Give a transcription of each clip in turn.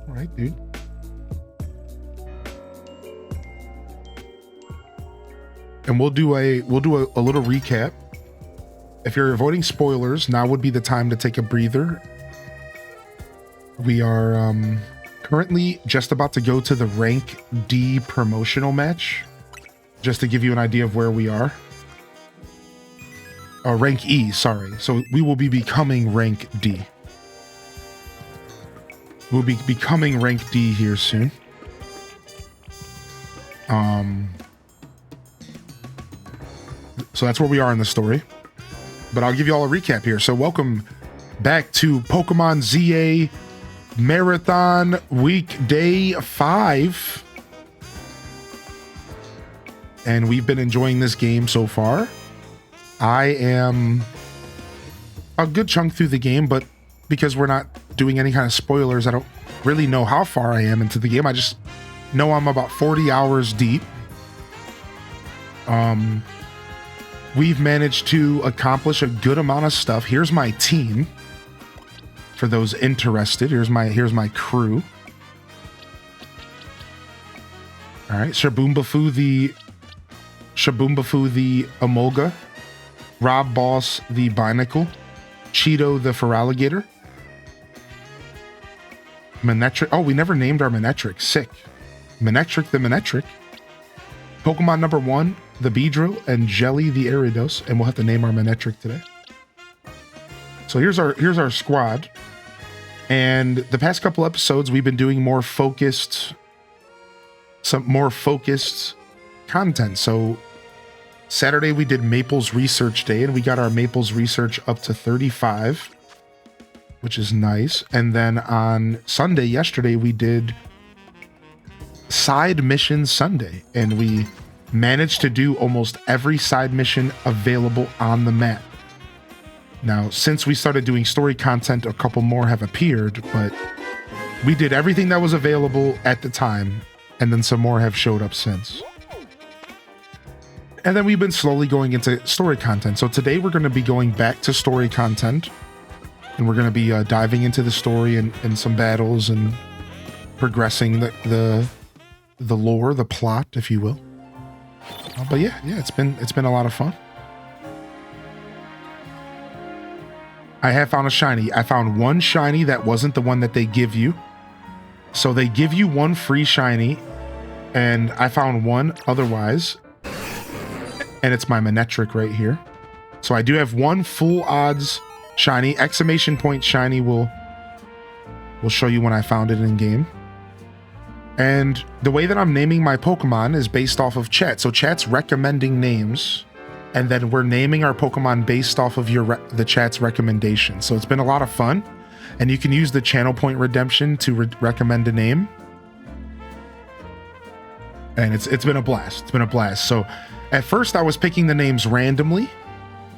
All right, dude. And we'll do a little recap. If you're avoiding spoilers, now would be the time to take a breather. We are currently just about to go to the rank D promotional match, just to give you an idea of where we are. Rank E, sorry. So we will be becoming rank D. We'll be becoming rank D here soon. So that's where we are in the story. But I'll give you all a recap here. So welcome back to Pokemon ZA Marathon Week Day 5. And we've been enjoying this game so far. I am a good chunk through the game, but because we're not doing any kind of spoilers, I don't really know how far I am into the game. I just know I'm about 40 hours deep. We've managed to accomplish a good amount of stuff. Here's my team. For those interested, here's my crew. All right, Shaboombafu the Emolga, Rob Boss the Binacle, Cheeto the Feraligator, Manectric. Oh, we never named our Manectric. Sick. Manectric the Manectric. Pokemon number 1, the Beedrill, and Jelly the Aridos, and we'll have to name our Manectric today. So here's our squad. And the past couple episodes, we've been doing some more focused content. So Saturday we did Maple's Research Day, and we got our Maple's Research up to 35, which is nice. And then on Sunday, yesterday, we did Side Mission Sunday, and we managed to do almost every side mission available on the map. Now, since we started doing story content, a couple more have appeared, but we did everything that was available at the time, and then some more have showed up since. And then we've been slowly going into story content. So today we're going to be going back to story content, and we're going to be diving into the story and some battles and progressing the lore, the plot, if you will. But yeah, it's been a lot of fun. I have found a shiny. I found one shiny that wasn't the one that they give you. So they give you one free shiny, and I found one otherwise. And it's my Manectric right here. So I do have one full odds shiny. Exclamation point shiny will show you when I found it in game. And the way that I'm naming my Pokemon is based off of chat. So chat's recommending names, and then we're naming our Pokemon based off of the chat's recommendation. So it's been a lot of fun, and you can use the channel point redemption to recommend a name. And it's been a blast. It's been a blast. So at first I was picking the names randomly,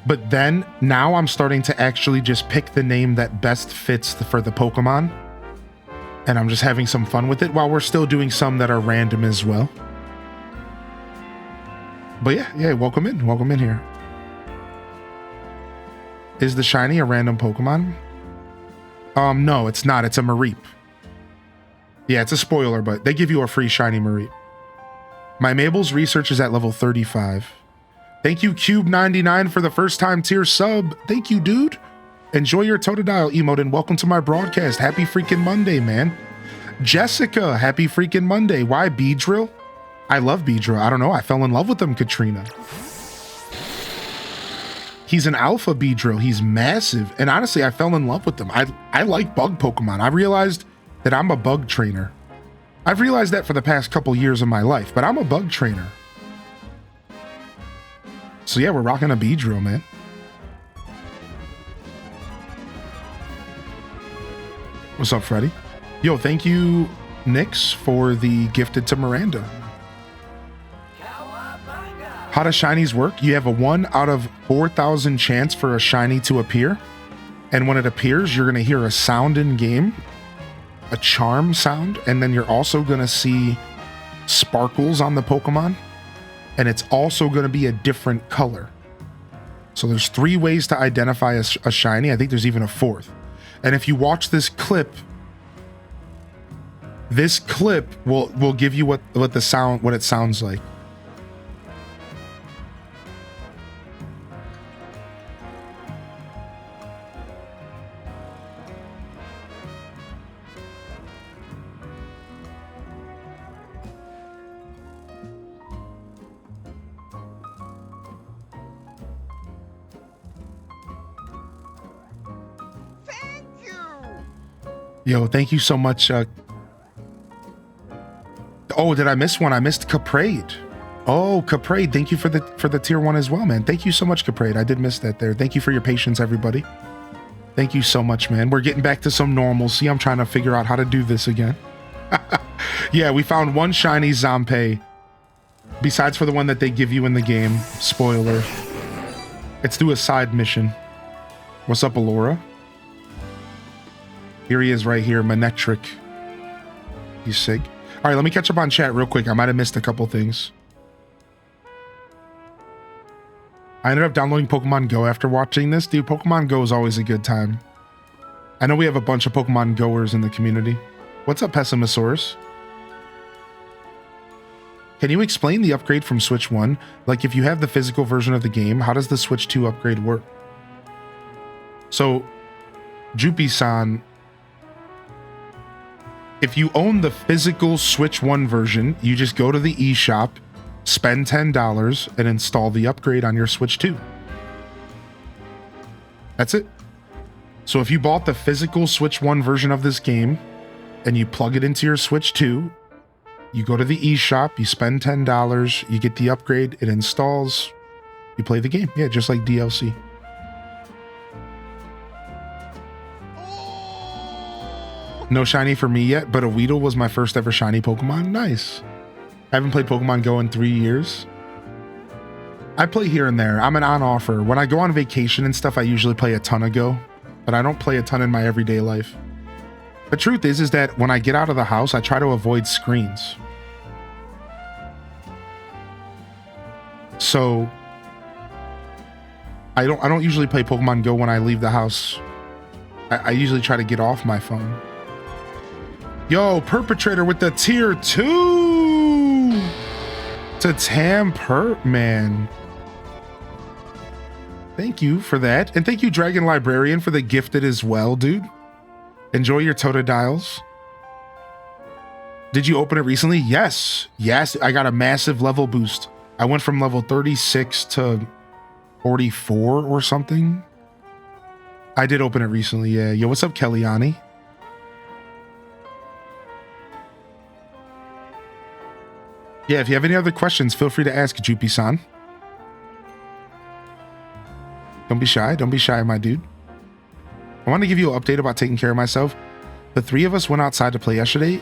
but then now I'm starting to actually just pick the name that best fits for the Pokemon. And I'm just having some fun with it while we're still doing some that are random as well. But yeah, welcome in here. Is the shiny a random Pokemon? No, it's not. It's a Mareep. Yeah, it's a spoiler, but they give you a free shiny Mareep. My Mabel's Research is at level 35. Thank you, Cube99, for the first time tier sub. Thank you, dude. Enjoy your Totodile emote and welcome to my broadcast. Happy freaking Monday, man. Jessica, happy freaking Monday. Why Beedrill? I love Beedrill. I don't know. I fell in love with him, Katrina. He's an alpha Beedrill. He's massive. And honestly, I fell in love with him. I like bug Pokemon. I realized that I'm a bug trainer. I've realized that for the past couple years of my life, but I'm a bug trainer. So yeah, we're rocking a Beedrill, man. What's up, Freddy? Yo, thank you, Nyx, for the gifted to Miranda. How do shinies work? You have a 1 out of 4,000 chance for a shiny to appear. And when it appears, you're going to hear a sound in game, a charm sound, and then you're also going to see sparkles on the Pokemon. And it's also going to be a different color. So there's 3 ways to identify a shiny. I think there's even a 4th. And if you watch this clip, This clip will give you what it sounds like. Yo, thank you so much. Oh, did I miss one? I missed Caprade. Oh, Caprade, thank you for the tier 1 as well, man. Thank you so much, Caprade. I did miss that there. Thank you for your patience, everybody. Thank you so much, man. We're getting back to some normalcy. I'm trying to figure out how to do this again. Yeah, we found one shiny Zampe. Besides for the one that they give you in the game. Spoiler. It's through a side mission. What's up, Alora? Here he is right here, Manectric. He's sick. All right, let me catch up on chat real quick. I might have missed a couple things. I ended up downloading Pokemon Go after watching this. Dude, Pokemon Go is always a good time. I know we have a bunch of Pokemon Goers in the community. What's up, Pessimosaurus? Can you explain the upgrade from Switch 1? Like, if you have the physical version of the game, how does the Switch 2 upgrade work? So, Jupi-san, if you own the physical Switch 1 version, you just go to the eShop, spend $10, and install the upgrade on your Switch 2. That's it. So if you bought the physical Switch 1 version of this game, and you plug it into your Switch 2, you go to the eShop, you spend $10, you get the upgrade, it installs, you play the game. Yeah, just like DLC. No shiny for me yet, but a Weedle was my first ever shiny Pokemon. Nice. I haven't played Pokemon Go in 3 years. I play here and there. I'm an on-offer. When I go on vacation and stuff, I usually play a ton of Go, but I don't play a ton in my everyday life. The truth is that when I get out of the house, I try to avoid screens. So I don't usually play Pokemon Go when I leave the house. I usually try to get off my phone. Yo, Perpetrator with the tier 2 to Tam man. Thank you for that. And thank you, Dragon Librarian, for the gifted as well, dude. Enjoy your Totodiles. Did you open it recently? Yes. Yes, I got a massive level boost. I went from level 36 to 44 or something. I did open it recently, yeah. Yo, what's up, Kellyanne? Yeah, if you have any other questions, feel free to ask Jupi-san. Don't be shy. Don't be shy, my dude. I want to give you an update about taking care of myself. The 3 of us went outside to play yesterday.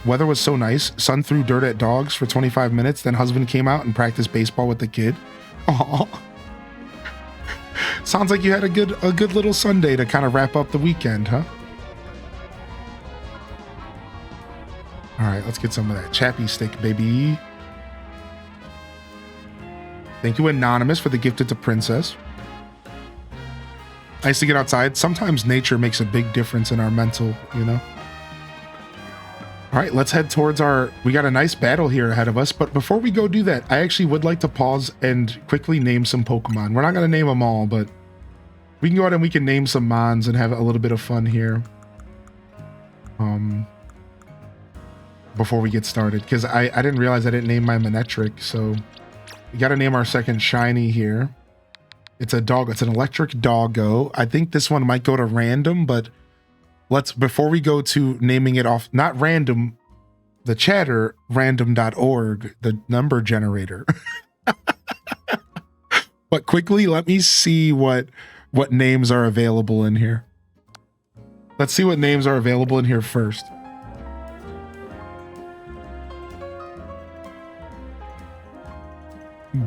Weather was so nice. Son threw dirt at dogs for 25 minutes. Then husband came out and practiced baseball with the kid. Aww. Sounds like you had a good little Sunday to kind of wrap up the weekend, huh? All right, let's get some of that chappy stick, baby. Thank you, Anonymous, for the gifted to Princess. Nice to get outside. Sometimes nature makes a big difference in our mental, you know? All right, let's head towards we got a nice battle here ahead of us, but before we go do that, I actually would like to pause and quickly name some Pokemon. We're not going to name them all, but we can go ahead and we can name some Mons and have a little bit of fun here. Before we get started, because I didn't realize I didn't name my Manectric, so we got to name our second shiny here. It's a dog. It's an electric doggo. I think this one might go to random, but before we go to naming it off, not random, the chatter, random.org, the number generator. But quickly, let me see what names are available in here. Let's see what names are available in here first.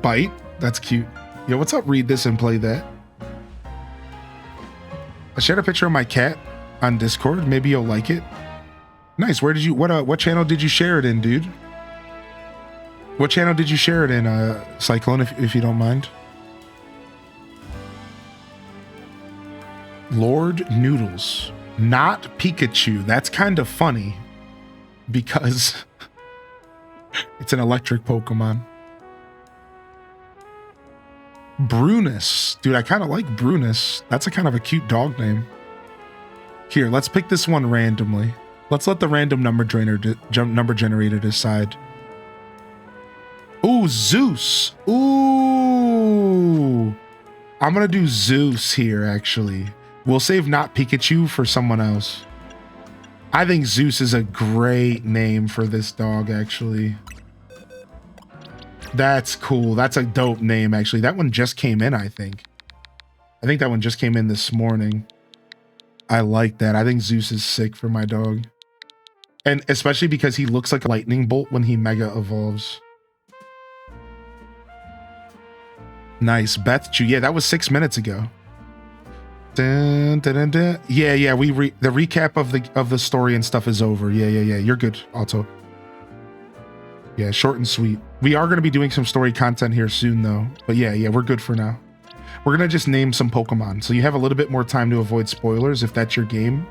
Bite, that's cute. Yo, what's up? Read this and play that. I shared a picture of my cat on Discord. Maybe you'll like it. Nice. Where did you what channel did you share it in, dude? What channel did you share it in, Cyclone, if you don't mind? Lord Noodles, not Pikachu. That's kind of funny. because it's an electric Pokemon. Brunus. Dude, I kind of like Brunus. That's a kind of a cute dog name. Here, let's pick this one randomly. Let's let the random number generator decide. Ooh, Zeus. Ooh. I'm going to do Zeus here, actually. We'll save not Pikachu for someone else. I think Zeus is a great name for this dog, actually. That's cool. That's a dope name, actually. That one just came in, I think. I think that one just came in this morning. I like that. I think Zeus is sick for my dog. And especially because he looks like a lightning bolt when he mega evolves. Nice. Beth Chu. Yeah, that was 6 minutes ago. Dun, dun, dun, dun. Yeah. The recap of the story and stuff is over. Yeah. You're good, Alto. Yeah, short and sweet. We are going to be doing some story content here soon, though. But yeah, we're good for now. We're going to just name some Pokemon. So you have a little bit more time to avoid spoilers if that's your game.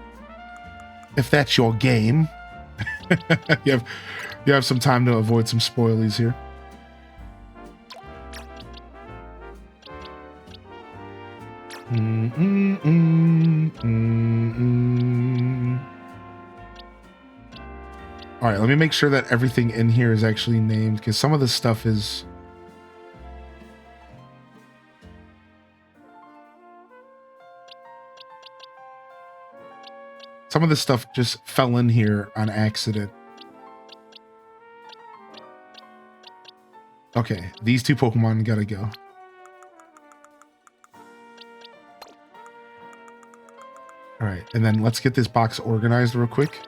If that's your game. you have some time to avoid some spoilies here. All right, let me make sure that everything in here is actually named, because some of the stuff is... Some of the stuff just fell in here on accident. Okay, these two Pokemon gotta go. All right, and then let's get this box organized real quick.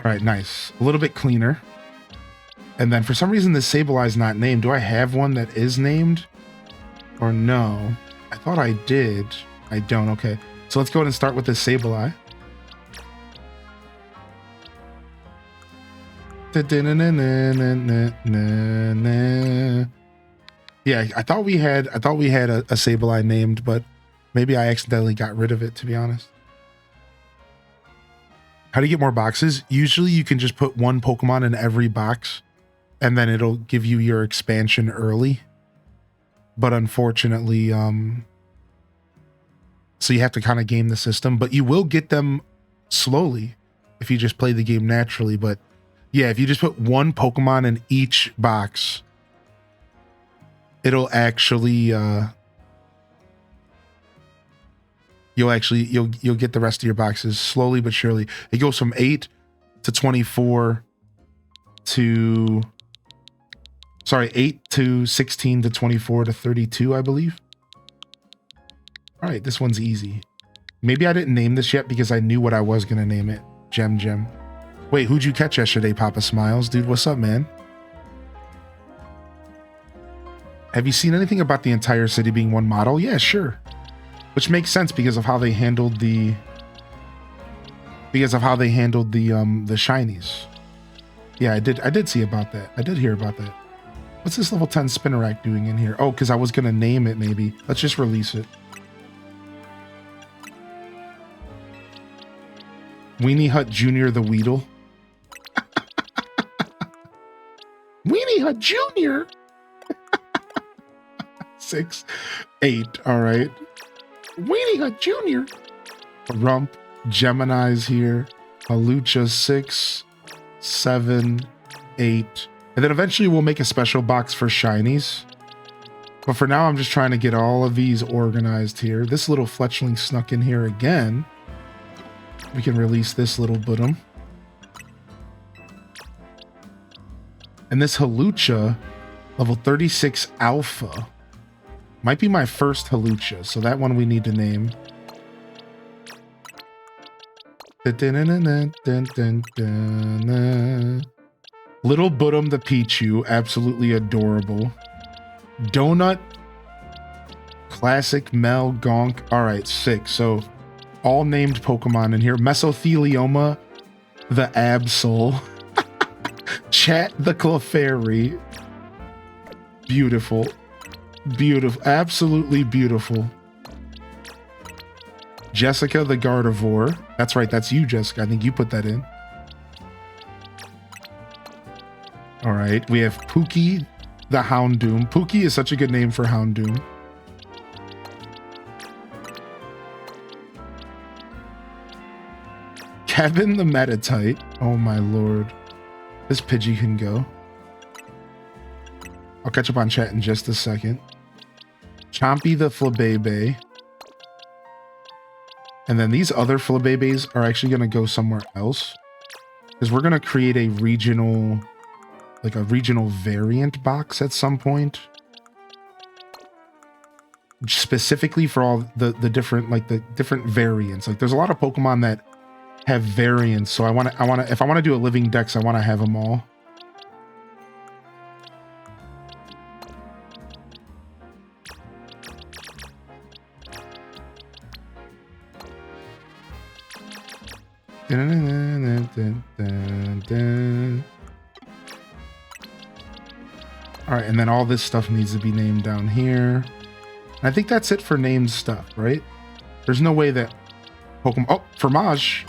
All right, nice. A little bit cleaner. And then for some reason, this Sableye is not named. Do I have one that is named? Or no? I thought I did. I don't. Okay. So let's go ahead and start with this Sableye. Yeah, I thought we had a Sableye named, but maybe I accidentally got rid of it, to be honest. How do you get more boxes? Usually you can just put one Pokemon in every box and then it'll give you your expansion early. But unfortunately, so you have to kind of game the system, but you will get them slowly if you just play the game naturally. But yeah, if you just put one Pokemon in each box, it'll actually, you'll get the rest of your boxes slowly but surely. It goes from 8 to 24 to 8 to 16 to 24 to 32, I believe. All right, this one's easy. Maybe I didn't name this yet because I knew what I was gonna name it. Gem. Wait, who'd you catch yesterday, Papa Smiles? Dude, what's up, man? Have you seen anything about the entire city being one model? Yeah, sure. Which makes sense because of how they handled the shinies. Yeah, I did see about that. I did hear about that. What's this level 10 Spinarak doing in here? Oh, because I was gonna name it maybe. Let's just release it. Weenie Hut Jr. the Weedle. Weenie Hut Jr. 6, 8. All right. Weenie Hut Jr. Rump, Gemini's here. Halucha 6, 7, 8. And then eventually we'll make a special box for shinies. But for now, I'm just trying to get all of these organized here. This little Fletchling snuck in here again. We can release this little Budum. And this Halucha, level 36 Alpha. Might be my first Halucha, so that one we need to name. Little Budum the Pichu, absolutely adorable. Donut, Classic, Mel, Gonk. All right, 6. So all named Pokemon in here. Mesothelioma, the Absol. Chat the Clefairy. Beautiful. Beautiful. Absolutely beautiful. Jessica the Gardevoir. That's right. That's you, Jessica. I think you put that in. All right. We have Pookie the Houndoom. Pookie is such a good name for Houndoom. Kevin the Metatite. Oh my lord. This Pidgey can go. I'll catch up on chat in just a second. Chompy the Flabebe. And then these other Flabebes are actually going to go somewhere else. Because we're going to create a regional, like a regional variant box at some point. Specifically for all the different, like the different variants. Like there's a lot of Pokemon that have variants. So if I want to do a living dex, I want to have them all. All right, and then all this stuff needs to be named down here. I think that's it for named stuff, right? There's no way that Pokemon... Oh, Fromage.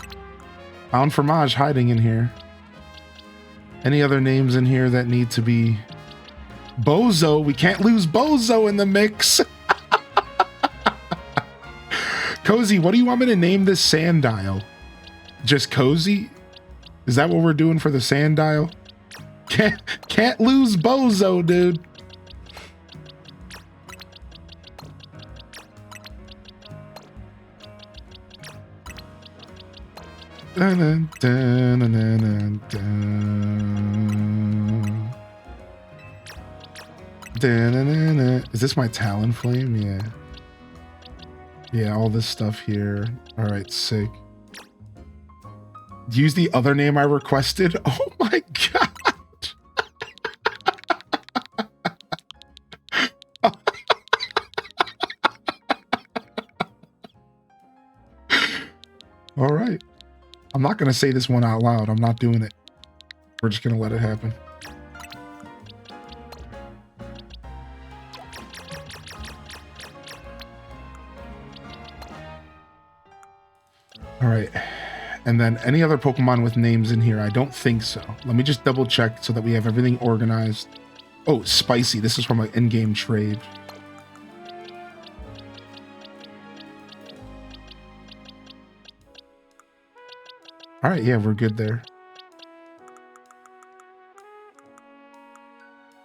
Found Fromage hiding in here. Any other names in here that need to be... Bozo. We can't lose Bozo in the mix. Cozy, what do you want me to name this Sandile? Just Cozy? Is that what we're doing for the Sandile? Can't lose Bozo, dude. Dun, dun, dun, dun, dun. Dun, dun, dun. Is this my Talonflame? Yeah. Yeah, all this stuff here. All right, sick. Use the other name I requested. Oh my god. All right. I'm not going to say this one out loud. I'm not doing it. We're just going to let it happen. All right. And then any other Pokemon with names in here? I don't think so. Let me just double check so that we have everything organized. Oh, Spicy. This is from an in-game trade. All right, yeah, we're good there.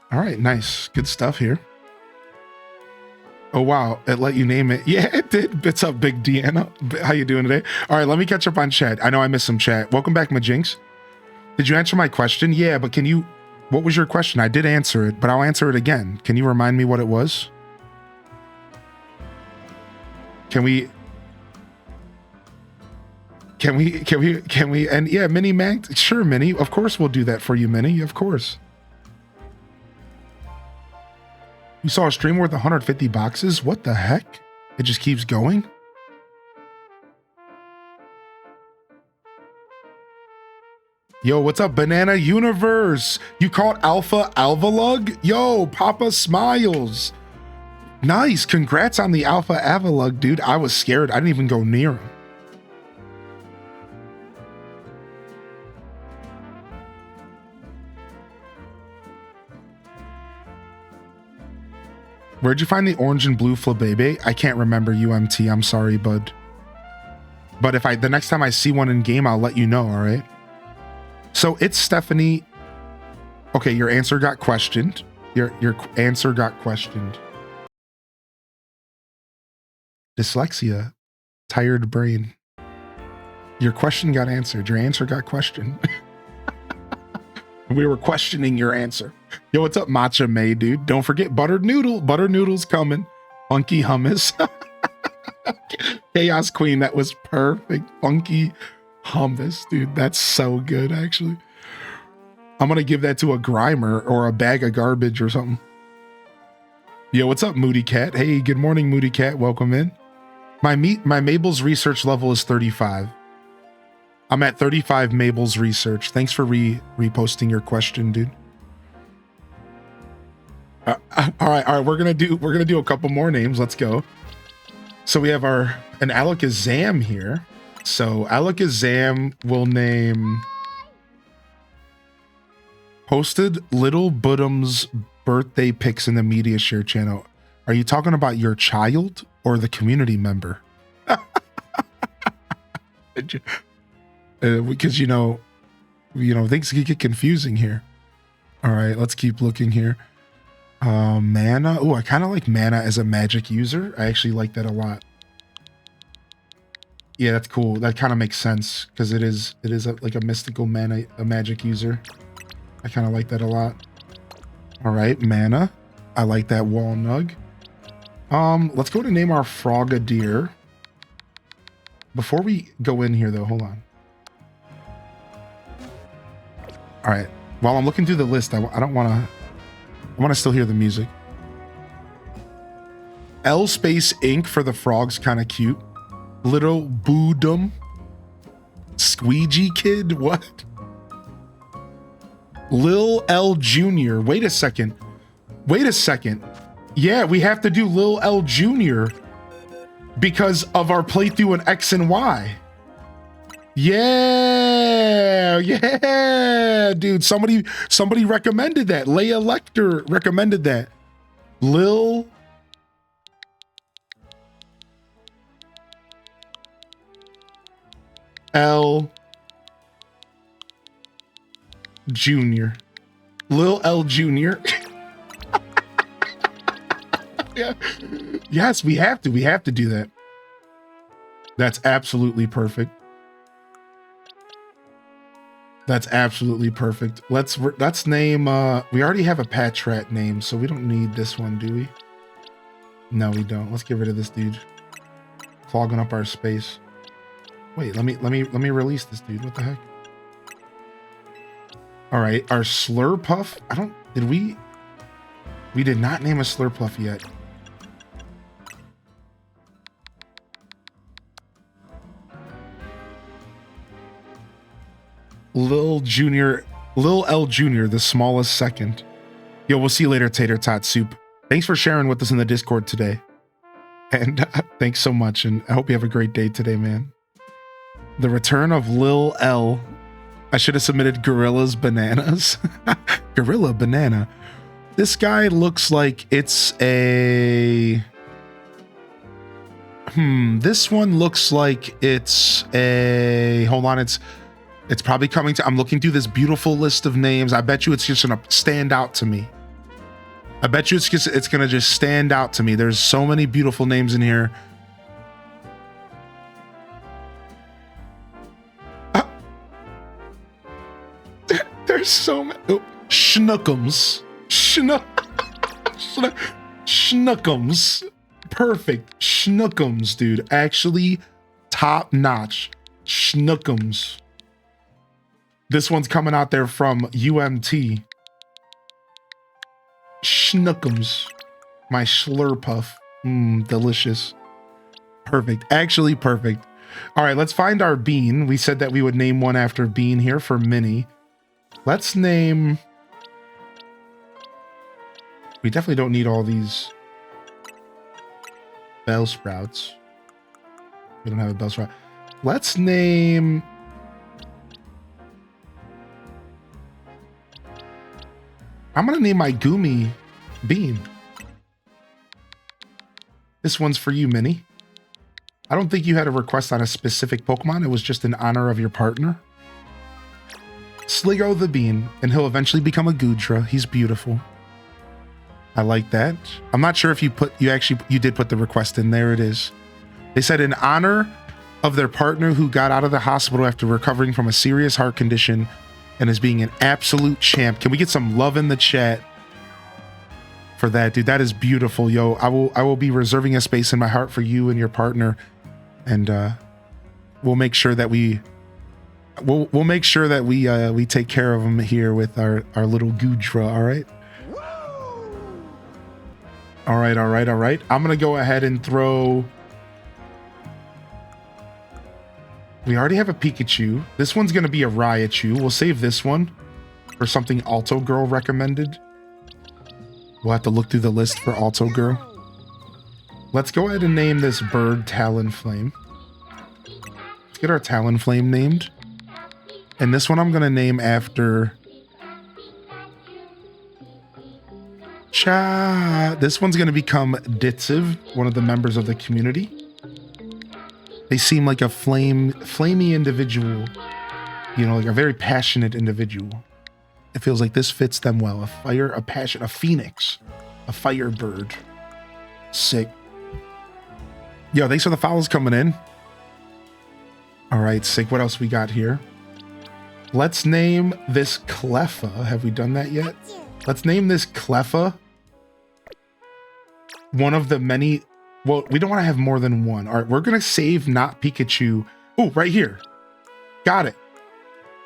All right, nice. Good stuff here. Oh, wow. It let you name it. Yeah, it did. What's up, Big Deanna? How you doing today? All right, let me catch up on chat. I know I missed some chat. Welcome back, Majinx. Did you answer my question? Yeah, but can you... What was your question? I did answer it, but I'll answer it again. Can you remind me what it was? Can we... And yeah, Minnie Mag, sure, Minnie. Of course we'll do that for you, Minnie. Of course. You saw a stream worth 150 boxes? What the heck? It just keeps going? Yo, what's up, Banana Universe? You caught Alpha Alvalug? Yo, Papa Smiles. Nice. Congrats on the Alpha Avalug, dude. I was scared. I didn't even go near him. Where'd you find the orange and blue Flabebe? I can't remember, UMT. I'm sorry, bud. But if the next time I see one in game, I'll let you know, all right? So it's Stephanie. Okay, your answer got questioned. Your answer got questioned. Dyslexia. Tired brain. Your question got answered. Your answer got questioned. We were questioning your answer. Yo, what's up, Matcha May, dude? Don't forget Buttered Noodle. Buttered Noodle's coming. Funky Hummus. Chaos Queen, that was perfect. Funky Hummus, dude. That's so good, actually. I'm going to give that to a Grimer or a bag of garbage or something. Yo, what's up, Moody Cat? Hey, good morning, Moody Cat. Welcome in. My Mabel's research level is 35. I'm at 35 Mabel's research. Thanks for reposting your question, dude. All right. We're gonna do a couple more names. Let's go. So we have an Alakazam here. So Alakazam will name posted Little Budum's birthday pics in the media share channel. Are you talking about your child or the community member? Because you know things can get confusing here. All right, let's keep looking here. Mana. Oh, I kind of like Mana as a magic user. I actually like that a lot. Yeah, that's cool. That kind of makes sense because it is like a mystical mana, a magic user. I kind of like that a lot. All right, Mana. I like that Walnug. Let's go to name our Frogadier. Before we go in here, though, hold on. All right. While I'm looking through the list, I don't want to. I want to still hear the music. L Space Inc. for the frog's kind of cute. Little Budum. Squeegee Kid. What? Lil L Jr. Wait a second. Yeah, we have to do Lil L Jr. because of our playthrough in X and Y. Yeah, dude. Somebody recommended that. Leia Lecter recommended that. Lil L Jr. Lil L Jr. Yeah. Yes, we have to do that. That's absolutely perfect. Let's name we already have a patch rat name, so we don't need this one, do we? No, we don't. Let's get rid of this dude. Clogging up our space. Wait, let me release this dude. What the heck? All right, our Slurpuff. We did not name a Slurpuff yet. Lil L Jr., the smallest second. Yo, we'll see you later, Tater Tot Soup. Thanks for sharing with us in the Discord today. And thanks so much, and I hope you have a great day today, man. The return of Lil L. I should have submitted Gorilla's Bananas. Gorilla Banana. This guy looks like it's a... This one looks like it's a... Hold on, it's probably coming to... I'm looking through this beautiful list of names. I bet you it's just gonna stand out to me. I bet you it's gonna just stand out to me. There's so many beautiful names in here. There's so many. Oh, Schnookums. Schnookums. Perfect. Schnookums, dude. Actually, top notch. Schnookums. This one's coming out there from UMT. Schnookums. My Slurpuff. Delicious. Perfect. Actually perfect. All right, let's find our Bean. We said that we would name one after Bean here for Minnie. Let's name... We definitely don't need all these Bellsprouts. We don't have a Bellsprout. Let's name... I'm going to name my Goomy Bean. This one's for you, Minnie. I don't think you had a request on a specific Pokemon. It was just in honor of your partner. Sligo the Bean, and he'll eventually become a Goodra. He's beautiful. I like that. I'm not sure if you did put the request in. There it is. They said in honor of their partner who got out of the hospital after recovering from a serious heart condition and is being an absolute champ. Can we get some love in the chat for that, dude? That is beautiful, yo. I will be reserving a space in my heart for you and your partner, and we'll make sure that we take care of them here with our little Goodra. All right. I'm gonna go ahead and throw. We already have a Pikachu. This one's gonna be a Raichu. We'll save this one for something Alto Girl recommended. We'll have to look through the list for Alto Girl. Let's go ahead and name this bird Talonflame. Let's get our Talonflame named. And this one I'm going to name after... This one's going to become Ditziv, one of the members of the community. They seem like a flamey individual. You know, like a very passionate individual. It feels like this fits them well. A passion, a phoenix, a firebird. Sick. Yo, thanks for the follows coming in. All right, sick. What else we got here? Let's name this Cleffa. Have we done that yet? Let's name this Cleffa. One of the many... Well, we don't want to have more than one. All right, we're going to save Not Pikachu. Oh, right here. Got it.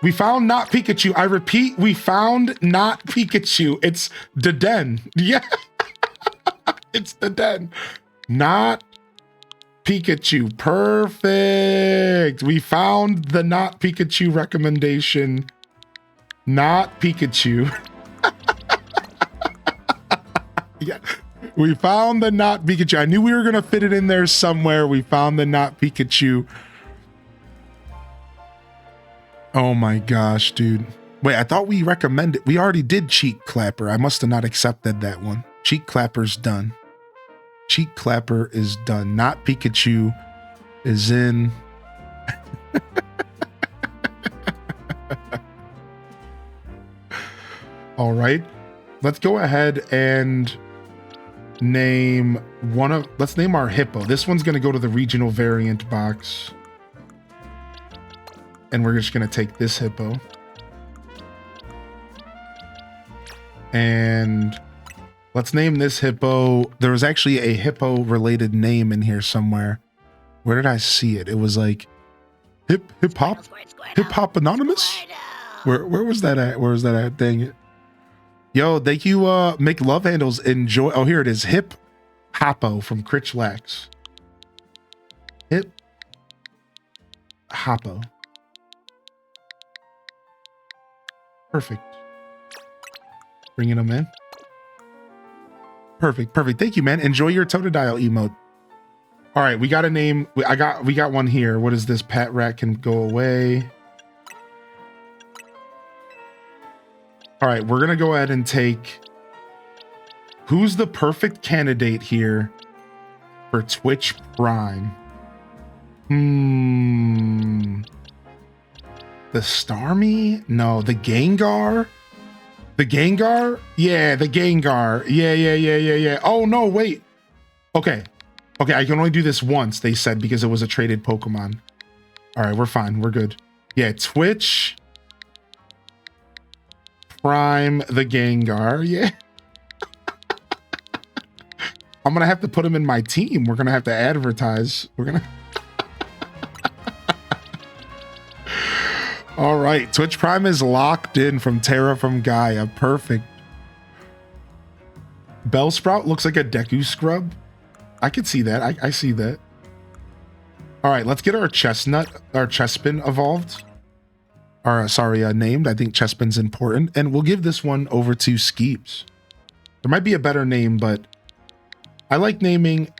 We found Not Pikachu. I repeat, we found Not Pikachu. It's the den. Yeah. It's the den. Not Pikachu. Perfect. We found the Not Pikachu recommendation. Not Pikachu. Yeah. We found the Not Pikachu. I knew we were going to fit it in there somewhere. We found the Not Pikachu. Oh my gosh, dude. Wait, I thought we recommended... We already did Cheek Clapper. I must have not accepted that one. Cheek Clapper's done. Cheek Clapper is done. Not Pikachu is in. All right. Let's go ahead and... let's name our hippo. This one's going to go to the regional variant box. And we're just going to take this hippo. And let's name this hippo. There was actually a hippo related name in here somewhere. Where did I see it? It was like hip hop anonymous. Where was that at? Where was that at? Dang it. Yo, thank you, Make Love Handles. Enjoy. Oh, here it is. Hip Hoppo from Critchlax. Hip Hoppo. Perfect. Bringing them in. Perfect. Thank you, man. Enjoy your Totodile emote. All right, we got a name. We got one here. What is this? Pat Rat can go away. All right, we're gonna go ahead and take... Who's the perfect candidate here for Twitch Prime? The Starmie? No, the Gengar? The Gengar? Yeah, the Gengar. Yeah. Oh, no, wait. Okay, I can only do this once, they said, because it was a traded Pokemon. All right, we're fine. We're good. Yeah, Twitch Prime the Gengar. Yeah. I'm going to have to put him in my team. We're going to have to advertise. We're going to... All right. Twitch Prime is locked in from Terra from Gaia. Perfect. Bellsprout looks like a Deku scrub. I could see that. I see that. All right. Let's get our Chespin evolved. Or, sorry, named. I think Chespin's important. And we'll give this one over to Skeeps. There might be a better name, but I like naming...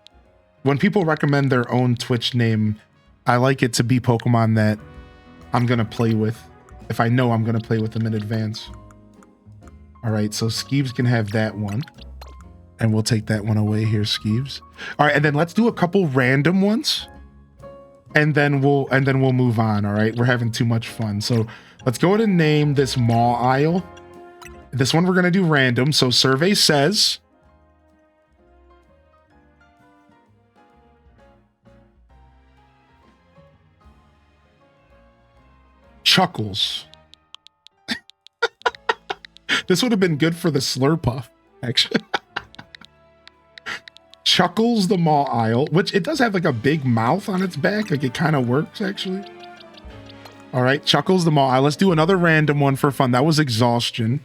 When people recommend their own Twitch name, I like it to be Pokemon that I'm going to play with. If I know I'm going to play with them in advance. All right, so Skeeves can have that one. And we'll take that one away here, Skeeves. All right, and then let's do a couple random ones. And then we'll move on, all right? We're having too much fun. So let's go ahead and name this Maw Isle. This one we're going to do random. So survey says... Chuckles. This would have been good for the Slurpuff, actually. Chuckles the Maw Isle, which it does have like a big mouth on its back. Like it kind of works, actually. All right, Chuckles the Maw Isle. Let's do another random one for fun. That was Exhaustion.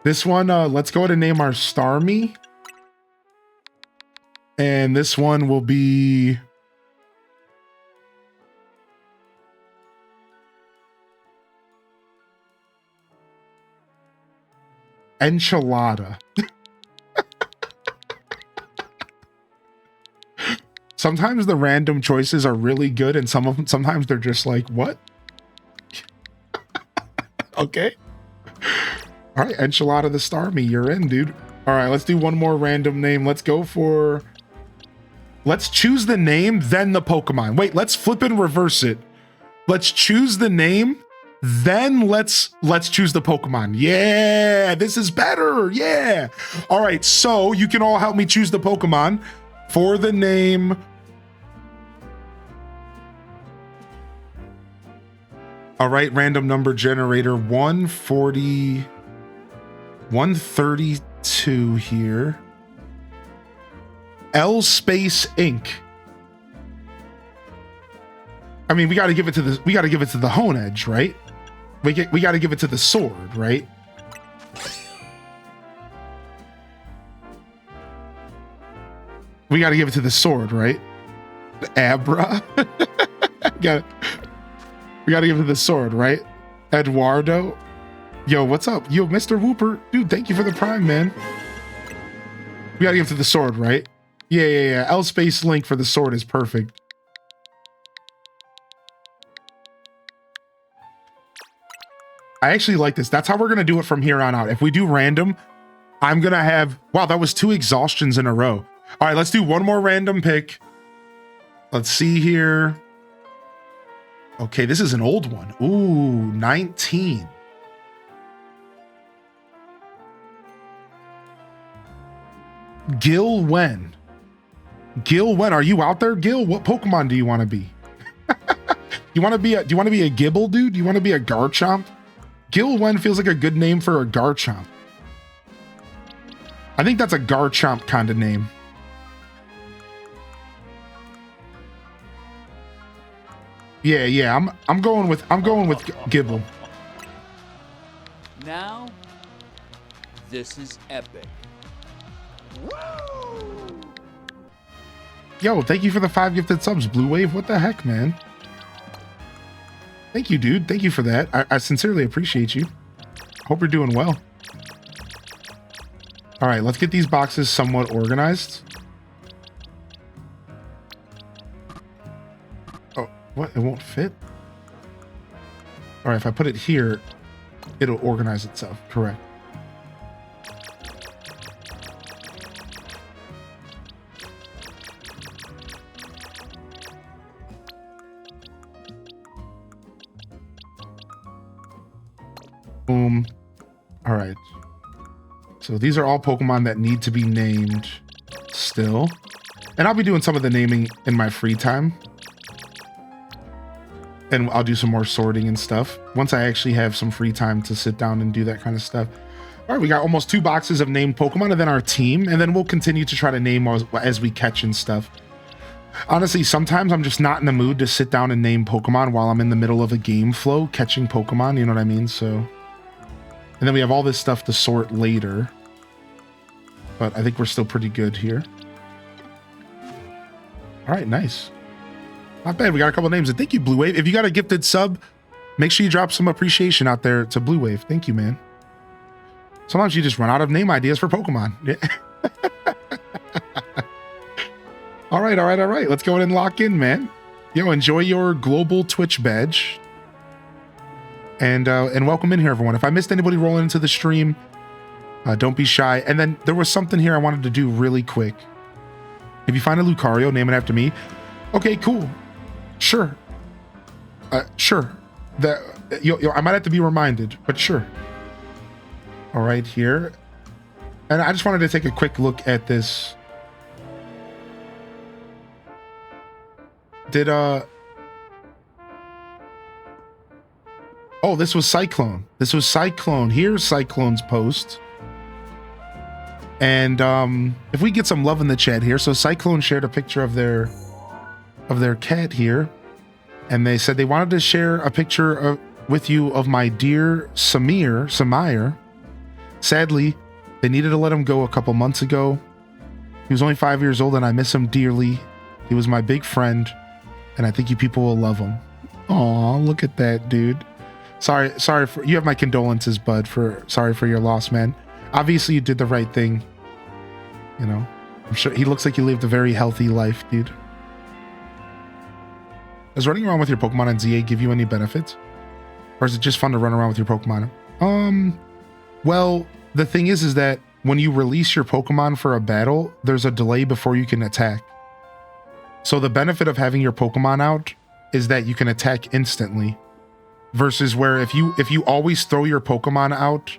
This one, let's go ahead and name our Starmie. And this one will be... Enchilada. Sometimes the random choices are really good, and sometimes they're just like, what? Okay. All right, Enchilada the Starmie, you're in, dude. All right, let's do one more random name. Let's choose the name, then the Pokemon. Wait, let's flip and reverse it. Let's choose the name, then let's choose the Pokemon. Yeah, this is better. Yeah. All right, so you can all help me choose the Pokemon. For the name. All right, random number generator 132 here. L Space Inc. I mean, we got to give it to the Honedge, right? We got to give it to the sword, right? We got to give it to the sword, right? Abra. We got to give it to the sword, right? Eduardo. Yo, what's up? Yo, Mr. Whooper. Dude, thank you for the prime, man. We got to give it to the sword, right? Yeah. L Space Link for the sword is perfect. I actually like this. That's how we're going to do it from here on out. If we do random, I'm going to have... Wow, that was 2 exhaustions in a row. All right, let's do one more random pick. Let's see here. Okay, this is an old one. Ooh, 19. Gil Wen. Gil Wen, are you out there, Gil? What Pokemon do you want to be? Do you want to be a Gibble, dude? Do you want to be a Garchomp? Gil Wen feels like a good name for a Garchomp. I think that's a Garchomp kind of name. Yeah. I'm going with Gibble. Now, this is epic. Woo! Yo, thank you for the 5 gifted subs, Blue Wave. What the heck, man? Thank you, dude. Thank you for that. I sincerely appreciate you. Hope you're doing well. All right, let's get these boxes somewhat organized. Oh, what? It won't fit? All right, if I put it here, it'll organize itself. Correct. Boom. All right. So these are all Pokemon that need to be named still. And I'll be doing some of the naming in my free time. And I'll do some more sorting and stuff once I actually have some free time to sit down and do that kind of stuff. All right, we got almost 2 boxes of named Pokemon and then our team. And then we'll continue to try to name as we catch and stuff. Honestly, sometimes I'm just not in the mood to sit down and name Pokemon while I'm in the middle of a game flow catching Pokemon. You know what I mean? So... And then we have all this stuff to sort later. But I think we're still pretty good here. All right, nice. Not bad. We got a couple names. And thank you, Blue Wave. If you got a gifted sub, make sure you drop some appreciation out there to Blue Wave. Thank you, man. Sometimes you just run out of name ideas for Pokemon. Yeah. All right. Let's go ahead and lock in, man. Yo, enjoy your global Twitch badge. And welcome in here, everyone. If I missed anybody rolling into the stream, don't be shy. And then there was something here I wanted to do really quick. If you find a Lucario, name it after me. Okay, cool. Sure. Sure. I might have to be reminded, but sure. All right, here. And I just wanted to take a quick look at this. Oh, this was Cyclone. This was Cyclone. Here's Cyclone's post. And if we get some love in the chat here. So Cyclone shared a picture of their cat here. And they said they wanted to share a picture with you of my dear Samir. Sadly, they needed to let him go a couple months ago. He was only 5 years old and I miss him dearly. He was my big friend. And I think you people will love him. Aw, look at that, dude. Sorry for you have my condolences, bud. Sorry for your loss, man. Obviously, you did the right thing. You know, I'm sure he looks like you lived a very healthy life, dude. Does running around with your Pokemon in ZA give you any benefits? Or is it just fun to run around with your Pokemon? Well, the thing is that when you release your Pokemon for a battle, there's a delay before you can attack. So the benefit of having your Pokemon out is that you can attack instantly. Versus where if you always throw your Pokemon out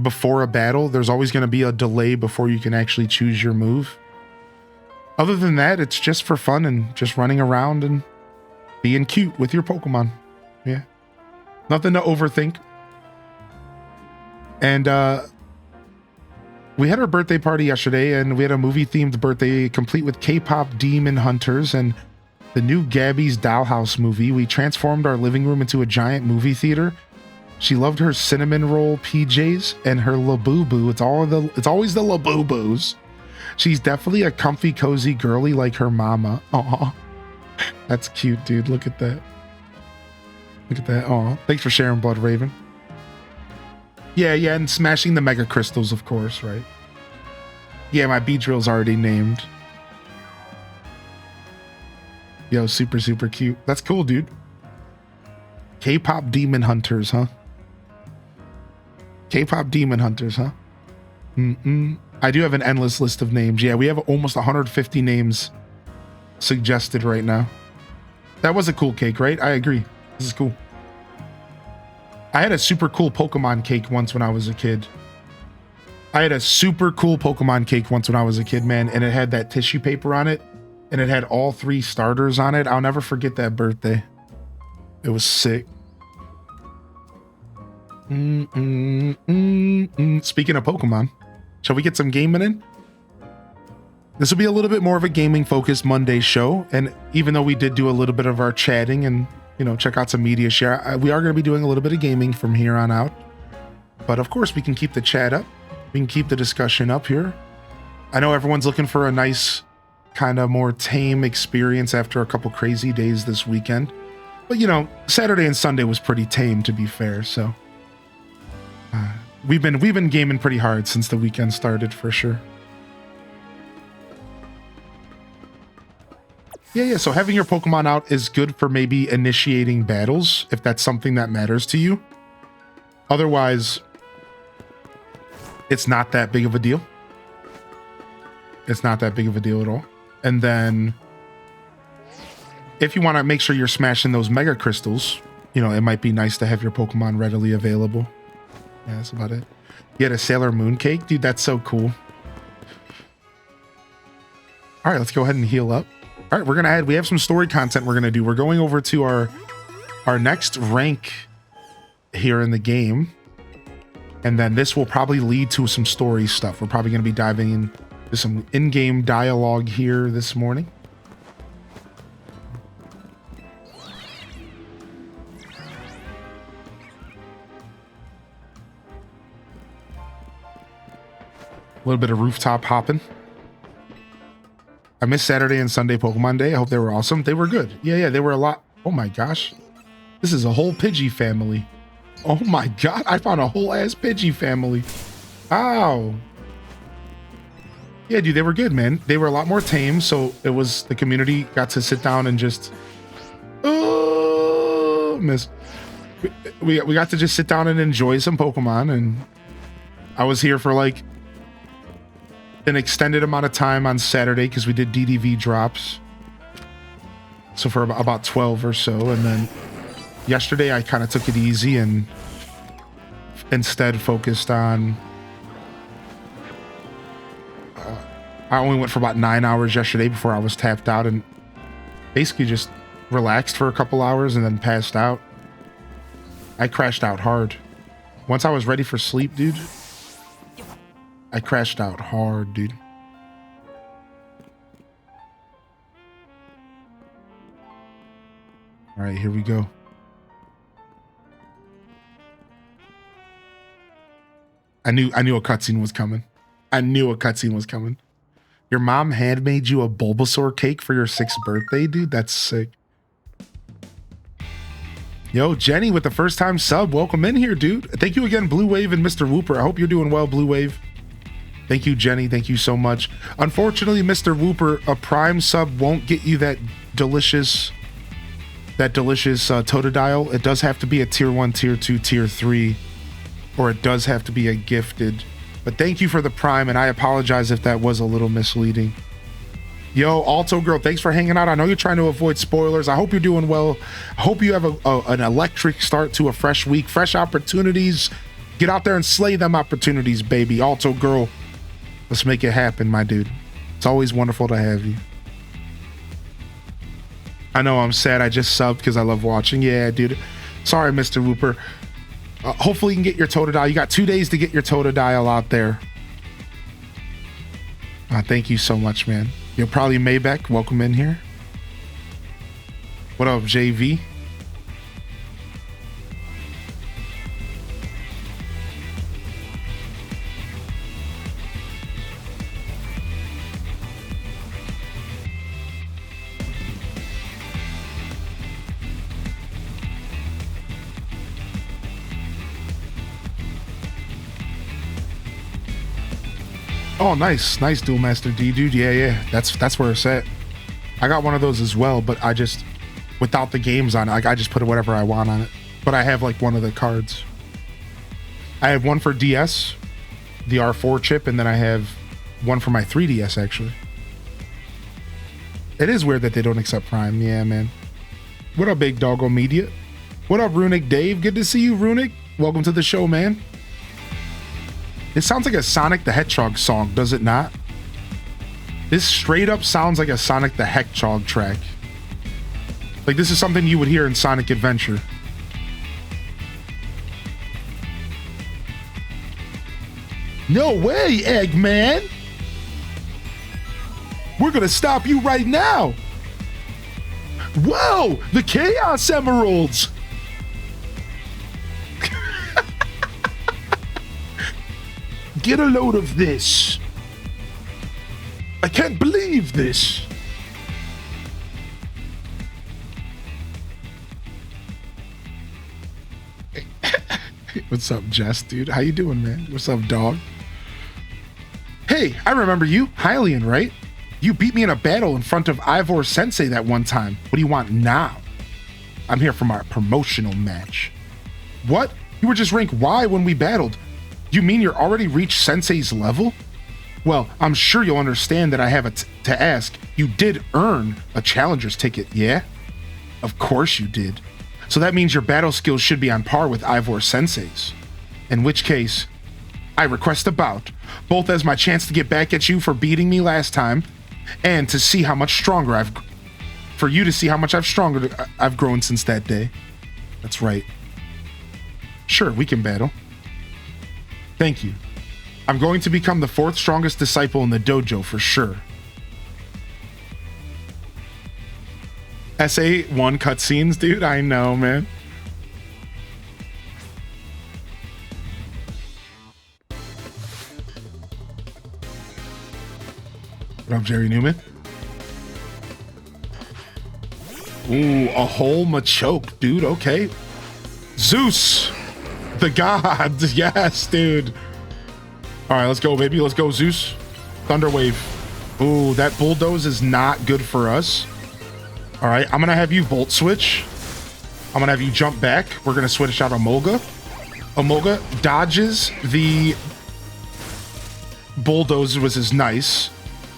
before a battle, there's always going to be a delay before you can actually choose your move. Other than that, it's just for fun and just running around and being cute with your Pokemon. Yeah. Nothing to overthink. And we had our birthday party yesterday, and we had a movie-themed birthday complete with K-pop Demon Hunters and the new Gabby's Dollhouse movie. We transformed our living room into a giant movie theater. She loved her cinnamon roll PJs and her Labubu. It's always the Labubus. She's definitely a comfy, cozy girly like her mama. Aw. That's cute, dude. Look at that. Look at that. Aw. Thanks for sharing, Blood Raven. Yeah, and smashing the Mega Crystals, of course, right? Yeah, my Beedrill's already named. Yo, super, super cute. That's cool, dude. K-pop Demon Hunters, huh? K-pop Demon Hunters, huh? I do have an endless list of names. Yeah, we have almost 150 names suggested right now. That was a cool cake, right? I agree. This is cool. I had a super cool Pokemon cake once when I was a kid. Man, and it had that tissue paper on it, and it had all 3 starters on it. I'll never forget that birthday. It was sick. Speaking of Pokemon, shall we get some gaming in? This will be a little bit more of a gaming focused Monday show, and even though we did do a little bit of our chatting and, you know, check out some media share, we are going to be doing a little bit of gaming from here on out. But of course, we can keep the chat up. We can keep the discussion up here. I know everyone's looking for a nice, kind of more tame experience after a couple crazy days this weekend. But, you know, Saturday and Sunday was pretty tame, to be fair. So we've been gaming pretty hard since the weekend started, for sure. Yeah. So having your Pokemon out is good for maybe initiating battles, if that's something that matters to you. Otherwise, it's not that big of a deal. It's not that big of a deal at all. And then if you want to make sure you're smashing those Mega Crystals, you know, it might be nice to have your Pokemon readily available. Yeah, that's about it. You had a Sailor Moon cake? Dude, that's so cool. All right, let's go ahead and heal up. All right, we have some story content we're going to do. We're going over to our next rank here in the game. And then this will probably lead to some story stuff. We're probably going to be diving into some in-game dialogue here this morning. A little bit of rooftop hopping. I missed Saturday and Sunday Pokemon Day. I hope they were awesome. They were good. Yeah, they were a lot. Oh my gosh. This is a whole Pidgey family. Oh my god, I found a whole ass Pidgey family. Ow. Yeah, dude, they were good, man. They were a lot more tame, so it was, the community got to sit down and just we got to just sit down and enjoy some Pokemon, and I was here for like an extended amount of time on Saturday because we did DDV drops. So for about 12 or so, and then yesterday I kind of took it easy and instead focused on I only went for about 9 hours yesterday before I was tapped out, and basically just relaxed for a couple hours and then passed out. I crashed out hard. Once I was ready for sleep, dude, I crashed out hard, dude. All right, here we go. I knew a cutscene was coming. Your mom handmade you a Bulbasaur cake for your 6th birthday, dude? That's sick. Yo, Jenny with the first time sub. Welcome in here, dude. Thank you again, Blue Wave and Mr. Whooper. I hope you're doing well, Blue Wave. Thank you, Jenny. Thank you so much. Unfortunately, Mr. Whooper, a Prime sub won't get you that delicious that delicious Totodile. It does have to be a tier 1, tier 2, tier 3, or it does have to be a gifted. But thank you for the Prime, and I apologize if that was a little misleading. Yo, Alto Girl, thanks for hanging out. I know you're trying to avoid spoilers. I hope you're doing well. I hope you have an electric start to a fresh week, fresh opportunities. Get out there and slay them opportunities, baby. Alto Girl, let's make it happen, my dude. It's always wonderful to have you. I know I'm sad I just subbed because I love watching. Yeah, dude. Sorry, Mr. Whooper. Hopefully you can get your Totodile. You got 2 days to get your Totodile out there. Thank you so much, man. You're probably Maybeck. Welcome in here. What up, JV? Oh, nice Duel Master D, dude. Yeah, that's where it's at. I got one of those as well, but I just, without the games on it, like I just put whatever I want on it. But I have like one of the cards. I have one for DS, the R4 chip, and then I have one for my 3DS actually. It is weird that they don't accept Prime. Yeah, man. What up, Big Doggo Media? What up, Runic Dave? Good to see you, Runic. Welcome to the show, man. It sounds like a Sonic the Hedgehog song, does it not? This straight up sounds like a Sonic the Hedgehog track. Like this is something you would hear in Sonic Adventure. No way, Eggman! We're gonna stop you right now! Whoa! The Chaos Emeralds! Get a load of this. I can't believe this. What's up, Jess, dude? How you doing, man? What's up, dog? Hey, I remember you. Hylian, right? You beat me in a battle in front of Ivor Sensei that one time. What do you want now? I'm here for my promotional match. What? You were just rank Y when we battled. You mean you're already reached Sensei's level? Well, I'm sure you'll understand that I have to ask. You did earn a challenger's ticket, yeah? Of course you did. So that means your battle skills should be on par with Ivor Sensei's. In which case, I request a bout, both as my chance to get back at you for beating me last time, and to see how much stronger for you to see how much I've grown since that day. That's right. Sure, we can battle. Thank you. I'm going to become the 4th strongest disciple in the dojo for sure. SA1 cutscenes, dude. I know, man. What up, Jerry Newman? Ooh, a whole Machoke, dude. Okay. Zeus, the god. Yes, dude. All right, let's go, baby. Let's go, Zeus. Thunderwave. Ooh, that bulldoze is not good for us. All right, I'm going to have you Volt Switch. I'm going to have you jump back. We're going to switch out Emolga. Emolga dodges the bulldoze, which is nice.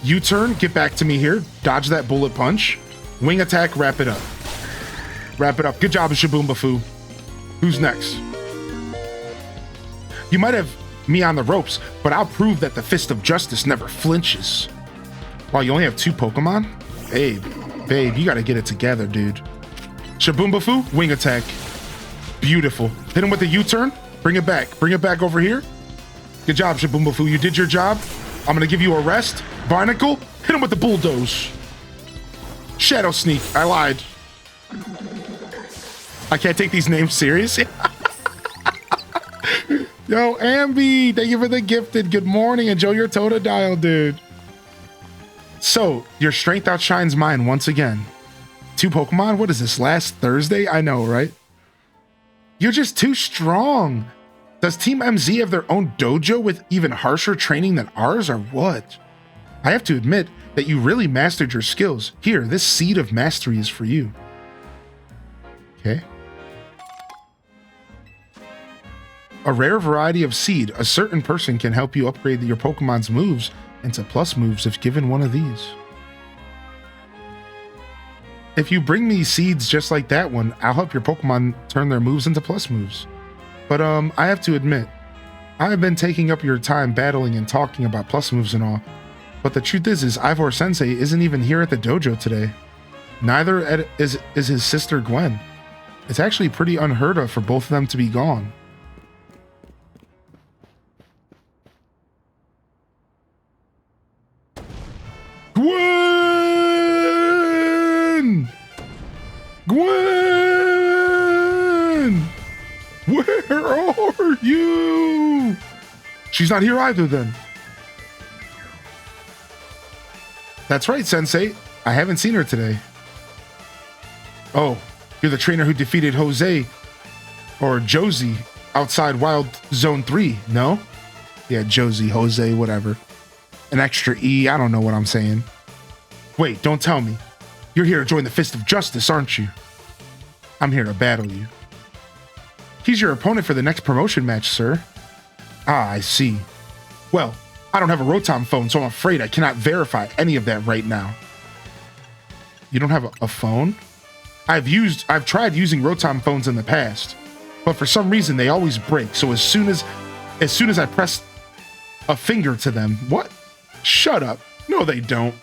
U-turn, get back to me here. Dodge that bullet punch. Wing attack, wrap it up. Wrap it up. Good job, Shaboom Bafoo. Who's next? You might have me on the ropes, but I'll prove that the Fist of Justice never flinches. Wow, you only have 2 Pokemon? Babe, you gotta get it together, dude. Shaboom Bafoo, wing attack. Beautiful. Hit him with the U-turn. Bring it back over here. Good job, Shaboom Bafoo. You did your job. I'm gonna give you a rest. Barnacle, hit him with the bulldoze. Shadow Sneak, I lied. I can't take these names serious. Yo, Ambi, thank you for the gifted. Good morning. Enjoy your Totodile, dude. So, your strength outshines mine once again. 2 Pokemon? What is this, last Thursday? I know, right? You're just too strong. Does Team MZ have their own dojo with even harsher training than ours, or what? I have to admit that you really mastered your skills. Here, this seed of mastery is for you. Okay. A rare variety of seed. A certain person can help you upgrade your Pokemon's moves into plus moves if given one of these. If you bring me seeds just like that one, I'll help your Pokemon turn their moves into plus moves. But I have to admit, I have been taking up your time battling and talking about plus moves and all. But the truth is Ivor Sensei isn't even here at the dojo today. Neither is his sister Gwen. It's actually pretty unheard of for both of them to be gone. Gwen! Gwen! Where are you? She's not here either then. That's right, Sensei. I haven't seen her today. Oh, you're the trainer who defeated Jose or Josie outside Wild Zone 3, no? Yeah, Josie, Jose, whatever. An extra E, I don't know what I'm saying. Wait, don't tell me. You're here to join the Fist of Justice, aren't you? I'm here to battle you. He's your opponent for the next promotion match, sir. Ah, I see. Well, I don't have a Rotom phone, so I'm afraid I cannot verify any of that right now. You don't have a phone? I've tried using Rotom phones in the past, but for some reason they always break. So as soon as I press a finger to them, what? Shut up. No, they don't.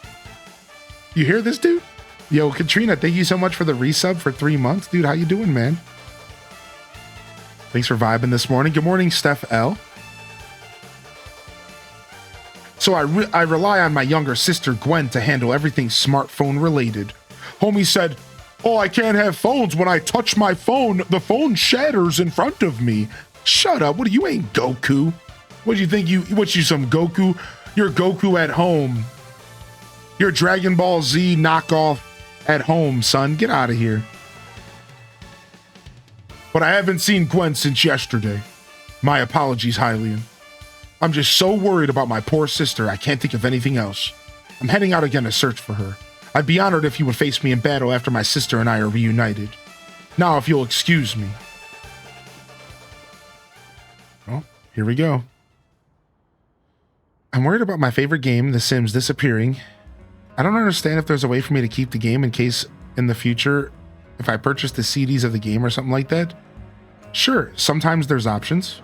You hear this, dude? Yo, Katrina, thank you so much for the resub for 3 months. Dude, how you doing, man? Thanks for vibing this morning. Good morning, Steph L. So I rely on my younger sister, Gwen, to handle everything smartphone related. Homie said, oh, I can't have phones. When I touch my phone, the phone shatters in front of me. Shut up. What, you ain't Goku? What do you think what you some Goku? You're Goku at home. You're Dragon Ball Z knockoff at home, son. Get out of here. But I haven't seen Gwen since yesterday. My apologies, Hylian. I'm just so worried about my poor sister, I can't think of anything else. I'm heading out again to search for her. I'd be honored if you would face me in battle after my sister and I are reunited. Now, if you'll excuse me. Well, here we go. I'm worried about my favorite game, The Sims, disappearing. I don't understand if there's a way for me to keep the game in case in the future, if I purchase the CDs of the game or something like that. Sure, sometimes there's options.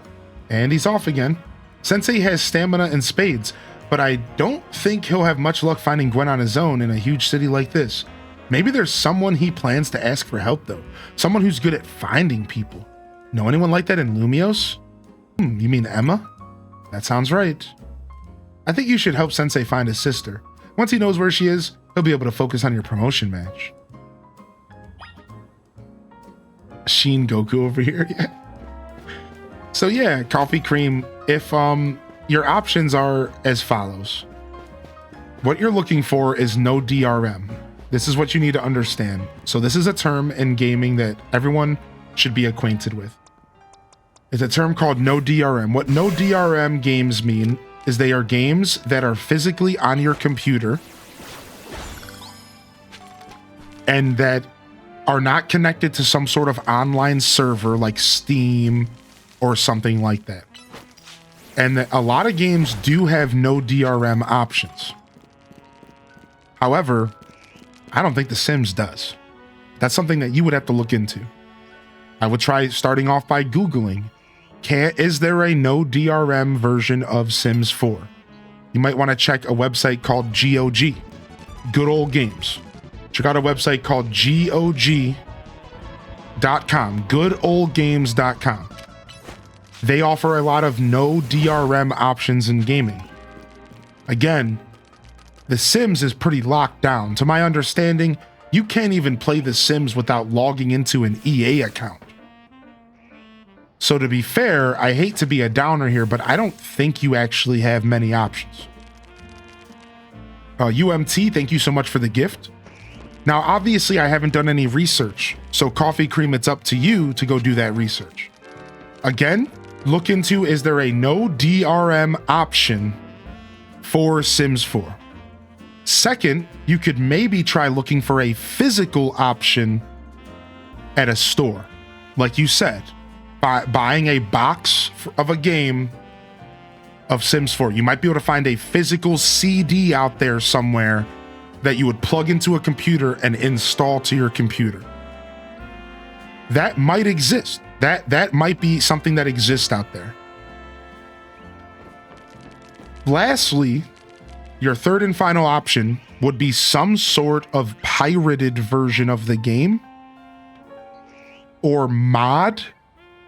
And he's off again. Sensei has stamina and spades, but I don't think he'll have much luck finding Gwen on his own in a huge city like this. Maybe there's someone he plans to ask for help though. Someone who's good at finding people. Know anyone like that in Lumios? You mean Emma? That sounds right. I think you should help Sensei find his sister. Once he knows where she is, he'll be able to focus on your promotion match. Sheen Goku over here, yeah. So yeah, Coffee Cream, if your options are as follows. What you're looking for is no DRM. This is what you need to understand. So this is a term in gaming that everyone should be acquainted with. It's a term called no DRM. What no DRM games mean is they are games that are physically on your computer and that are not connected to some sort of online server like Steam or something like that. And a lot of games do have no DRM options. However, I don't think The Sims does. That's something that you would have to look into. I would try starting off by Googling, is there a no DRM version of Sims 4? You might want to check a website called GOG, Good Old Games. Check out a website called GOG.com, goodoldgames.com. They offer a lot of no DRM options in gaming. Again, The Sims is pretty locked down. To my understanding, you can't even play The Sims without logging into an EA account. So to be fair, I hate to be a downer here, but I don't think you actually have many options. UMT, thank you so much for the gift. Now, obviously, I haven't done any research, so Coffee Cream, it's up to you to go do that research. Again, look into, is there a no DRM option for Sims 4? Second, you could maybe try looking for a physical option at a store. Like you said, buying a box of a game of Sims 4. You might be able to find a physical CD out there somewhere that you would plug into a computer and install to your computer. That might exist. That might be something that exists out there. Lastly, your third and final option would be some sort of pirated version of the game, or mod,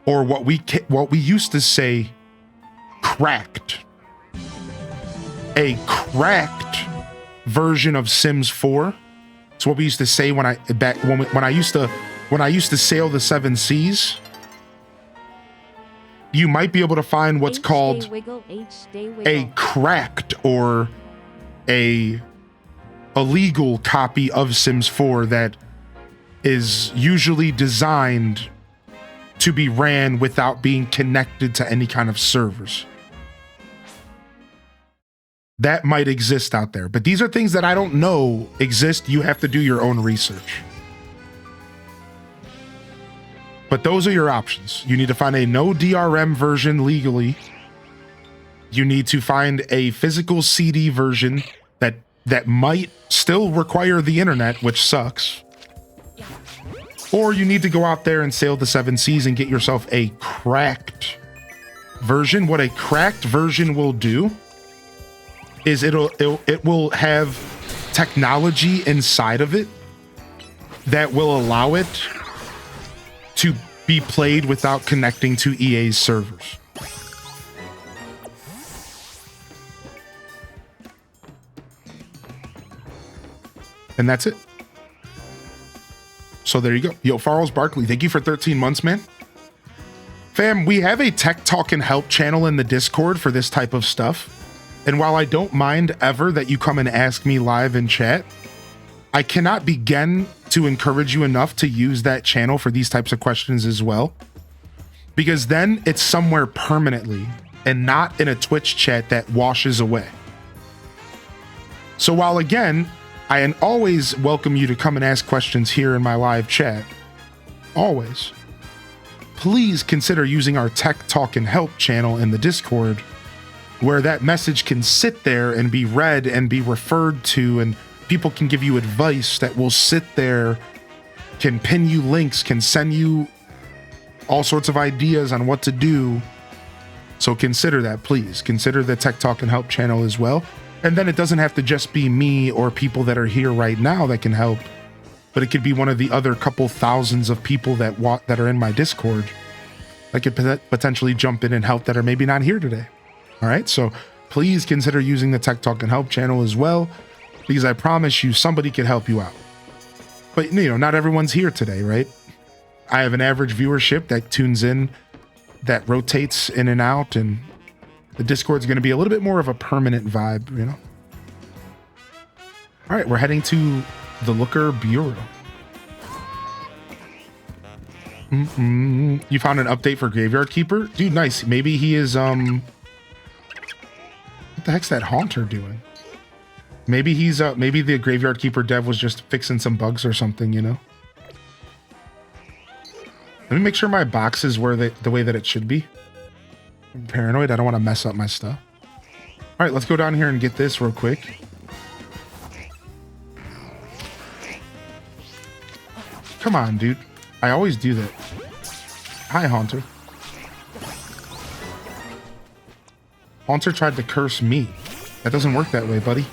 or what we used to say, cracked. A cracked version of Sims 4. It's what we used to say when I used to sail the seven seas. You might be able to find what's called a cracked or a illegal copy of Sims 4 that is usually designed to be ran without being connected to any kind of servers. That might exist out there, but these are things that I don't know exist. You have to do your own research. But those are your options. You need to find a no DRM version legally. You need to find a physical CD version that might still require the internet, which sucks. Or you need to go out there and sail the seven seas and get yourself a cracked version. What a cracked version will do is it will have technology inside of it that will allow it to be played without connecting to EA's servers. And that's it. So there you go. Yo, Farrell's Barkley, thank you for 13 months, man. Fam, we have a Tech Talk and Help channel in the Discord for this type of stuff. And while I don't mind ever that you come and ask me live in chat, I cannot begin to encourage you enough to use that channel for these types of questions as well. Because then it's somewhere permanently and not in a Twitch chat that washes away. So while again, I always welcome you to come and ask questions here in my live chat, always, please consider using our Tech Talk and Help channel in the Discord, where that message can sit there and be read and be referred to, and people can give you advice that will sit there, can pin you links, can send you all sorts of ideas on what to do. So consider that, please. Consider the Tech Talk and Help channel as well. And then it doesn't have to just be me or people that are here right now that can help, but it could be one of the other couple thousands of people that are in my Discord that could potentially jump in and help that are maybe not here today. All right, so please consider using the Tech Talk and Help channel as well, because I promise you somebody could help you out. But, you know, not everyone's here today, right? I have an average viewership that tunes in, that rotates in and out, and the Discord's going to be a little bit more of a permanent vibe, you know? All right, we're heading to the Looker Bureau. You found an update for Graveyard Keeper? Dude, nice. Maybe he is, what the heck's that Haunter doing? Maybe he's, maybe the Graveyard Keeper dev was just fixing some bugs or something, you know? Let me make sure my box is where the way that it should be. I'm paranoid. I don't want to mess up my stuff. All right, let's go down here and get this real quick. Come on, dude. I always do that. Hi, Haunter. Haunter tried to curse me. That doesn't work that way, buddy.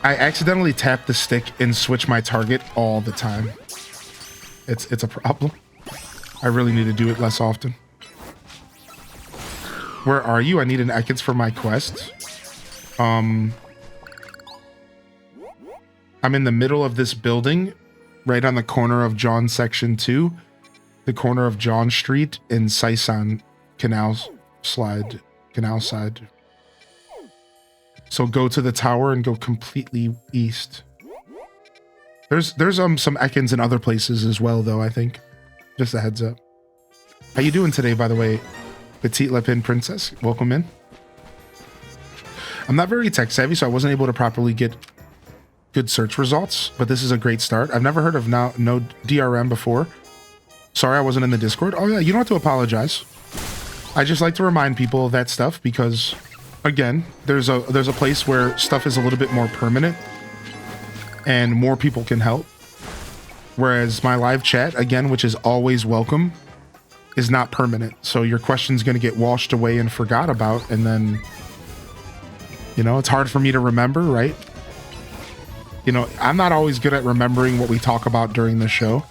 I accidentally tap the stick and switch my target all the time. It's a problem. I really need to do it less often. Where are you? I need an Ekans for my quest. I'm in the middle of this building, right on the corner of John Section 2, the corner of John Street in Saisan Canal Side. So go to the tower and go completely east. There's some Ekans in other places as well, though, I think. Just a heads up. How you doing today, by the way, Petite Lepin Princess? Welcome in. I'm not very tech savvy, so I wasn't able to properly get good search results, but this is a great start. I've never heard of no DRM before. Sorry, I wasn't in the Discord. Oh yeah, you don't have to apologize. I just like to remind people of that stuff because, again, there's a place where stuff is a little bit more permanent and more people can help. Whereas my live chat, again, which is always welcome, is not permanent. So your question's going to get washed away and forgot about, and then, you know, it's hard for me to remember, right? You know, I'm not always good at remembering what we talk about during the show.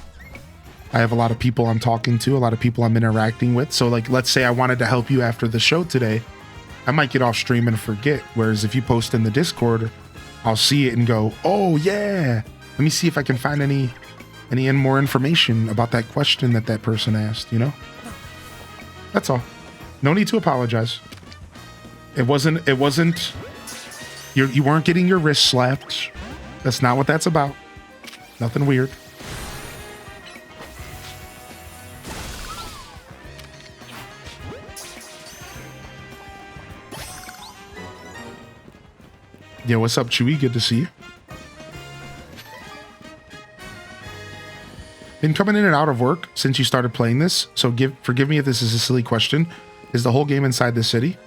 I have a lot of people I'm talking to, a lot of people I'm interacting with. So like, let's say I wanted to help you after the show today. I might get off stream and forget. Whereas if you post in the Discord, I'll see it and go, oh yeah, let me see if I can find any more information about that question that person asked, you know? That's all. No need to apologize. It wasn't, you weren't getting your wrist slapped. That's not what that's about. Nothing weird. Yo, what's up, Chewy? Good to see you. Been coming in and out of work since you started playing this, so forgive me if this is a silly question. Is the whole game inside the city?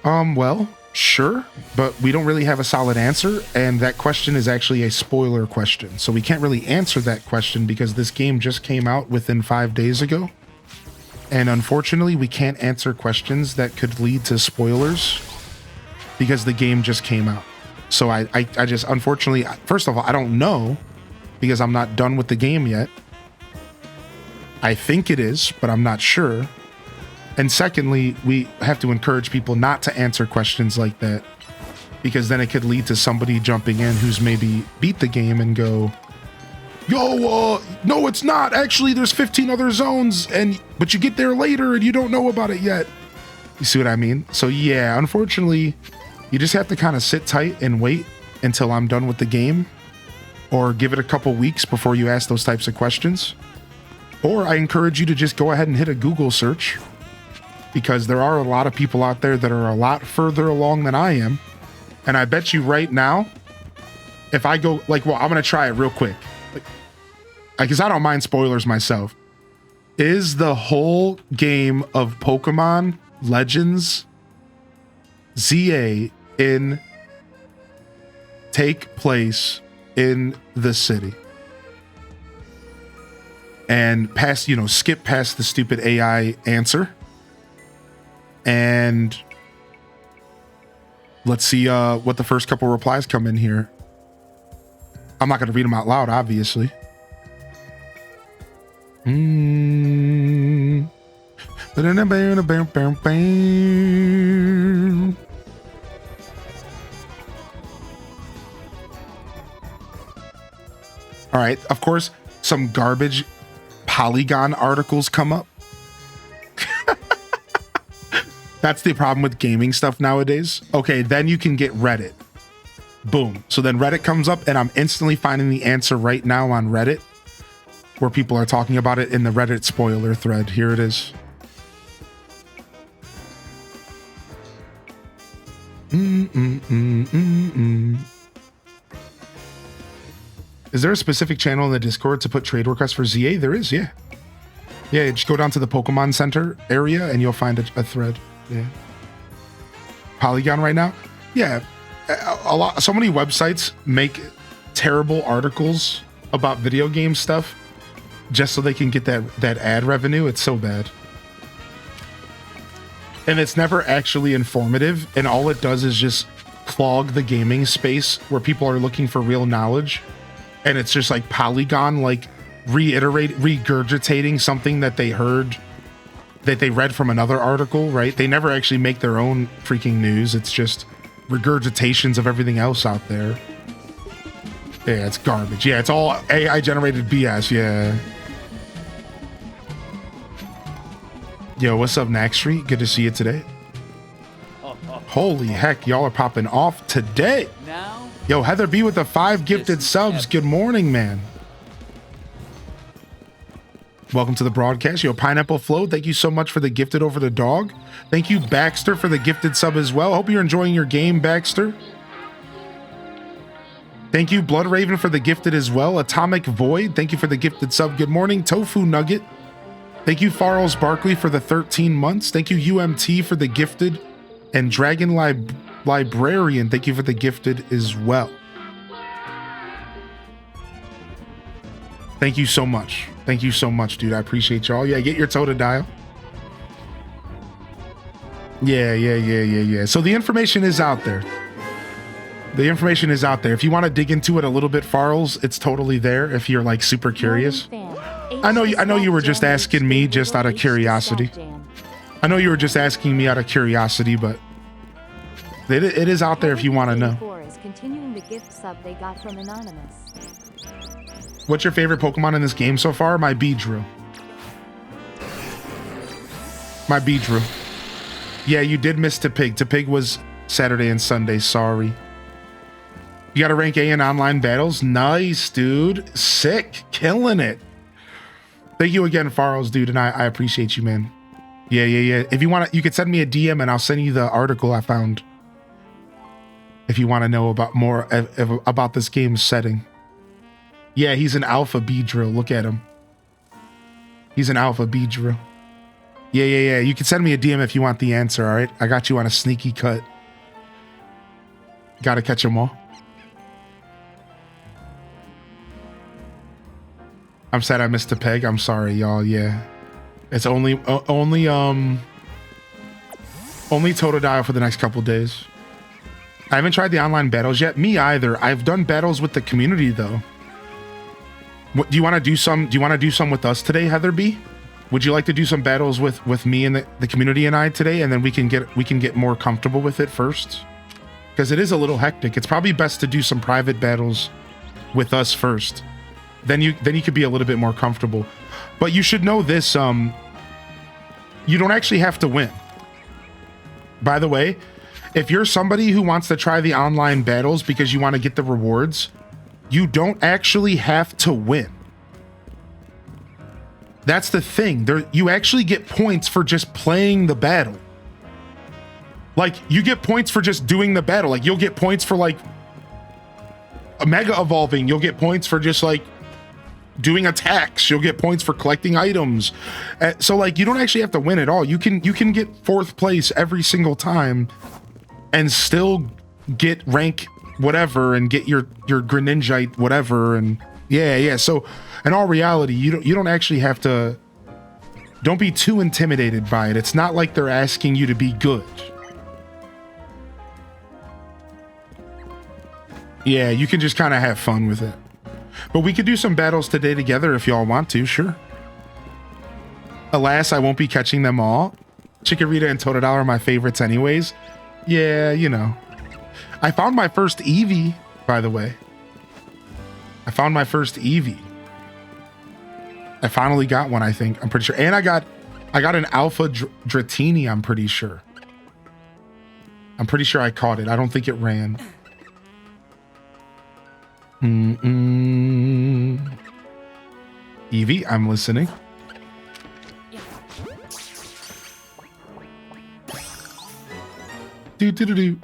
Well, sure, but we don't really have a solid answer, and that question is actually a spoiler question, so we can't really answer that question because this game just came out within 5 days ago, and unfortunately, we can't answer questions that could lead to spoilers because the game just came out. So I just, unfortunately, first of all, I don't know because I'm not done with the game yet. I think it is, but I'm not sure. And secondly, we have to encourage people not to answer questions like that because then it could lead to somebody jumping in who's maybe beat the game and go, yo, no, it's not. Actually, there's 15 other zones, but you get there later and you don't know about it yet. You see what I mean? So yeah, unfortunately, you just have to kind of sit tight and wait until I'm done with the game, or give it a couple weeks before you ask those types of questions. Or I encourage you to just go ahead and hit a Google search, because there are a lot of people out there that are a lot further along than I am. And I bet you right now, if I go I'm going to try it real quick. Because I don't mind spoilers myself. Is the whole game of Pokemon Legends ZA take place in the city? And skip past the stupid AI answer. And let's see what the first couple replies come in here. I'm not going to read them out loud, obviously. All right, of course, some garbage Polygon articles come up. That's the problem with gaming stuff nowadays. Okay, then you can get Reddit. Boom. So then Reddit comes up and I'm instantly finding the answer right now on Reddit, where people are talking about it in the Reddit spoiler thread. Here it is. Is there a specific channel in the Discord to put trade requests for ZA? There is, yeah. Yeah, just go down to the Pokemon Center area and you'll find a thread. Yeah. Polygon right now? Yeah. So many websites make terrible articles about video game stuff just so they can get that ad revenue. It's so bad. And it's never actually informative, and all it does is just clog the gaming space where people are looking for real knowledge. And it's just like Polygon, like regurgitating something that they heard, that they read from another article, right? They never actually make their own freaking news. It's just regurgitations of everything else out there. Yeah, it's garbage. Yeah, it's all AI generated BS. Yeah. Yo, what's up, Nack Street? Good to see you today. Holy heck, y'all are popping off today. Yo, Heather B with the 5 gifted subs. Good morning, man. Welcome to the broadcast. Yo, Pineapple Flow, thank you so much for the gifted over the dog. Thank you, Baxter, for the gifted sub as well. Hope you're enjoying your game, Baxter. Thank you, Blood Raven, for the gifted as well. Atomic Void, thank you for the gifted sub. Good morning. Tofu Nugget. Thank you, Farrells Barkley, for the 13 months. Thank you, UMT, for the gifted. And Dragon Librarian, thank you for the gifted as well. Thank you so much. Thank you so much, dude. I appreciate y'all. Yeah, get your Totodile. Yeah. So the information is out there. The information is out there. If you want to dig into it a little bit, Farrells, it's totally there if you're like super curious. I know you were just asking me just out of curiosity. I know you were just asking me out of curiosity, but it is out there if you want to know. What's your favorite Pokemon in this game so far? My Beedrill. Yeah, you did miss Tepig. Tepig was Saturday and Sunday. Sorry. You got to rank A in online battles. Nice, dude. Sick. Killing it. Thank you again, Farrells, dude. And I appreciate you, man. Yeah. If you want to, you could send me a DM and I'll send you the article I found. If you want to know about more about this game's setting. Yeah, he's an alpha Beedrill. Look at him. He's an alpha Beedrill. Yeah. You can send me a DM if you want the answer, all right? I got you on a sneaky cut. Gotta catch them all. I'm sad I missed a peg. I'm sorry, y'all. Yeah. It's only Totodile for the next couple days. I haven't tried the online battles yet. Me either. I've done battles with the community though. What, do you want to do some with us today, Heather B? Would you like to do some battles with me and the community and I today, and then we can get more comfortable with it first? Because it is a little hectic. It's probably best to do some private battles with us first. Then you could be a little bit more comfortable. But you should know this, you don't actually have to win. By the way, if you're somebody who wants to try the online battles because you want to get the rewards, you don't actually have to win. That's the thing. You actually get points for just playing the battle. Like, you get points for just doing the battle. Like, you'll get points for like a mega evolving. You'll get points for just like doing attacks. You'll get points for collecting items. So like, you don't actually have to win at all. You can get 4th place every single time and still get rank whatever and get your Greninjite whatever. And yeah. So in all reality, you don't actually have to. Don't be too intimidated by it. It's not like they're asking you to be good. Yeah, you can just kind of have fun with it. But we could do some battles today together if y'all want to, sure. Alas, I won't be catching them all. Chikorita and Totodile are my favorites anyways. Yeah, you know. I found my first Eevee, by the way. I found my first Eevee. I finally got one, I think. I'm pretty sure. And I got an Alpha Dratini, I'm pretty sure. I'm pretty sure I caught it. I don't think it ran. Eevee, I'm listening. Do.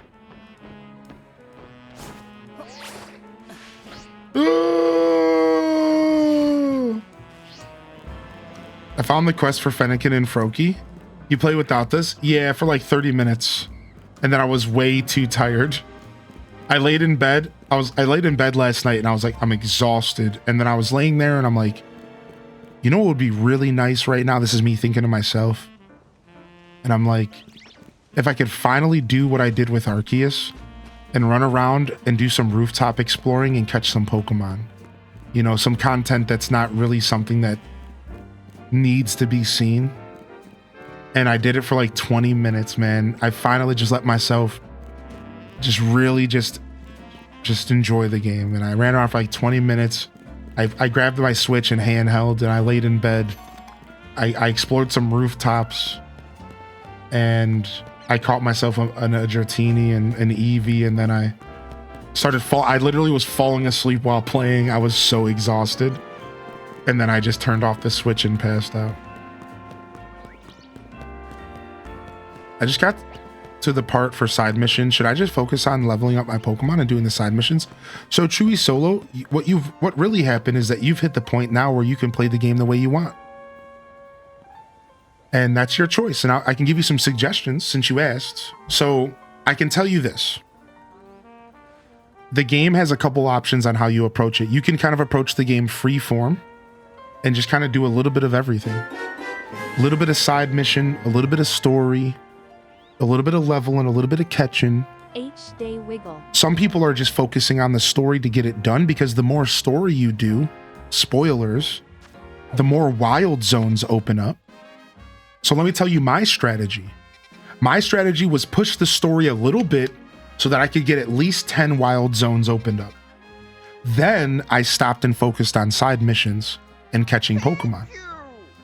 I found the quest for Fennekin and Froakie. You play without this? Yeah, for like 30 minutes. And then I was way too tired. I laid in bed. I laid in bed last night and I was like, I'm exhausted. And then I was laying there and I'm like, you know what would be really nice right now? This is me thinking to myself. And I'm like, if I could finally do what I did with Arceus and run around and do some rooftop exploring and catch some Pokemon. You know, some content that's not really something that needs to be seen. And I did it for like 20 minutes, man. I finally just let myself just really just enjoy the game. And I ran around for like 20 minutes. I grabbed my Switch and handheld and I laid in bed. I explored some rooftops and I caught myself a Dratini and an Eevee, and then I literally was falling asleep while playing. I was so exhausted. And then I just turned off the Switch and passed out. I just got to the part for side missions, should I just focus on leveling up my Pokemon and doing the side missions? So Chewy Solo, what really happened is that you've hit the point now where you can play the game the way you want. And that's your choice. And I can give you some suggestions since you asked. So I can tell you this. The game has a couple options on how you approach it. You can kind of approach the game free form and just kind of do a little bit of everything. A little bit of side mission, a little bit of story, a little bit of leveling, a little bit of catching. H-Day Wiggle. Some people are just focusing on the story to get it done because the more story you do, spoilers, the more wild zones open up. So let me tell you my strategy. My strategy was push the story a little bit so that I could get at least 10 wild zones opened up. Then I stopped and focused on side missions and catching Pokemon.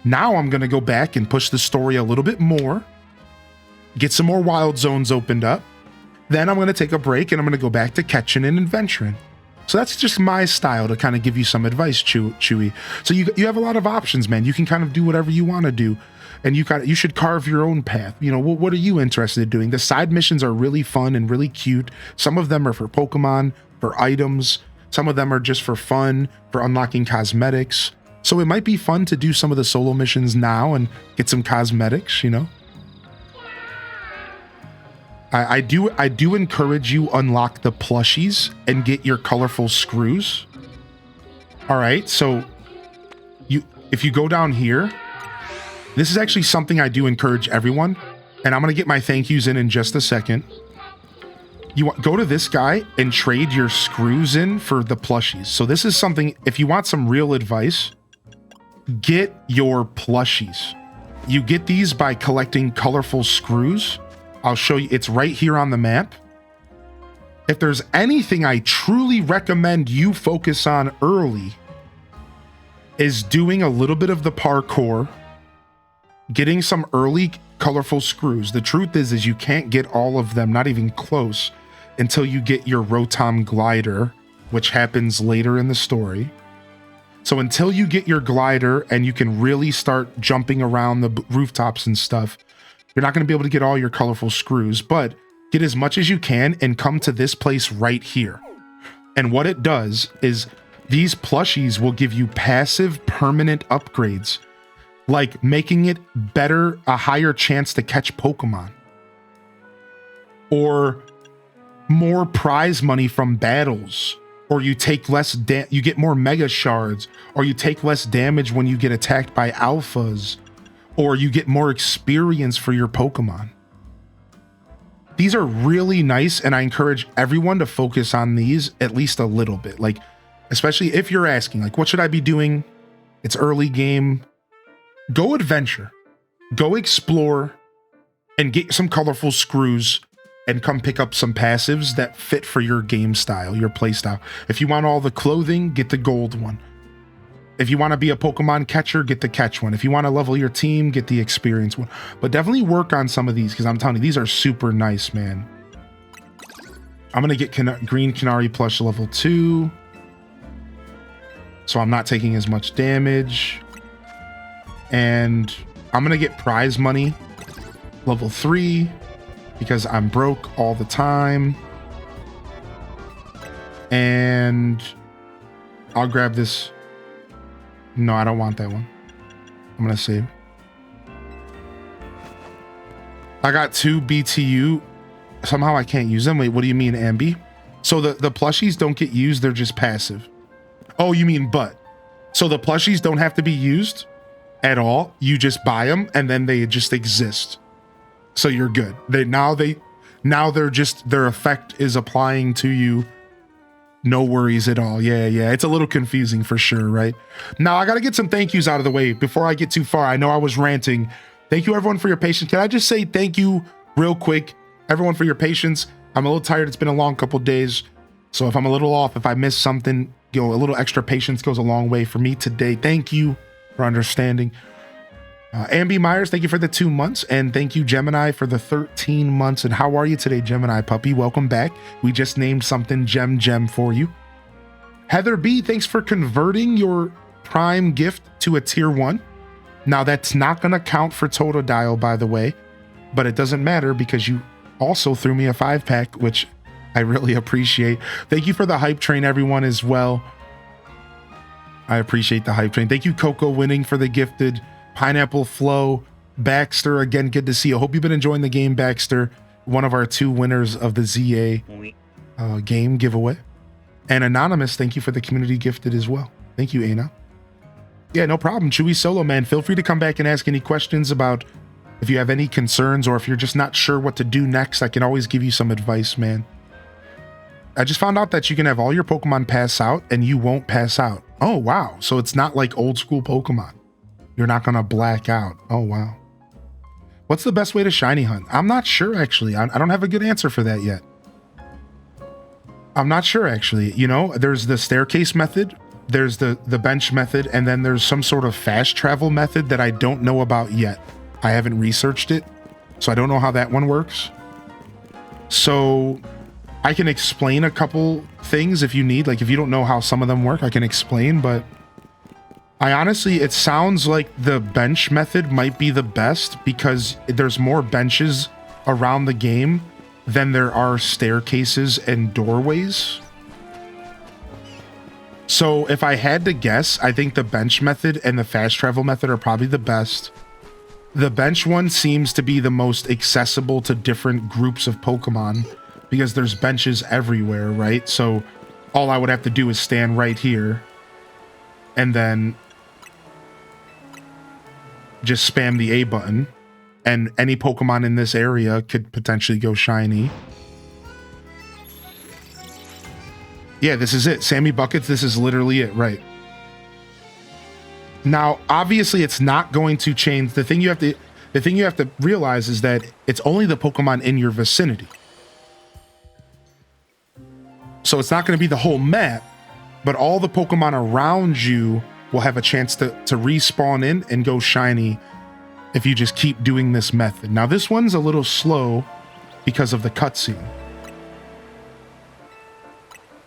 Now I'm going to go back and push the story a little bit more, get some more wild zones opened up. Then I'm going to take a break and I'm going to go back to catching and adventuring. So that's just my style to kind of give you some advice, Chewy. So you have a lot of options, man. You can kind of do whatever you want to do. And you should carve your own path. You know, what are you interested in doing? The side missions are really fun and really cute. Some of them are for Pokemon, for items. Some of them are just for fun, for unlocking cosmetics. So it might be fun to do some of the solo missions now and get some cosmetics, you know? I do encourage you unlock the plushies and get your colorful screws. All right, so if you go down here, this is actually something I do encourage everyone, and I'm gonna get my thank yous in just a second. Go to this guy and trade your screws in for the plushies. So this is something, if you want some real advice, get your plushies. You get these by collecting colorful screws. I'll show you, it's right here on the map. If there's anything I truly recommend you focus on early, is doing a little bit of the parkour, getting some early colorful screws. The truth is you can't get all of them, not even close, until you get your Rotom glider, which happens later in the story. So until you get your glider and you can really start jumping around the rooftops and stuff, you're not going to be able to get all your colorful screws, but get as much as you can and come to this place right here. And what it does is these plushies will give you passive permanent upgrades, like making it better, a higher chance to catch Pokemon, or more prize money from battles, or you take less you get more mega shards, or you take less damage when you get attacked by alphas, or you get more experience for your Pokemon. These are really nice, and I encourage everyone to focus on these at least a little bit. Like, especially if you're asking, like, what should I be doing? It's early game. Go adventure, go explore, and get some colorful screws and come pick up some passives that fit for your game style, your play style. If you want all the clothing, get the gold one. If you want to be a Pokemon catcher, get the catch one. If you want to level your team, get the experience one. But definitely work on some of these, because I'm telling you, these are super nice, man. I'm going to get Green Canary plush level 2. So I'm not taking as much damage. And I'm going to get prize money level 3 because I'm broke all the time. And I'll grab this. No, I don't want that one. I'm going to save. I got 2 BTU. Somehow I can't use them. Wait, what do you mean, Ambi? So the plushies don't get used. They're just passive. Oh, you mean but. So the plushies don't have to be used at all. You just buy them and then they just exist. So you're good. They're just, their effect is applying to you. No worries at all. Yeah. It's a little confusing for sure, right? Now I got to get some thank yous out of the way before I get too far. I know I was ranting. Thank you everyone for your patience. Can I just say thank you real quick, everyone, for your patience? I'm a little tired. It's been a long couple days. So if I'm a little off, if I miss something, a little extra patience goes a long way for me today. Thank you for understanding. Ambi Myers, thank you for the 2 months. And thank you, Gemini, for the 13 months. And how are you today, Gemini puppy? Welcome back. We just named something Gem for you. Heather B, thanks for converting your Prime gift to a tier 1. Now, that's not going to count for Totodile, by the way. But it doesn't matter because you also threw me a 5-pack, which I really appreciate. Thank you for the hype train, everyone, as well. I appreciate the hype train. Thank you, Coco Winning, for the gifted. Pineapple Flow. Baxter, again, good to see you. Hope you've been enjoying the game, Baxter. One of our 2 winners of the ZA game giveaway. And Anonymous, thank you for the community gifted as well. Thank you, Ana. Yeah, no problem. Chewy Solo, man. Feel free to come back and ask any questions about if you have any concerns or if you're just not sure what to do next. I can always give you some advice, man. I just found out that you can have all your Pokemon pass out and you won't pass out. Oh, wow. So it's not like old school Pokemon. You're not going to black out. Oh, wow. What's the best way to shiny hunt? I'm not sure, actually. I don't have a good answer for that yet. I'm not sure, actually. You know, there's the staircase method, there's the bench method, and then there's some sort of fast travel method that I don't know about yet. I haven't researched it, so I don't know how that one works. So I can explain a couple things if you need. Like, if you don't know how some of them work, I can explain, but I honestly, it sounds like the bench method might be the best because there's more benches around the game than there are staircases and doorways. So if I had to guess, I think the bench method and the fast travel method are probably the best. The bench one seems to be the most accessible to different groups of Pokemon because there's benches everywhere, right? So all I would have to do is stand right here and then just spam the A button, and any Pokemon in this area could potentially go shiny. Yeah, this is it. Sammy Buckets, this is literally it, right? Now, obviously, it's not going to change. The thing you have to realize is that it's only the Pokemon in your vicinity. So it's not going to be the whole map, but all the Pokemon around you will have a chance to respawn in and go shiny if you just keep doing this method. Now, this one's a little slow because of the cutscene.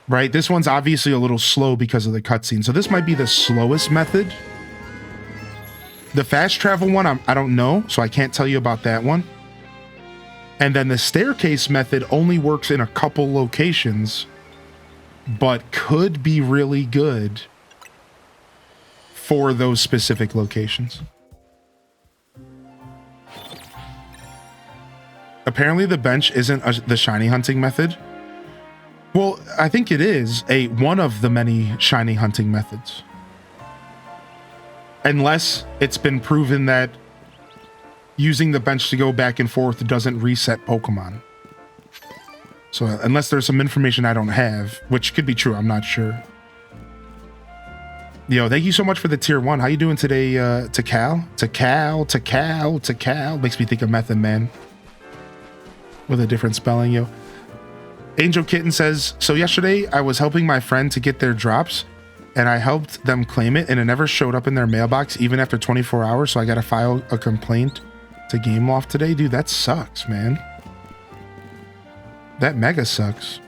Right? This one's obviously a little slow because of the cutscene. So this might be the slowest method. The fast travel one, I don't know, so I can't tell you about that one. And then the staircase method only works in a couple locations, but could be really good for those specific locations. Apparently the bench isn't the shiny hunting method. Well, I think it is one of the many shiny hunting methods. Unless it's been proven that using the bench to go back and forth doesn't reset Pokemon. So unless there's some information I don't have, which could be true, I'm not sure. Yo, thank you so much for the tier 1. How you doing today, Takal? Takal. Makes me think of Method Man with a different spelling, yo. Angel Kitten says, so yesterday I was helping my friend to get their drops and I helped them claim it and it never showed up in their mailbox even after 24 hours. So I got to file a complaint to Game Loft today. Dude, that sucks, man. That mega sucks.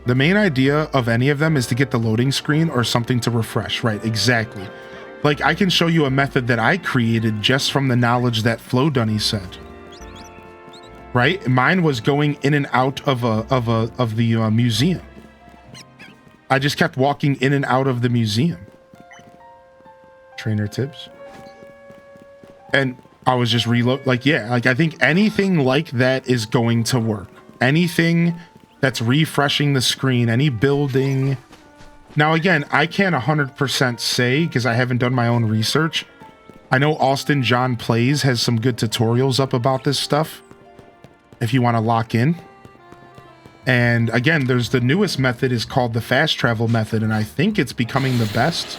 The main idea of any of them is to get the loading screen or something to refresh. Right, exactly. Like, I can show you a method that I created just from the knowledge that Flo Dunny said. Right? Mine was going in and out of the museum. I just kept walking in and out of the museum. Trainer tips. And I was just reload. Like, yeah, like I think anything like that is going to work. Anything that's refreshing the screen, any building. Now, again, I can't 100% say because I haven't done my own research. I know Austin John Plays has some good tutorials up about this stuff if you want to lock in. And again, there's the newest method is called the fast travel method, and I think it's becoming the best.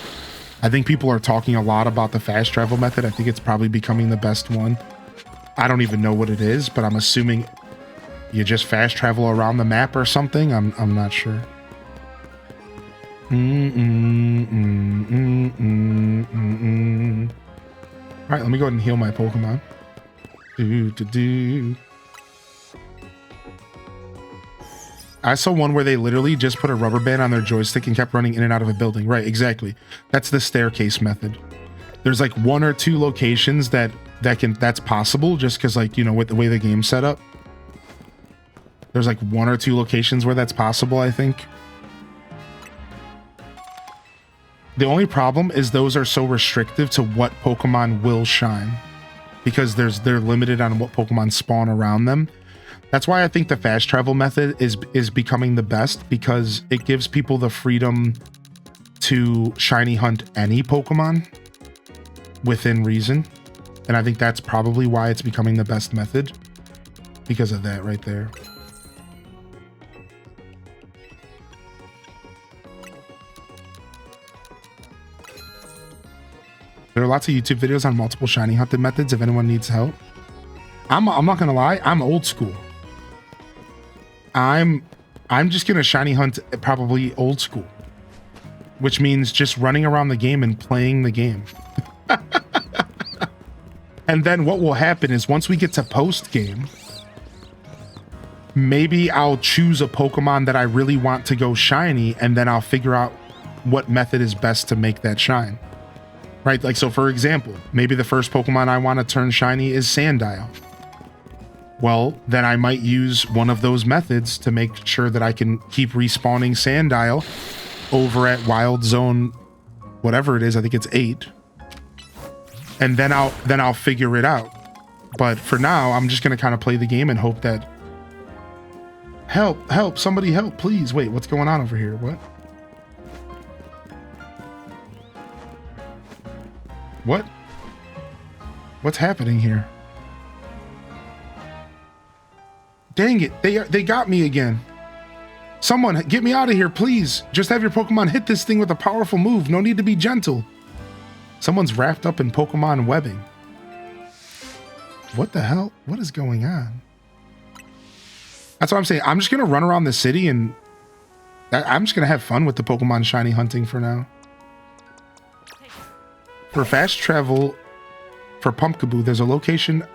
I think people are talking a lot about the fast travel method. I think it's probably becoming the best one. I don't even know what it is, but I'm assuming you just fast travel around the map or something. I'm not sure. All right, let me go ahead and heal my Pokemon. I saw one where they literally just put a rubber band on their joystick and kept running in and out of a building. Right, exactly. That's the staircase method. There's like 1 or 2 locations that that's possible, just because, like, you know, with the way the game's set up. There's like 1 or 2 locations where that's possible, I think. The only problem is those are so restrictive to what Pokemon will shine, because they're limited on what Pokemon spawn around them. That's why I think the fast travel method is becoming the best, because it gives people the freedom to shiny hunt any Pokemon within reason. And I think that's probably why it's becoming the best method, because of that right there. There are lots of YouTube videos on multiple shiny hunted methods if anyone needs help. I'm not gonna lie, I'm old school. I'm just gonna shiny hunt probably old school, which means just running around the game and playing the game. And then what will happen is once we get to post game, maybe I'll choose a Pokemon that I really want to go shiny, and then I'll figure out what method is best to make that shine. Right? Like, so for example, maybe the first Pokemon I want to turn shiny is Sandile. Well, then I might use one of those methods to make sure that I can keep respawning Sandile over at Wild Zone, whatever it is. I think it's 8. And then I'll figure it out. But for now, I'm just gonna kind of play the game and hope that help, somebody help, please. Wait, what's going on over here? What's happening here? Dang it, they got me again. Someone get me out of here, please. Just have your Pokemon hit this thing with a powerful move. No need to be gentle. Someone's wrapped up in Pokemon webbing. What the hell? What is going on? That's what I'm saying. I'm just gonna run around the city and I'm just gonna have fun with the Pokemon shiny hunting for now. For fast travel, for Pumpkaboo, there's a location.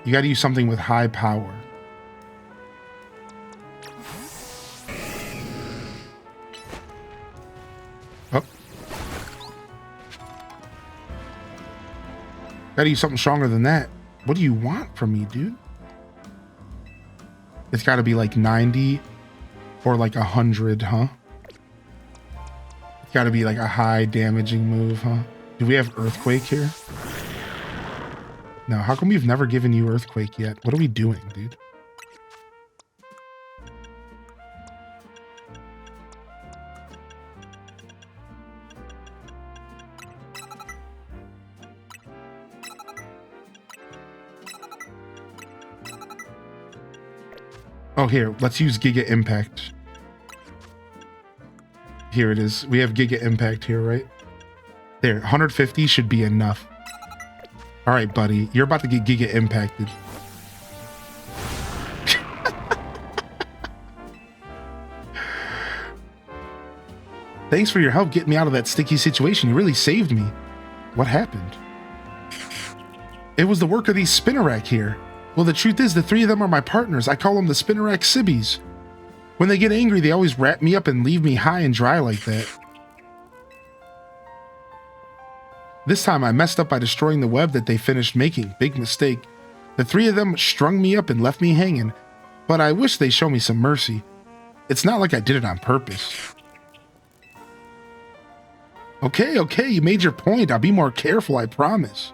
You gotta use something with high power. Oh. Gotta use something stronger than that. What do you want from me, dude? It's gotta be like 90 or like 100, huh? Got to be like a high damaging move, huh? Do we have Earthquake here? No, how come we've never given you Earthquake yet? What are we doing, dude? Oh, here, let's use Giga Impact. Here it is. We have Giga Impact here, right? There, 150 should be enough. All right, buddy. You're about to get Giga Impacted. Thanks for your help getting me out of that sticky situation. You really saved me. What happened? It was the work of these Spinnerack here. Well, the truth is, the 3 of them are my partners. I call them the Spinnerack Sibbies. When they get angry, they always wrap me up and leave me high and dry like that. This time I messed up by destroying the web that they finished making. Big mistake. The 3 of them strung me up and left me hanging, but I wish they show me some mercy. It's not like I did it on purpose. Okay, you made your point. I'll be more careful, I promise.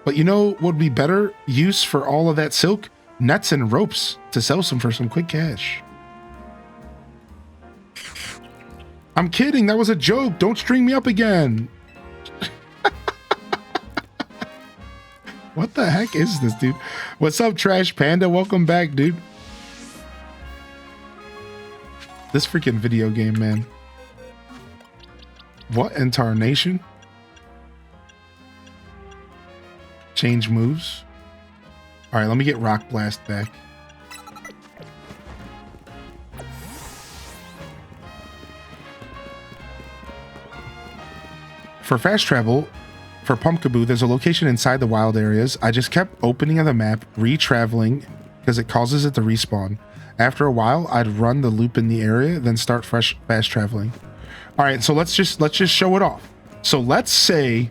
But you know what would be better use for all of that silk? Nets and ropes to sell some for some quick cash. I'm kidding, that was a joke. Don't string me up again. What the heck is this, dude? What's up, Trash Panda? Welcome back, dude. This freaking video game, man. What in tarnation? Change moves. All right, let me get Rock Blast back. For fast travel, for Pumpkaboo, there's a location inside the wild areas. I just kept opening the map, re-traveling, because it causes it to respawn. After a while, I'd run the loop in the area, then start fast traveling. All right, so let's just show it off. So let's say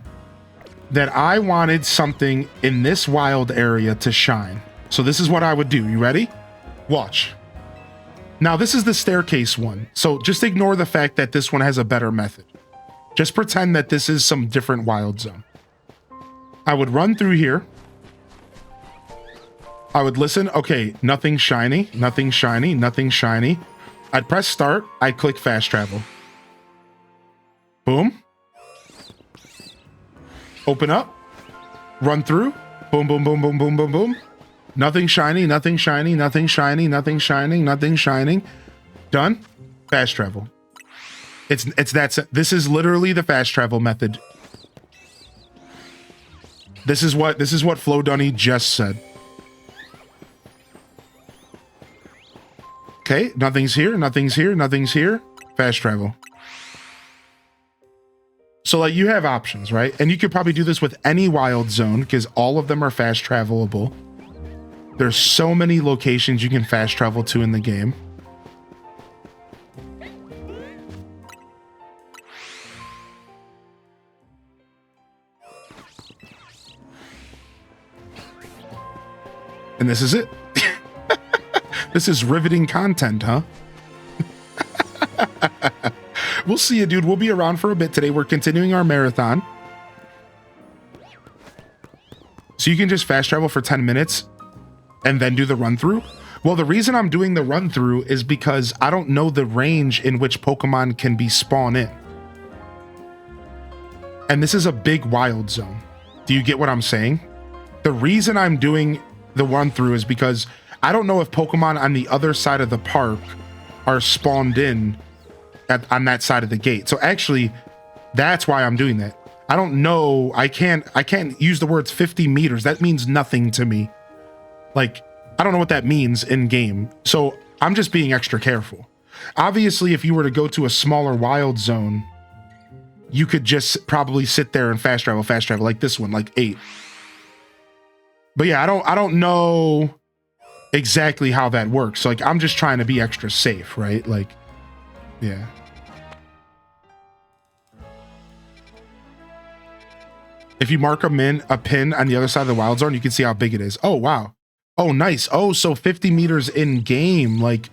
that I wanted something in this wild area to shine. So this is what I would do. You ready? Watch. Now this is the staircase one. So just ignore the fact that this one has a better method. Just pretend that this is some different wild zone. I would run through here. I would listen. Okay, nothing shiny, nothing shiny, nothing shiny. I'd press start. I'd click fast travel. Boom. Open up. Run through. Boom, boom, boom, boom, boom, boom, boom. Nothing shiny, nothing shiny, nothing shiny, nothing shining, nothing shining. Done. Fast travel. This is literally the fast travel method. This is what Flo Dunny just said. Okay, nothing's here, nothing's here, nothing's here. Fast travel. So like you have options, right? And you could probably do this with any wild zone because all of them are fast travelable. There's so many locations you can fast travel to in the game. And this is it. This is riveting content, huh? We'll see you, dude. We'll be around for a bit today. We're continuing our marathon. So you can just fast travel for 10 minutes and then do the run through. Well, the reason I'm doing the run through is because I don't know the range in which Pokemon can be spawned in. And this is a big wild zone. Do you get what I'm saying? The reason I'm doing the run through is because I don't know if Pokemon on the other side of the park are spawned in on that side of the gate. So actually, that's why I'm doing that. I don't know. I can't use the words 50 meters. That means nothing to me. Like, I don't know what that means in game. So I'm just being extra careful. Obviously, if you were to go to a smaller wild zone, you could just probably sit there and fast travel like this one, like 8. But yeah, I don't know exactly how that works. Like, I'm just trying to be extra safe, right? Like, yeah. If you mark a pin on the other side of the wild zone, you can see how big it is. Oh, wow. Oh, nice. Oh, so 50 meters in game. Like,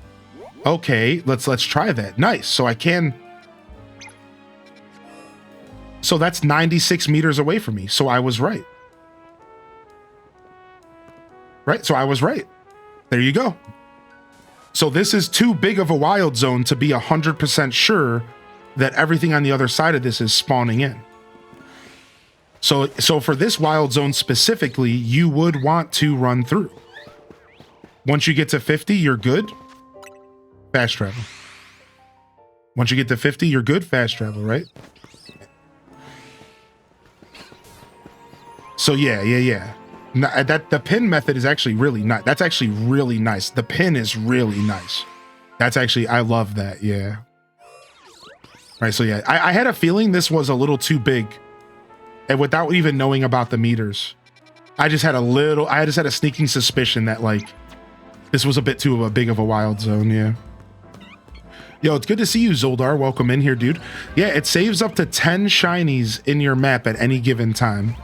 okay, let's try that. Nice. So I can. So that's 96 meters away from me. So I was right. Right. So I was right. There you go. So this is too big of a wild zone to be 100% sure that everything on the other side of this is spawning in. So for this wild zone specifically, you would want to run through. Once you get to 50, you're good. Fast travel. Once you get to 50, you're good. Fast travel, right? So yeah. The pin method is actually really nice. That's actually really nice. The pin is really nice. That's actually, I love that. Yeah. Right. So yeah, I had a feeling this was a little too big. And without even knowing about the meters, I just had a sneaking suspicion that like this was a bit too big of a wild zone. Yeah. Yo, it's good to see you, Zoldar. Welcome in here, dude. Yeah, it saves up to 10 shinies in your map at any given time.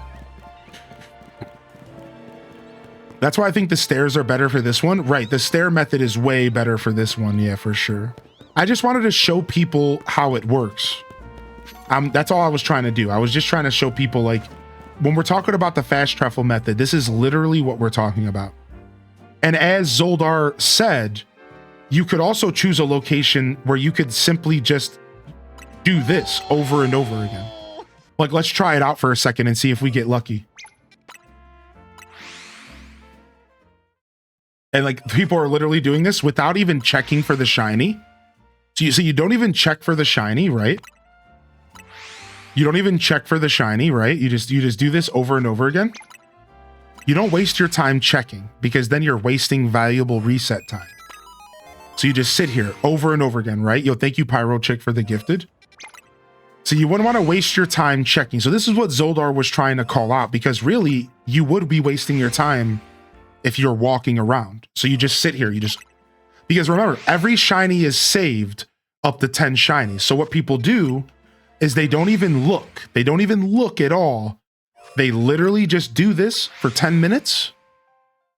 That's why I think the stairs are better for this one. Right, the stair method is way better for this one. Yeah, for sure. I just wanted to show people how it works. That's all I was trying to do. I was just trying to show people, like, when we're talking about the fast travel method, this is literally what we're talking about. And as Zoldar said, you could also choose a location where you could simply just do this over and over again. Like, let's try it out for a second and see if we get lucky. And like, people are literally doing this without even checking for the shiny. So you don't even check for the shiny, right? You don't even check for the shiny, right? You just do this over and over again. You don't waste your time checking because then you're wasting valuable reset time. So you just sit here over and over again, right? Yo, thank you, Pyro Chick, for the gifted. So you wouldn't want to waste your time checking. So this is what Zoldar was trying to call out, because really you would be wasting your time if you're walking around. So you just sit here, because remember, every shiny is saved up to 10 shinies. So what people do is they don't even look. They don't even look at all. They literally just do this for 10 minutes,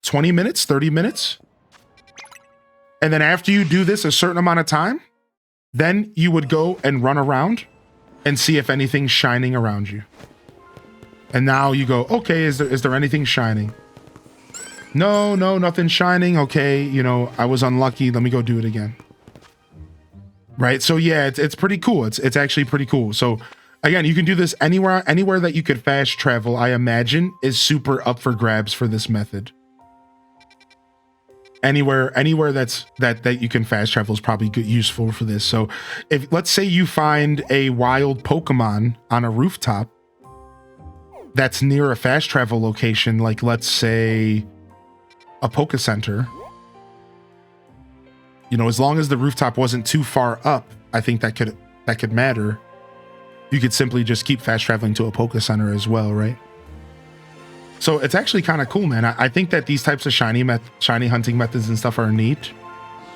20 minutes, 30 minutes. And then after you do this a certain amount of time, then you would go and run around and see if anything's shining around you. And now you go, okay, is there anything shining? No, nothing's shining. Okay, you know, I was unlucky. Let me go do it again. Right? So yeah, it's pretty cool. It's actually pretty cool. So again, you can do this anywhere that you could fast travel, I imagine, is super up for grabs for this method. Anywhere that you can fast travel is probably useful for this. So if, let's say you find a wild Pokemon on a rooftop that's near a fast travel location, like let's say a Poke Center, you know, as long as the rooftop wasn't too far up, I think that could matter. You could simply just keep fast traveling to a Poke Center as well, right? So it's actually kind of cool, man. I think that these types of shiny hunting methods and stuff are neat.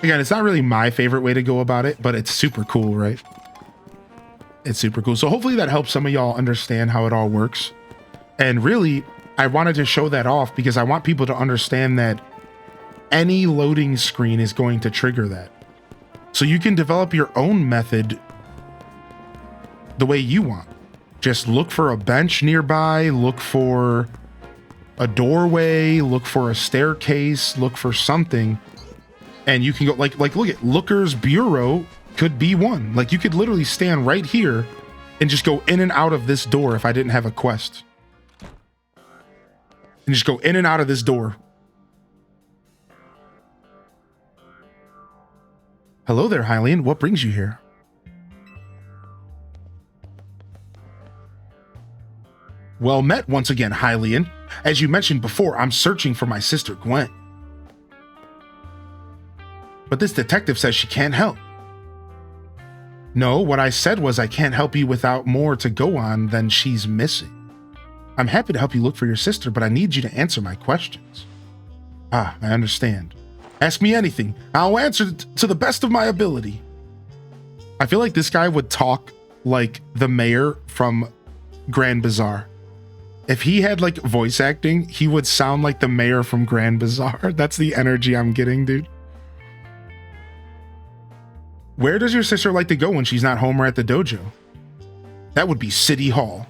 Again, it's not really my favorite way to go about it, but it's super cool, right? It's super cool. So hopefully that helps some of y'all understand how it all works. And really, I wanted to show that off because I want people to understand that any loading screen is going to trigger that. So you can develop your own method the way you want. Just look for a bench nearby, look for a doorway, look for a staircase, look for something, and you can go like look at Looker's Bureau could be one. Like you could literally stand right here and just go in and out of this door if I didn't have a quest. And just go in and out of this door. Hello there, Hylian. What brings you here? Well met once again, Hylian. As you mentioned before, I'm searching for my sister Gwen. But this detective says she can't help. No, what I said was I can't help you without more to go on than she's missing. I'm happy to help you look for your sister, but I need you to answer my questions. Ah, I understand. Ask me anything. I'll answer to the best of my ability. I feel like this guy would talk like the mayor from Grand Bazaar. If he had like voice acting, he would sound like the mayor from Grand Bazaar. That's the energy I'm getting, dude. Where does your sister like to go when she's not home or at the dojo? That would be City Hall.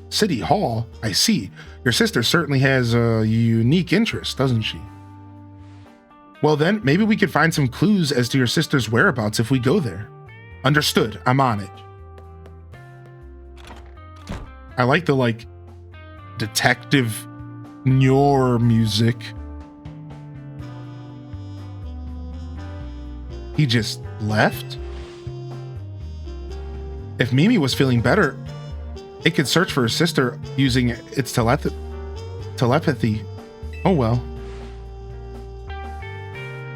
City Hall? I see. Your sister certainly has a unique interest, doesn't she? Well then, maybe we could find some clues as to your sister's whereabouts if we go there. Understood. I'm on it. I like the detective Nyor music. He just left? If Mimi was feeling better, it could search for her sister using its telepathy. Oh well.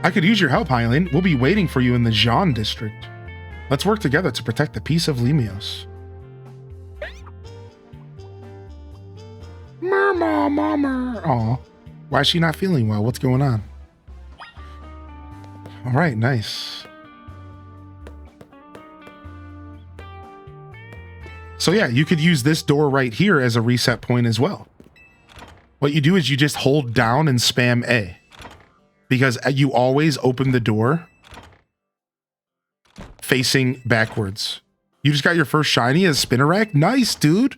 I could use your help, Hylian. We'll be waiting for you in the Jean district. Let's work together to protect the peace of Limios. Mama. Aw. Why is she not feeling well? What's going on? All right, nice. So yeah, you could use this door right here as a reset point as well. What you do is you just hold down and spam A. Because you always open the door facing backwards. You just got your first shiny as Spinnerack? Nice, dude.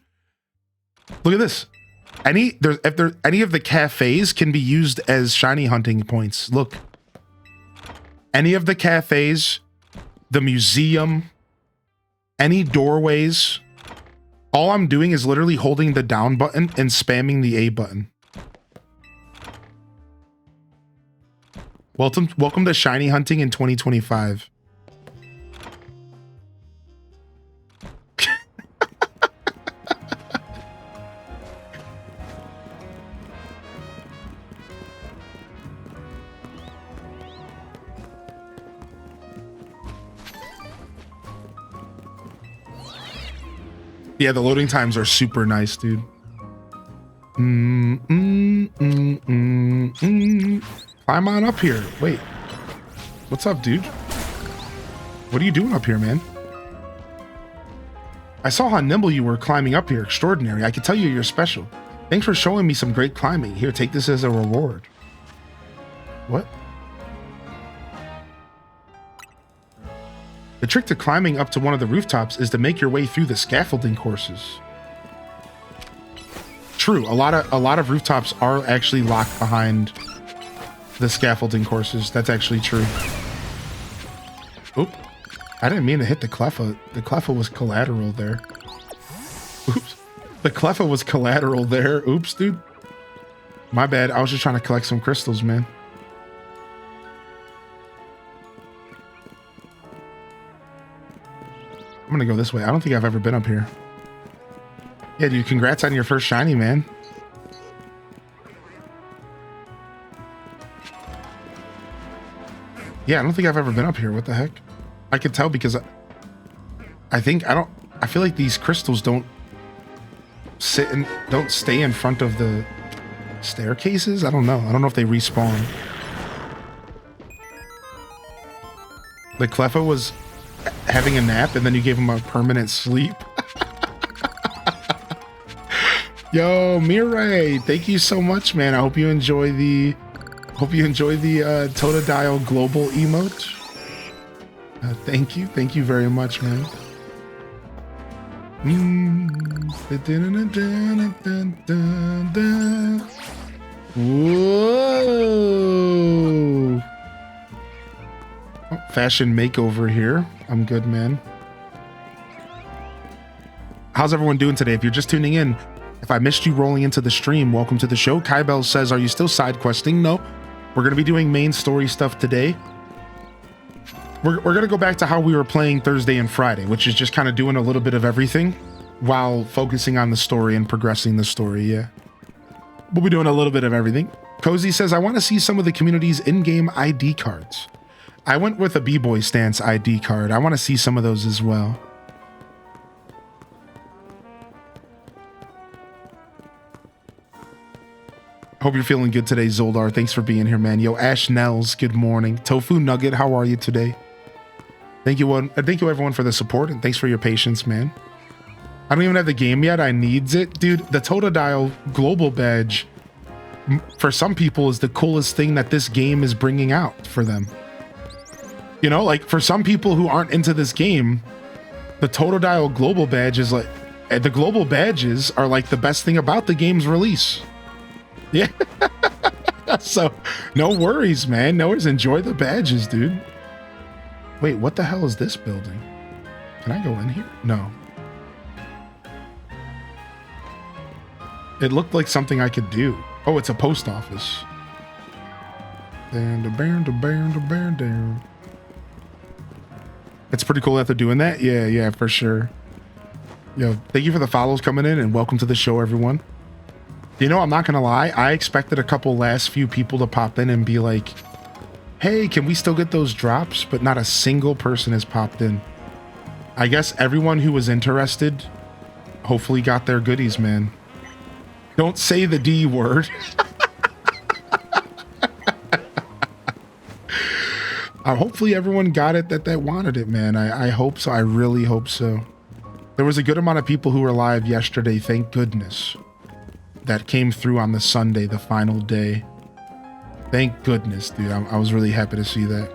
Look at this. Any of the cafes can be used as shiny hunting points. Look. Any of the cafes, the museum, any doorways. All I'm doing is literally holding the down button and spamming the A button. Welcome to shiny hunting in 2025. Yeah, the loading times are super nice, dude. Climb on up here. Wait. What's up, dude? What are you doing up here, man? I saw how nimble you were climbing up here. Extraordinary. I can tell you're special. Thanks for showing me some great climbing. Here, take this as a reward. What? The trick to climbing up to one of the rooftops is to make your way through the scaffolding courses. True, a lot of rooftops are actually locked behind the scaffolding courses. That's actually true. Oop. I didn't mean to hit the Cleffa. The Cleffa was collateral there. Oops. The Cleffa was collateral there. Oops, dude. My bad. I was just trying to collect some crystals, man. I'm gonna go this way. I don't think I've ever been up here. Yeah, dude, congrats on your first shiny, man. Yeah, I don't think I've ever been up here. What the heck? I could tell because I feel like these crystals don't stay in front of the staircases. I don't know. I don't know if they respawn. The Cleffa was having a nap and then you gave him a permanent sleep. Yo, Mirai, thank you so much, man. I hope you enjoy the Totodile global emote. Thank you very much, man. Whoa! Oh, fashion makeover here. I'm good, man. How's everyone doing today? If you're just tuning in, if I missed you rolling into the stream, welcome to the show. Kybell says, are you still side questing? No, we're going to be doing main story stuff today. We're going to go back to how we were playing Thursday and Friday, which is just kind of doing a little bit of everything while focusing on the story and progressing the story. Yeah, we'll be doing a little bit of everything. Cozy says, I want to see some of the community's in-game ID cards. I went with a B-Boy Stance ID card. I want to see some of those as well. Hope you're feeling good today, Zoldar. Thanks for being here, man. Yo, Ash Nels, good morning. Tofu Nugget, how are you today? Thank you everyone for the support, and thanks for your patience, man. I don't even have the game yet. I needs it. Dude, the Totodile Global Badge, for some people, is the coolest thing that this game is bringing out for them. You know, like, for some people who aren't into this game, the Totodile Global Badge is like... The global badges are like the best thing about the game's release. Yeah. So, no worries, man. No worries. Enjoy the badges, dude. Wait, what the hell is this building? Can I go in here? No. It looked like something I could do. Oh, it's a post office. It's pretty cool that they're doing that. Yeah, for sure. Yo, thank you for the follows coming in, and welcome to the show, everyone. You know, I'm not gonna lie, I expected a couple last few people to pop in and be like, hey, can we still get those drops? But not a single person has popped in. I guess everyone who was interested hopefully got their goodies, man. Don't say the D word. Hopefully everyone got it that wanted it, man. I hope so. I really hope so. There was a good amount of people who were live yesterday, thank goodness, that came through on the Sunday, the final day. Thank goodness, dude. I was really happy to see that.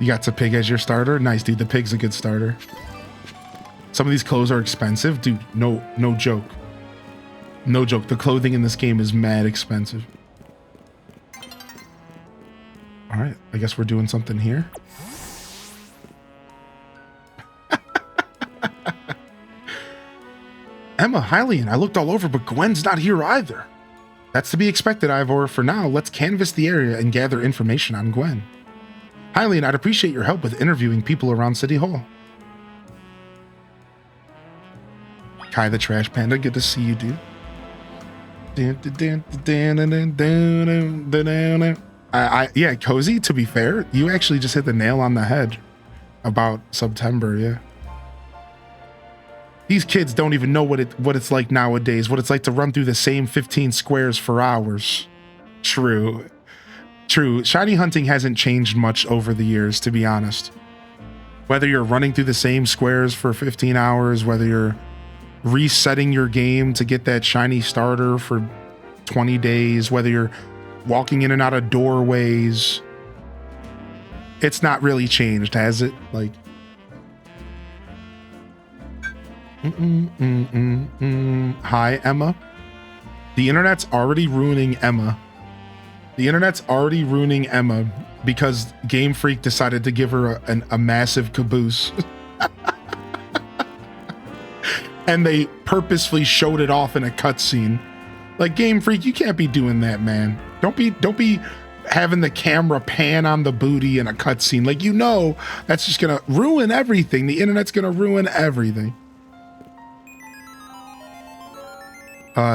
You got the pig as your starter? Nice, dude. The pig's a good starter. Some of these clothes are expensive. Dude, no joke. No joke. The clothing in this game is mad expensive. All right. I guess we're doing something here. Emma, Hylian, I looked all over, but Gwen's not here either. That's to be expected, Ivor. For now, let's canvass the area and gather information on Gwen. Hylian, I'd appreciate your help with interviewing people around City Hall. Kai the Trash Panda, good to see you, dude. Yeah, Cozy, to be fair, you actually just hit the nail on the head. About September, yeah. These kids don't even know what it's like nowadays, what it's like to run through the same 15 squares for hours. True. True. Shiny hunting hasn't changed much over the years, to be honest. Whether you're running through the same squares for 15 hours, whether you're resetting your game to get that shiny starter for 20 days, whether you're walking in and out of doorways, it's not really changed, has it? Like, Hi, Emma. The internet's already ruining Emma. The internet's already ruining Emma because Game Freak decided to give her a massive caboose. And they purposefully showed it off in a cutscene. Like, Game Freak, you can't be doing that, man. Don't be having the camera pan on the booty in a cutscene. Like, you know, that's just gonna ruin everything. The internet's gonna ruin everything.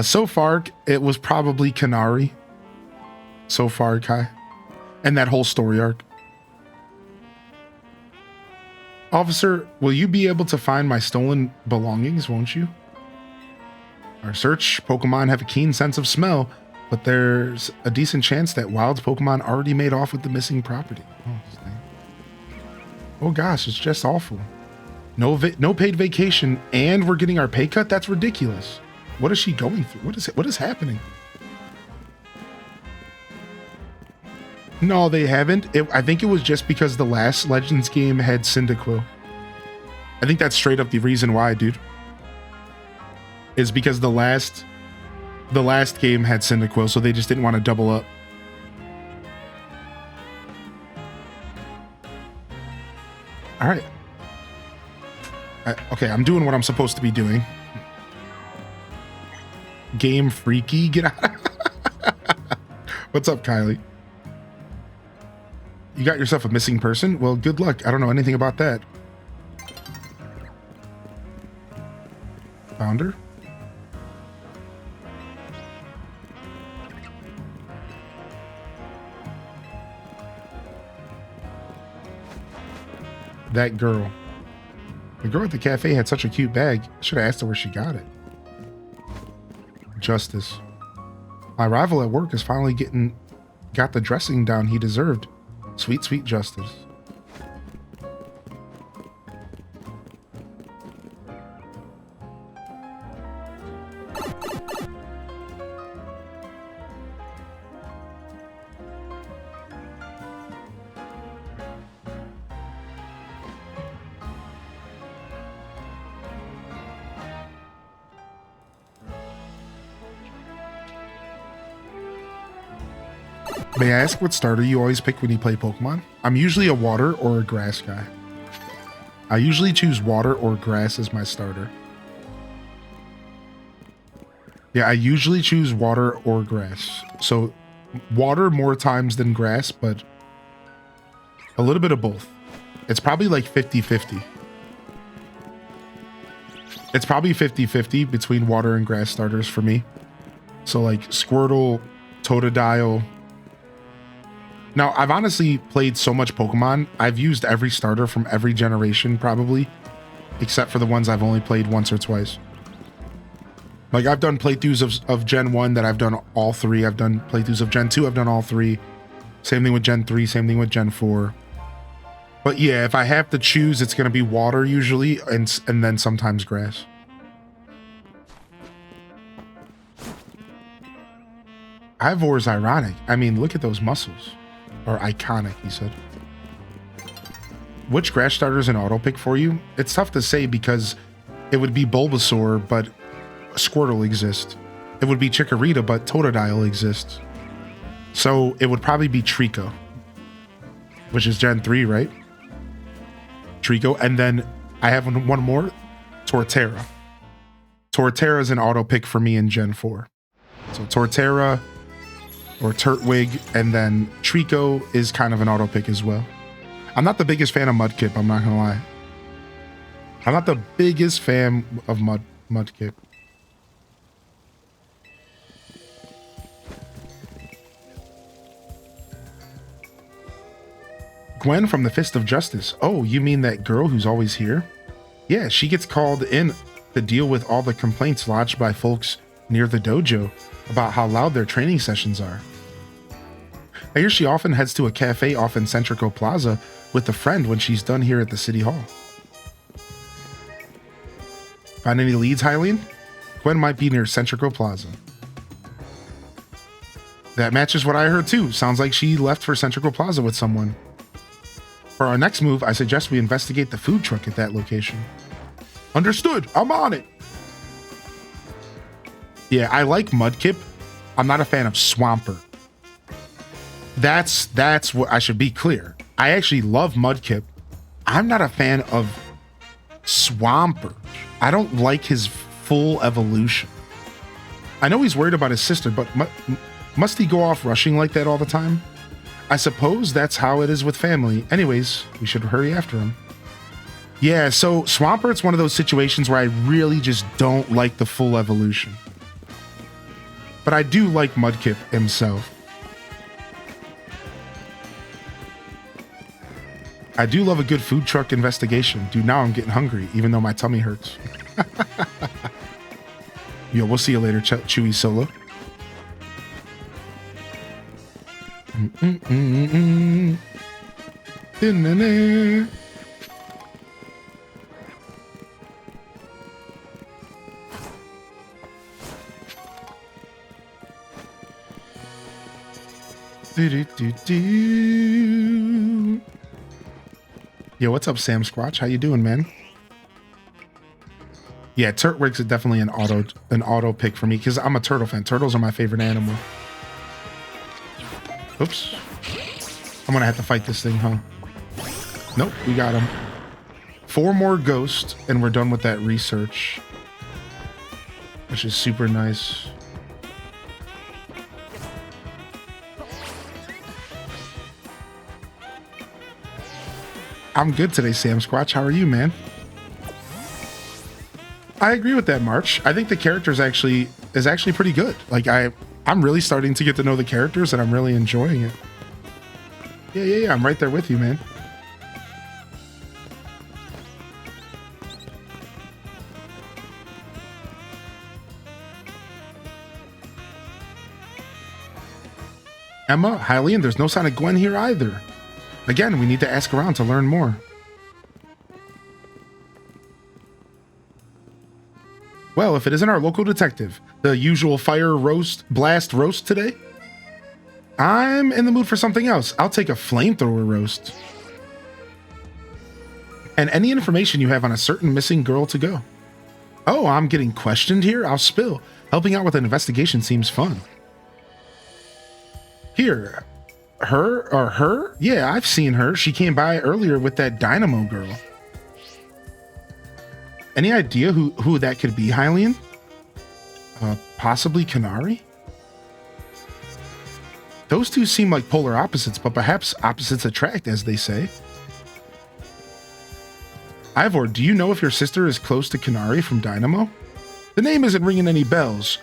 So far, it was probably Canary. So far, Kai. And that whole story arc. Officer, will you be able to find my stolen belongings, won't you? Our search Pokemon have a keen sense of smell, but there's a decent chance that wild Pokemon already made off with the missing property. Oh gosh, it's just awful. No paid vacation, and we're getting our pay cut? That's ridiculous. What is she going through? What is happening? No, they haven't. I think it was just because the last Legends game had Cyndaquil. I think that's straight up the reason why, dude. Is because the last game had Cyndaquil, so they just didn't want to double up. All right. Okay, I'm doing what I'm supposed to be doing. Game Freaky, get out. What's up, Kylie? You got yourself a missing person? Well, good luck. I don't know anything about that. Found her? That girl. The girl at the cafe had such a cute bag. I should have asked her where she got it. Justice. My rival at work is finally got the dressing down he deserved. Sweet, sweet Justice. May I ask what starter you always pick when you play Pokemon? I'm usually a water or a grass guy. I usually choose water or grass as my starter. Yeah, I usually choose water or grass. So water more times than grass, but a little bit of both. It's probably like 50-50. It's probably 50-50 between water and grass starters for me. So like Squirtle, Totodile. Now, I've honestly played so much Pokemon, I've used every starter from every generation, probably, except for the ones I've only played once or twice. Like, I've done playthroughs of Gen 1 that I've done all three. I've done playthroughs of Gen 2, I've done all three. Same thing with Gen 3, same thing with Gen 4. But yeah, if I have to choose, it's going to be water usually, and then sometimes grass. Ivor's ironic. I mean, look at those muscles. Or iconic, he said. Which grass starter is an auto pick for you? It's tough to say because it would be Bulbasaur, but Squirtle exists. It would be Chikorita, but Totodile exists. So it would probably be Trico, which is Gen 3, right? Trico, and then I have one more, Torterra. Torterra is an auto pick for me in Gen 4. So Torterra or Turtwig, and then Trico is kind of an auto pick as well. I'm not the biggest fan of Mudkip, I'm not gonna lie. I'm not the biggest fan of Mudkip. Gwen from the Fist of Justice. Oh, you mean that girl who's always here? Yeah, she gets called in to deal with all the complaints lodged by folks near the dojo about how loud their training sessions are. I hear she often heads to a cafe off in Centrico Plaza with a friend when she's done here at the City Hall. Find any leads, Hylian? Gwen might be near Centrico Plaza. That matches what I heard too. Sounds like she left for Centrico Plaza with someone. For our next move, I suggest we investigate the food truck at that location. Understood. I'm on it. Yeah, I like Mudkip. I'm not a fan of Swampert. That's what I should be clear. I actually love Mudkip. I'm not a fan of Swampert. I don't like his full evolution. I know he's worried about his sister, but must he go off rushing like that all the time? I suppose that's how it is with family. Anyways, we should hurry after him. Yeah, so Swampert's one of those situations where I really just don't like the full evolution. But I do like Mudkip himself. I do love a good food truck investigation. Dude, now I'm getting hungry, even though my tummy hurts. Yo, we'll see you later, Chewy Solo. Yo, what's up, Sam Squatch? How you doing, man? Yeah, Turtwig's is definitely an auto pick for me because I'm a turtle fan. Turtles are my favorite animal. Oops. I'm gonna have to fight this thing, huh? Nope, we got him. 4 more ghosts, and we're done with that research, which is super nice. I'm good today, Sam Squatch. How are you, man? I agree with that, March. I think the character is actually pretty good. Like I'm really starting to get to know the characters, and I'm really enjoying it. Yeah. I'm right there with you, man. Emma, Hylian, there's no sign of Gwen here either. Again, we need to ask around to learn more. Well, if it isn't our local detective, the usual fire blast roast today, I'm in the mood for something else. I'll take a flamethrower roast. And any information you have on a certain missing girl to go. Oh, I'm getting questioned here? I'll spill. Helping out with an investigation seems fun. Here. Her? Yeah, I've seen her. She came by earlier with that Dynamo girl. Any idea who that could be, Hylian? Possibly Kanari? Those two seem like polar opposites, but perhaps opposites attract, as they say. Ivor, do you know if your sister is close to Kanari from Dynamo? The name isn't ringing any bells.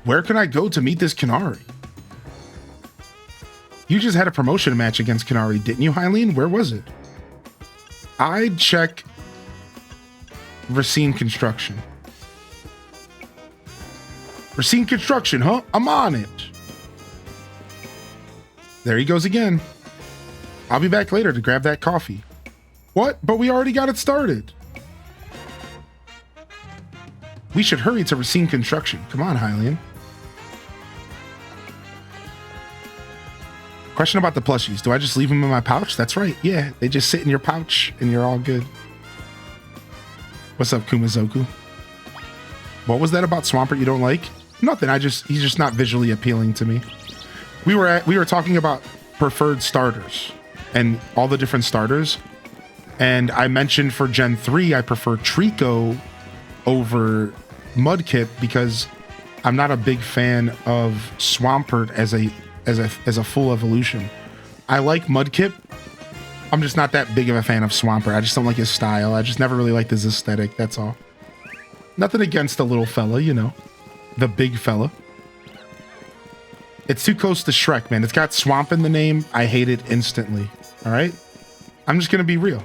Where can I go to meet this Kanari? You just had a promotion match against Kanari, didn't you, Hylian? Where was it? I'd check Racine Construction. Racine Construction, huh? I'm on it. There he goes again. I'll be back later to grab that coffee. What? But we already got it started. We should hurry to Racine Construction. Come on, Hylian. Question about the plushies. Do I just leave them in my pouch? That's right. Yeah, they just sit in your pouch and you're all good. What's up, Kumazoku? What was that about Swampert you don't like? Nothing. He's just not visually appealing to me. We were talking about preferred starters and all the different starters. And I mentioned for Gen 3, I prefer Trico over Mudkip because I'm not a big fan of Swampert as a full evolution. I like Mudkip. I'm just not that big of a fan of Swampert. I just don't like his style. I just never really liked his aesthetic. That's all. Nothing against the little fella, you know, the big fella. It's too close to Shrek, man. It's got swamp in the name. I hate it instantly. All right. I'm just gonna be real.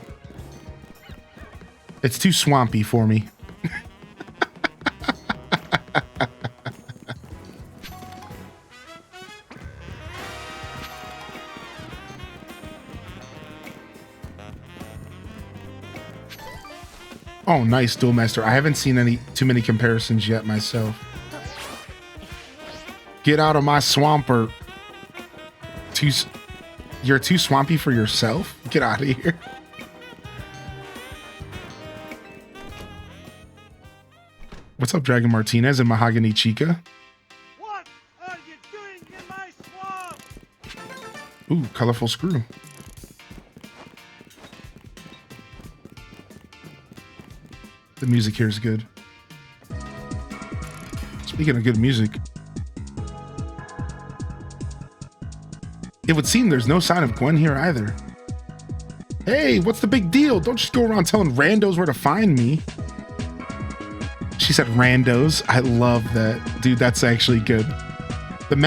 It's too swampy for me. Oh, nice, Duel Master. I haven't seen too many comparisons yet myself. Get out of my swamper. You're too swampy for yourself? Get out of here. What's up, Dragon Martinez and Mahogany Chica? What are you doing in my swamp? Ooh, colorful screw. The music here is good. Speaking of good music, it would seem there's no sign of Gwen here either. Hey, what's the big deal? Don't just go around telling randos where to find me. She said randos. I love that. Dude, that's actually good. This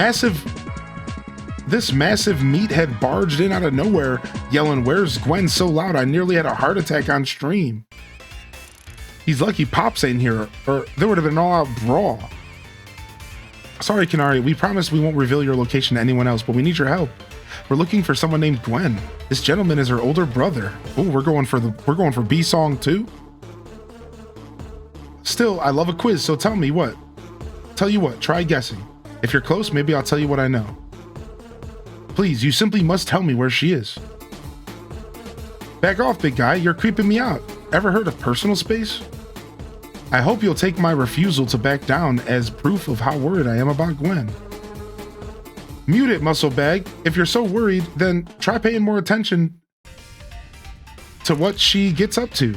massive meathead barged in out of nowhere, yelling, "Where's Gwen?" so loud I nearly had a heart attack on stream. He's lucky Pops ain't here, or there would have been an all-out brawl. Sorry, Kanari, we promise we won't reveal your location to anyone else, but we need your help. We're looking for someone named Gwen. This gentleman is her older brother. Oh, we're going for B song too. Still, I love a quiz, so tell you what, try guessing. If you're close, maybe I'll tell you what I know. Please, you simply must tell me where she is. Back off, big guy, you're creeping me out. Ever heard of personal space? I hope you'll take my refusal to back down as proof of how worried I am about Gwen. Mute it, muscle bag. If you're so worried, then try paying more attention to what she gets up to.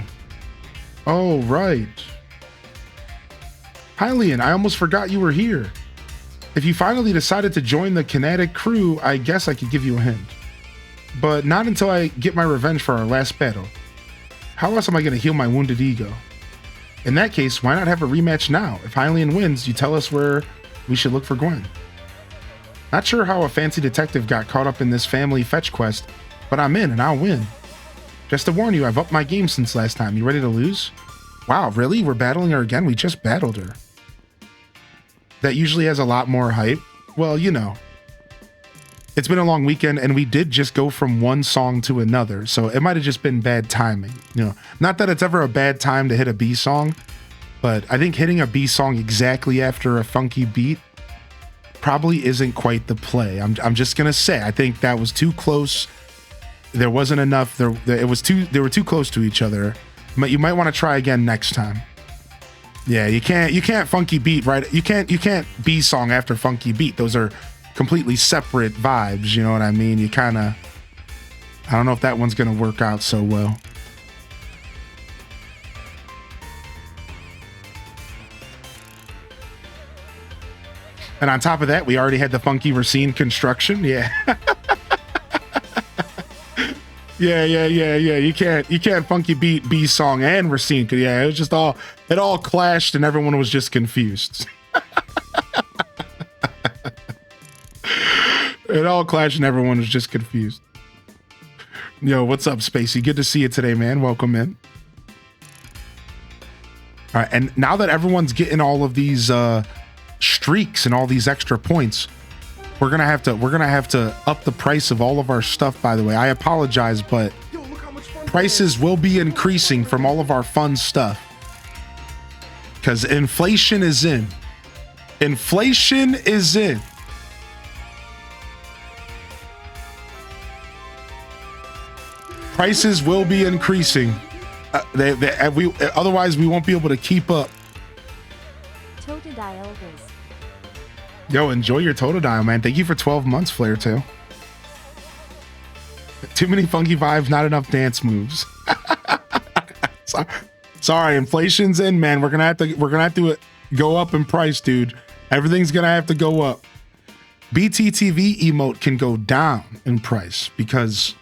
Oh, right. Hylian, I almost forgot you were here. If you finally decided to join the Kinetic crew, I guess I could give you a hint. But not until I get my revenge for our last battle. How else am I going to heal my wounded ego? In that case, why not have a rematch now? If Hylian wins, you tell us where we should look for Gwen. Not sure how a fancy detective got caught up in this family fetch quest, but I'm in and I'll win. Just to warn you, I've upped my game since last time. You ready to lose? Wow, really? We're battling her again? We just battled her. That usually has a lot more hype. Well, you know. It's been a long weekend and we did just go from one song to another, so it might have just been bad timing. You know, not that it's ever a bad time to hit a B song, but I think hitting a B song exactly after a funky beat probably isn't quite the play. I'm just gonna say, I think that was too close. There wasn't enough. They were too close to each other. But you might want to try again next time. Yeah, you can't funky beat, right? You can't B song after funky beat. Those are completely separate vibes, you know what I mean? I don't know if that one's gonna work out so well. And on top of that, we already had the funky Racine construction. Yeah. Yeah. You can't funky beat B song and Racine. Yeah, it was just it all clashed and everyone was just confused. It all clashed and everyone was just confused. Yo, what's up, Spacey? Good to see you today, man. Welcome in. All right, and now that everyone's getting all of these streaks and all these extra points, we're gonna have to up the price of all of our stuff. By the way, I apologize, but prices will be increasing from all of our fun stuff because inflation is in. Inflation is in. Prices will be increasing. Otherwise, we won't be able to keep up. Totodile is. Yo, enjoy your Totodile, man. Thank you for 12 months, Flare 2. Too many funky vibes, not enough dance moves. Sorry, inflation's in, man. We're gonna have to go up in price, dude. Everything's gonna have to go up. BTTV emote can go down in price because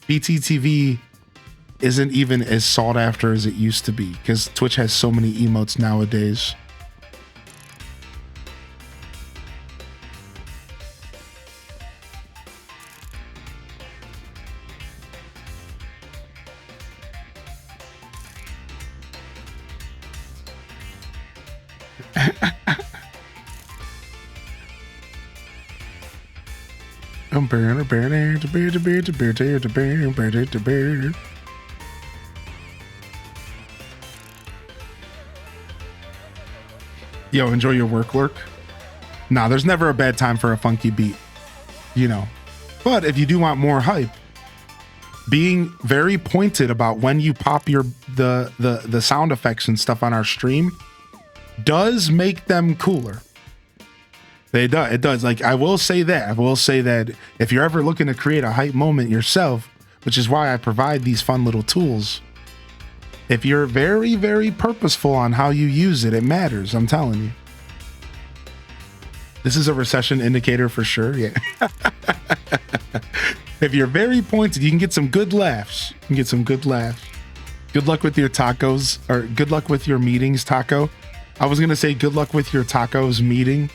BTTV isn't even as sought after as it used to be because Twitch has so many emotes nowadays. Yo, enjoy your work, Lurk. Nah, there's never a bad time for a funky beat, you know. But if you do want more hype, being very pointed about when you pop the sound effects and stuff on our stream does make them cooler. It does. Like, I will say that if you're ever looking to create a hype moment yourself, which is why I provide these fun little tools, if you're very, very purposeful on how you use it, it matters. I'm telling you. This is a recession indicator for sure. Yeah. If you're very pointed, you can get some good laughs. Good luck with your tacos, or good luck with your meetings, Taco. I was going to say good luck with your tacos meeting.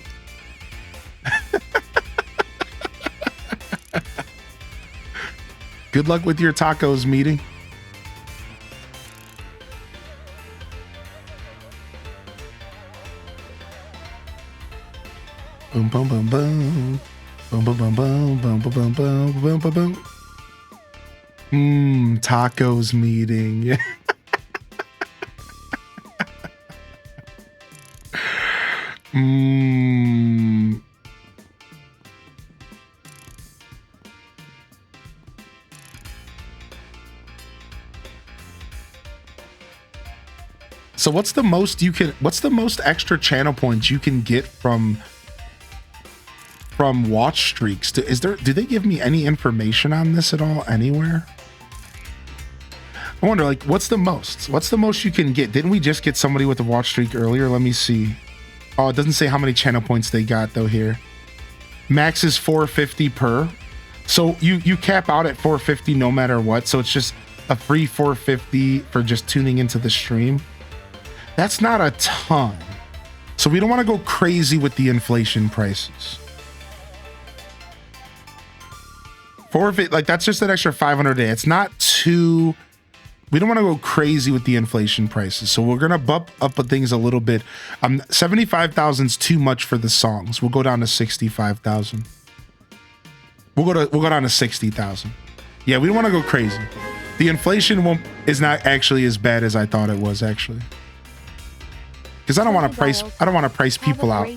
Good luck with your tacos meeting. Boom, boom, boom, boom. Boom, boom, boom, boom, boom, boom, boom, boom, boom, boom, boom. Tacos meeting. Yeah. So what's the most extra channel points you can get from watch streaks? Do they give me any information on this at all anywhere? I wonder, like, what's the most you can get? Didn't we just get somebody with a watch streak earlier? Let me see. Oh, it doesn't say how many channel points they got though here. Max is 450 per. So you cap out at 450 no matter what. So it's just a free 450 for just tuning into the stream. That's not a ton. So we don't want to go crazy with the inflation prices. Like, that's just an extra 500 a day. It's not too, we don't want to go crazy with the inflation prices. So we're going to bump up things a little bit. 75,000 is too much for the songs. We'll go down to 65,000. We'll go down to 60,000. Yeah, we don't want to go crazy. The inflation is not actually as bad as I thought it was, actually. Because I don't want to price people out. I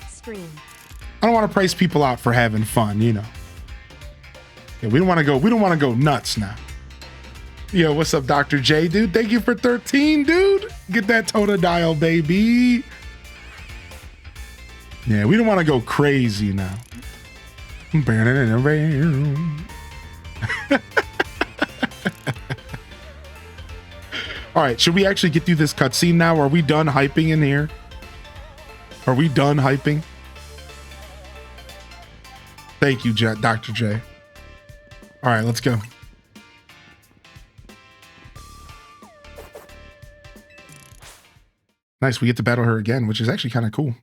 don't want to price people out for having fun, you know. Yeah, we don't want to go nuts now. Yo, what's up, Dr. J, dude? Thank you for 13, dude. Get that dial, baby. Yeah, we don't want to go crazy now. All right, should we actually get through this cutscene now? Are we done hyping in here? Are we done hyping? Thank you, Dr. J. All right, let's go. Nice, we get to battle her again, which is actually kind of cool.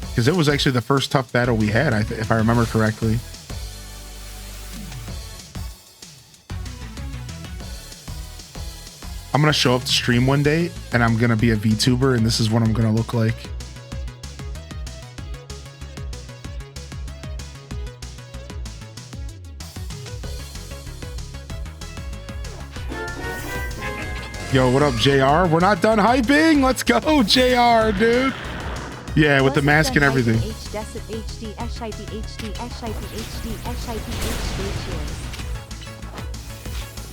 Because it was actually the first tough battle we had, if I remember correctly. I'm going to show up to stream one day, and I'm going to be a VTuber, and this is what I'm going to look like. Yo, what up, JR? We're not done hyping. Let's go, JR, dude. Yeah, with the mask and everything.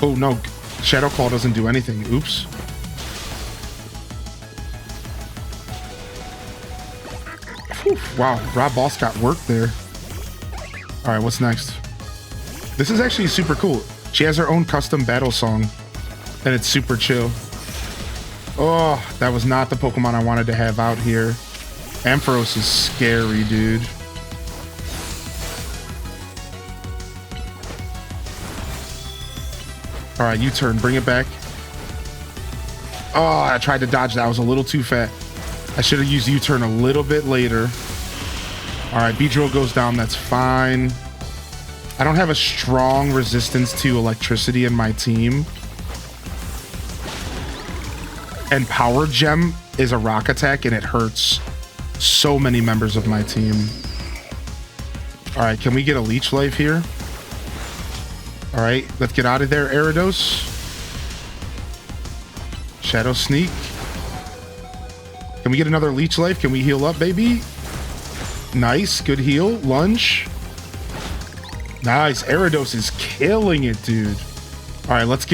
Oh, no. Shadow Claw doesn't do anything. Oops. Whew, wow, Rob Boss got work there. All right, what's next? This is actually super cool. She has her own custom battle song, and it's super chill. Oh, that was not the Pokemon I wanted to have out here. Ampharos is scary, dude. All right, U-turn, bring it back. Oh, I tried to dodge that. I was a little too fat. I should have used U-turn a little bit later. All right, Beedrill goes down. That's fine. I don't have a strong resistance to electricity in my team. And Power Gem is a rock attack, and it hurts So many members of my team. All right, can we get a leech life here? All right, let's get out of there, Aridos. Shadow Sneak. Can we get another leech life? Can we heal up, baby? Nice, good heal. Lunge. Nice, Aridos is killing it, dude. All right, let's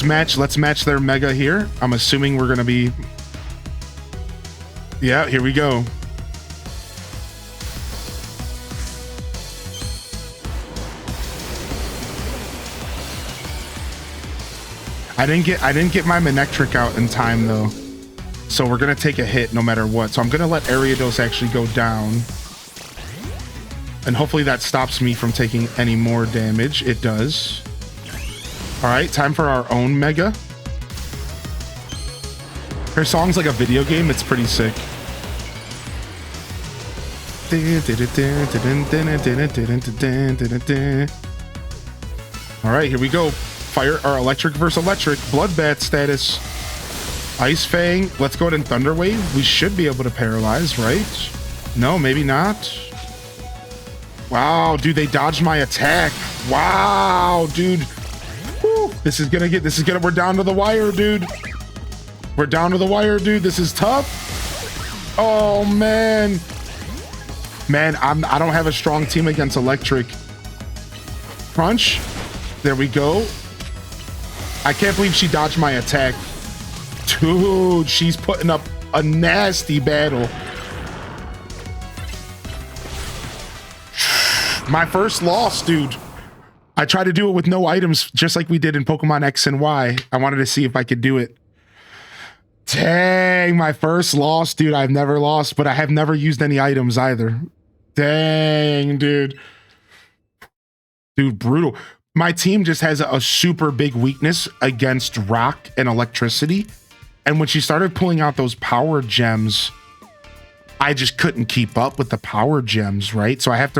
match their mega here. I'm assuming we're gonna be, yeah, here we go. I didn't get my Manectric out in time though. So we're gonna take a hit no matter what. So I'm gonna let Ariados actually go down. And hopefully that stops me from taking any more damage. It does. All right, time for our own Mega. Her song's like a video game. It's pretty sick. All right, here we go. Fire or electric versus electric. Bloodbath status. Ice Fang. Let's go ahead and Thunder Wave. We should be able to paralyze, right? No, maybe not. Wow, dude, they dodged my attack. Wow, dude. Whew. We're down to the wire, dude. We're down to the wire, dude. This is tough. Oh, man. Man, I don't have a strong team against electric. Crunch. There we go. I can't believe she dodged my attack. Dude, she's putting up a nasty battle. My first loss, dude. I tried to do it with no items, just like we did in Pokemon X and Y. I wanted to see if I could do it. Dang, my first loss, dude. I've never lost, but I have never used any items either. Dang, dude. Dude, brutal. My team just has a super big weakness against rock and electricity. And when she started pulling out those power gems, I just couldn't keep up with the power gems, right? So I have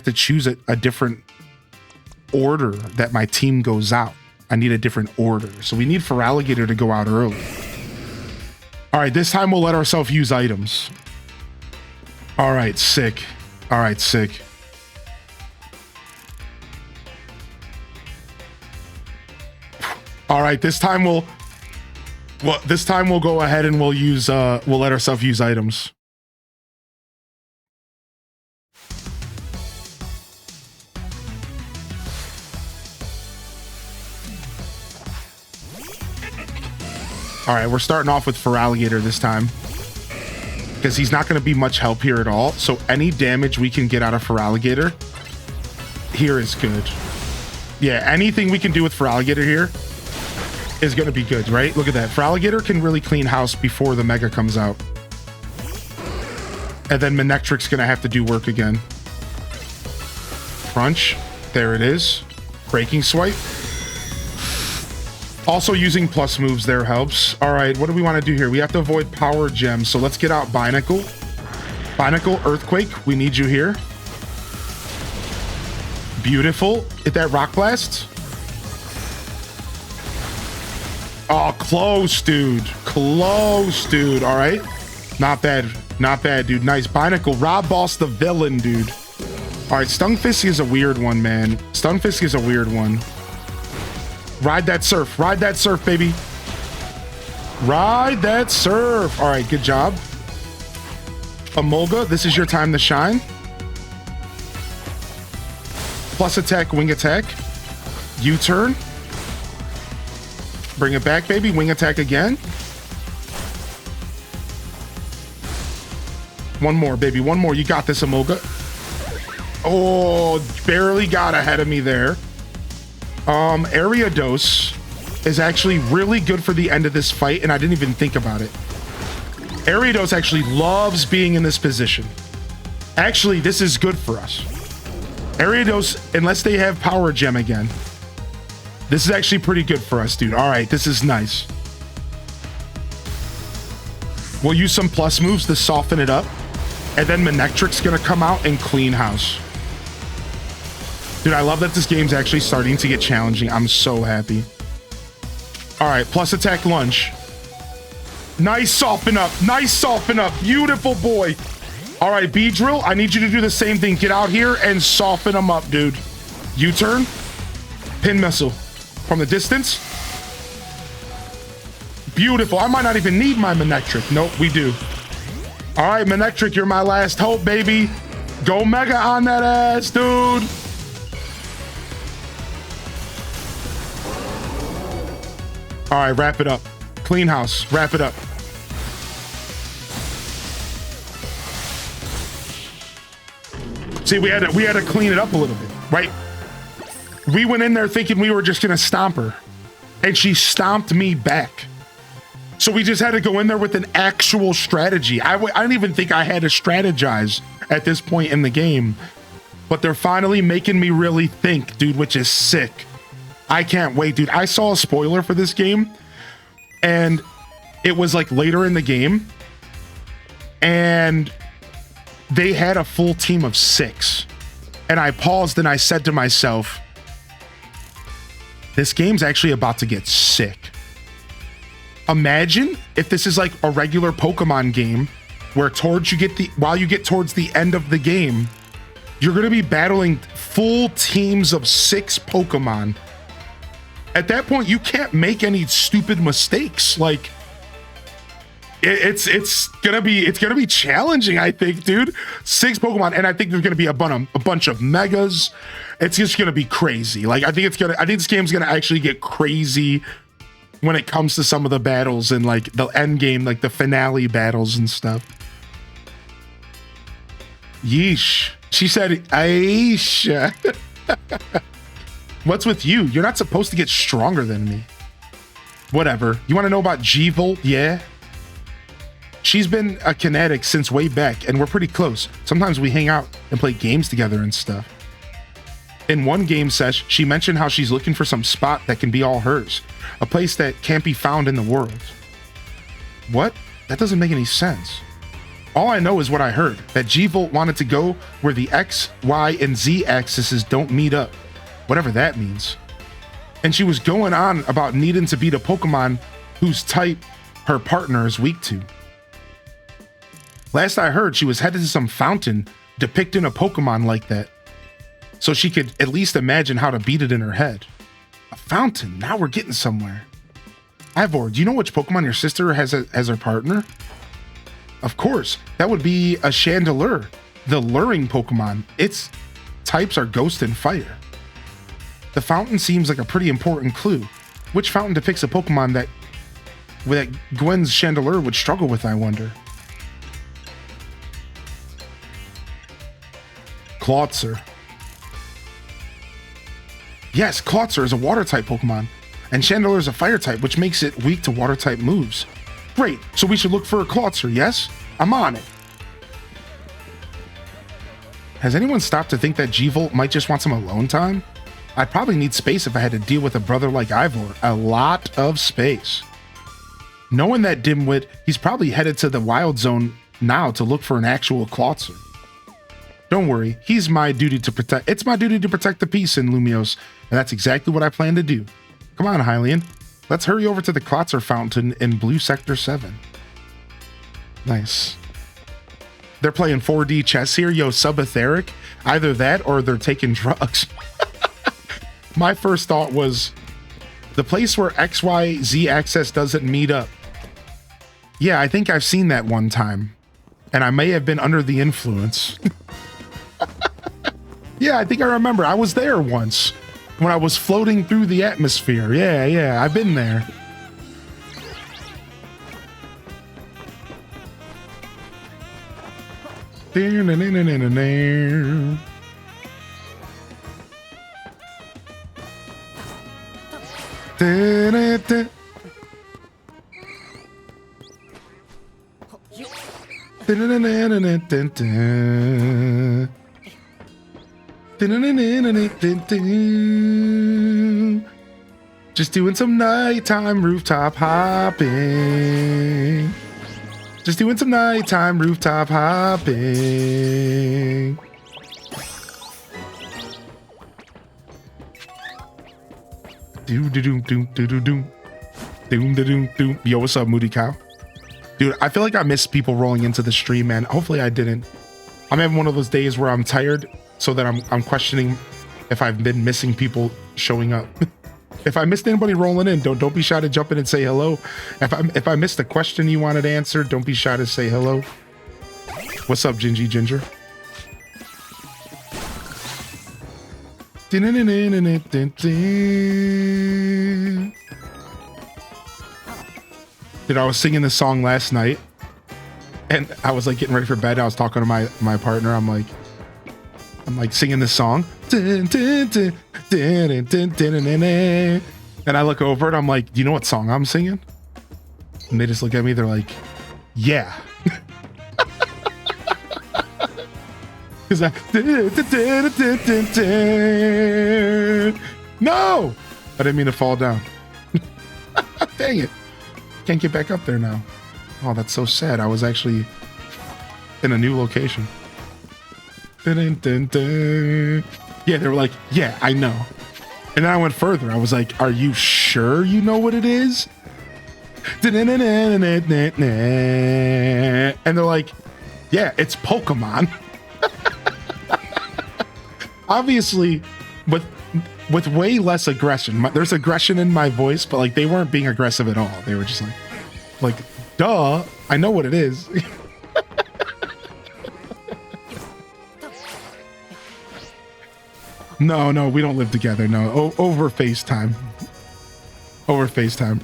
to choose a different order that my team goes out. I need a different order. So we need Feraligatr to go out early. All right, this time we'll let ourselves use items. All right, sick. All right, sick. All right, this time we'll go ahead and we'll let ourselves use items. All right, we're starting off with Feraligatr this time because he's not going to be much help here at all. So any damage we can get out of Feraligatr here is good. Yeah, anything we can do with Feraligatr here is going to be good, right? Look at that. Feraligatr can really clean house before the Mega comes out. And then Manectric's going to have to do work again. Crunch. There it is. Breaking Swipe. Also using plus moves there helps. All right, what do we want to do here? We have to avoid power gems. So let's get out Binacle. Binacle, Earthquake. We need you here. Beautiful. Hit that Rock Blast. Oh, close, dude. Close, dude. All right. Not bad. Not bad, dude. Nice. Binacle. Rob Boss the villain, dude. All right. Stunfisk is a weird one, man. Stunfisk is a weird one. Ride that surf. Ride that surf, baby. Ride that surf. All right. Good job. Emolga, this is your time to shine. Plus attack, wing attack. U-turn. Bring it back, baby. Wing attack again. One more, baby. One more. You got this, Emolga. Oh, barely got ahead of me there. Ariados is actually really good for the end of this fight, and I didn't even think about it. Ariados actually loves being in this position. Actually, this is good for us. Ariados, unless they have Power Gem again, this is actually pretty good for us, dude. All right, this is nice. We'll use some plus moves to soften it up, and then Manectric's gonna come out and clean house. Dude, I love that this game's actually starting to get challenging. I'm so happy. All right, plus attack lunge. Nice soften up. Nice soften up. Beautiful boy. All right, B-Drill, I need you to do the same thing. Get out here and soften them up, dude. U-turn. Pin missile. From the distance. Beautiful. I might not even need my Manectric. Nope, we do. All right, Manectric, you're my last hope, baby. Go Mega on that ass, dude. All right, wrap it up. Clean house. Wrap it up. See, we had to clean it up a little bit, right? We went in there thinking we were just gonna stomp her, and she stomped me back. So we just had to go in there with an actual strategy. I didn't even think I had to strategize at this point in the game, but they're finally making me really think, dude, which is sick. I can't wait, dude. I saw a spoiler for this game, and it was like later in the game, and they had a full team of 6. And I paused and I said to myself, this game's actually about to get sick. Imagine if this is like a regular Pokemon game where while you get towards the end of the game, you're going to be battling full teams of 6 Pokemon. At that point, you can't make any stupid mistakes. Like, it's gonna be challenging, I think, dude. 6 Pokemon, and I think there's gonna be a bunch of megas. It's just gonna be crazy. Like, I think this game's gonna actually get crazy when it comes to some of the battles and like the end game, like the finale battles and stuff. Yeesh. She said, Aisha. What's with you? You're not supposed to get stronger than me. Whatever. You want to know about G-Volt? Yeah. She's been a kinetic since way back, and we're pretty close. Sometimes we hang out and play games together and stuff. In one game sesh, she mentioned how she's looking for some spot that can be all hers. A place that can't be found in the world. What? That doesn't make any sense. All I know is what I heard, that G-Volt wanted to go where the X, Y, and Z axes don't meet up. Whatever that means. And she was going on about needing to beat a Pokemon whose type her partner is weak to. Last I heard, she was headed to some fountain depicting a Pokemon like that, so she could at least imagine how to beat it in her head. A fountain, now we're getting somewhere. Ivor, do you know which Pokemon your sister has as her partner? Of course, that would be a Chandelure, the luring Pokemon. Its types are Ghost and Fire. The fountain seems like a pretty important clue. Which fountain depicts a Pokemon that Gwen's Chandelure would struggle with, I wonder? Clawitzer. Yes, Clawitzer is a water-type Pokemon, and Chandelure is a fire-type, which makes it weak to water-type moves. Great, so we should look for a Clawitzer, yes? I'm on it. Has anyone stopped to think that G-Volt might just want some alone time? I'd probably need space if I had to deal with a brother like Ivor. A lot of space. Knowing that dimwit, he's probably headed to the Wild Zone now to look for an actual Clawitzer. Don't worry, it's my duty to protect the peace in Lumiose, and that's exactly what I plan to do. Come on, Hylian. Let's hurry over to the Clawitzer fountain in Blue Sector 7. Nice. They're playing 4D chess here. Yo, Subetheric. Either that or they're taking drugs. My first thought was the place where XYZ access doesn't meet up. Yeah, I think I've seen that one time, and I may have been under the influence. Yeah, I think I remember. I was there once when I was floating through the atmosphere. Yeah, I've been there. Just doing some nighttime rooftop hopping. Just doing some nighttime rooftop hopping. Do do do do do do do. Doom da doom doom. Yo, what's up, Moody Cow? Dude, I feel like I missed people rolling into the stream, man. Hopefully I didn't. I'm having one of those days where I'm tired, so that I'm questioning if I've been missing people showing up. If I missed anybody rolling in, don't be shy to jump in and say hello. If I missed a question you wanted answered, don't be shy to say hello. What's up, Gingy Ginger? Dude, I was singing this song last night, and I was like getting ready for bed. I was talking to my partner. I'm like singing this song, and I look over and I'm like, "Do you know what song I'm singing?" And they just look at me. They're like, "Yeah." Because no, I didn't mean to fall down. Dang it. Can't get back up there now. Oh, that's so sad. I was actually in a new location. Yeah, they were like, yeah, I know. And then I went further. I was like, are you sure you know what it is? And they're like, yeah, it's Pokemon. Obviously, with way less aggression. There's aggression in my voice, but like they weren't being aggressive at all. They were just like, duh, I know what it is. No, we don't live together. No, over FaceTime. Over FaceTime.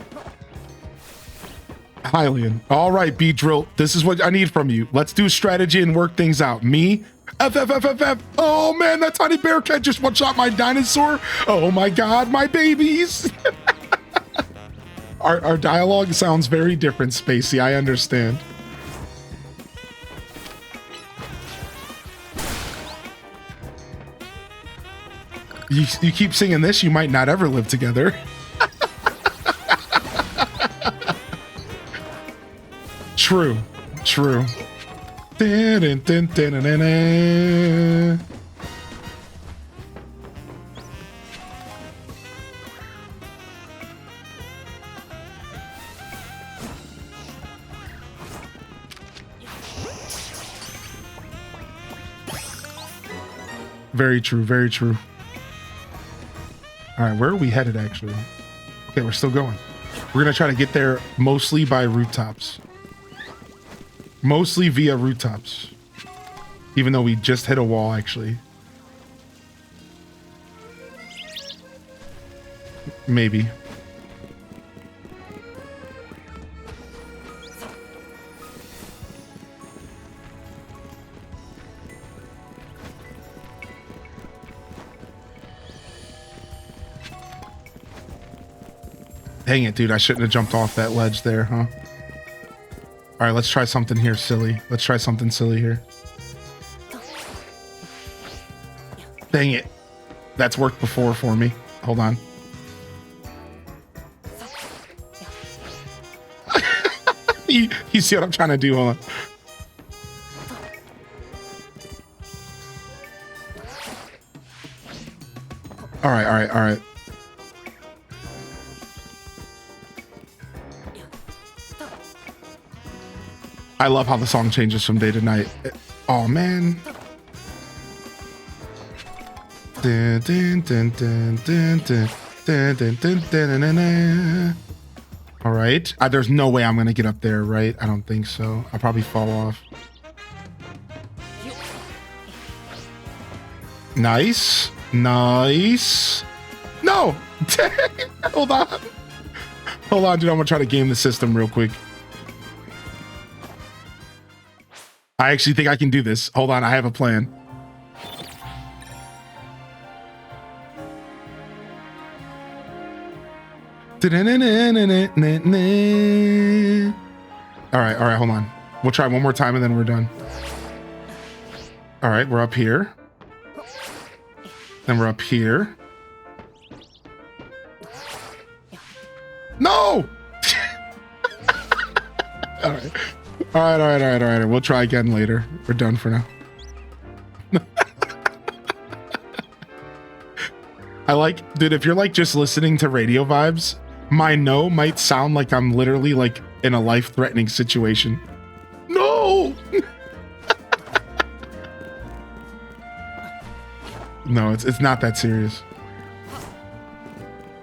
Hylian. All right, B-Drill. This is what I need from you. Let's do strategy and work things out. Me, F. Oh man, that tiny bear cat just one-shot my dinosaur. Oh my god, my babies. Our dialogue sounds very different, Spacey. I understand. You keep singing this, you might not ever live together. True. Very true. All right, where are we headed, actually? Okay, we're still going. We're going to try to get there mostly by rooftops. Mostly via rooftops. Even though we just hit a wall, actually. Maybe. Dang it, dude. I shouldn't have jumped off that ledge there, huh? All right, let's try something here, silly. Let's try something silly here. Dang it. That's worked before for me. Hold on. You see what I'm trying to do? Hold on. All right. I love how the song changes from day to night. Oh man. All right. There's no way I'm gonna get up there, right? I don't think so. I'll probably fall off. Nice. No. Hold on, dude. I'm gonna try to game the system real quick. I actually think I can do this. Hold on, I have a plan. All right, hold on. We'll try one more time and then we're done. All right, we're up here. Then we're up here. No! All right. All right. We'll try again later. We're done for now. I like, dude, if you're like just listening to radio vibes, my no might sound like I'm literally like in a life-threatening situation. No! No, it's not that serious.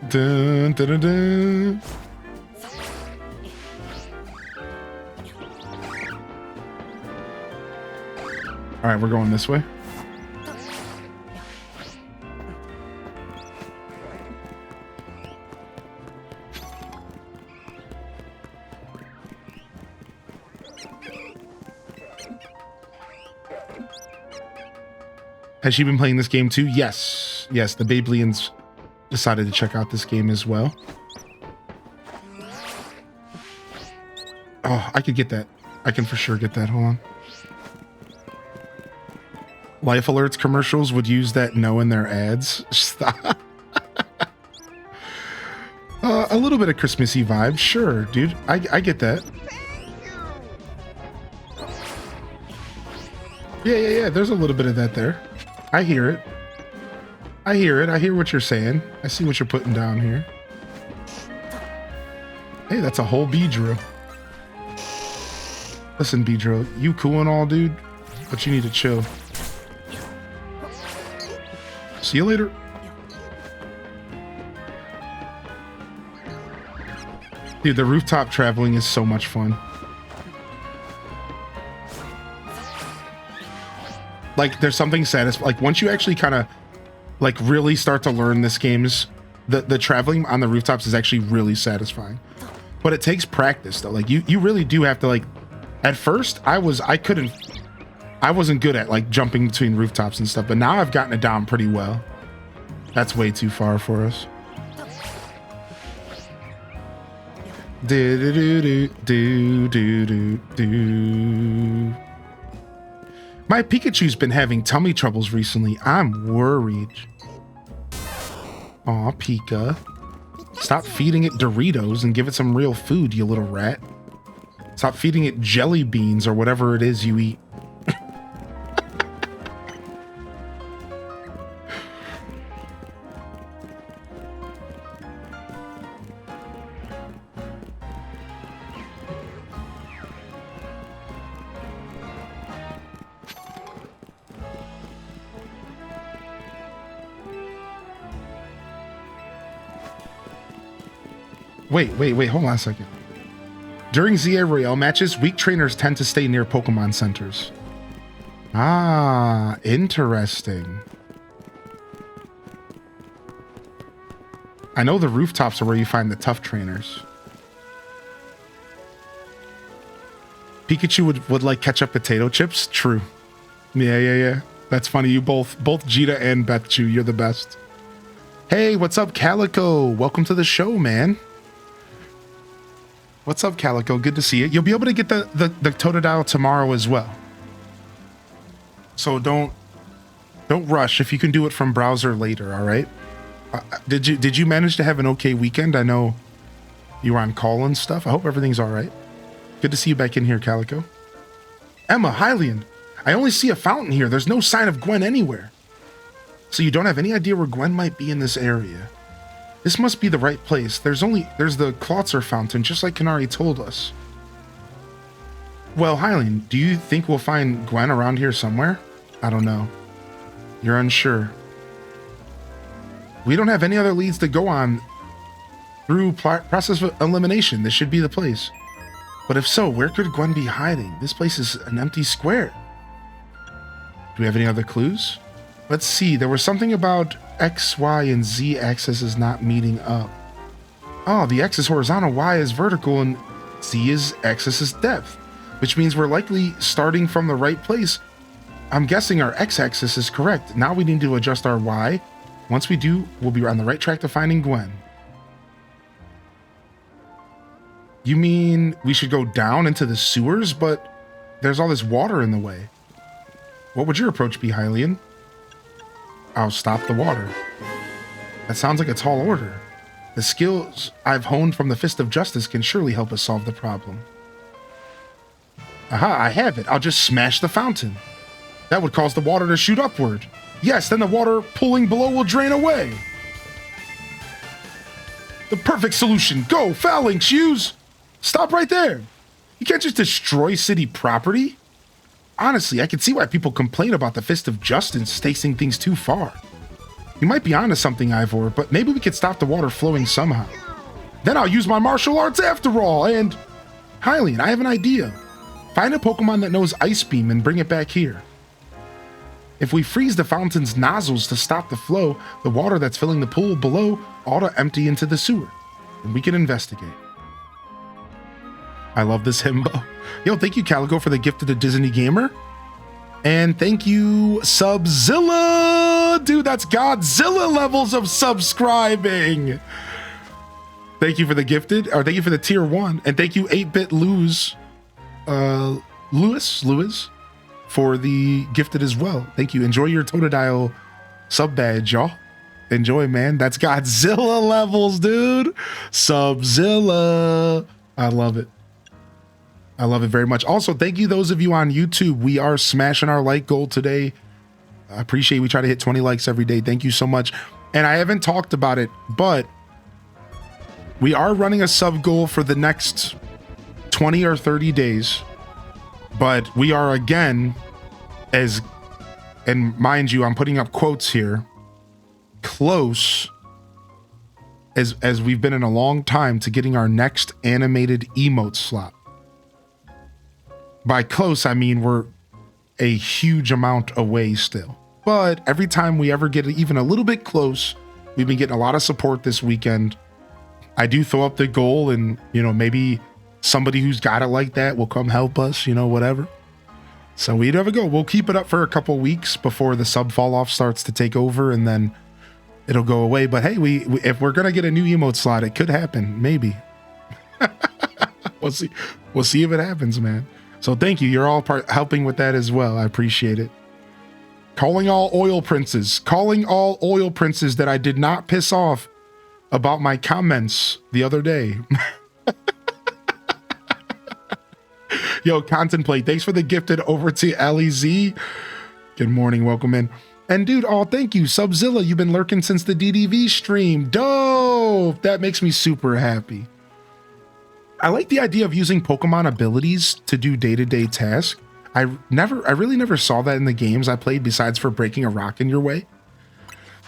Dun, dun, dun, dun. All right, we're going this way. Has she been playing this game too? Yes. Yes, the Babelians decided to check out this game as well. Oh, I could get that. I can for sure get that. Hold on. Life Alerts commercials would use that no in their ads. Stop. A little bit of Christmassy vibe. Sure, dude. I get that. Yeah. There's a little bit of that there. I hear it. I hear what you're saying. I see what you're putting down here. Hey, that's a whole Beedrill. Listen, Beedrill, you cool and all, dude, but you need to chill. See you later. Dude, the rooftop traveling is so much fun. Like, there's something satisfying. Like, once you actually kind of, like, really start to learn this game's, the traveling on the rooftops is actually really satisfying. But it takes practice, though. Like, you really do have to, like, at first, I wasn't good at, like, jumping between rooftops and stuff, but now I've gotten it down pretty well. That's way too far for us. Do. My Pikachu's been having tummy troubles recently. I'm worried. Aw, Pika. Stop feeding it Doritos and give it some real food, you little rat. Stop feeding it jelly beans or whatever it is you eat. Wait, hold on a second. During ZA Royale matches, weak trainers tend to stay near Pokemon centers. Ah, interesting. I know the rooftops are where you find the tough trainers. Pikachu would like ketchup potato chips? True. Yeah. That's funny. You both Jita and Bethchu, you're the best. Hey, what's up, Calico? Welcome to the show, man. What's up, Calico? Good to see you. You'll be able to get the Totodile tomorrow as well. So don't rush. If you can do it from browser later, all right? Did you manage to have an okay weekend? I know you were on call and stuff. I hope everything's all right. Good to see you back in here, Calico. Emma, Hylian, I only see a fountain here. There's no sign of Gwen anywhere. So you don't have any idea where Gwen might be in this area. This must be the right place. There's the Klotzer fountain, just like Kanari told us. Well, Hylian, do you think we'll find Gwen around here somewhere? I don't know. You're unsure. We don't have any other leads to go on through process of elimination. This should be the place. But if so, where could Gwen be hiding? This place is an empty square. Do we have any other clues? Let's see. There was something about X, Y, and Z axis not meeting up. Oh, the X is horizontal, Y is vertical, and Z is axis is depth, which means we're likely starting from the right place. I'm guessing our X-axis is correct. Now we need to adjust our Y. Once we do, we'll be on the right track to finding Gwen. You mean we should go down into the sewers, but there's all this water in the way. What would your approach be, Hylian? I'll stop the water. That sounds like a tall order. The skills I've honed from the Fist of Justice can surely help us solve the problem. Aha, I have it. I'll just smash the fountain. That would cause the water to shoot upward. Yes, then the water pooling below will drain away. The perfect solution. Go, Phalanx, use! Stop right there. You can't just destroy city property. Honestly, I can see why people complain about the Fist of Justice taking things too far. You might be onto something, Ivor, but maybe we could stop the water flowing somehow. Then I'll use my martial arts after all, and... Hylian, I have an idea. Find a Pokemon that knows Ice Beam and bring it back here. If we freeze the fountain's nozzles to stop the flow, the water that's filling the pool below ought to empty into the sewer, and we can investigate. I love this himbo. Yo, thank you, Calico, for the gift of the Disney Gamer. And thank you, Subzilla! Dude, that's Godzilla levels of subscribing! Thank you for the gifted, or thank you for the tier 1. And thank you, 8-Bit Lewis, for the gifted as well. Thank you. Enjoy your Totodile sub badge, y'all. Enjoy, man. That's Godzilla levels, dude. Subzilla. I love it. I love it very much. Also, thank you, those of you on YouTube. We are smashing our like goal today. I appreciate we try to hit 20 likes every day. Thank you so much. And I haven't talked about it, but we are running a sub goal for the next 20 or 30 days. But we are again, and mind you, I'm putting up quotes here, close as we've been in a long time to getting our next animated emote slot. By close, I mean we're a huge amount away still. But every time we ever get even a little bit close, we've been getting a lot of support this weekend. I do throw up the goal and, you know, maybe somebody who's got it like that will come help us, you know, whatever. So we never go. We'll keep it up for a couple weeks before the sub fall off starts to take over, and then it'll go away. But hey, we if we're gonna get a new emote slot, it could happen. Maybe. We'll see. We'll see if it happens, man. So thank you. You're all helping with that as well. I appreciate it. Calling all oil princes. Calling all oil princes that I did not piss off about my comments the other day. Yo, Contemplate, thanks for the gifted over to LEZ. Good morning, welcome in. And dude, oh, thank you, Subzilla. You've been lurking since the DDV stream. Dope. That makes me super happy. I like the idea of using Pokemon abilities to do day-to-day tasks. I really never saw that in the games I played besides for breaking a rock in your way.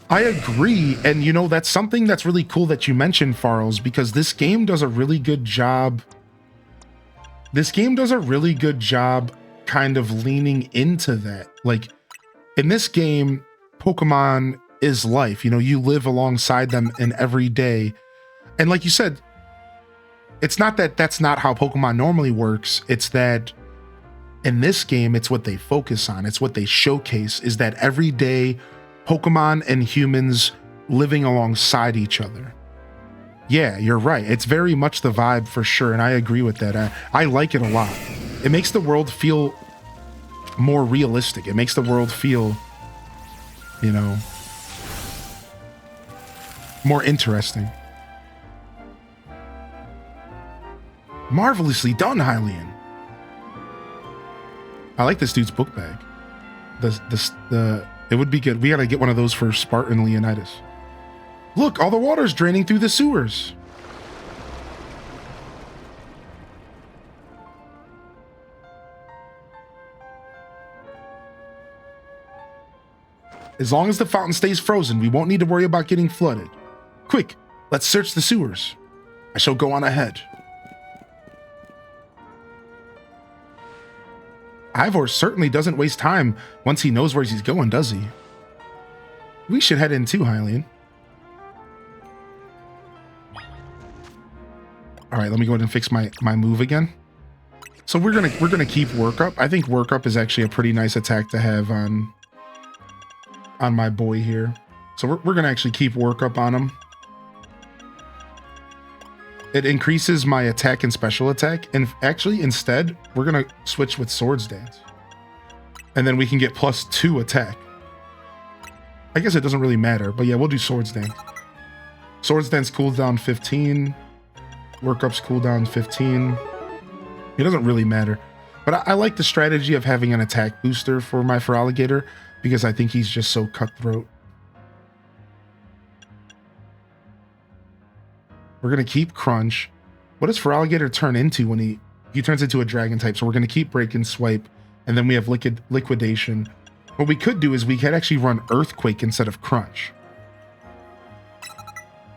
I agree. And you know, that's something that's really cool that you mentioned, Farles, because this game does a really good job. This game does a really good job kind of leaning into that. Like in this game, Pokemon is life. You know, you live alongside them in every day. And like you said, it's not that that's not how Pokemon normally works. It's that in this game, it's what they focus on. It's what they showcase is that every day Pokemon and humans living alongside each other. Yeah, you're right. It's very much the vibe for sure. And I agree with that. I like it a lot. It makes the world feel more realistic. It makes the world feel, you know, more interesting. Marvelously done, Hylian. I like this dude's book bag. It would be good. We gotta get one of those for Spartan Leonidas. Look, all the water's draining through the sewers. As long as the fountain stays frozen, we won't need to worry about getting flooded. Quick, let's search the sewers. I shall go on ahead. Ivor certainly doesn't waste time once he knows where he's going, does he? We should head in too, Hylian. All right, let me go ahead and fix my move again. So we're gonna keep work up. I think work up is actually a pretty nice attack to have on my boy here. So we're gonna actually keep work up on him. It increases my attack and special attack, and actually instead we're gonna switch with Swords Dance, and then we can get +2 attack. I guess it doesn't really matter, but yeah, we'll do Swords Dance. Swords Dance cooldown 15. Workup's cooldown 15. It doesn't really matter. But I like the strategy of having an attack booster for my Feraligatr because I think he's just so cutthroat. We're going to keep Crunch. What does Feraligatr turn into when he turns into a dragon type? So we're going to keep Break and Swipe, and then we have Liquidation. What we could do is we could actually run Earthquake instead of Crunch.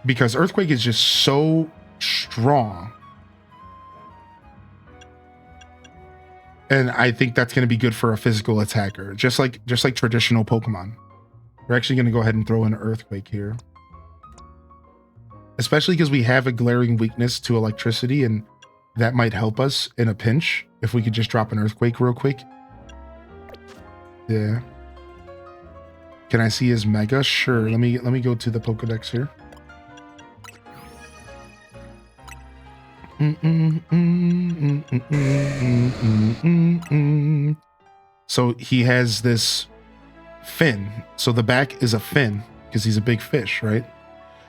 Because Earthquake is just so strong. And I think that's going to be good for a physical attacker, just like traditional Pokemon. We're actually going to go ahead and throw in Earthquake here. Especially because we have a glaring weakness to electricity, and that might help us in a pinch if we could just drop an Earthquake real quick. Yeah. Can I see his Mega? Sure. Let me go to the Pokedex here. So he has this fin. So the back is a fin because he's a big fish, right?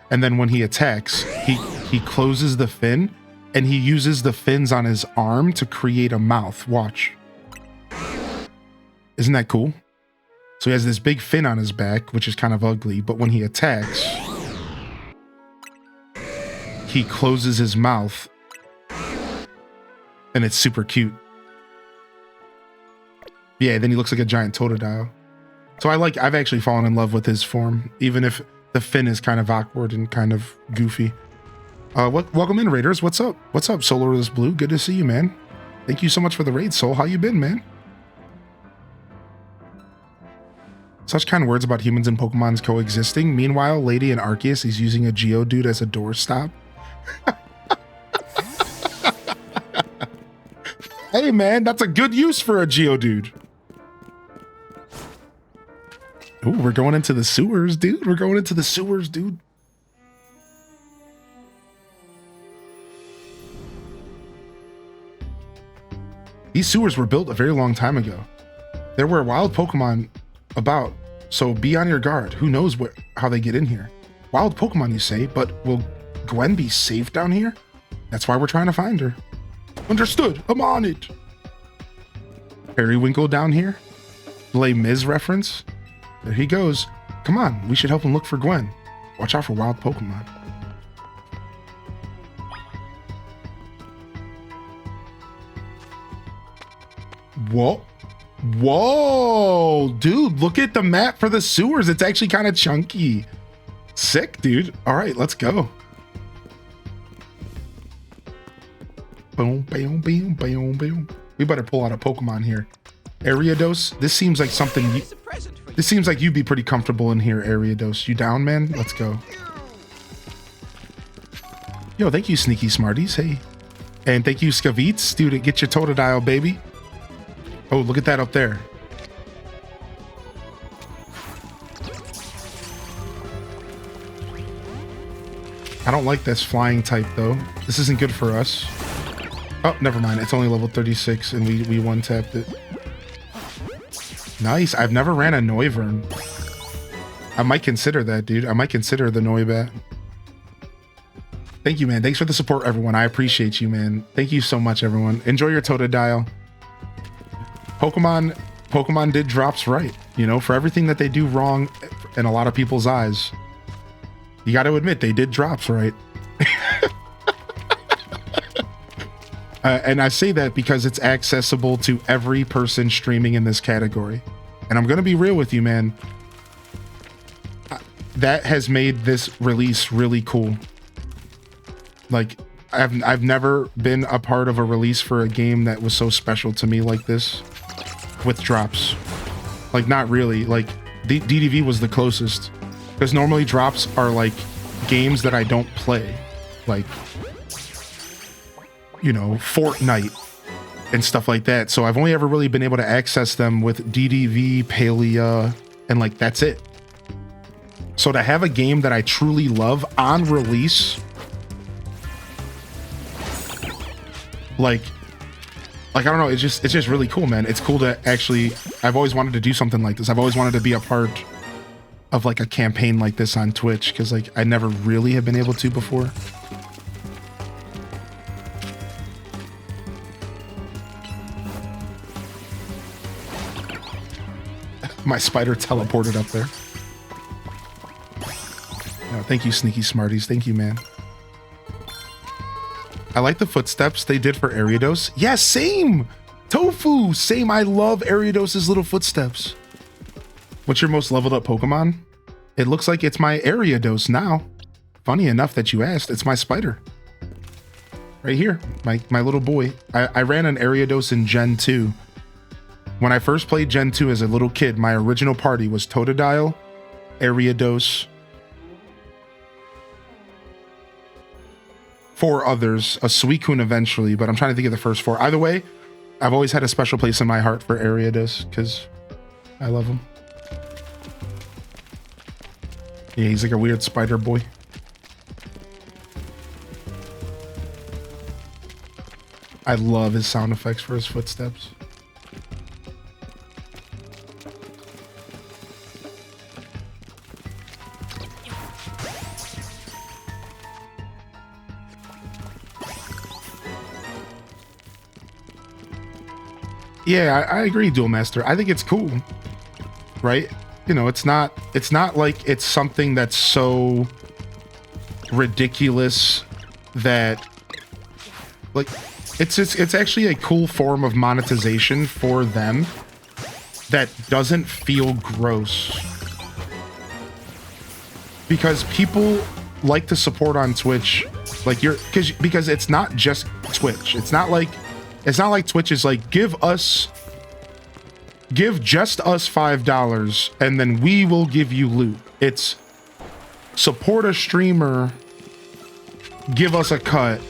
And then when he attacks, he closes the fin and he uses the fins on his arm to create a mouth. Watch. Isn't that cool? So he has this big fin on his back, which is kind of ugly, but when he attacks, he closes his mouth. And it's super cute. Yeah, then he looks like a giant Totodile. So I've actually fallen in love with his form, even if the fin is kind of awkward and kind of goofy. Welcome in, Raiders. What's up? What's up, Solarless Blue? Good to see you, man. Thank you so much for the raid, Soul. How you been, man? Such kind words about humans and Pokemon's coexisting. Meanwhile, Lady and Arceus is using a Geodude as a doorstop. Hey man, that's a good use for a Geodude. Ooh, we're going into the sewers, dude. We're going into the sewers, dude. These sewers were built a very long time ago. There were wild Pokemon about, so be on your guard. Who knows how they get in here? Wild Pokemon, you say, but will Gwen be safe down here? That's why we're trying to find her. Understood. I'm on it. Periwinkle down here. Les Mis reference. There he goes. Come on, we should help him look for Gwen. Watch out for wild Pokemon. Whoa. Whoa, dude, look at the map for the sewers. It's actually kind of chunky. Sick, dude. All right, let's go. Boom, boom, boom, boom, boom. We better pull out a Pokemon here. Ariados, this seems like something. This seems like you'd be pretty comfortable in here, Ariados. You down, man? Let's go. Yo, thank you, Sneaky Smarties. Hey. And thank you, Skavitz. Dude, get your Totodile, baby. Oh, look at that up there. I don't like this flying type, though. This isn't good for us. Oh, never mind. It's only level 36, and we one-tapped it. Nice. I've never ran a Noivern. I might consider that, dude. I might consider the Noibat. Thank you, man. Thanks for the support, everyone. I appreciate you, man. Thank you so much, everyone. Enjoy your Totodile. Pokemon did drops right. You know, for everything that they do wrong in a lot of people's eyes, you got to admit they did drops right. And I say that because it's accessible to every person streaming in this category. And I'm going to be real with you, man. That has made this release really cool. Like, I've never been a part of a release for a game that was so special to me like this. With drops. Like, not really. Like, DDV was the closest. Because normally drops are like games that I don't play. Like, you know, Fortnite and stuff like that. So I've only ever really been able to access them with DDV, Palia, and like, that's it. So to have a game that I truly love on release, like I don't know, it's just really cool, man. It's cool to actually, I've always wanted to do something like this. I've always wanted to be a part of like a campaign like this on Twitch, because like I never really have been able to before. My spider teleported up there. No, thank you, Sneaky Smarties. Thank you, man. I like the footsteps they did for Ariados. Yeah, same. Tofu, same. I love Ariados's little footsteps. What's your most leveled up Pokemon? It looks like it's my Ariados now. Funny enough that you asked. It's my spider. Right here, my little boy. I ran an Ariados in Gen 2. When I first played Gen 2 as a little kid, my original party was Totodile, Ariados, 4 others, a Suicune eventually, but I'm trying to think of the first 4. Either way, I've always had a special place in my heart for Ariados because I love him. Yeah, he's like a weird spider boy. I love his sound effects for his footsteps. Yeah, I agree, Duel Master. I think it's cool, right? You know, it's not like it's something that's so ridiculous that, like, it's actually a cool form of monetization for them that doesn't feel gross. Because people like to support on Twitch, like because it's not just Twitch. It's not like Twitch is like, give just us $5 and then we will give you loot. It's support a streamer, give us a cut,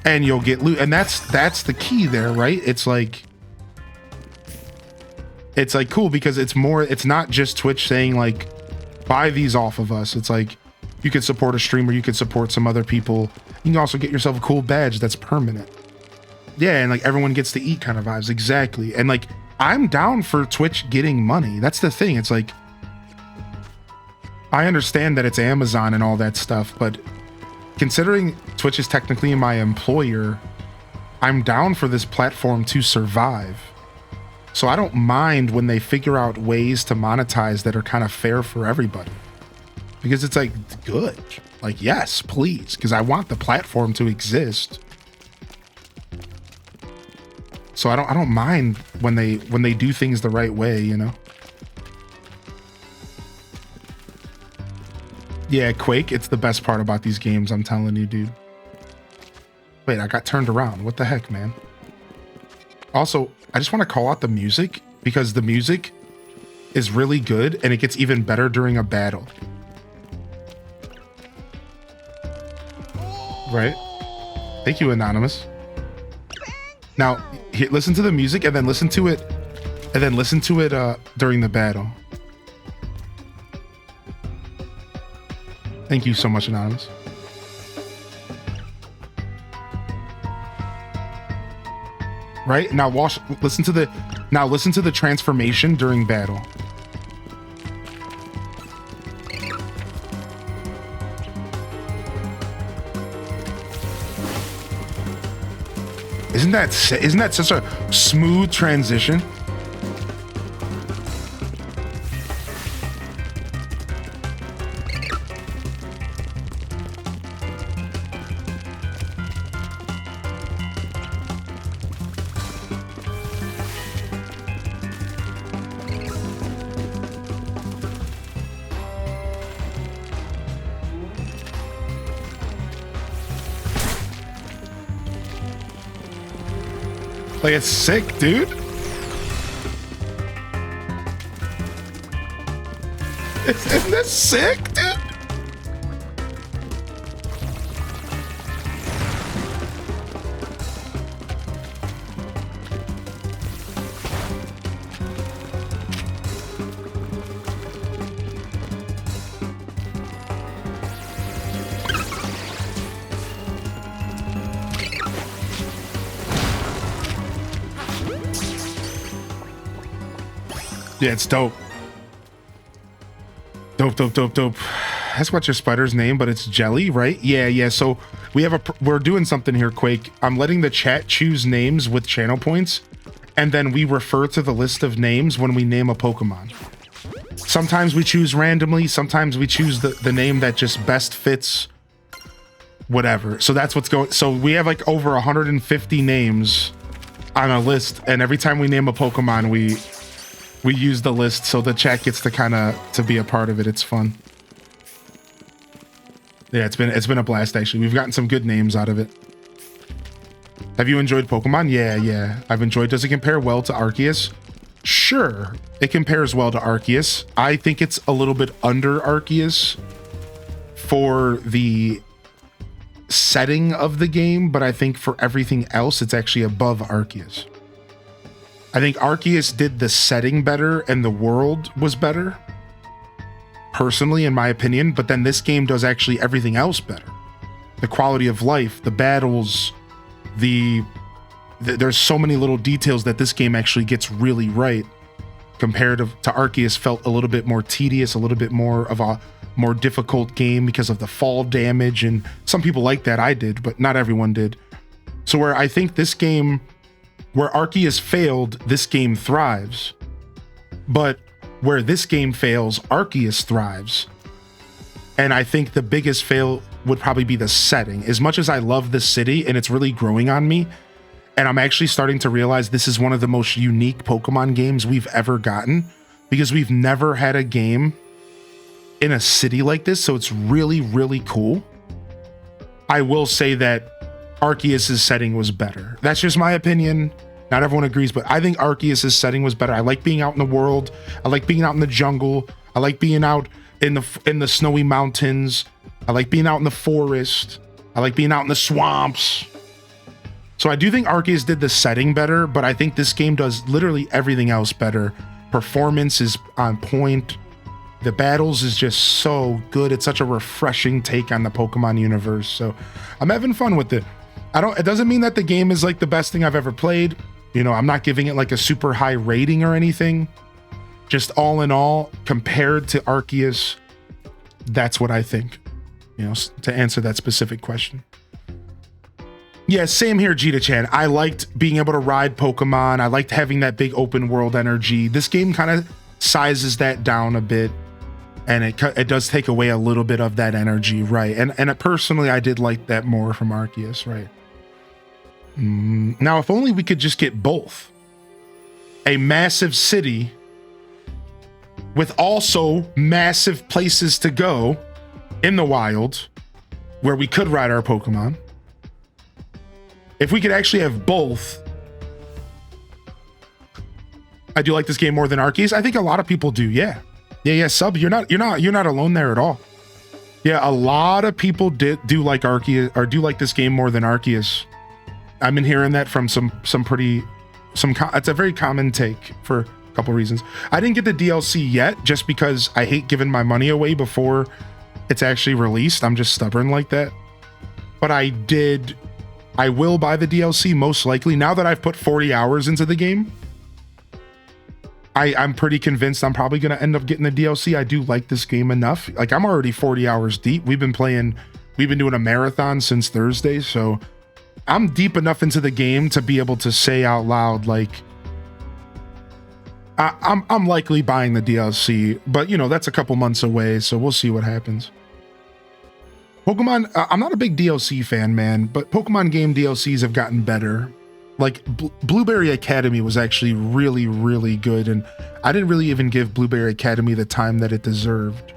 and you'll get loot. And that's the key there, right? It's like cool because it's not just Twitch saying like, buy these off of us. It's like, you could support a streamer, you could support some other people. You can also get yourself a cool badge that's permanent. Yeah, and like everyone gets to eat kind of vibes. Exactly. And like, I'm down for Twitch getting money. That's the thing. It's like, I understand that it's Amazon and all that stuff, but considering Twitch is technically my employer, I'm down for this platform to survive. So I don't mind when they figure out ways to monetize that are kind of fair for everybody. Because it's like, good. Like, yes, please. Because I want the platform to exist. So I don't mind when they do things the right way, you know? Yeah, Quake, it's the best part about these games, I'm telling you, dude. Wait, I got turned around. What the heck, man? Also, I just want to call out the music because the music is really good and it gets even better during a battle. Right? Thank you, Anonymous. Now, listen to the music and then listen to it during the battle. Thank you so much, Anonymous. Right? Now listen to the transformation during battle. Isn't that such a smooth transition? Like, it's sick, dude. Isn't that sick, dude? Yeah, it's dope. Dope. That's what your spider's name, but it's Jelly, right? Yeah. So we're doing something here, Quake. I'm letting the chat choose names with channel points, and then we refer to the list of names when we name a Pokemon. Sometimes we choose randomly. Sometimes we choose the name that just best fits whatever. So that's what's going. So we have like over 150 names on a list, and every time we name a Pokemon, we use the list, so the chat gets to be a part of it. It's fun. Yeah, it's been a blast actually. We've gotten some good names out of it. Have you enjoyed Pokemon? Yeah, I've enjoyed. Does it compare well to Arceus? Sure, it compares well to Arceus. I think it's a little bit under Arceus for the setting of the game, but I think for everything else, it's actually above Arceus. I think Arceus did the setting better and the world was better, personally, in my opinion, but then this game does actually everything else better. The quality of life, the battles, there's so many little details that this game actually gets really right, compared to Arceus. Felt a little bit more tedious, a little bit more of a more difficult game because of the fall damage, and some people like that. I did, but not everyone did. So where I think this game, where Arceus failed, this game thrives. But where this game fails, Arceus thrives. And I think the biggest fail would probably be the setting. As much as I love this city and it's really growing on me, and I'm actually starting to realize this is one of the most unique Pokemon games we've ever gotten, because we've never had a game in a city like this, so it's really, really cool. I will say that Arceus' setting was better. That's just my opinion. Not everyone agrees, but I think Arceus' setting was better. I like being out in the world. I like being out in the jungle. I like being out in the snowy mountains. I like being out in the forest. I like being out in the swamps. So I do think Arceus did the setting better, but I think this game does literally everything else better. Performance is on point. The battles is just so good. It's such a refreshing take on the Pokemon universe. So I'm having fun with it. It doesn't mean that the game is like the best thing I've ever played. You know, I'm not giving it like a super high rating or anything. Just all in all, compared to Arceus, that's what I think, you know, to answer that specific question. Yeah, same here, Gita-chan. I liked being able to ride Pokemon. I liked having that big open world energy. This game kind of sizes that down a bit, and it does take away a little bit of that energy, right? And personally, I did like that more from Arceus, right? Now, if only we could just get both. A massive city with also massive places to go in the wild where we could ride our Pokemon. If we could actually have both. I do like this game more than Arceus. I think a lot of people do. Yeah, Sub, you're not alone there at all. Yeah, a lot of people do like Arceus, or do like this game more than Arceus. I've been hearing that from it's a very common take for a couple reasons. I didn't get the DLC yet just because I hate giving my money away before it's actually released. I'm just stubborn like that. But I will buy the DLC most likely. Now that I've put 40 hours into the game, I'm pretty convinced I'm probably going to end up getting the DLC. I do like this game enough. Like, I'm already 40 hours deep. We've been doing a marathon since Thursday, so I'm deep enough into the game to be able to say out loud, like, I'm likely buying the DLC, but you know, that's a couple months away, so we'll see what happens. Pokemon, I'm not a big DLC fan, man, but Pokemon game DLCs have gotten better. Like, Blueberry Academy was actually really, really good, and I didn't really even give Blueberry Academy the time that it deserved.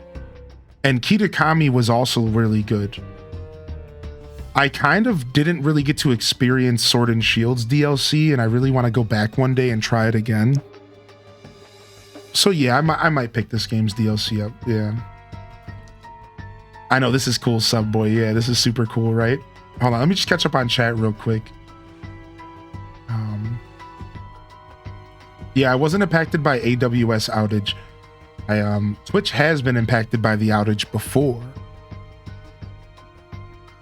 And Kitakami was also really good. I kind of didn't really get to experience Sword and Shield's DLC, and I really want to go back one day and try it again. So yeah, I might pick this game's DLC up, yeah. I know, this is cool, Subboy. Yeah, this is super cool, right? Hold on, let me just catch up on chat real quick. Yeah, I wasn't impacted by AWS outage. Twitch has been impacted by the outage before.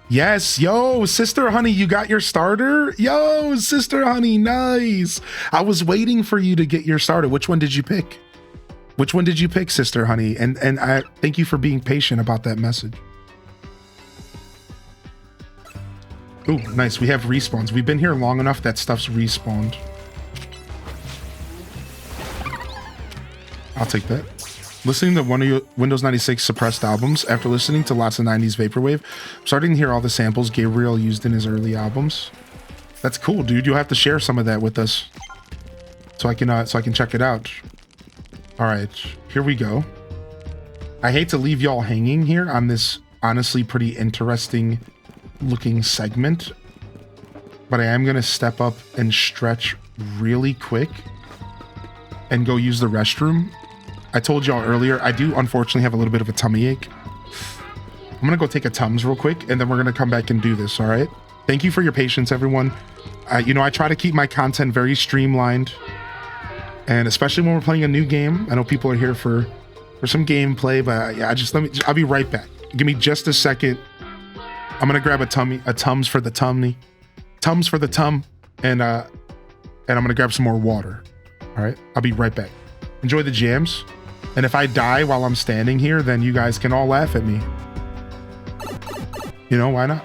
Yes, yo, Sister Honey, you got your starter? Yo, Sister Honey, nice. I was waiting for you to get your starter. Which one did you pick? Which one did you pick, Sister Honey? And I thank you for being patient about that message. Ooh, nice. We have respawns. We've been here long enough that stuff's respawned. I'll take that. Listening to one of your Windows 96 suppressed albums, after listening to lots of 90s vaporwave, I'm starting to hear all the samples Gabriel used in his early albums. That's cool, dude. You'll have to share some of that with us, so I can check it out. All right, here we go. I hate to leave y'all hanging here on this honestly pretty interesting looking segment, but I am gonna step up and stretch really quick and go use the restroom. I told y'all earlier, I do unfortunately have a little bit of a tummy ache. I'm gonna go take a Tums real quick, and then we're gonna come back and do this, all right? Thank you for your patience, everyone. You know, I try to keep my content very streamlined, and especially when we're playing a new game. I know people are here for some gameplay, but yeah, I'll be right back. Give me just a second. I'm gonna grab a Tums for the tummy, Tums for the tum, and I'm gonna grab some more water. All right, I'll be right back. Enjoy the jams. And if I die while I'm standing here, then you guys can all laugh at me. You know, why not?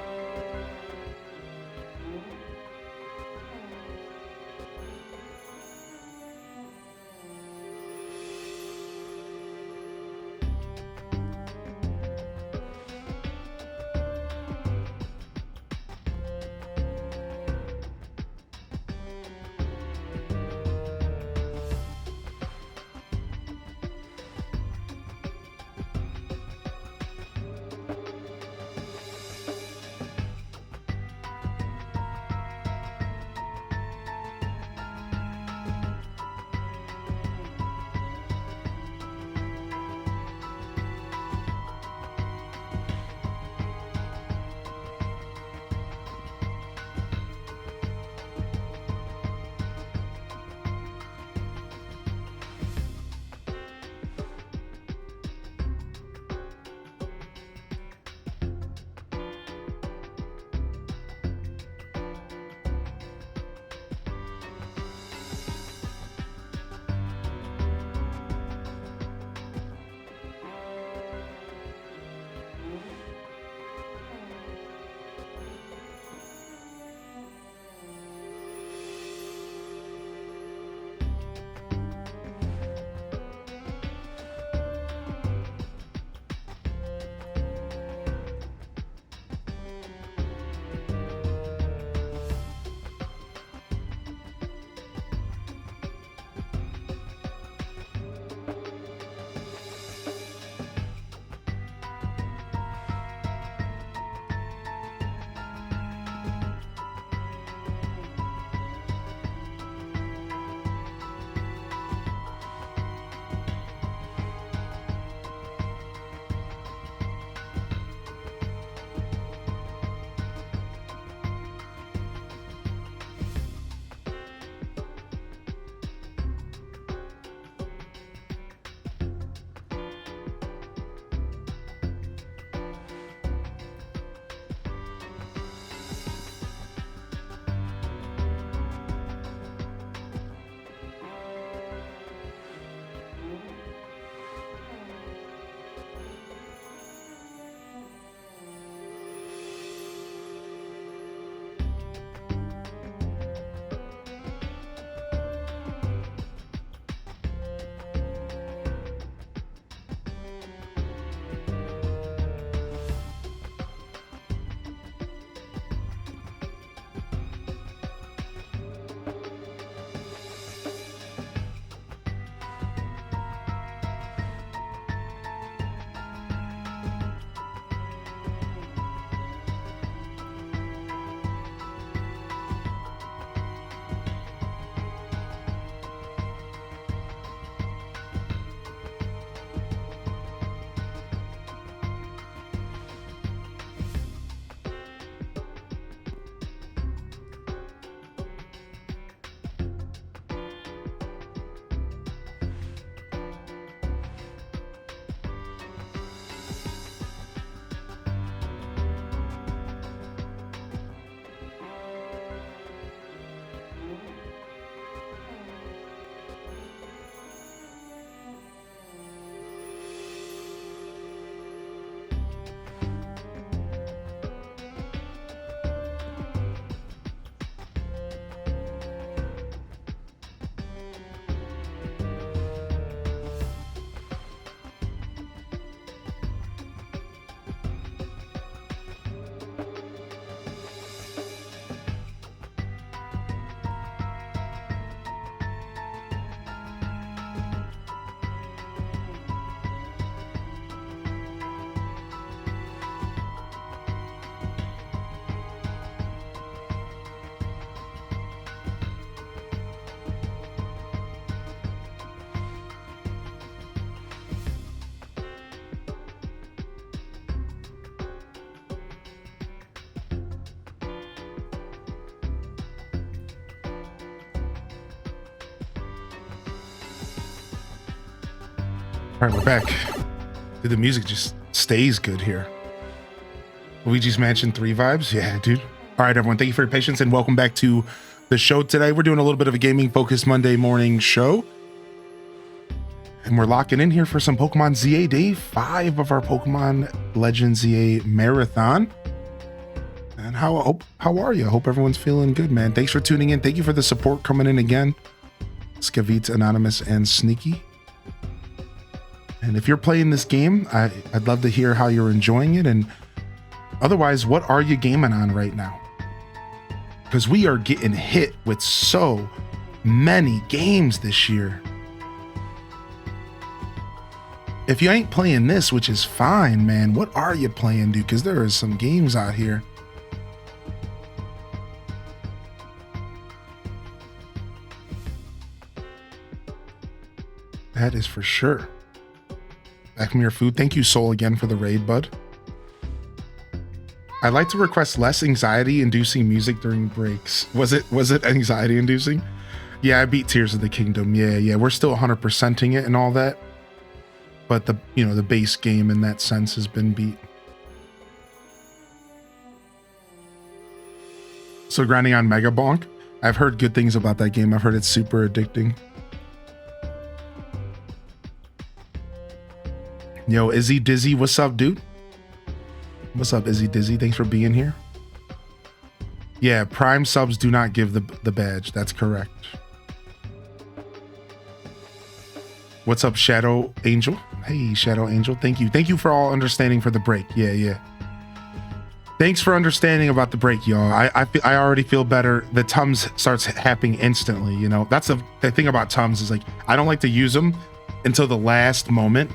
All right, we're back. Dude, the music just stays good here. Luigi's Mansion 3 vibes. Yeah, dude. All right, everyone. Thank you for your patience and welcome back to the show today. We're doing a little bit of a gaming focused Monday morning show. And we're locking in here for some Pokemon ZA Day 5 of our Pokemon Legends ZA Marathon. And how are you? I hope everyone's feeling good, man. Thanks for tuning in. Thank you for the support coming in again. Skavit, Anonymous, and Sneaky. And if you're playing this game, I'd love to hear how you're enjoying it. And otherwise, what are you gaming on right now? Because we are getting hit with so many games this year. If you ain't playing this, which is fine, man, what are you playing, dude? Because there are some games out here. That is for sure. Back from your food. Thank you, Soul, again for the raid, bud. I'd like to request less anxiety-inducing music during breaks. Was it anxiety-inducing? Yeah, I beat Tears of the Kingdom. Yeah. We're still 100%ing it and all that. But the base game in that sense has been beat. So grinding on Mega Bonk. I've heard good things about that game. I've heard it's super addicting. Yo, Izzy Dizzy, what's up, dude? What's up, Izzy Dizzy? Thanks for being here. Yeah, Prime subs do not give the badge. That's correct. What's up, Shadow Angel? Hey, Shadow Angel. Thank you. Thank you for all understanding for the break. Yeah. Thanks for understanding about the break, y'all. I already feel better. The Tums starts happening instantly, you know? That's the thing about Tums is like, I don't like to use them until the last moment.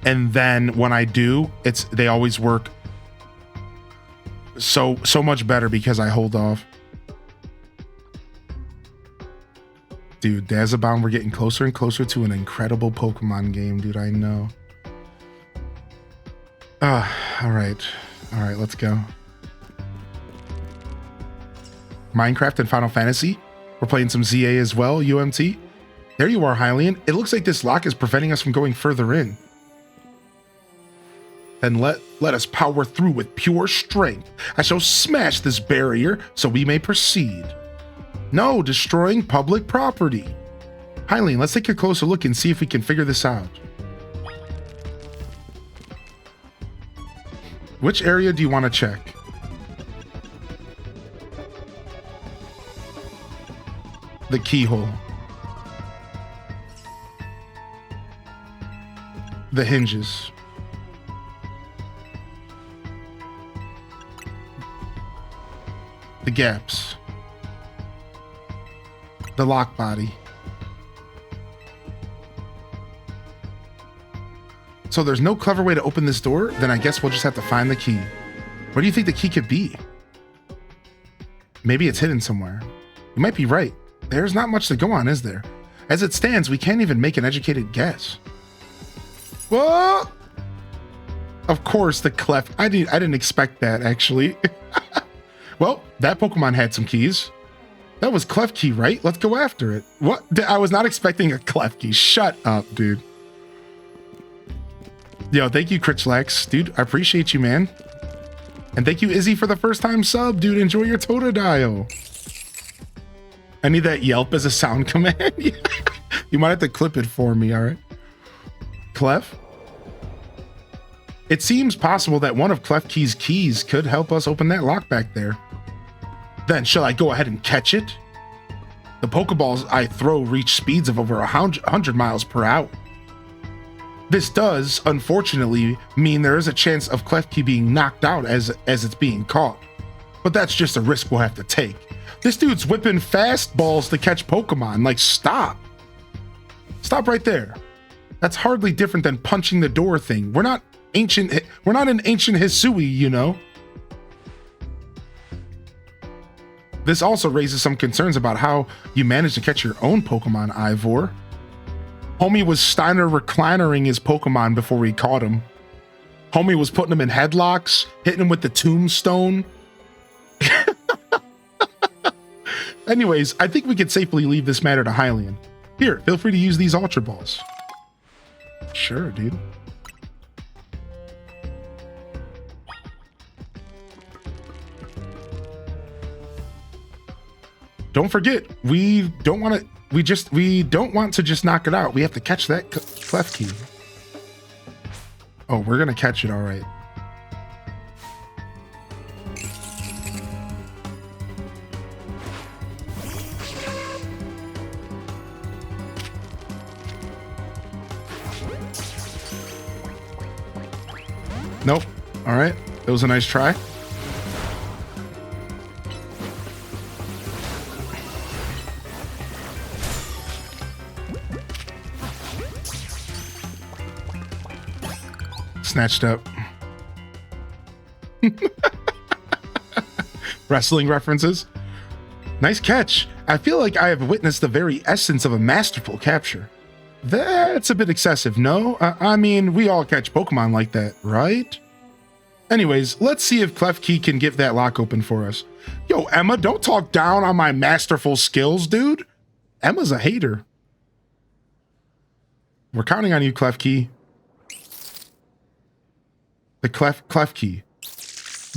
And then when I do, they always work so much better because I hold off. Dude, Dazabound, we're getting closer and closer to an incredible Pokemon game, dude. I know. All right, let's go. Minecraft and Final Fantasy. We're playing some ZA as well, UMT. There you are, Hylian. It looks like this lock is preventing us from going further in. Then let us power through with pure strength. I shall smash this barrier so we may proceed. No, destroying public property. Hylian, let's take a closer look and see if we can figure this out. Which area do you want to check? The keyhole. The hinges. The gaps. The lock body. So there's no clever way to open this door? Then I guess we'll just have to find the key. Where do you think the key could be? Maybe it's hidden somewhere. You might be right. There's not much to go on, is there? As it stands, we can't even make an educated guess. Whoa! Of course, the clef. I didn't expect that, actually. Well, that Pokemon had some keys. That was Klefki, right? Let's go after it. What? I was not expecting a Klefki. Shut up, dude. Yo, thank you, Critchlax. Dude, I appreciate you, man. And thank you, Izzy, for the first time sub. Dude, enjoy your Totodile. I need that Yelp as a sound command. You might have to clip it for me, all right? Clef? It seems possible that one of Klefki's keys could help us open that lock back there. Then, shall I go ahead and catch it? The Pokeballs I throw reach speeds of over 100 miles per hour. This does, unfortunately, mean there is a chance of Klefki being knocked out as it's being caught. But that's just a risk we'll have to take. This dude's whipping fastballs to catch Pokemon. Like, stop. Stop right there. That's hardly different than punching the door thing. We're not in ancient Hisui, you know? This also raises some concerns about how you managed to catch your own Pokemon, Ivor. Homie was Steiner reclinering his Pokemon before we caught him. Homie was putting him in headlocks, hitting him with the tombstone. Anyways, I think we could safely leave this matter to Hylian. Here, feel free to use these Ultra Balls. Sure, dude. Don't forget, we don't want to just knock it out. We have to catch that clef key. Oh, we're gonna catch it, all right. Nope. All right. It was a nice try. Snatched up. Wrestling references. Nice catch. I feel like I have witnessed the very essence of a masterful capture. That's a bit excessive, no? I mean, we all catch Pokemon like that, right? Anyways, let's see if Klefki can get that lock open for us. Yo, Emma, don't talk down on my masterful skills, dude. Emma's a hater. We're counting on you, Klefki. The Klefki.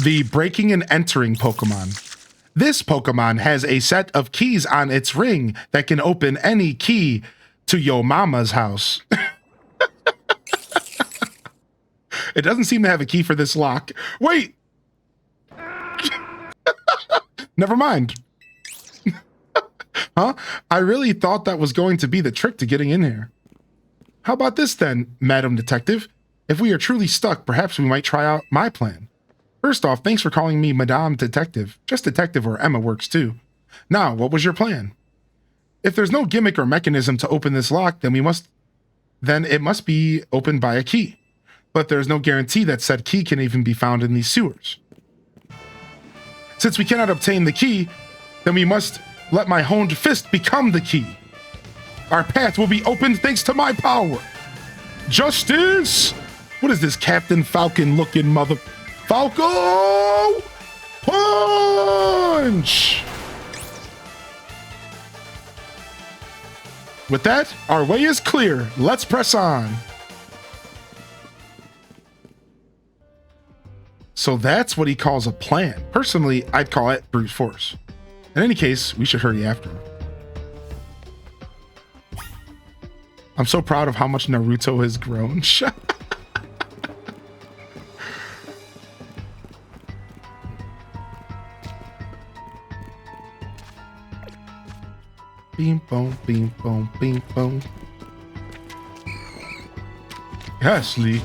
The breaking and entering Pokemon. This Pokemon has a set of keys on its ring that can open any key to your mama's house. It doesn't seem to have a key for this lock. Wait! Never mind. Huh? I really thought that was going to be the trick to getting in here. How about this then, Madam Detective? If we are truly stuck, perhaps we might try out my plan. First off, thanks for calling me Madame Detective. Just Detective or Emma works too. Now, what was your plan? If there's no gimmick or mechanism to open this lock, then it must be opened by a key. But there's no guarantee that said key can even be found in these sewers. Since we cannot obtain the key, then we must let my honed fist become the key. Our path will be opened thanks to my power. Justice! What is this Captain Falcon looking mother... Falco! Punch! With that, our way is clear. Let's press on. So that's what he calls a plan. Personally, I'd call it brute force. In any case, we should hurry after him. I'm so proud of how much Naruto has grown. Beam boom, beam boom, beam boom. Ghastly.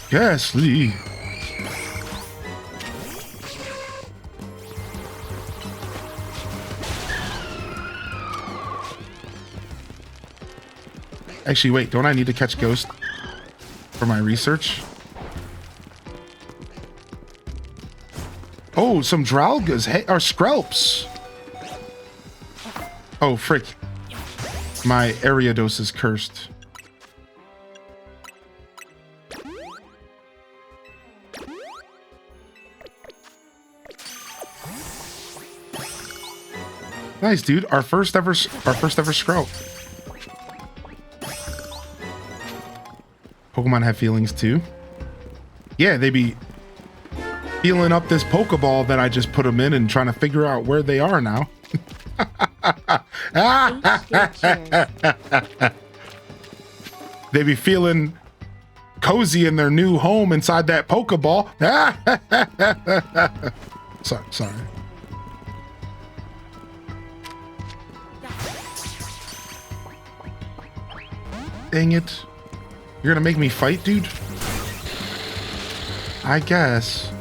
Ghastly. Actually, wait, don't I need to catch Ghost for my research? Oh, some Dralgas, hey, or Skrelps. Oh, frick. My Ariados is cursed. Nice, dude. Our first ever Skrelp. Pokemon have feelings too. Yeah, they be feeling up this Pokeball that I just put them in and trying to figure out where they are now. They be feeling cozy in their new home inside that Pokeball. Sorry. Dang it. You're gonna make me fight, dude? I guess.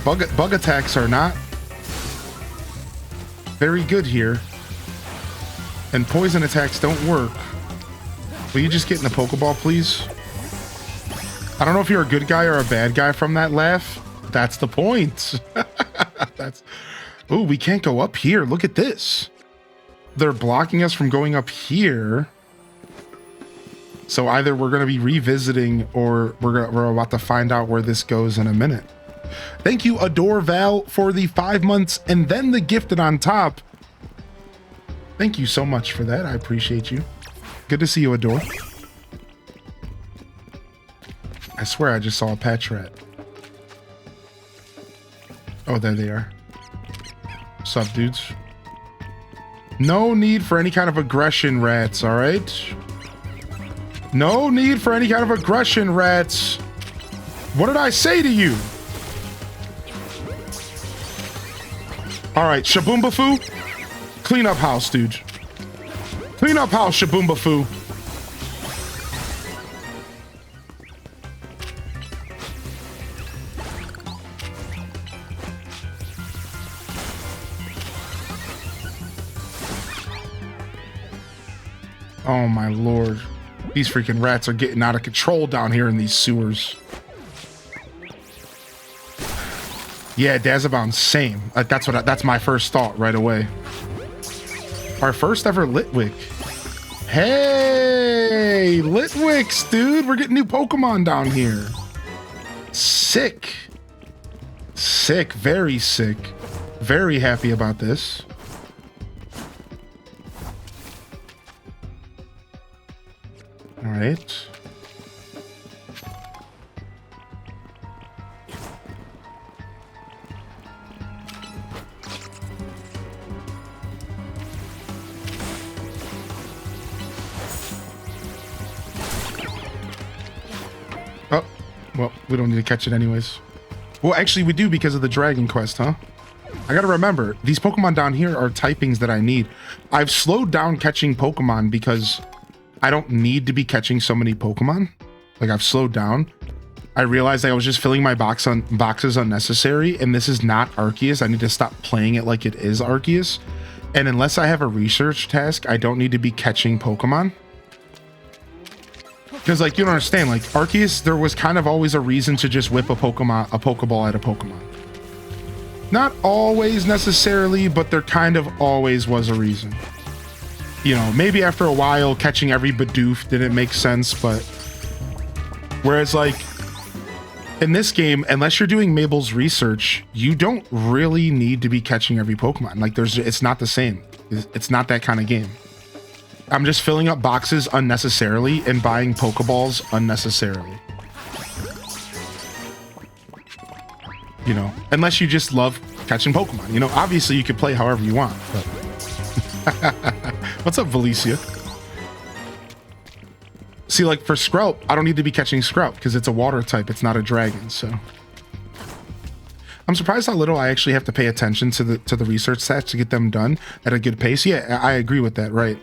Bug attacks are not very good here. And poison attacks don't work. Will you just get in the Pokeball, please? I don't know if you're a good guy or a bad guy from that laugh. That's the point. Oh, we can't go up here. Look at this. They're blocking us from going up here. So either we're going to be revisiting or we're about to find out where this goes in a minute. Thank you, Adore Val, for the 5 months and then the gifted on top. Thank you so much for that. I appreciate you. Good to see you, Adore. I swear I just saw a patch rat. Oh, there they are. What's up, dudes? No need for any kind of aggression, rats, all right? No need for any kind of aggression, rats. What did I say to you? All right, Shaboomba-Foo, clean up house, dude. Clean up house, Shaboomba-Foo. Oh my lord. These freaking rats are getting out of control down here in these sewers. Yeah, Dazabound, same. That's my first thought right away. Our first ever Litwick. Hey, Litwicks, dude. We're getting new Pokemon down here. Sick. Sick, very sick. Very happy about this. All right. Oh, well, we don't need to catch it anyways. Well, actually, we do because of the Dragon Quest, huh? I gotta remember, these Pokemon down here are typings that I need. I've slowed down catching Pokemon because I don't need to be catching so many Pokemon. Like, I've slowed down. I realized I was just filling my boxes unnecessary, and this is not Arceus. I need to stop playing it like it is Arceus. And unless I have a research task, I don't need to be catching Pokemon. Because, like, you don't understand, like, Arceus, there was kind of always a reason to just whip a Pokeball at a Pokemon. Not always necessarily, but there kind of always was a reason. You know, maybe after a while, catching every Bidoof didn't make sense, but... Whereas, like, in this game, unless you're doing Mabel's research, you don't really need to be catching every Pokemon. Like, it's not the same. It's not that kind of game. I'm just filling up boxes unnecessarily and buying Pokeballs unnecessarily. You know, unless you just love catching Pokemon. You know, obviously you can play however you want, but... What's up, Valicia? See, like, for Skrelp, I don't need to be catching Skrelp because it's a water type. It's not a dragon, so... I'm surprised how little I actually have to pay attention to the research stats to get them done at a good pace. Yeah, I agree with that, right?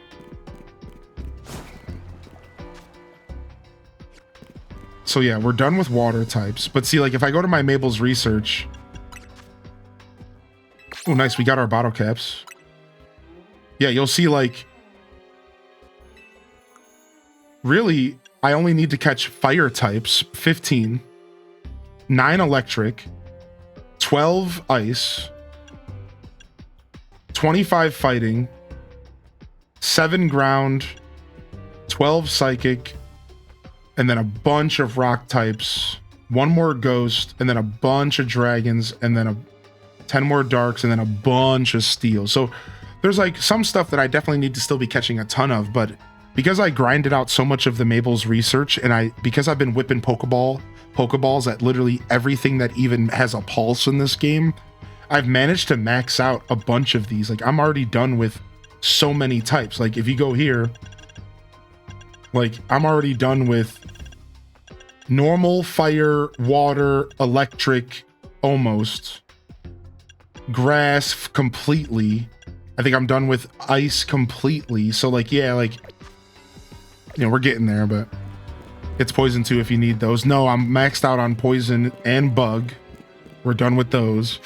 So yeah, we're done with water types. But see, like, if I go to my Mabel's research... Oh, nice, we got our bottle caps. Yeah, you'll see, like... Really, I only need to catch fire types, 15. 9 electric. 12 ice. 25 fighting. 7 ground. 12 psychic. And then a bunch of rock types, 1 more ghost, and then a bunch of dragons, and then 10 more darks, and then a bunch of steel. So there's like some stuff that I definitely need to still be catching a ton of, but because I grinded out so much of the Mabel's research, and because I've been whipping Pokeballs at literally everything that even has a pulse in this game, I've managed to max out a bunch of these. Like, I'm already done with so many types. Like, if you go here, like, I'm already done with normal, fire, water, electric, almost. Grass completely. I think I'm done with ice completely. So, like, yeah, like, you know, we're getting there, but it's poison too if you need those. No, I'm maxed out on poison and bug. We're done with those.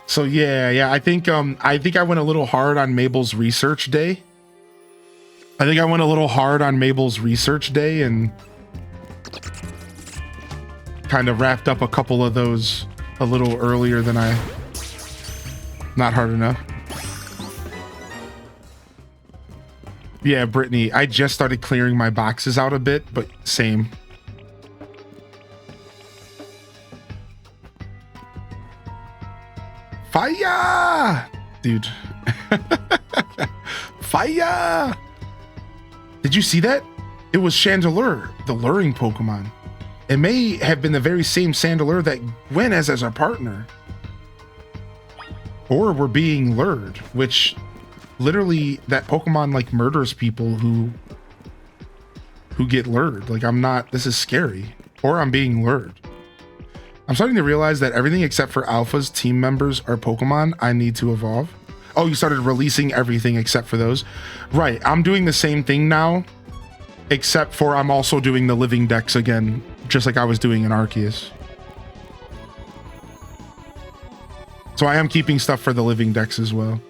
So yeah, I think I went a little hard on Mabel's research day. And kind of wrapped up a couple of those a little earlier than not hard enough. Yeah, Brittany, I just started clearing my boxes out a bit, but same. Fire! Dude. fire! Did you see that? It was Chandelure, the luring Pokemon. It may have been the very same Chandelure that Gwen has as our partner. Or we're being lured, which literally that Pokemon like murders people who get lured. Like this is scary. Or I'm being lured. I'm starting to realize that everything except for Alpha's team members are Pokemon I need to evolve. Oh, you started releasing everything except for those. Right, I'm doing the same thing now, except for I'm also doing the living dex again, just like I was doing in Arceus. So I am keeping stuff for the living dex as well.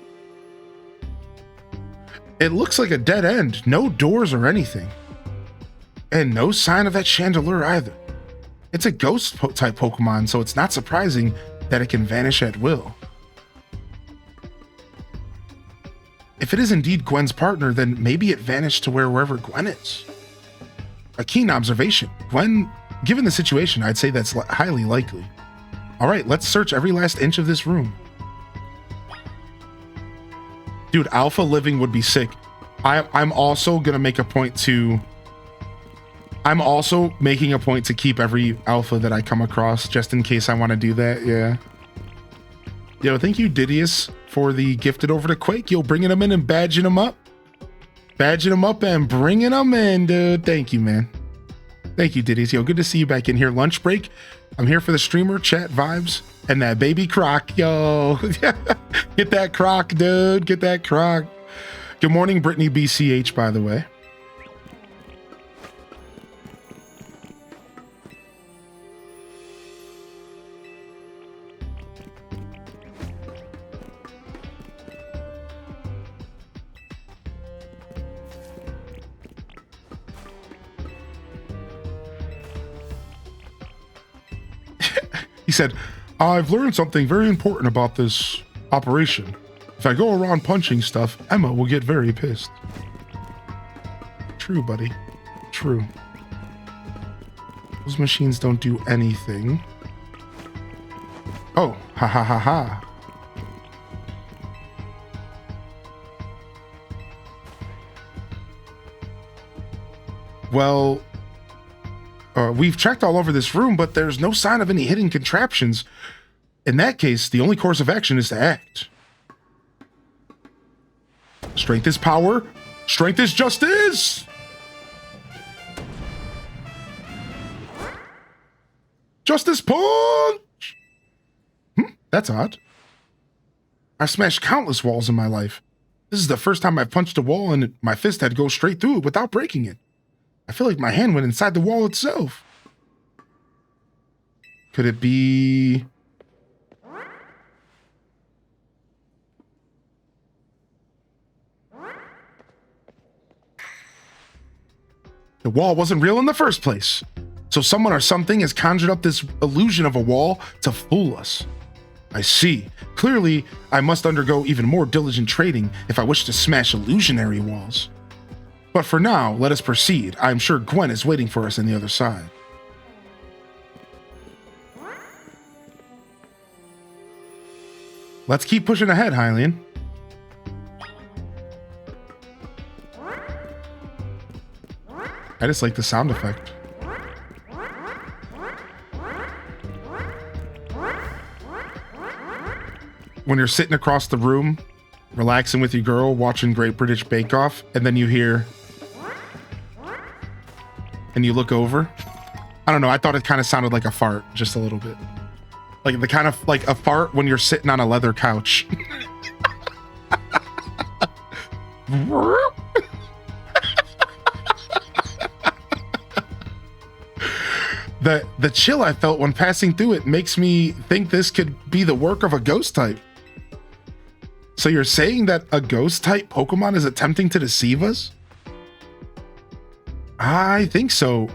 It looks like a dead end. No doors or anything. And no sign of that Chandelure either. It's a ghost type Pokemon, so it's not surprising that it can vanish at will. If it is indeed Gwen's partner, then maybe it vanished to wherever Gwen is. A keen observation. Gwen, given the situation, I'd say that's highly likely. All right, let's search every last inch of this room. Dude, Alpha living would be sick. I'm also gonna make a point to... I'm also making a point to keep every Alpha that I come across, just in case I want to do that, yeah. Yo, thank you, Didius, for the gifted over to Quake. Yo, bringing them in and badging them up. Badging them up and bringing them in, dude. Thank you, man. Thank you, Didius. Yo, good to see you back in here. Lunch break. I'm here for the streamer, chat vibes, and that baby croc, yo. Get that croc, dude. Get that croc. Good morning, Brittany BCH, by the way. He said, I've learned something very important about this operation. If I go around punching stuff, Emma will get very pissed. True, buddy. True. Those machines don't do anything. Oh, ha ha ha ha. Well, we've checked all over this room, but there's no sign of any hidden contraptions. In that case, the only course of action is to act. Strength is power. Strength is justice. Justice punch. That's odd. I've smashed countless walls in my life. This is the first time I've punched a wall and my fist had to go straight through it without breaking it. I feel like my hand went inside the wall itself. Could it be... The wall wasn't real in the first place. So someone or something has conjured up this illusion of a wall to fool us. I see. Clearly, I must undergo even more diligent training if I wish to smash illusionary walls. But for now, let us proceed. I am sure Gwen is waiting for us on the other side. Let's keep pushing ahead, Hylian. I just like the sound effect. When you're sitting across the room, relaxing with your girl, watching Great British Bake Off, and then you hear... and you look over. I don't know, I thought it kind of sounded like a fart, just a little bit. Like the kind of, like a fart when you're sitting on a leather couch. The chill I felt when passing through it makes me think this could be the work of a ghost type. So you're saying that a ghost type Pokemon is attempting to deceive us? I think so,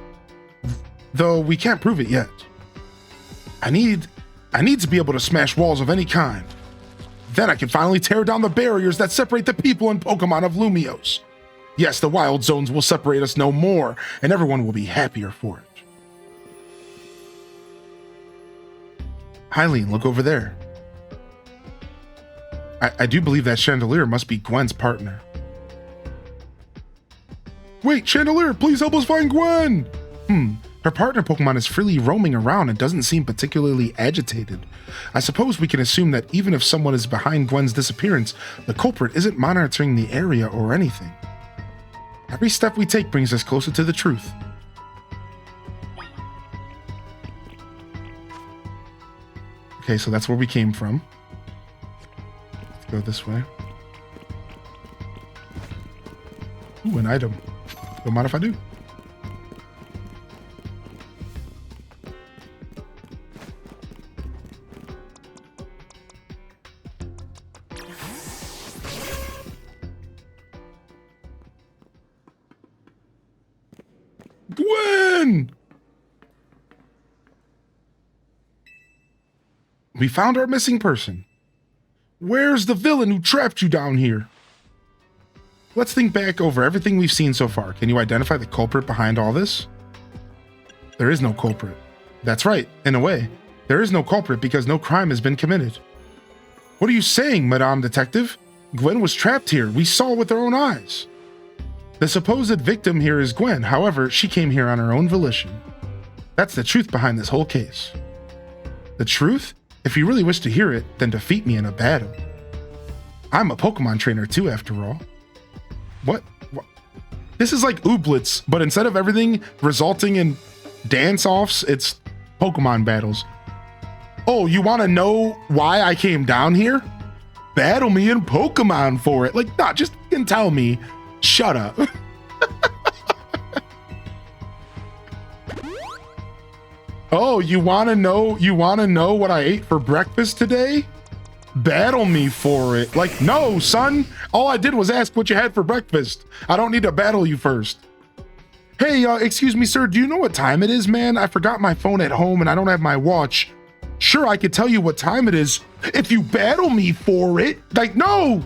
though we can't prove it yet. I need to be able to smash walls of any kind. Then I can finally tear down the barriers that separate the people and Pokemon of Lumiose. Yes, the wild zones will separate us no more, and everyone will be happier for it. Hylian, look over there. I do believe that Chandelure must be Gwen's partner. Wait, Chandelier, please help us find Gwen! Her partner Pokemon is freely roaming around and doesn't seem particularly agitated. I suppose we can assume that even if someone is behind Gwen's disappearance, the culprit isn't monitoring the area or anything. Every step we take brings us closer to the truth. Okay, so that's where we came from. Let's go this way. Ooh, an item. Don't mind if I do. Gwen! We found our missing person. Where's the villain who trapped you down here? Let's think back over everything we've seen so far. Can you identify the culprit behind all this? There is no culprit. That's right, in a way. There is no culprit because no crime has been committed. What are you saying, Madame Detective? Gwen was trapped here. We saw with our own eyes. The supposed victim here is Gwen. However, she came here on her own volition. That's the truth behind this whole case. The truth? If you really wish to hear it, then defeat me in a battle. I'm a Pokemon trainer too, after all. What? This is like Ooblets, but instead of everything resulting in dance-offs, it's Pokemon battles. Oh, you want to know why I came down here? Battle me in Pokemon for it. Like, nah, just fucking tell me. Shut up. Oh, you want to know what I ate for breakfast today? Battle me for it. Like, no, son. All I did was ask what you had for breakfast. I don't need to battle you first. Hey, excuse me, sir. Do you know what time it is, man? I forgot my phone at home and I don't have my watch. Sure, I could tell you what time it is if you battle me for it. Like, no,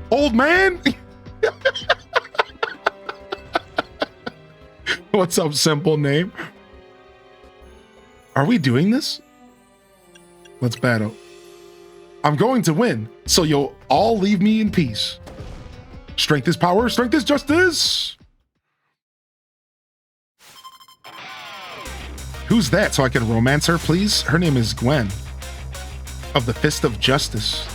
old man. What's up, simple name? Are we doing this? Let's battle. I'm going to win, so you'll all leave me in peace. Strength is power, strength is justice. Who's that so I can romance her, please? Her name is Gwen of the Fist of Justice.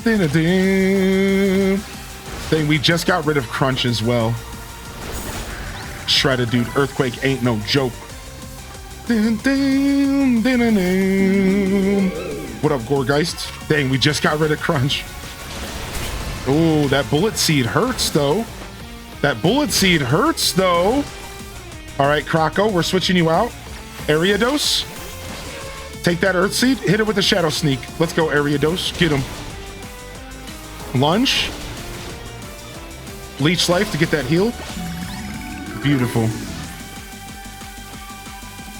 Dang, we just got rid of Crunch as well. Shredded, dude. Earthquake ain't no joke. What up, Goregeist? Dang, we just got rid of Crunch. Oh, that Bullet Seed hurts, though. That Bullet Seed hurts, though. All right, Croco, we're switching you out. Ariados. Take that Earth Seed. Hit it with the Shadow Sneak. Let's go, Ariados. Get him. Lunge. Leech Life to get that heal. Beautiful.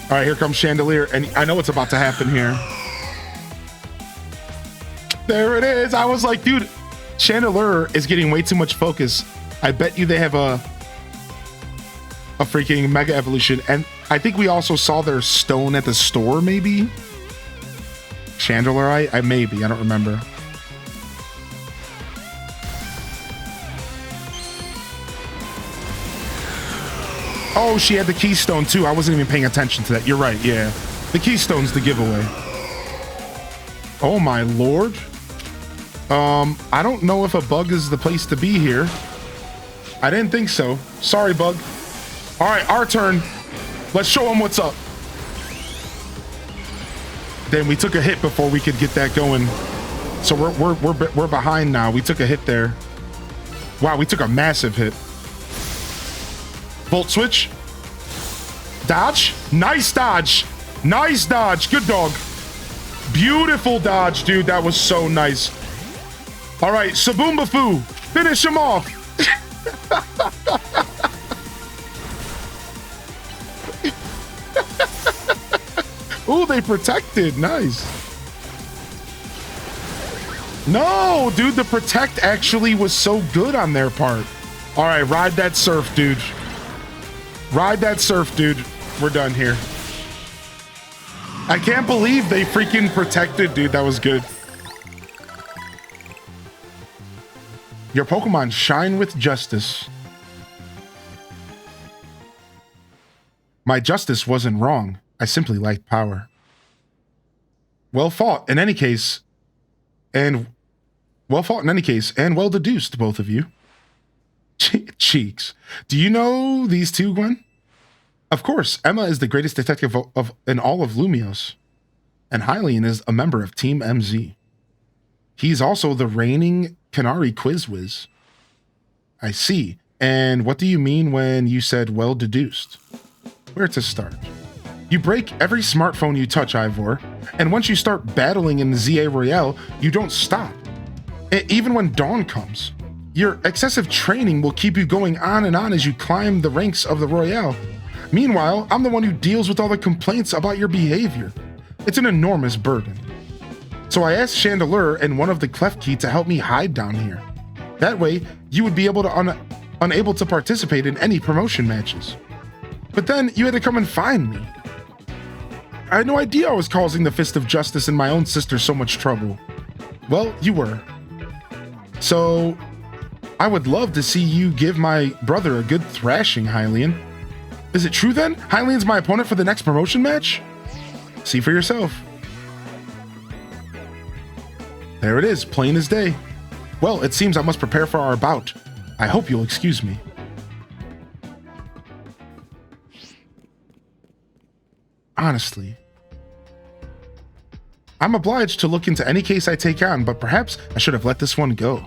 All right, here comes Chandelier, and I know what's about to happen here. There it is. I was like, dude, Chandelier is getting way too much focus. I bet you they have a freaking Mega Evolution, and I think we also saw their stone at the store, maybe? Chandelier, I maybe, I don't remember. Oh, she had the Keystone too. I wasn't even paying attention to that. You're right, yeah. The Keystone's the giveaway. Oh my lord. I don't know if a bug is the place to be here. I didn't think so. Sorry, bug. All right, our turn. Let's show them what's up. Then we took a hit before we could get that going. So we're behind now. We took a hit there. Wow, we took a massive hit. Volt switch. Dodge. Nice dodge. Nice dodge. Good dog. Beautiful dodge, dude. That was so nice. All right, Saboombafu. Finish him off. Ooh, they protected. Nice. No, dude, the protect actually was so good on their part. All right, ride that surf, dude. Ride that surf, dude. We're done here. I can't believe they freaking protected, dude. That was good. Your Pokemon shine with justice. My justice wasn't wrong. I simply lacked power. Well fought in any case, and well deduced, both of you. Cheeks. Do you know these two, Gwen? Of course, Emma is the greatest detective in all of Lumios, and Hylian is a member of Team MZ. He's also the reigning Canary Quiz Whiz. I see. And what do you mean when you said well deduced? Where to start? You break every smartphone you touch, Ivor, and once you start battling in the ZA Royale, you don't stop. Even when dawn comes. Your excessive training will keep you going on and on as you climb the ranks of the Royale. Meanwhile, I'm the one who deals with all the complaints about your behavior. It's an enormous burden. So I asked Chandelure and one of the Klefki to help me hide down here. That way, you would be able to unable to participate in any promotion matches. But then you had to come and find me. I had no idea I was causing the Fist of Justice and my own sister so much trouble. Well, you were. So, I would love to see you give my brother a good thrashing, Hylian. Is it true then? Hylian's my opponent for the next promotion match? See for yourself. There it is, plain as day. Well, it seems I must prepare for our bout. I hope you'll excuse me. Honestly, I'm obliged to look into any case I take on, but perhaps I should have let this one go.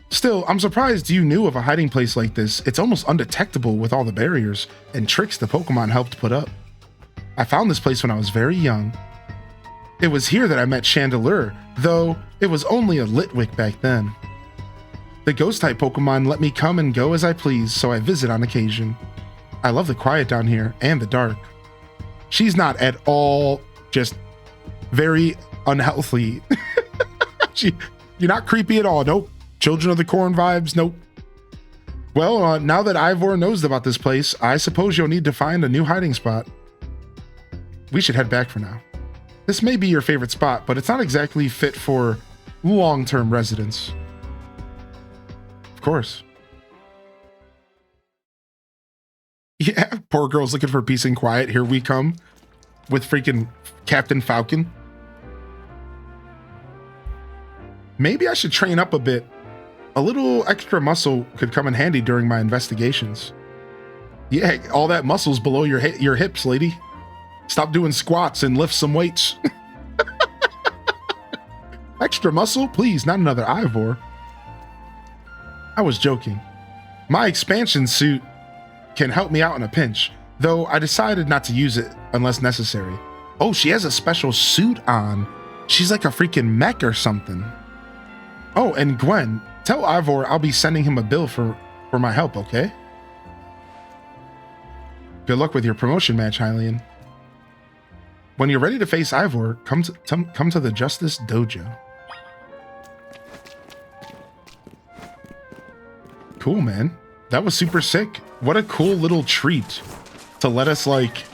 Still, I'm surprised you knew of a hiding place like this. It's almost undetectable with all the barriers and tricks the Pokemon helped put up. I found this place when I was very young. It was here that I met Chandelure, though it was only a Litwick back then. The Ghost-type Pokemon let me come and go as I please, so I visit on occasion. I love the quiet down here and the dark. She's not at all just very unhealthy. You're not creepy at all. Nope. Children of the Corn vibes. Nope. Well, now that Ivor knows about this place, I suppose you'll need to find a new hiding spot. We should head back for now. This may be your favorite spot, but it's not exactly fit for long-term residence. Of course. Yeah, poor girl's looking for peace and quiet. Here we come with freaking Captain Falcon. Maybe I should train up a bit. A little extra muscle could come in handy during my investigations. Yeah, all that muscle's below your hips, lady. Stop doing squats and lift some weights. Extra muscle? Please, not another Ivor. I was joking. My expansion suit can help me out in a pinch, though I decided not to use it unless necessary. Oh, she has a special suit on. She's like a freaking mech or something. Oh, and Gwen, tell Ivor I'll be sending him a bill for my help, okay? Good luck with your promotion match, Hylian. When you're ready to face Ivor, come to the Justice Dojo. Cool, man. That was super sick. What a cool little treat to let us, like,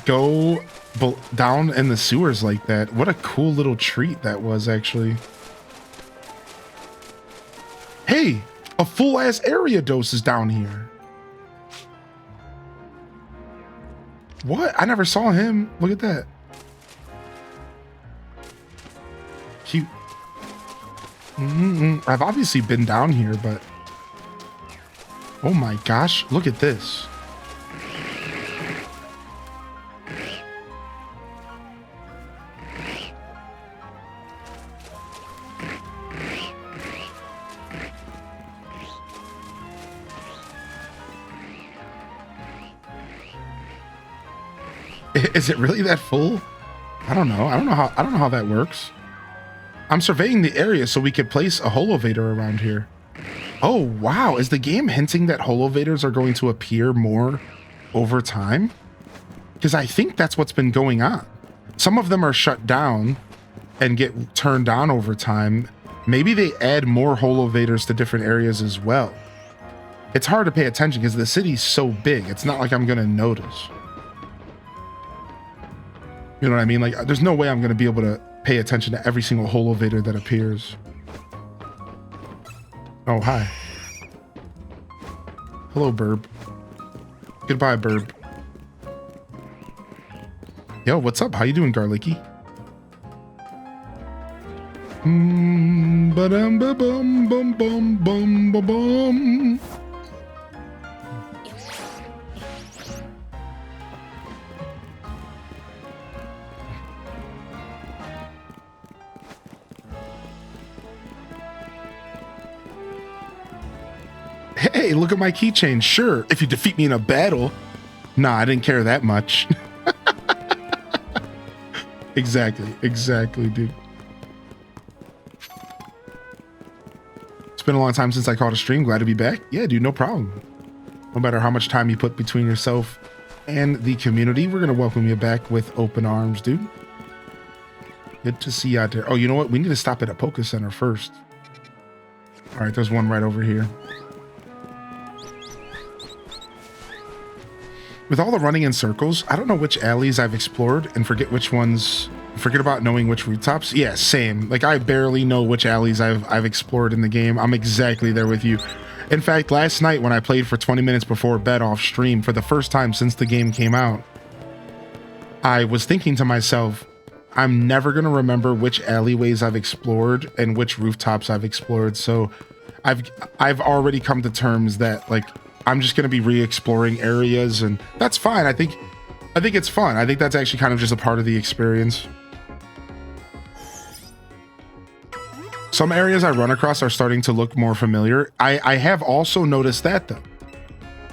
go down in the sewers like that. What a cool little treat that was, actually. Hey, a full-ass Ariados is down here. What? I never saw him. Look at that. Cute. I've obviously been down here, but... Oh my gosh, look at this. Is it really that full? I don't know. I don't know how that works. I'm surveying the area so we could place a holovator around here. Oh, wow. Is the game hinting that holovators are going to appear more over time? Because I think that's what's been going on. Some of them are shut down and get turned on over time. Maybe they add more holovators to different areas as well. It's hard to pay attention because the city's so big. It's not like I'm going to notice. You know what I mean? Like, there's no way I'm going to be able to pay attention to every single holovator that appears. Oh, hi. Hello, Burb. Goodbye, Burb. Yo, what's up? How you doing, Garlicky? Ba-dum ba bum bum bum bum ba bum. Hey, look at my keychain. Sure, if you defeat me in a battle. Nah, I didn't care that much. Exactly, dude. It's been a long time since I caught a stream. Glad to be back. Yeah, dude, no problem. No matter how much time you put between yourself and the community, we're gonna welcome you back with open arms, dude. Good to see you out there. Oh, you know what? We need to stop at a Poké Center first. All right, there's one right over here. With all the running in circles, I don't know which alleys I've explored and forget about knowing which rooftops. Yeah, same. Like, I barely know which alleys I've explored in the game. I'm exactly there with you. In fact, last night when I played for 20 minutes before bed off stream for the first time since the game came out, I was thinking to myself, I'm never going to remember which alleyways I've explored and which rooftops I've explored. So I've already come to terms that, like, I'm just going to be re-exploring areas, and that's fine. I think it's fun. I think that's actually kind of just a part of the experience. Some areas I run across are starting to look more familiar. I have also noticed that, though.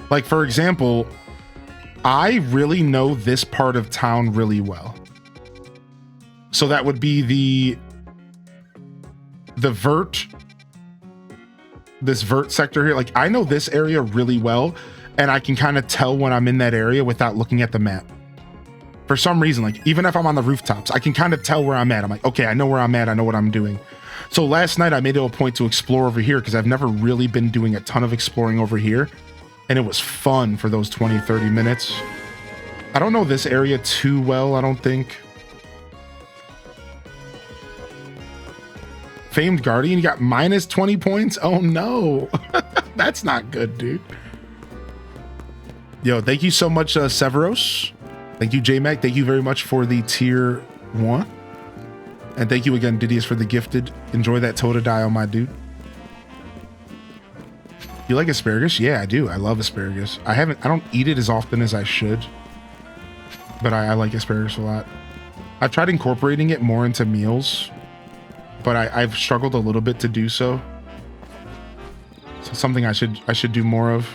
Like, for example, I really know this part of town really well. So that would be the vert, this vert sector here. Like, I know this area really well, and I can kind of tell when I'm in that area without looking at the map. For some reason, like, even if I'm on the rooftops, I can kind of tell where I'm at. I'm like, okay, I know where I'm at. I know what I'm doing. So last night I made it a point to explore over here because I've never really been doing a ton of exploring over here. And it was fun for those 20, 30 minutes. I don't know this area too well, I don't think. Famed Guardian, you got minus 20 points? Oh no. That's not good, dude. Yo, thank you so much, Severos. Thank you, J-Mac. Thank you very much for the tier 1. And thank you again, Didius, for the gifted. Enjoy that Totodile, my dude. You like asparagus? Yeah, I do. I love asparagus. I don't eat it as often as I should, but I like asparagus a lot. I've tried incorporating it more into meals, but I've struggled a little bit to do so. So something I should do more of.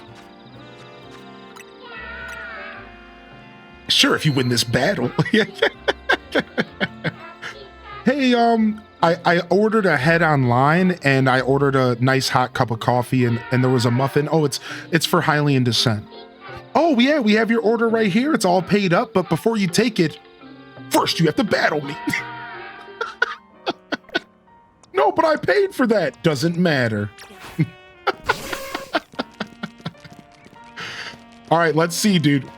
Sure, if you win this battle. Hey, I ordered ahead online, and I ordered a nice hot cup of coffee, and there was a muffin. Oh, it's for Hylian Descent. Oh yeah, we have your order right here. It's all paid up, but before you take it, first you have to battle me. No, but I paid for that. Doesn't matter. All right, let's see, dude.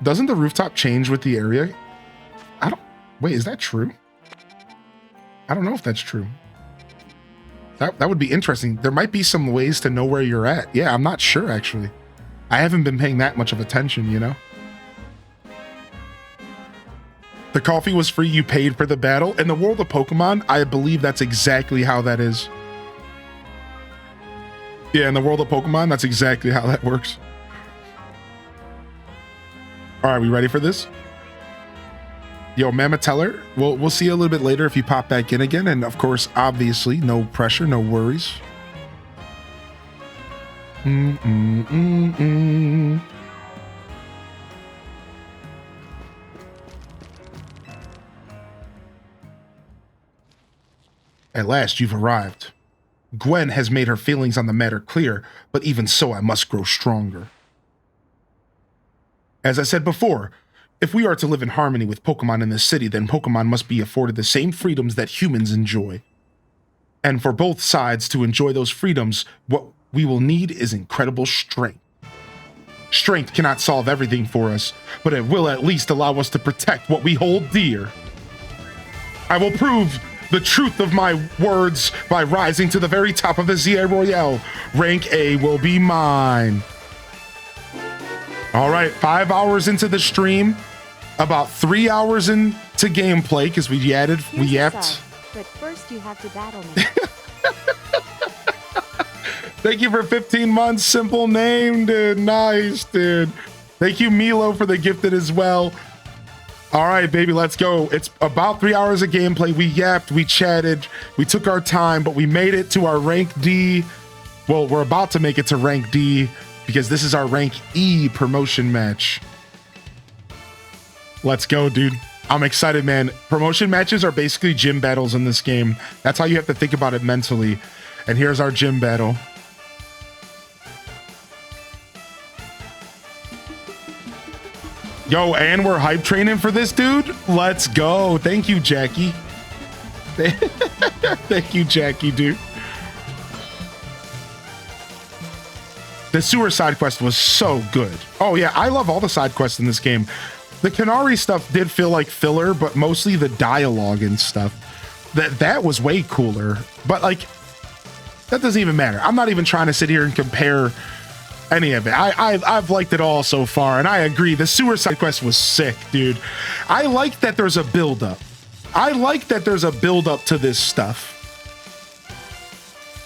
Doesn't the rooftop change with the area? Wait, is that true? I don't know if that's true. That would be interesting. There might be some ways to know where you're at. Yeah, I'm not sure, actually. I haven't been paying that much of attention, you know? The coffee was free, you paid for the battle. In the world of Pokemon, I believe that's exactly how that is. Yeah, in the world of Pokemon, that's exactly how that works. All right, we ready for this? Yo, Mama Teller, we'll see you a little bit later if you pop back in again. And of course, obviously, no pressure, no worries. At last, you've arrived. Gwen has made her feelings on the matter clear, but even so, I must grow stronger. As I said before, if we are to live in harmony with Pokemon in this city, then Pokemon must be afforded the same freedoms that humans enjoy. And for both sides to enjoy those freedoms, what we will need is incredible strength. Strength cannot solve everything for us, but it will at least allow us to protect what we hold dear. I will prove the truth of my words by rising to the very top of the ZA Royale. Rank A will be mine. All right, 5 hours into the stream, about 3 hours into gameplay because we yapped. But first you have to battle me. Thank you for 15 months. Simple name, dude. Nice, dude. Thank you, Milo, for the gifted as well. All right, baby, let's go. It's about 3 hours of gameplay. We yapped, we chatted, we took our time, but we made it to our rank D. Well, we're about to make it to rank D because this is our rank E promotion match. Let's go, dude. I'm excited, man. Promotion matches are basically gym battles in this game. That's how you have to think about it mentally. And here's our gym battle. Yo, and we're hype training for this, dude. Let's go. Thank you, Jackie. Thank you, Jackie, dude. The sewer side quest was so good. Oh, yeah, I love all the side quests in this game. The Canary stuff did feel like filler, but mostly the dialogue and stuff. That was way cooler. But, like, that doesn't even matter. I'm not even trying to sit here and compare any of it. I've liked it all so far, and I agree. The sewer side quest was sick, dude. I like that there's a build-up. I like that there's a build-up to this stuff.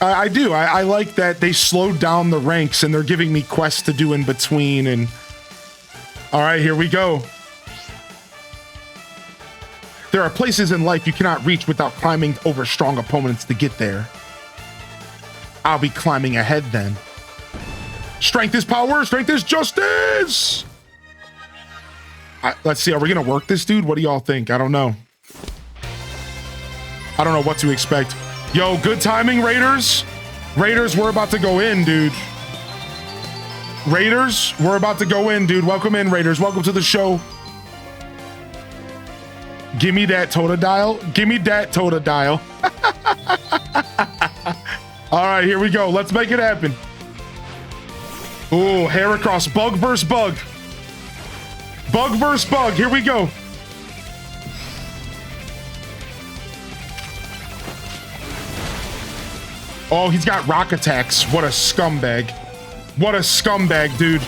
I do. I like that they slowed down the ranks, and they're giving me quests to do in between. And all right, here we go. There are places in life you cannot reach without climbing over strong opponents to get there. I'll be climbing ahead then. Strength is power, strength is justice! Let's see, are we gonna work this, dude? What do y'all think? I don't know. I don't know what to expect. Yo, good timing, Raiders. Raiders, we're about to go in, dude. Raiders, we're about to go in, dude. Welcome in, Raiders. Welcome to the show. Give me that Totodile. Give me that Totodile. All right, here we go. Let's make it happen. Ooh, hair across. Bug versus bug. Bug versus bug. Here we go. Oh, he's got rock attacks. What a scumbag. What a scumbag, dude.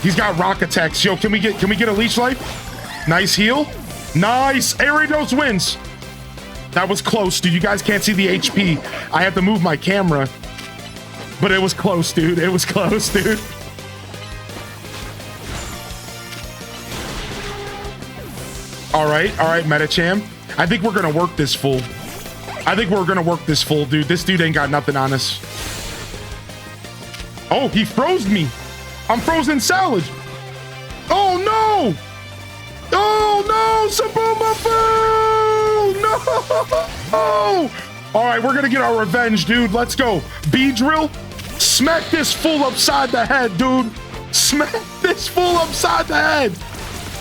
He's got rock attacks. Yo, can we get a leech life? Nice heal. Nice. Aridos wins. That was close, dude. You guys can't see the HP. I have to move my camera. But it was close, dude. It was close, dude. All right, Metacham. I think we're gonna work this full. Dude. This dude ain't got nothing on us. Oh, he froze me. I'm frozen salad. Oh no! Oh no! Saboomafoo! No! All right, we're gonna get our revenge, dude. Let's go. B-drill. Smack this fool upside the head, dude. Smack this fool upside the head.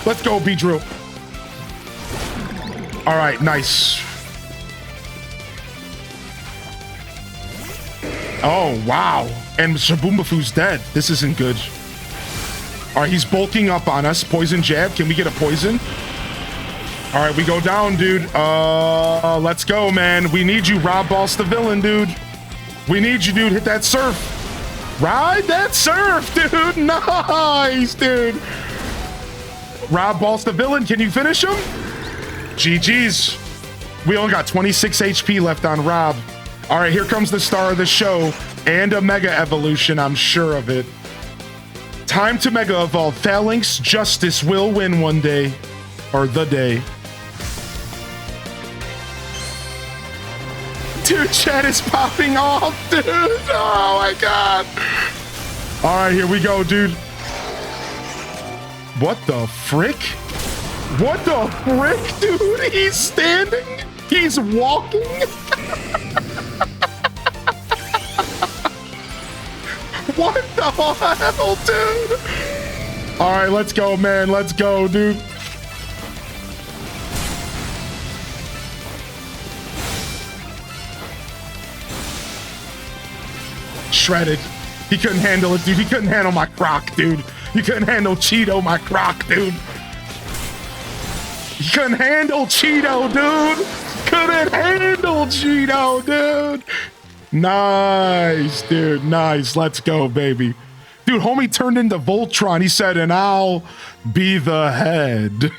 Let's go, B-drill. All right, nice. Oh, wow. And Shaboomafoo's dead. This isn't good. All right, he's bulking up on us. Poison jab. Can we get a poison? All right, we go down, dude. Let's go, man. We need you, Rob Boss the villain, dude. We need you, dude. Hit that surf. Ride that surf, dude. Nice, dude. Rob Boss the villain. Can you finish him? GG's. We only got 26 HP left on Rob. All right, here comes the star of the show and a Mega Evolution. I'm sure of it. Time to Mega Evolve. Phalanx Justice will win one day. Or the day. Dude, chat is popping off, dude. Oh my god. All right, here we go, dude. What the frick? What the frick, dude? He's standing? He's walking? What the hell, dude? All right, let's go, man. Let's go, dude. Shredded. He couldn't handle it, dude. He couldn't handle my croc, dude. He couldn't handle Cheeto, my croc, dude. He couldn't handle Cheeto, dude. Couldn't handle Cheeto, dude. Nice, dude. Nice. Let's go, baby. Dude, homie turned into Voltron. He said, and I'll be the head.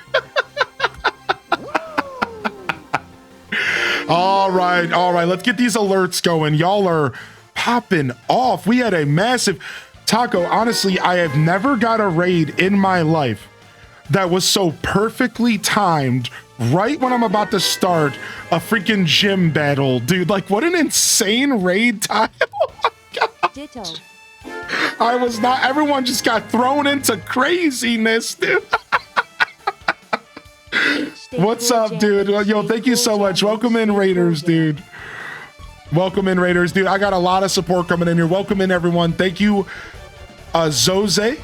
All right. Let's get these alerts going. Y'all are popping off. We had a massive Taco. Honestly, I have never got a raid in my life that was so perfectly timed right when I'm about to start a freaking gym battle, dude. Like, what an insane raid time. Oh my God. Ditto. I was not, everyone just got thrown into craziness, dude. What's up, dude? Yo, thank you so much. Welcome in, Raiders, dude. Welcome in, Raiders, dude. I got a lot of support coming in here. Welcome in, everyone. Thank you, Zoze.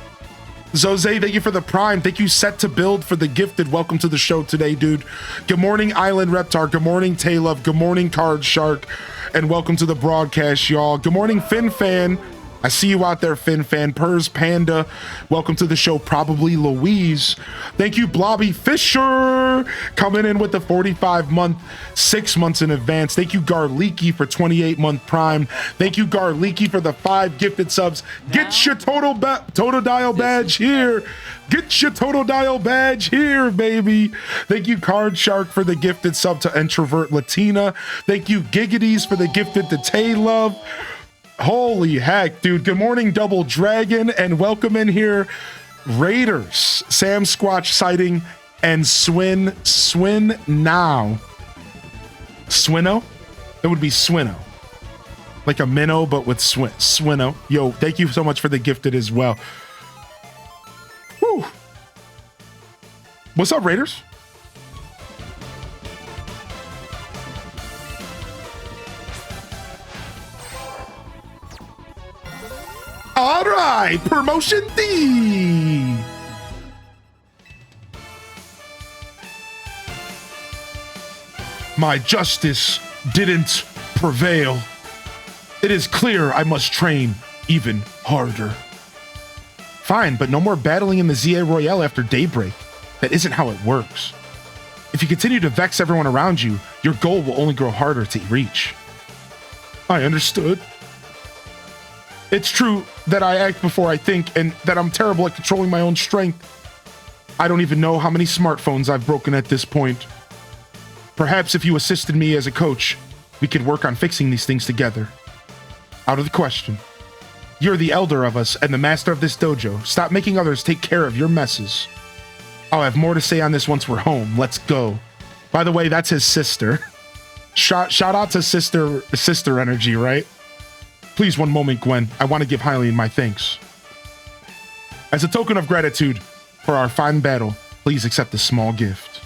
Zoze, thank you for the prime. Thank you, Set to Build, for the gifted. Welcome to the show today, dude. Good morning, Island Reptar. Good morning, Taylove. Good morning, Card Shark. And welcome to the broadcast, y'all. Good morning, Fin Fan. I see you out there, Fin Fan. Purrs Panda. Welcome to the show, probably Louise. Thank you, Blobby Fisher, coming in with the 45-month, 6 months in advance. Thank you, Garleaky, for 28-month prime. Thank you, Garleaky, for the 5 gifted subs. Get your Total Dial badge here. Get your Total Dial badge here, baby. Thank you, Card Shark, for the gifted sub to Introvert Latina. Thank you, Giggities, for the gifted to Tay Love. Holy heck, dude. Good morning, Double Dragon, and welcome in here, Raiders, Sam Squatch sighting, and Swin now. Swinno? It would be Swinno. Like a minnow, but with Swinno. Yo, thank you so much for the gifted as well. Woo. What's up, Raiders? All right, promotion D. My justice didn't prevail. It is clear I must train even harder. Fine, but no more battling in the ZA Royale after daybreak. That isn't how it works. If you continue to vex everyone around you, your goal will only grow harder to reach. I understood. It's true that I act before I think, and that I'm terrible at controlling my own strength. I don't even know how many smartphones I've broken at this point. Perhaps if you assisted me as a coach, we could work on fixing these things together. Out of the question. You're the elder of us and the master of this dojo. Stop making others take care of your messes. I'll have more to say on this once we're home. Let's go. By the way, that's his sister. Shout out to sister energy, right? Please, one moment, Gwen. I want to give Hylian my thanks. As a token of gratitude for our fine battle, please accept this small gift.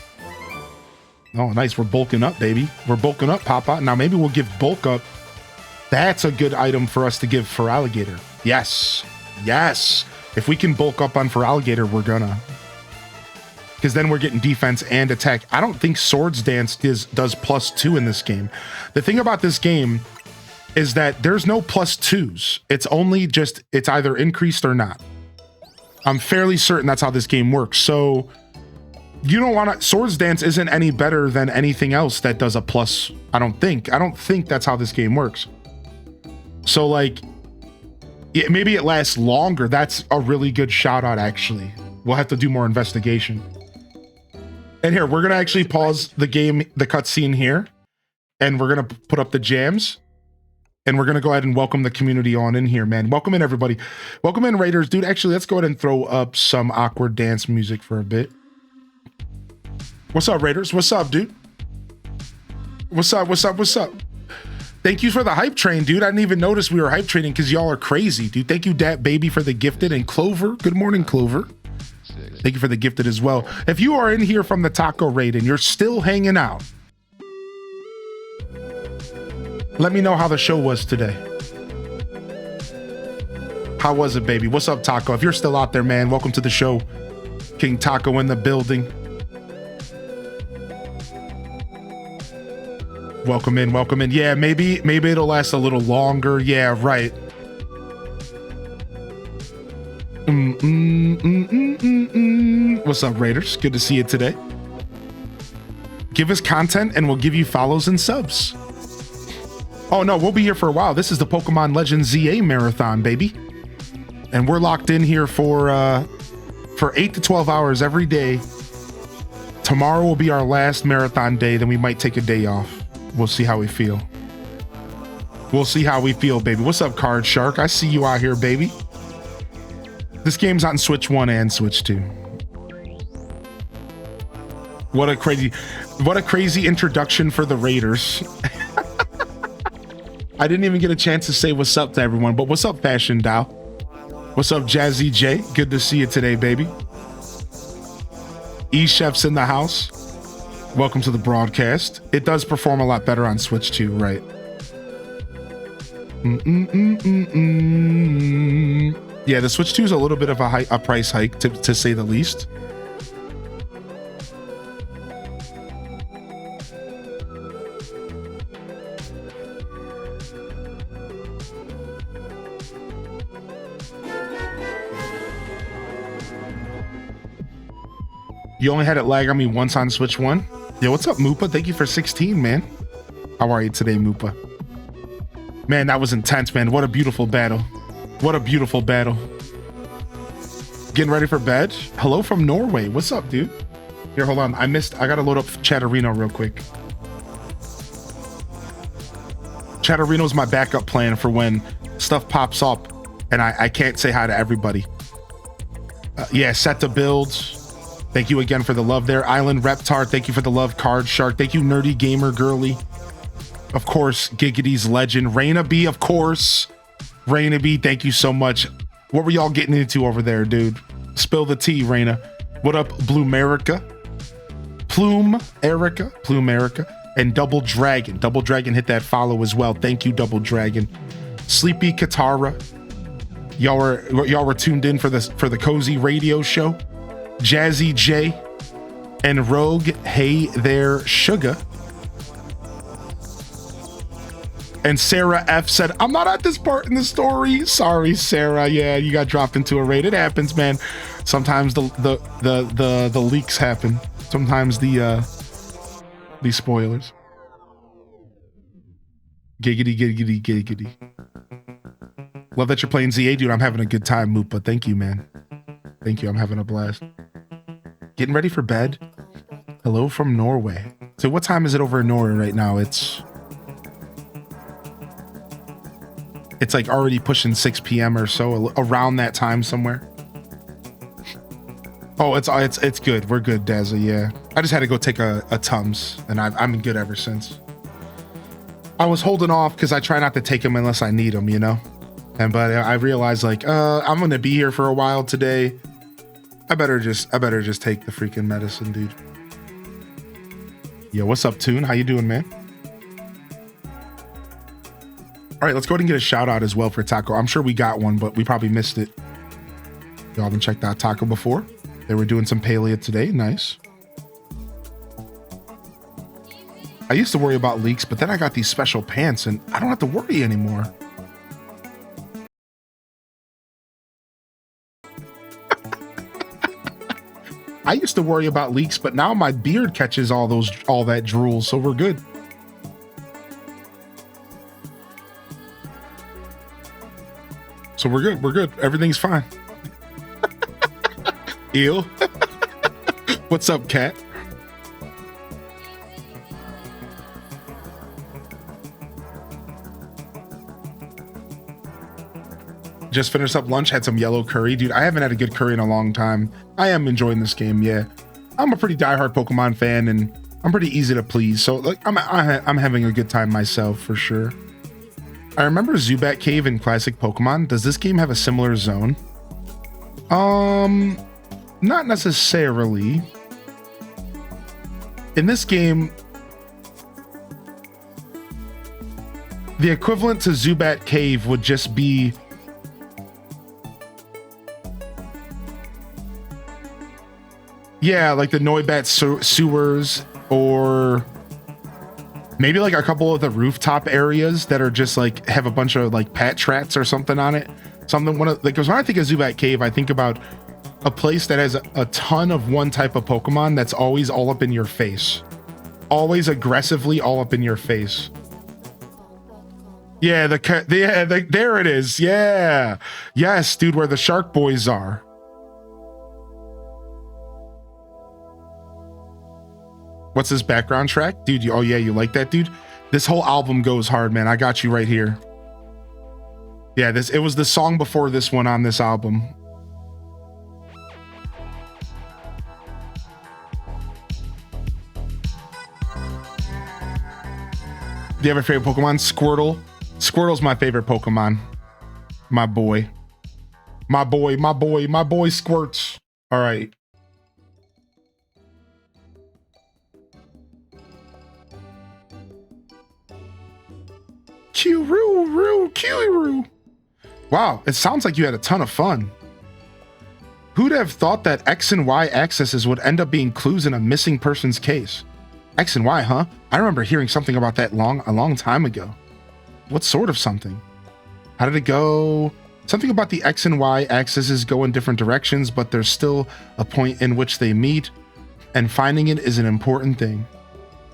Oh, nice. We're bulking up, baby. We're bulking up, Papa. Now maybe we'll give bulk up. That's a good item for us to give for Alligator. Yes. Yes. If we can bulk up on for Alligator, we're gonna. Because then we're getting defense and attack. I don't think Swords Dance does +2 in this game. The thing about this game is that there's no +2s. It's only just, it's either increased or not. I'm fairly certain that's how this game works. So you don't want to, Swords Dance isn't any better than anything else that does a plus. I don't think that's how this game works. So like, maybe it lasts longer. That's a really good shout out, actually. We'll have to do more investigation. And here, we're going to actually pause the game, the cutscene here, and we're going to put up the jams. And we're going to go ahead and welcome the community on in here, man. Welcome in, everybody. Welcome in, Raiders. Dude, actually, let's go ahead and throw up some awkward dance music for a bit. What's up, Raiders? What's up, dude? What's up? What's up? What's up? Thank you for the hype train, dude. I didn't even notice we were hype training because y'all are crazy, dude. Thank you, Dat Baby, for the gifted. And Clover. Good morning, Clover. Thank you for the gifted as well. If you are in here from the Taco Raid and you're still hanging out, let me know how the show was today. How was it, baby? What's up, Taco? If you're still out there, man, welcome to the show. King Taco in the building. Welcome in, welcome in. Yeah, maybe it'll last a little longer. Yeah, right. What's up, Raiders? Good to see you today. Give us content and we'll give you follows and subs. Oh no, we'll be here for a while. This is the Pokemon Legends ZA marathon, baby. And we're locked in here for 8 to 12 hours every day. Tomorrow will be our last marathon day, then we might take a day off. We'll see how we feel. We'll see how we feel, baby. What's up, Card Shark? I see you out here, baby. This game's on Switch 1 and Switch 2. What a crazy introduction for the Raiders. I didn't even get a chance to say what's up to everyone, but what's up, Fashion Dow? What's up, Jazzy J? Good to see you today, baby. E-Chef's in the house. Welcome to the broadcast. It does perform a lot better on Switch 2, right? Yeah, the Switch 2 is a little bit of a price hike, to say the least. You only had it lag on me once on Switch 1? Yo, what's up, Moopa? Thank you for 16, man. How are you today, Moopa? Man, that was intense, man. What a beautiful battle. What a beautiful battle. Getting ready for bed? Hello from Norway. What's up, dude? Here, hold on. I gotta load up Chatterino real quick. Chatterino's my backup plan for when stuff pops up and I can't say hi to everybody. Yeah, set to build. Thank you again for the love there. Island Reptar, thank you for the love. Card Shark, thank you. Nerdy Gamer Girly. Of course, Giggity's Legend. Raina B, of course. Raina B, thank you so much. What were y'all getting into over there, dude? Spill the tea, Raina. What up, Blumerica? Plume Erica, and Double Dragon. Double Dragon hit that follow as well. Thank you, Double Dragon. Sleepy Katara. Y'all were tuned in for the cozy radio show. Jazzy J and Rogue, hey there, Sugar. And Sarah F said, I'm not at this part in the story. Sorry, Sarah. Yeah, you got dropped into a raid. It happens, man. Sometimes the leaks happen. Sometimes the spoilers. Giggity. Love that you're playing ZA, dude. I'm having a good time, Moopa. Thank you, man. Thank you. I'm having a blast. Getting ready for bed. Hello from Norway. So what time is it over in Norway right now? It's like already pushing 6 p.m. or so, around that time somewhere. Oh, it's good. We're good, Dazza. Yeah, I just had to go take a Tums, and I'm good ever since. I was holding off because I try not to take them unless I need them, you know. But I realized like I'm gonna be here for a while today. I better just take the freaking medicine, dude. Yo, what's up, Toon? How you doing, man? All right, let's go ahead and get a shout out as well for Taco. I'm sure we got one, but we probably missed it. Y'all haven't checked out Taco before. They were doing some paleo today. Nice. I used to worry about leaks, but then I got these special pants and I don't have to worry anymore. I used to worry about leaks, but now my beard catches all that drool, so we're good. So we're good. Everything's fine. Ew. What's up, cat? Just finished up lunch, had some yellow curry. Dude, I haven't had a good curry in a long time. I am enjoying this game, yeah. I'm a pretty diehard Pokemon fan, and I'm pretty easy to please. So like, I'm having a good time myself, for sure. I remember Zubat Cave in Classic Pokemon. Does this game have a similar zone? Not necessarily. In this game, the equivalent to Zubat Cave would just be like the Noibat sewers, or maybe like a couple of the rooftop areas that are just like have a bunch of like Pat Trats or something on it. Something like, because when I think of Zubat Cave, I think about a place that has a ton of one type of Pokemon that's always all up in your face. Always aggressively all up in your face. Yeah, there it is. Yeah. Yes, dude, where the Shark Boys are. What's this background track? Dude, oh yeah, you like that, dude? This whole album goes hard, man. I got you right here. Yeah, it was the song before this one on this album. Do you have a favorite Pokemon? Squirtle. Squirtle's my favorite Pokemon. My boy. My boy Squirts. All right. Q-Roo. Wow, it sounds like you had a ton of fun. Who'd have thought that X and Y accesses would end up being clues in a missing person's case? X and Y, huh? I remember hearing something about that a long time ago. What sort of something? How did it go? Something about the X and Y axes go in different directions, but there's still a point in which they meet, and finding it is an important thing.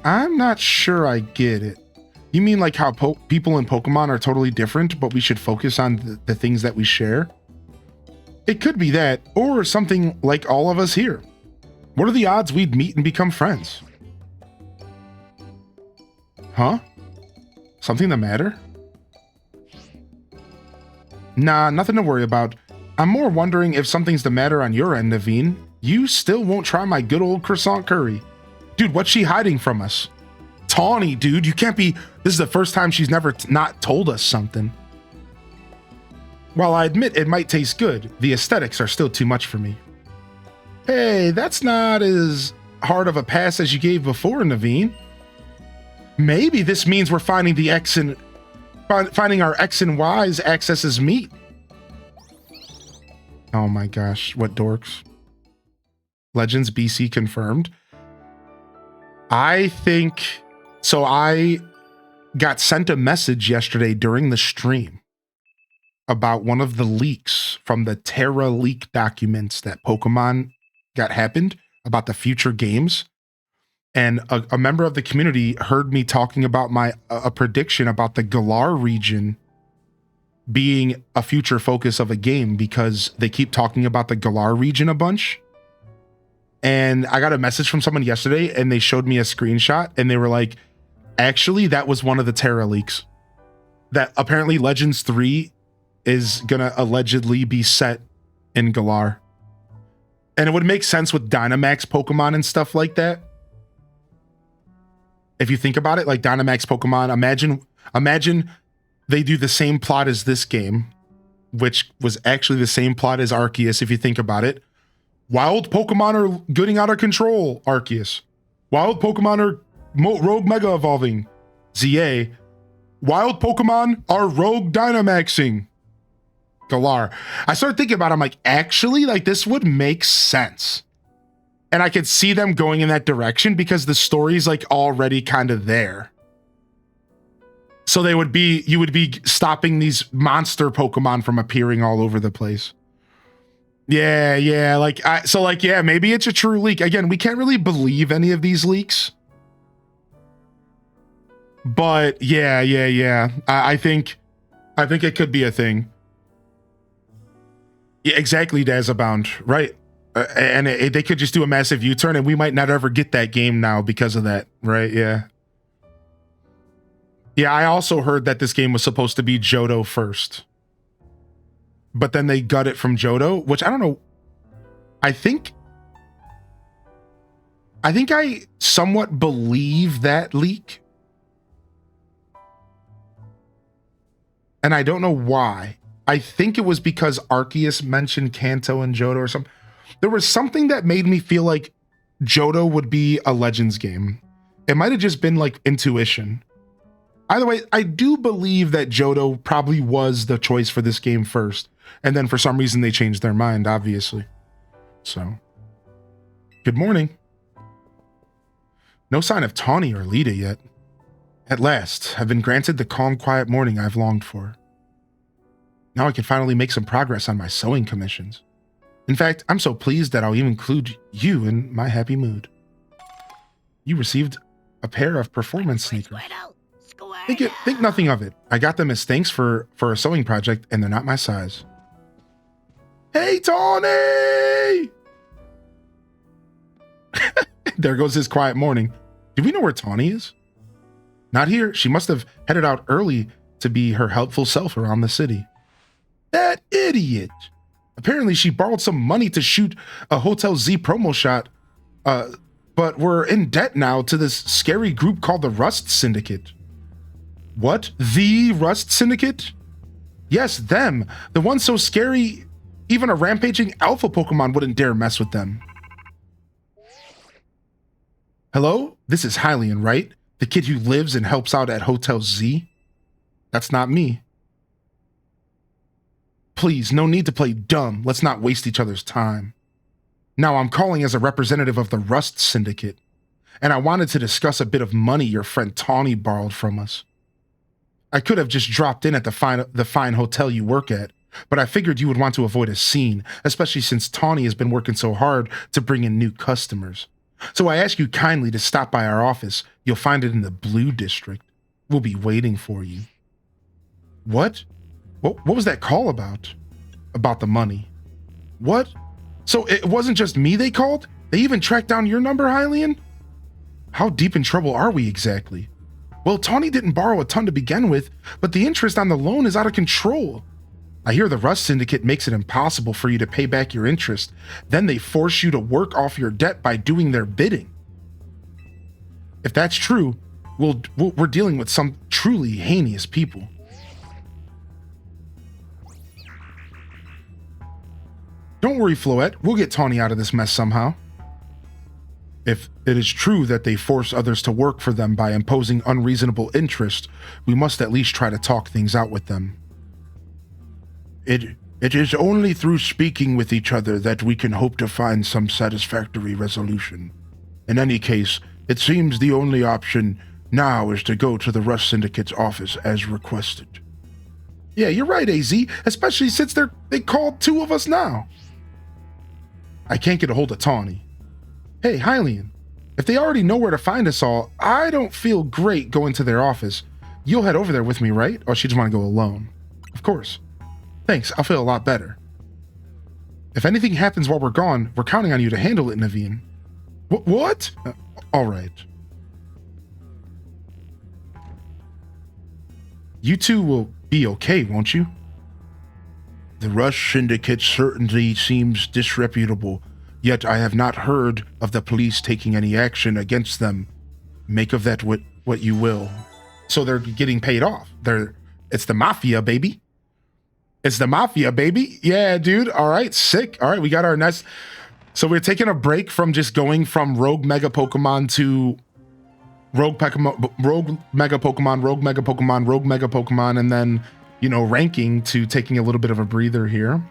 I'm not sure I get it. You mean like how people in Pokemon are totally different, but we should focus on the things that we share? It could be that, or something like all of us here. What are the odds we'd meet and become friends? Huh? Something the matter? Nah, nothing to worry about. I'm more wondering if something's the matter on your end, Naveen. You still won't try my good old croissant curry. Dude, what's she hiding from us? Tawny, dude, you can't be... This is the first time she's never not told us something. While I admit it might taste good, the aesthetics are still too much for me. Hey, that's not as hard of a pass as you gave before, Naveen. Maybe this means we're finding finding our X and Y's accesses meet. Oh my gosh, what dorks. Legends BC confirmed. I think... So I got sent a message yesterday during the stream about one of the leaks from the Terra leak documents that Pokemon got happened about the future games. And a member of the community heard me talking about a prediction about the Galar region being a future focus of a game because they keep talking about the Galar region a bunch. And I got a message from someone yesterday and they showed me a screenshot and they were like, actually, that was one of the Terra leaks. That apparently Legends 3 is gonna allegedly be set in Galar. And it would make sense with Dynamax Pokemon and stuff like that. If you think about it, like Dynamax Pokemon, imagine they do the same plot as this game, which was actually the same plot as Arceus, if you think about it. Wild Pokemon are getting out of control, Arceus. Wild Pokemon are rogue mega evolving, ZA. Wild Pokemon are rogue Dynamaxing, Galar. I started thinking about it, I'm like, actually, like this would make sense. And I could see them going in that direction because the story's like already kind of there. So you would be stopping these monster Pokemon from appearing all over the place. Yeah, yeah, maybe it's a true leak. Again, we can't really believe any of these leaks. But yeah. I think it could be a thing. Yeah, exactly, Dazabound, right? And they could just do a massive U-turn and we might not ever get that game now because of that, right? Yeah. Yeah, I also heard that this game was supposed to be Johto first. But then they got it from Johto, which I don't know. I think I somewhat believe that leak. And I don't know why. I think it was because Arceus mentioned Kanto and Johto or something. There was something that made me feel like Johto would be a Legends game. It might have just been like intuition. Either way, I do believe that Johto probably was the choice for this game first. And then for some reason they changed their mind, obviously. So, good morning. No sign of Tawny or Lita yet. At last, I've been granted the calm, quiet morning I've longed for. Now I can finally make some progress on my sewing commissions. In fact, I'm so pleased that I'll even include you in my happy mood. You received a pair of performance sneakers. Think nothing of it. I got them as thanks for a sewing project, and they're not my size. Hey, Tawny! There goes his quiet morning. Do we know where Tawny is? Not here. She must have headed out early to be her helpful self around the city. That idiot! Apparently she borrowed some money to shoot a Hotel Z promo shot, but we're in debt now to this scary group called the Rust Syndicate. What? The Rust Syndicate? Yes, them. The ones so scary, even a rampaging alpha Pokemon wouldn't dare mess with them. Hello? This is Hylian, right? The kid who lives and helps out at Hotel Z? That's not me. Please, no need to play dumb. Let's not waste each other's time. Now, I'm calling as a representative of the Rust Syndicate, and I wanted to discuss a bit of money your friend Tawny borrowed from us. I could have just dropped in at the fine hotel you work at, but I figured you would want to avoid a scene, especially since Tawny has been working so hard to bring in new customers. So I ask you kindly to stop by our office. You'll find it in the Blue District. We'll be waiting for you. What? What was that call about? About the money. What? So it wasn't just me they called? They even tracked down your number, Hylian? How deep in trouble are we exactly? Well, Tawny didn't borrow a ton to begin with, but the interest on the loan is out of control. I hear the Rust Syndicate makes it impossible for you to pay back your interest. Then they force you to work off your debt by doing their bidding. If that's true, we're dealing with some truly heinous people. Don't worry, Floette. We'll get Tawny out of this mess somehow. If it is true that they force others to work for them by imposing unreasonable interest, we must at least try to talk things out with them. It is only through speaking with each other that we can hope to find some satisfactory resolution. In any case, it seems the only option now is to go to the Rust Syndicate's office as requested. Yeah, you're right, AZ, especially since they called two of us now. I can't get a hold of Tawny. Hey, Hylian, if they already know where to find us all, I don't feel great going to their office. You'll head over there with me, right? Or she just want to go alone? Of course. Thanks, I'll feel a lot better. If anything happens while we're gone, we're counting on you to handle it, Naveen. What? All right. You two will be okay, won't you? The Rush Syndicate certainly seems disreputable, yet I have not heard of the police taking any action against them. Make of that what you will. So they're getting paid off. It's the mafia, baby. It's the mafia, baby. Yeah, dude. All right, sick. All right, we got our next. So we're taking a break from just going from Rogue Mega Pokemon to Rogue Mega Pokemon, and then, ranking to taking a little bit of a breather here.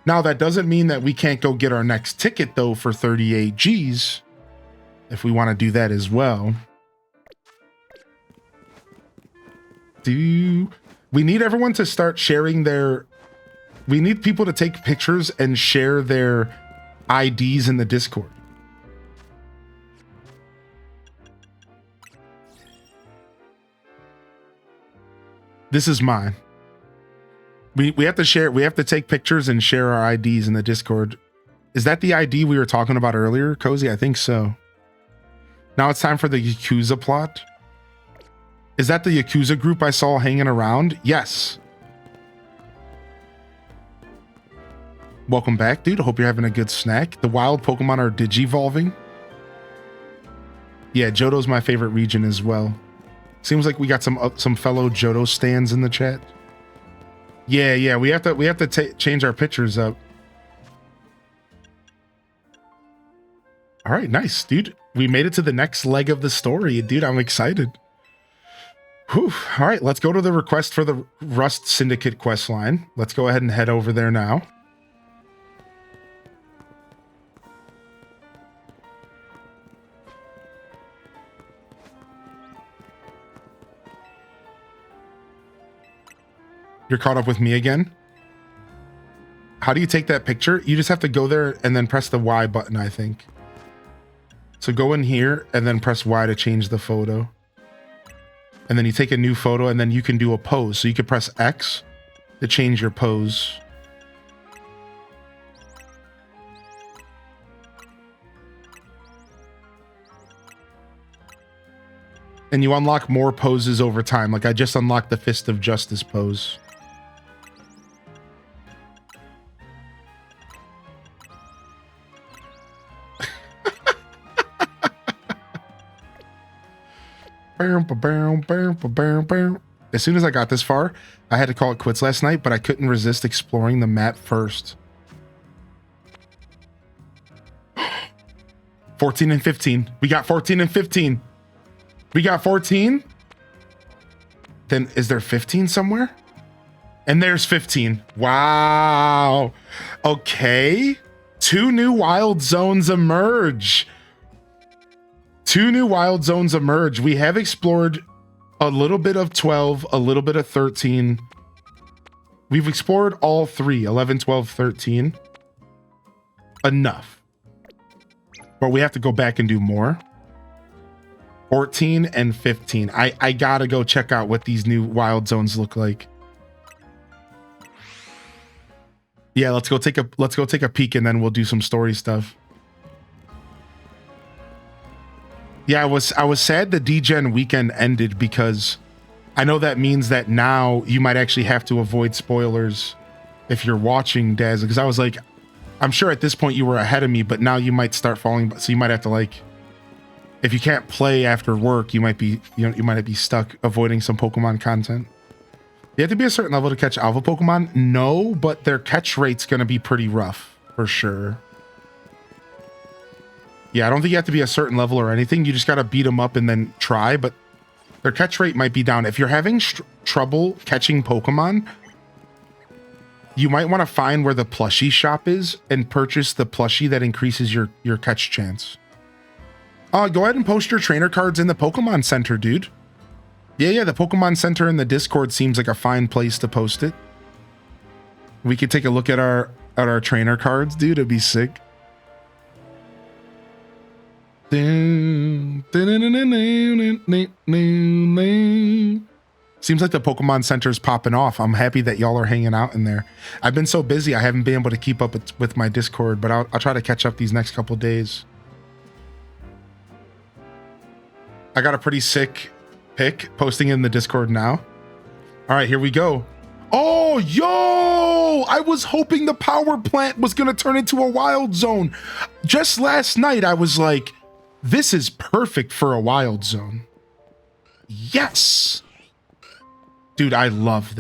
Now, that doesn't mean that we can't go get our next ticket, though, for 38 Gs, if we want to do that as well. We need everyone to start sharing we need people to take pictures and share their IDs in the Discord. This is mine. We have to take pictures and share our IDs in the Discord. Is that the ID we were talking about earlier, Cozy? I think so. Now it's time for the Yakuza plot. Is that the Yakuza group I saw hanging around? Yes. Welcome back, dude. I hope you're having a good snack. The wild Pokemon are digivolving. Yeah, Johto's my favorite region as well. Seems like we got some fellow Johto stands in the chat. Yeah, we have to change our pictures up. All right, nice, dude. We made it to the next leg of the story, dude. I'm excited. Whew. All right, let's go to the request for the Rust Syndicate quest line. Let's go ahead and head over there now. You're caught up with me again? How do you take that picture? You just have to go there and then press the Y button, I think. So go in here and then press Y to change the photo. And then you take a new photo and then you can do a pose. So you could press X to change your pose. And you unlock more poses over time. Like I just unlocked the Fist of Justice pose. As soon as I got this far, I had to call it quits last night, but I couldn't resist exploring the map first. 14 and 15. We got 14 and 15. We got 14. Then is there 15 somewhere? And there's 15. Wow. Okay. 2 new wild zones emerge. 2 new wild zones emerge. We have explored a little bit of 12, a little bit of 13. We've explored all 3, 11, 12, 13. Enough. But we have to go back and do more. 14 and 15. I gotta go check out what these new wild zones look like. Yeah, let's go take a peek and then we'll do some story stuff. Yeah, I was sad the DGen weekend ended because I know that means that now you might actually have to avoid spoilers if you're watching Daz, because I was like, I'm sure at this point you were ahead of me, but now you might start falling, so you might have to, like, if you can't play after work, you might be stuck avoiding some Pokemon content. You have to be a certain level to catch alpha Pokemon? No, but their catch rate's gonna be pretty rough for sure. Yeah, I don't think you have to be a certain level or anything. You just got to beat them up and then try, but their catch rate might be down. If you're having trouble catching Pokemon, you might want to find where the plushie shop is and purchase the plushie that increases your catch chance. Go ahead and post your trainer cards in the Pokemon Center, dude. Yeah, the Pokemon Center in the Discord seems like a fine place to post it. We could take a look at our trainer cards, dude. It'd be sick. Seems like the Pokemon Center's popping off. I'm happy that y'all are hanging out in there. I've been so busy, I haven't been able to keep up with my Discord, but I'll try to catch up these next couple days. I got a pretty sick pic posting in the Discord now. All right, here we go. Oh, yo! I was hoping the power plant was going to turn into a wild zone. Just last night, I was like, this is perfect for a wild zone. Yes! Dude, I love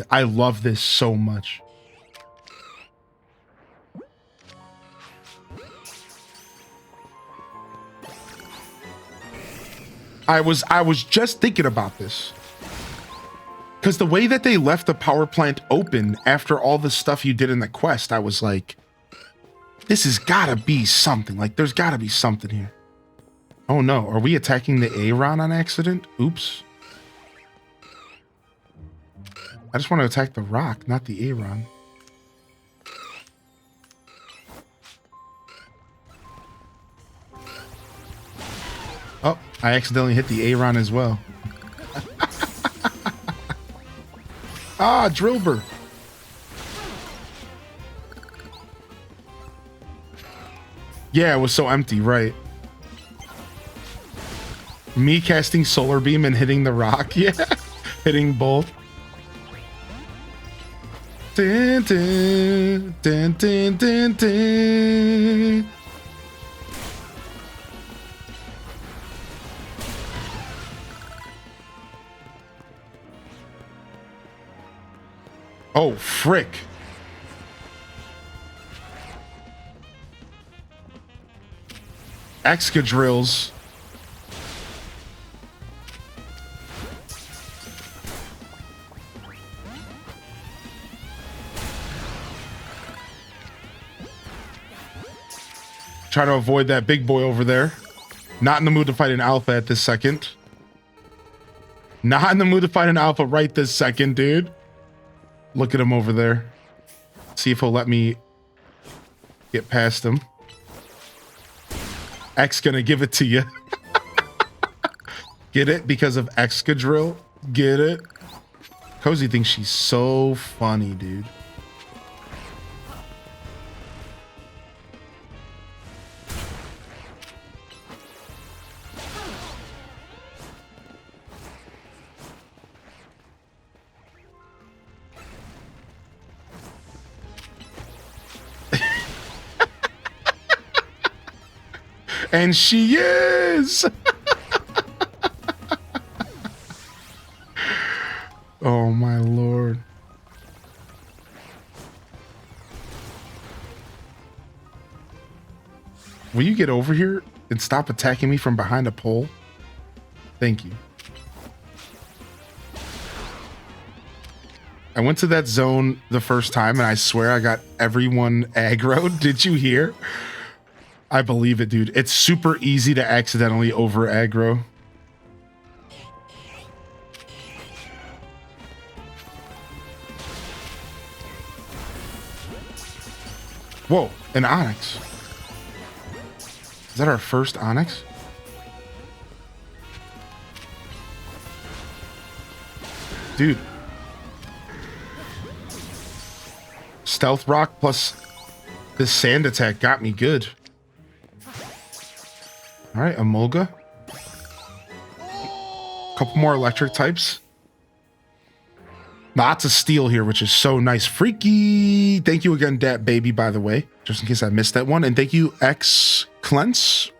this so much. I was just thinking about this. Because the way that they left the power plant open after all the stuff you did in the quest, I was like, this has gotta be something. Like, there's gotta be something here. Oh no, are we attacking the Aron on accident? Oops. I just want to attack the rock, not the Aron. Oh, I accidentally hit the Aron as well. Ah, Drillbur. Yeah, it was so empty, right? Me casting Solar Beam and hitting the rock. Yeah, hitting both. Dun, dun, dun, dun, dun, dun. Oh, frick. Excadrills. Try to avoid that big boy over there. Not in the mood to fight an alpha at this second. Not in the mood to fight an alpha right this second, dude. Look at him over there. See if he'll let me Get past him. X gonna give it to you. Get it? Because of Excadrill? Get it? Cozy thinks she's so funny, dude. And she is. Oh my lord. Will you get over here and stop attacking me from behind a pole? Thank you. I went to that zone the first time and I swear I got everyone aggroed. Did you hear? I believe it, dude. It's super easy to accidentally over aggro. Whoa, an Onyx. Is that our first Onyx? Dude. Stealth Rock plus this sand attack got me good. All right, Emolga. Couple more electric types. Lots of steel here, which is so nice. Freaky. Thank you again, Dat Baby, by the way, just in case I missed that one. And thank you, X Cleanse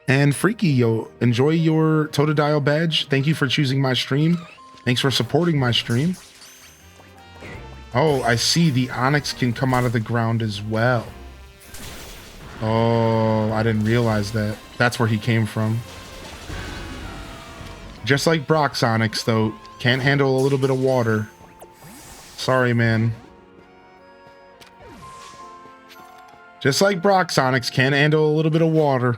and Freaky. Yo, enjoy your Totodile badge. Thank you for choosing my stream. Thanks for supporting my stream. Oh, I see the Onyx can come out of the ground as well. Oh, I didn't realize that. That's where he came from. Just like Brock's Onyx, though, can't handle a little bit of water. Sorry, man. Just like Brock's Onyx can't handle a little bit of water.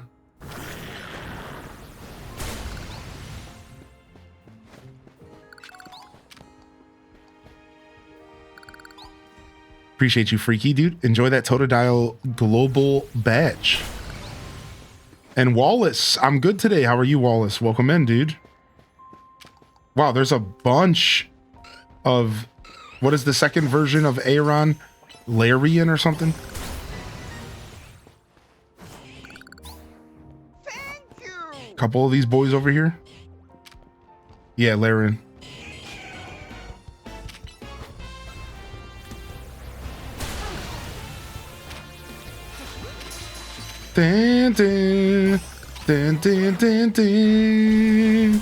Appreciate you, Freaky, dude. Enjoy that Totodile global badge. And Wallace, I'm good today. How are you, Wallace? Welcome in, dude. Wow, there's a bunch of... What is the second version of Aeron? Larian or something? Thank you. Couple of these boys over here. Yeah, Larian. Dun, dun, dun, dun, dun, dun.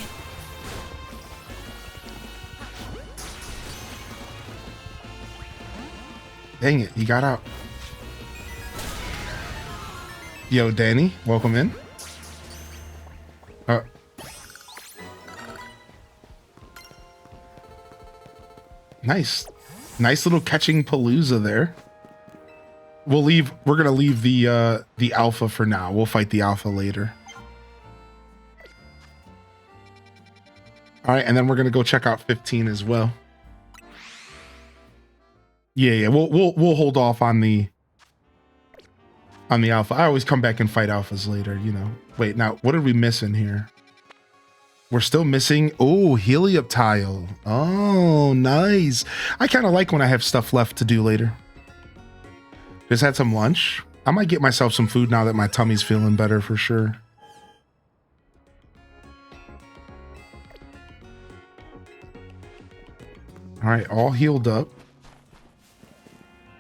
Dang it, he got out. Yo, Danny, welcome in. Nice. Nice little catching palooza there. We're gonna leave the alpha for now. We'll fight the alpha later. All right, and then we're gonna go check out 15 as well. Yeah, we'll hold off on the alpha. I always come back and fight alphas later, you know. Wait, now what did we miss in here? We're still missing, oh, Helioptile. Oh, nice. I kind of like when I have stuff left to do later. Just had some lunch. I might get myself some food now that my tummy's feeling better for sure. All right, all healed up.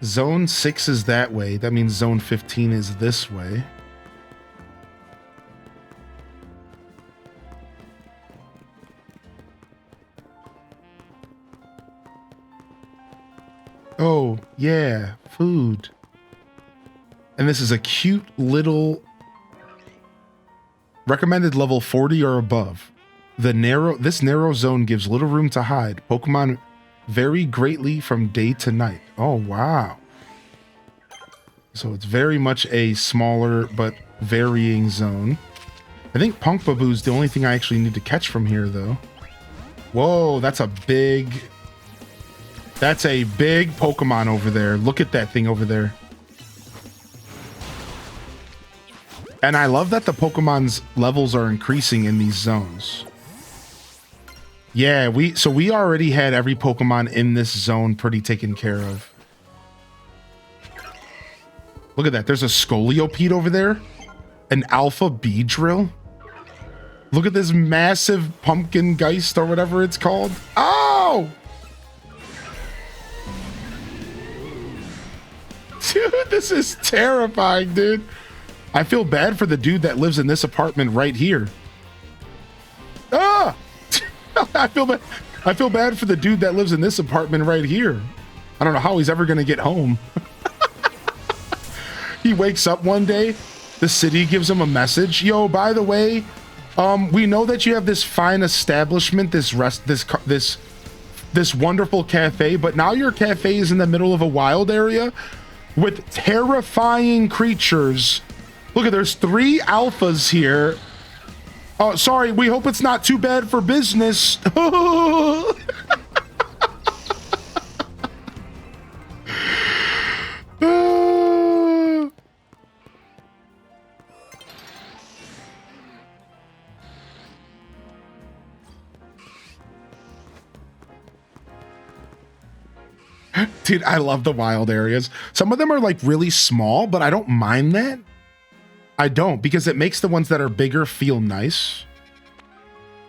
Zone 6 is that way. That means zone 15 is this way. Oh, yeah, food. And this is a cute little recommended level 40 or above. This narrow zone gives little room to hide. Pokemon vary greatly from day to night. Oh, wow. So it's very much a smaller but varying zone. I think Punkaboo's the only thing I actually need to catch from here, though. Whoa, that's a big Pokemon over there. Look at that thing over there. And I love that the Pokemon's levels are increasing in these zones. Yeah, we already had every Pokemon in this zone pretty taken care of. Look at that. There's a Scolipede over there. An Alpha Beedrill. Look at this massive pumpkin geist or whatever it's called. Oh! Dude, this is terrifying, dude. I feel bad for the dude that lives in this apartment right here. Ah! I feel bad for the dude that lives in this apartment right here. I don't know how he's ever gonna get home. He wakes up one day, the city gives him a message. Yo, by the way, we know that you have this fine establishment, this wonderful cafe, but now your cafe is in the middle of a wild area with terrifying creatures. Look, there's 3 alphas here. Oh, sorry, we hope it's not too bad for business. Dude, I love the wild areas. Some of them are like really small, but I don't mind that. I don't, because it makes the ones that are bigger feel nice.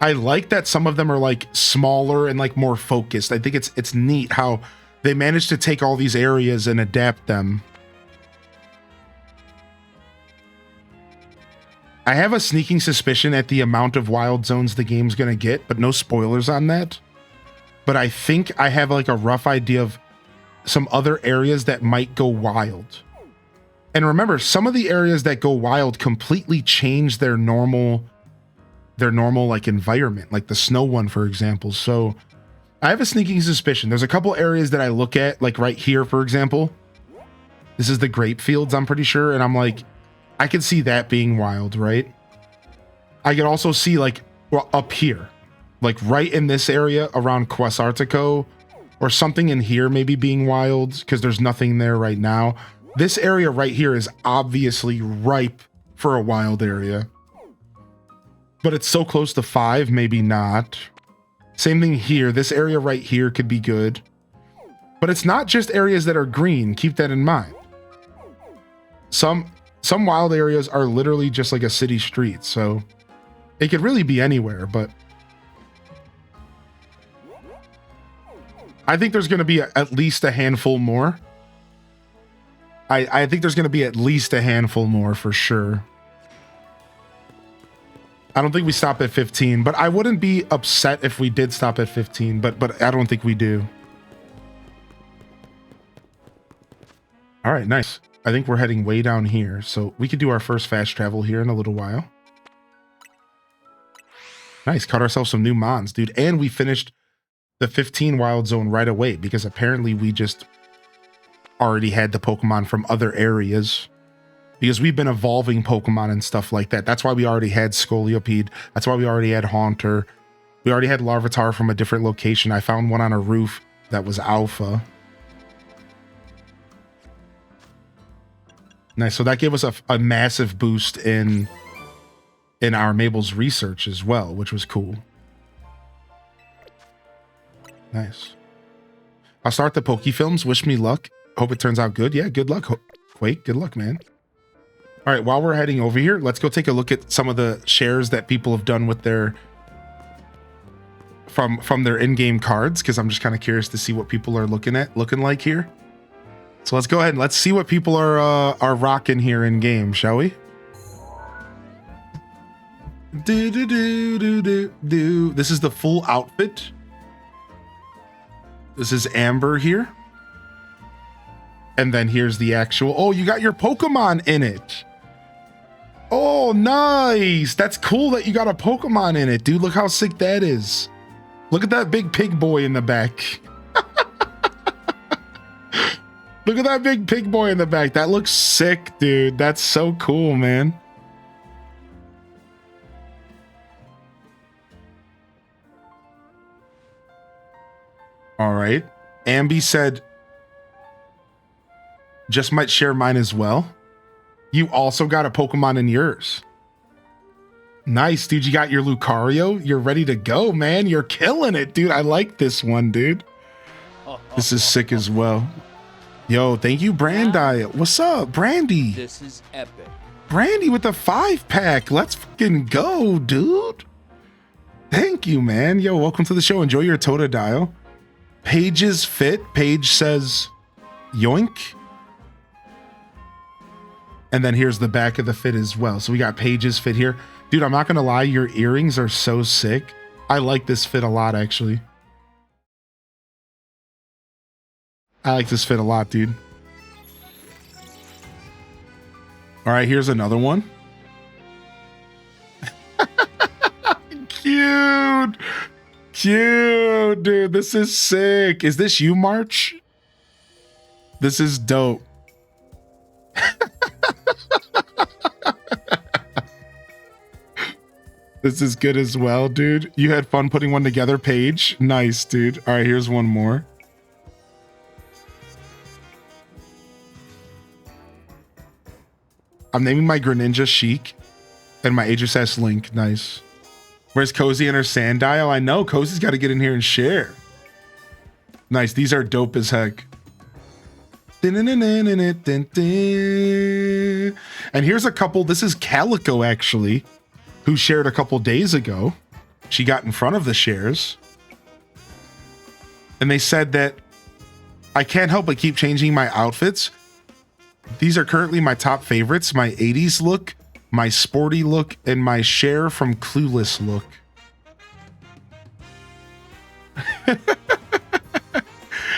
I like that some of them are like smaller and like more focused. I think it's neat how they managed to take all these areas and adapt them. I have a sneaking suspicion at the amount of wild zones the game's gonna get, but no spoilers on that. But I think I have like a rough idea of some other areas that might go wild. And remember, some of the areas that go wild completely change their normal like environment, like the snow one, for example. So I have a sneaking suspicion. There's a couple areas that I look at, like right here, for example. This is the grape fields, I'm pretty sure. And I'm like, I could see that being wild, right? I could also see like, well, up here, like right in this area around Quasartico, or something in here maybe being wild because there's nothing there right now. This area right here is obviously ripe for a wild area. But it's so close to 5, maybe not. Same thing here. This area right here could be good. But it's not just areas that are green. Keep that in mind. Some wild areas are literally just like a city street. So it could really be anywhere, but I think there's going to be at least a handful more. I think there's going to be at least a handful more for sure. I don't think we stop at 15, but I wouldn't be upset if we did stop at 15, but I don't think we do. All right, nice. I think we're heading way down here, so we could do our first fast travel here in a little while. Nice, caught ourselves some new mons, dude, and we finished the 15 wild zone right away because apparently we just already had the Pokemon from other areas because we've been evolving Pokemon and stuff like that. That's why we already had Scolipede. That's why we already had Haunter. We already had Larvitar from a different location. I found one on a roof that was Alpha. Nice. So that gave us a massive boost in our Mabel's research as well, which was cool. Nice. I'll start the Pokefilms. Wish me luck. Hope it turns out good. Yeah, good luck. Quake, good luck, man. All right, while we're heading over here, let's go take a look at some of the shares that people have done with their from their in-game cards, because I'm just kind of curious to see what people are looking like here. So let's go ahead and let's see what people are rocking here in game, shall we? This is the full outfit. This is Amber here. And then here's the actual, oh, you got your Pokemon in it. Oh, nice. That's cool that you got a Pokemon in it, dude. Look how sick that is. Look at that big pig boy in the back. Look at that big pig boy in the back. That looks sick, dude. That's so cool, man. All right. Ambi said, just might share mine as well. You also got a Pokemon in yours. Nice, dude. You got your Lucario. You're ready to go, man. You're killing it, dude. I like this one, dude. This is sick as well. Yo, thank you, Brandi. What's up, Brandy? This is epic. Brandy with the 5-pack. Let's fucking go, dude. Thank you, man. Yo, welcome to the show. Enjoy your Totodile. Paige's fit. Paige says, yoink. And then here's the back of the fit as well. So we got Paige's fit here. Dude, I'm not going to lie. Your earrings are so sick. I like this fit a lot, actually. I like this fit a lot, dude. All right, here's another one. Cute. Cute, dude. This is sick. Is this you, March? This is dope. This is good as well, dude. You had fun putting one together, Paige. Nice, dude. All right, here's one more. I'm naming my Greninja Chic and my HSS Link. Nice. Where's Cozy and her Sandile? I know Cozy's got to get in here and share. Nice. These are dope as heck. And here's a couple. This is Calico, actually, who shared a couple days ago. She got in front of the shares. And they said that I can't help but keep changing my outfits. These are currently my top favorites. My 80s look, my sporty look, and my share from Clueless look.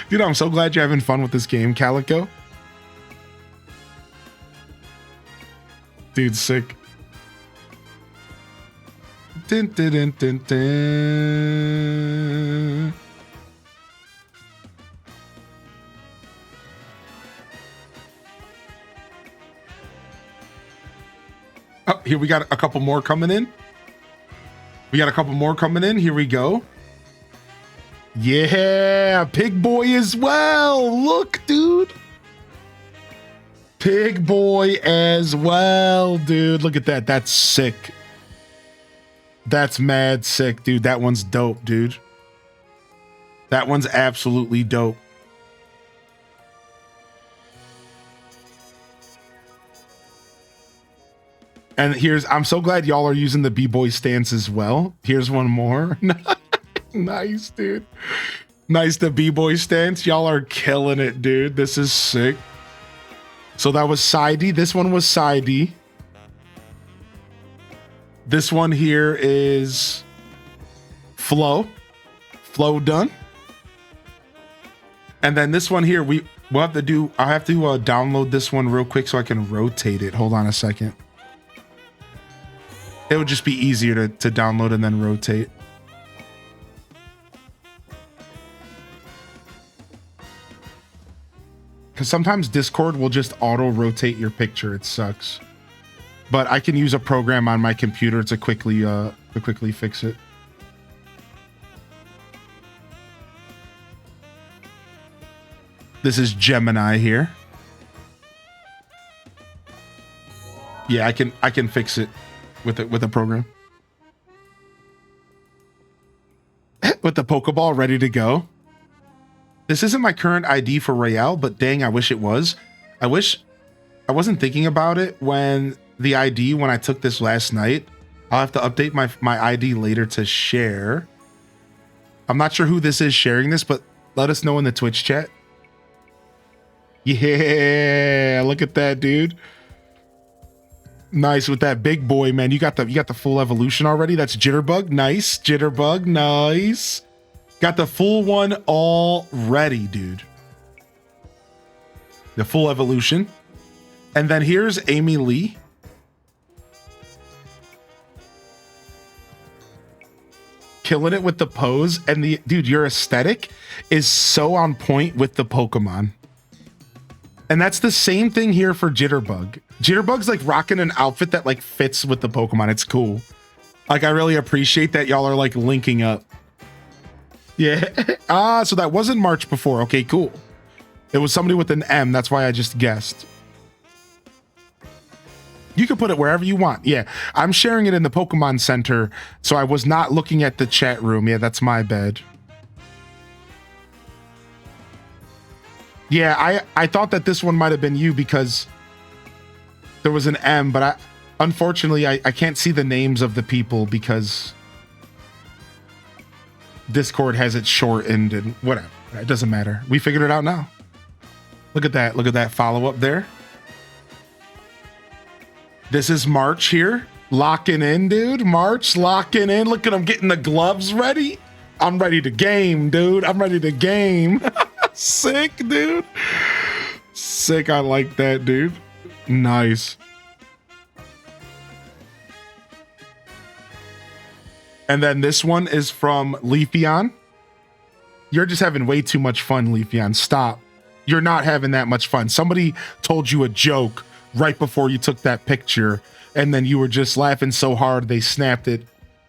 Dude, I'm so glad you're having fun with this game, Calico. Dude, sick. Dun, dun, dun, dun, dun. Oh, here we got a couple more coming in. Here we go. Yeah, Pig Boy as well. Look, dude. Pig Boy as well, dude. Look at that. That's sick. That's mad sick, dude. That one's dope, dude. That one's absolutely dope. And I'm so glad y'all are using the B-Boy stance as well. Here's one more. Nice, dude. Nice, the B-Boy stance. Y'all are killing it, dude. This is sick. So that was Sidey. This one was Sidey. This one here is Flo. Flo done. And then this one here, I'll have to download this one real quick so I can rotate it. Hold on a second. It would just be easier to download and then rotate. Because sometimes Discord will just auto-rotate your picture. It sucks. But I can use a program on my computer to quickly fix it. This is Gemini here. Yeah, I can fix it with a program. With the Pokeball ready to go. This isn't my current ID for Royale, but dang, I wish it was. I wish I wasn't thinking about it when I took this last night. I'll have to update my ID later to share. I'm not sure who this is sharing this, but let us know in the Twitch chat. Yeah, look at that, dude. Nice with that big boy, man. You got the full evolution already. That's Jitterbug. Nice. Jitterbug. Nice. Got the full one already, dude. The full evolution. And then here's Amy Lee. Killing it with the pose. And dude, your aesthetic is so on point with the Pokemon. And that's the same thing here for Jitterbug. Jitterbug's like rocking an outfit that like fits with the Pokemon. It's cool. Like, I really appreciate that y'all are like linking up. Yeah. So that wasn't March before. Okay, cool. It was somebody with an M. That's why I just guessed. You can put it wherever you want. Yeah, I'm sharing it in the Pokemon Center, so I was not looking at the chat room. Yeah, that's my bad. Yeah, I thought that this one might have been you because there was an M, but unfortunately I can't see the names of the people because Discord has it shortened and whatever. It doesn't matter. We figured it out now. Look at that. Look at that follow up there. This is March here. Locking in, dude. March locking in. Look at him getting the gloves ready. I'm ready to game, dude. I'm ready to game. Sick, dude. Sick. I like that, dude. Nice. And then this one is from Leafeon. You're just having way too much fun, Leafeon. Stop. You're not having that much fun. Somebody told you a joke right before you took that picture, and then you were just laughing so hard they snapped it.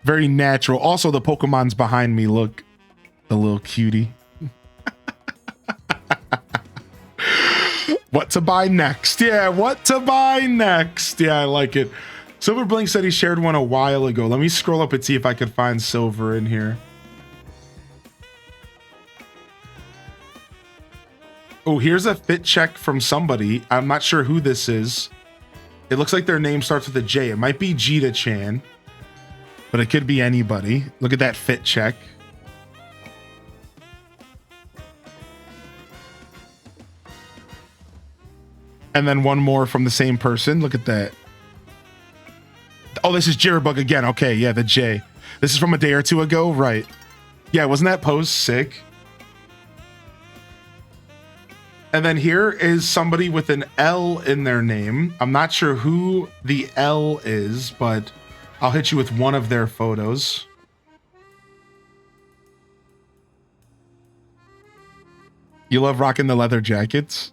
Very natural. Also, the Pokemon's behind me. Look, the little cutie. What to buy next? Yeah, what to buy next? Yeah, I like it. Silver Blink said he shared one a while ago. Let me scroll up and see if I could find Silver in here. Oh, here's a fit check from somebody. I'm not sure who this is. It looks like their name starts with a J. It might be Jita-chan, but it could be anybody. Look at that fit check. And then one more from the same person. Look at that. Oh, this is Jitterbug again. Okay, yeah, the J. This is from a day or two ago, right? Yeah, wasn't that post sick? And then here is somebody with an L in their name. I'm not sure who the L is, but I'll hit you with one of their photos. You love rocking the leather jackets?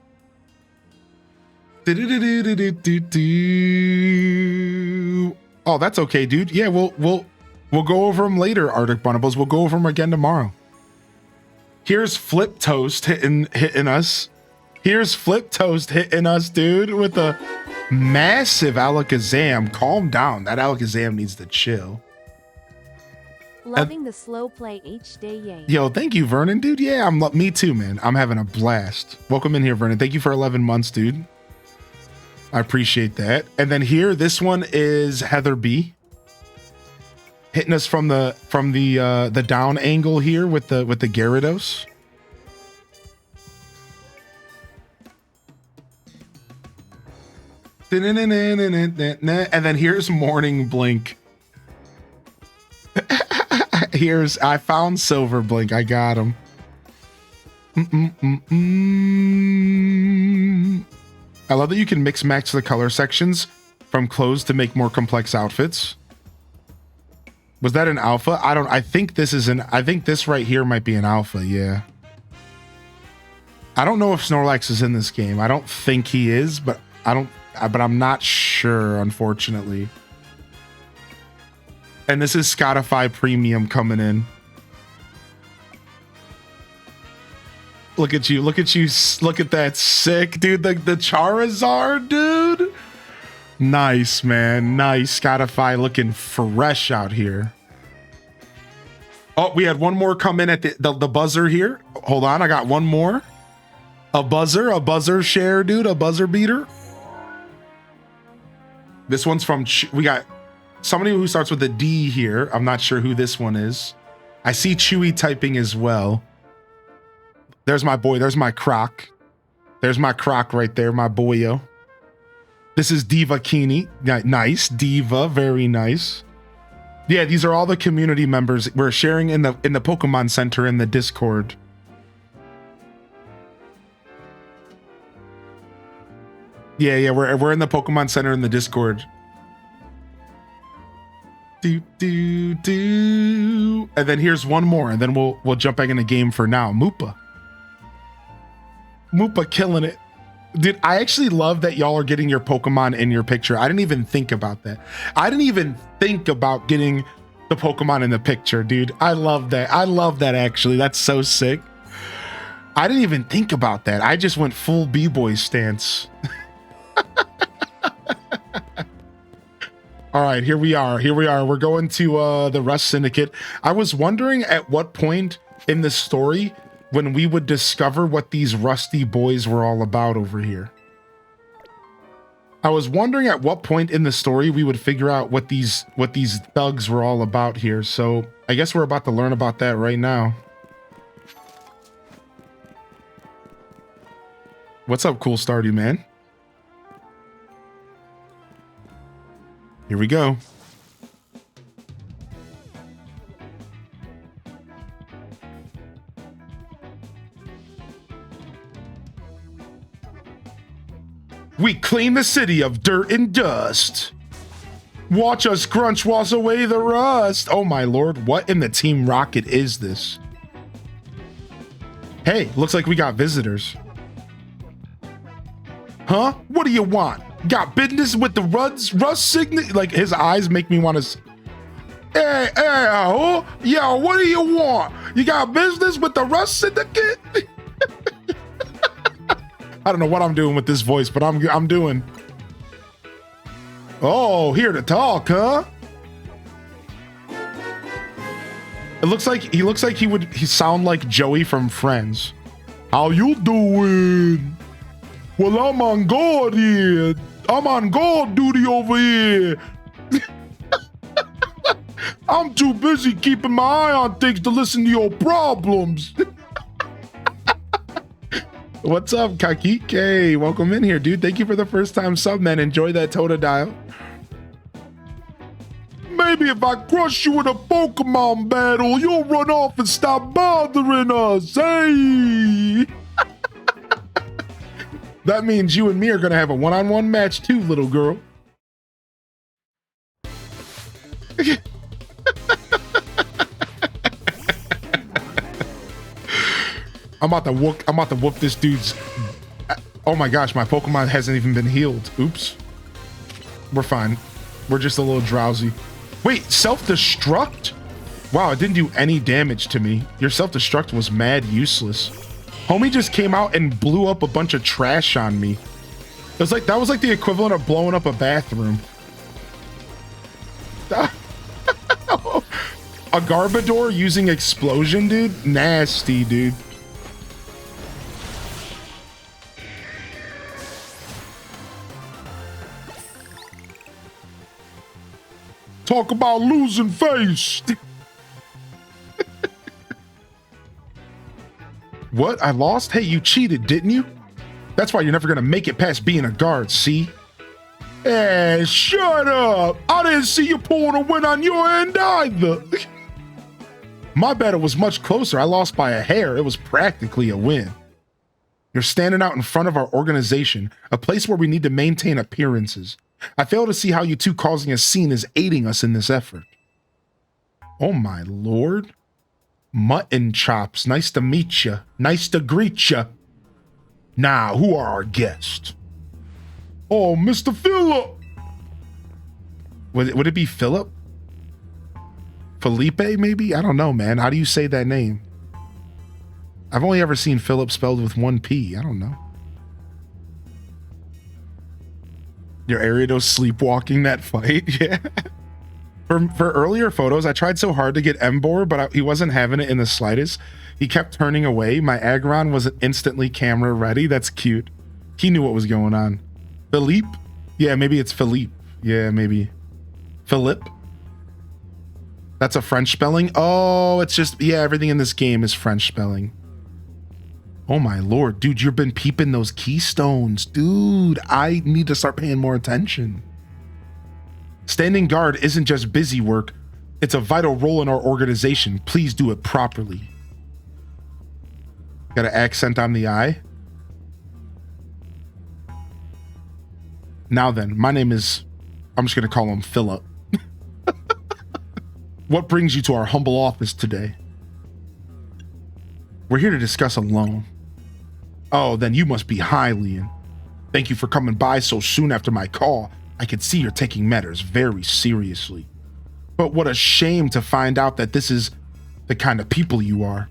Oh, that's okay, dude. Yeah, we'll go over them later, Arctic Bunnables. We'll go over them again tomorrow. Here's Flip Toast hitting us. Here's Flip Toast hitting us, dude, with a massive Alakazam. Calm down. That Alakazam needs to chill. Loving the slow play each day, yay. Yo, thank you, Vernon, dude. Yeah, me too, man. I'm having a blast. Welcome in here, Vernon. Thank you for 11 months, dude. I appreciate that. And then here, this one is Heather B. Hitting us from the down angle here with the Gyarados. And then here's Morning Blink. I found Silver Blink. I got him. I love that you can mix match the color sections from clothes to make more complex outfits. Was that an alpha? I think this right here might be an alpha. Yeah. I don't know if Snorlax is in this game. I don't think he is, but I'm not sure, unfortunately. And this is Spotify Premium coming in. Look at you. Look at that sick, dude. The Charizard, dude. Nice, man. Nice. Spotify looking fresh out here. Oh, we had one more come in at the buzzer here. Hold on. I got one more. A buzzer share, dude. A buzzer beater. This one's from, we got somebody who starts with a D here. I'm not sure who this one is. I see Chewy typing as well. There's my boy. There's my Croc. There's my Croc right there, my boyo. This is Diva Kini. Nice. Diva. Very nice. Yeah, these are all the community members we're sharing in the Pokemon Center in the Discord. Yeah, we're in the Pokemon Center in the Discord. And then here's one more, and then we'll jump back in the game for now. Moopa killing it. Dude, I actually love that y'all are getting your Pokemon in your picture. I didn't even think about that. I didn't even think about getting the Pokemon in the picture, dude. I love that. I love that, actually. That's so sick. I didn't even think about that. I just went full B-boy stance. All right, here we are. Here we are. We're going to the Rust Syndicate. I was wondering at what point in the story when we would discover what these rusty boys were all about over here. I was wondering at what point in the story we would figure out what these thugs were all about here. So I guess we're about to learn about that right now. What's up, Cool Stardy Man? Here we go. We clean the city of dirt and dust. Watch us crunch wash away the rust. Oh my lord, what in the Team Rocket is this? Hey, looks like we got visitors. Huh? What do you want? Got business with the Rust Signet? Like, his eyes make me want to... Hey, oh, yo, what do you want? You got business with the Rust Syndicate? I don't know what I'm doing with this voice, but I'm doing. Oh, here to talk, huh? It looks like he sound like Joey from Friends. How you doing? Well, I'm on guard here. I'm on guard duty over here. I'm too busy keeping my eye on things to listen to your problems. What's up, Kakike? Welcome in here, dude. Thank you for the first time sub, man. Enjoy that Totodile. Maybe if I crush you in a Pokemon battle, you'll run off and stop bothering us. Hey! That means you and me are gonna have a one-on-one match too, little girl. I'm about to whoop this dude's. Oh my gosh, my Pokemon hasn't even been healed. Oops. We're fine. We're just a little drowsy. Wait, self-destruct? Wow, it didn't do any damage to me. Your self-destruct was mad useless. Homie just came out and blew up a bunch of trash on me. It was like, that was like the equivalent of blowing up a bathroom. A Garbodor using explosion, dude? Nasty, dude. Talk about losing face. What? I lost? Hey, you cheated, didn't you? That's why you're never gonna make it past being a guard, see? Hey, shut up! I didn't see you pulling a win on your end either. My battle was much closer. I lost by a hair. It was practically a win. You're standing out in front of our organization, a place where we need to maintain appearances. I fail to see how you two causing a scene is aiding us in this effort. Oh my lord. Mutton chops, nice to meet you. Nice to greet you. Now, who are our guests? Oh, Mr. Phillip. Would it be Philip? Felipe, maybe? I don't know, man. How do you say that name? I've only ever seen Philip spelled with one P. I don't know. Your Ariados sleepwalking that fight? Yeah. For earlier photos, I tried so hard to get Embor, but he wasn't having it in the slightest. He kept turning away. My Aggron was instantly camera ready. That's cute. He knew what was going on. Philippe? Yeah, maybe it's Philippe. Yeah, maybe. Philip? That's a French spelling? Oh, it's just, yeah, everything in this game is French spelling. Oh my lord, dude, you've been peeping those keystones. Dude, I need to start paying more attention. Standing guard isn't just busy work. It's a vital role in our organization. Please do it properly. Got an accent on the I. Now then, my name is, I'm just going to call him Philip. What brings you to our humble office today? We're here to discuss a loan. Oh, then you must be Hylian. Thank you for coming by so soon after my call. I can see you're taking matters very seriously. But what a shame to find out that this is the kind of people you are.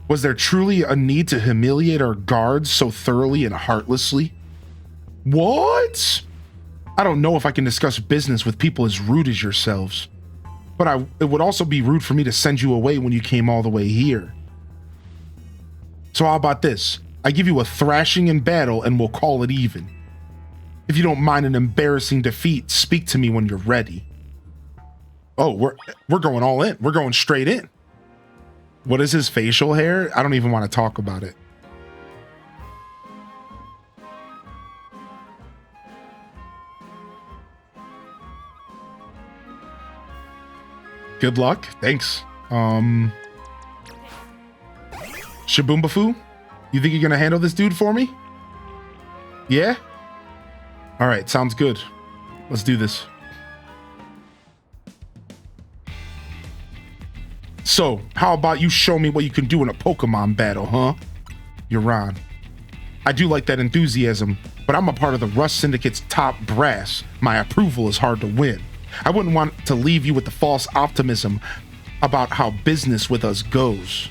Was there truly a need to humiliate our guards so thoroughly and heartlessly? What? I don't know if I can discuss business with people as rude as yourselves, but it would also be rude for me to send you away when you came all the way here. So how about this? I give you a thrashing in battle and we'll call it even. If you don't mind an embarrassing defeat, speak to me when you're ready. Oh, we're going all in. We're going straight in. What is his facial hair? I don't even want to talk about it. Good luck. Thanks. Shabumbafu, you think you're gonna handle this dude for me? Yeah? All right, sounds good. Let's do this. So, how about you show me what you can do in a Pokemon battle, huh? You're on. I do like that enthusiasm, but I'm a part of the Rust Syndicate's top brass. My approval is hard to win. I wouldn't want to leave you with the false optimism about how business with us goes.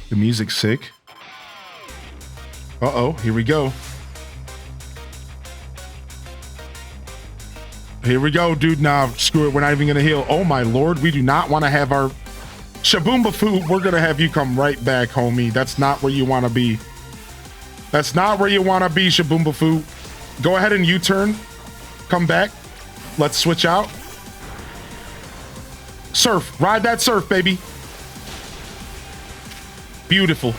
The music's sick. Uh-oh, here we go. Here we go, dude. Nah, screw it. We're not even gonna heal. Oh my lord, we do not want to have our Shabumbafu. We're gonna have you come right back, homie. That's not where you want to be. That's not where you want to be, Shabumbafu. Go ahead and U-turn. Come back. Let's switch out. Surf. Ride that surf, baby. Beautiful.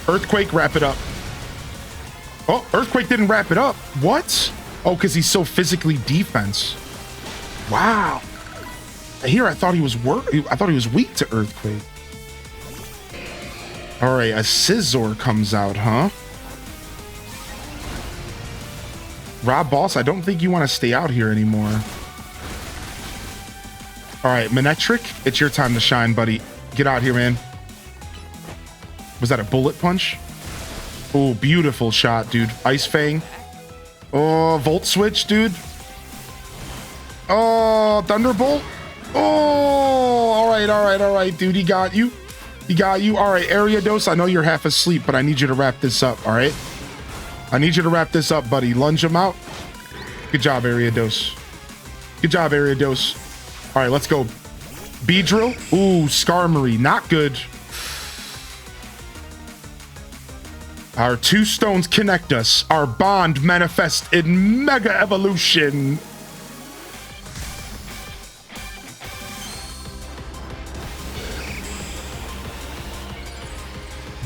Earthquake, wrap it up. Oh, Earthquake didn't wrap it up. What? Oh, because he's so physically defense. Wow. Here, I thought he was weak to Earthquake. All right, a Scizor comes out, huh? Rob Boss, I don't think you want to stay out here anymore. All right, Manectric, it's your time to shine, buddy. Get out here, man. Was that a bullet punch? Oh, beautiful shot, dude. Ice Fang. Oh, Volt Switch, dude. Oh, Thunderbolt. Oh, all right, dude. He got you. He got you. All right, Ariados, I know you're half asleep, but I need you to wrap this up, all right? I need you to wrap this up, buddy. Lunge him out. Good job, Ariados. Good job, Ariados. All right, let's go. Beedrill. Ooh, Skarmory. Not good. Our two stones connect us. Our bond manifests in Mega Evolution.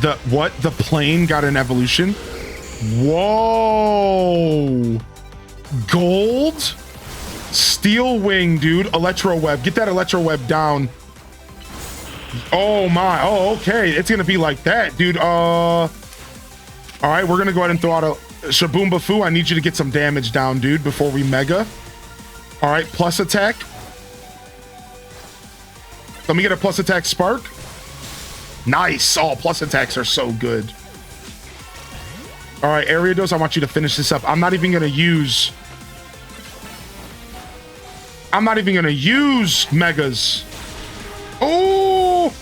The plane got an evolution? Whoa. Gold? Steel Wing, dude. Electro Web. Get that Electro Web down. Oh my. Oh, okay. It's gonna be like that, dude. All right, we're gonna go ahead and throw out a Shabumbafu. I need you to get some damage down, dude, before we Mega. All right, plus attack. Let me get a plus attack Spark. Nice. Oh, plus attacks are so good. All right, Ariados, I want you to finish this up. I'm not even gonna use Megas. Oh,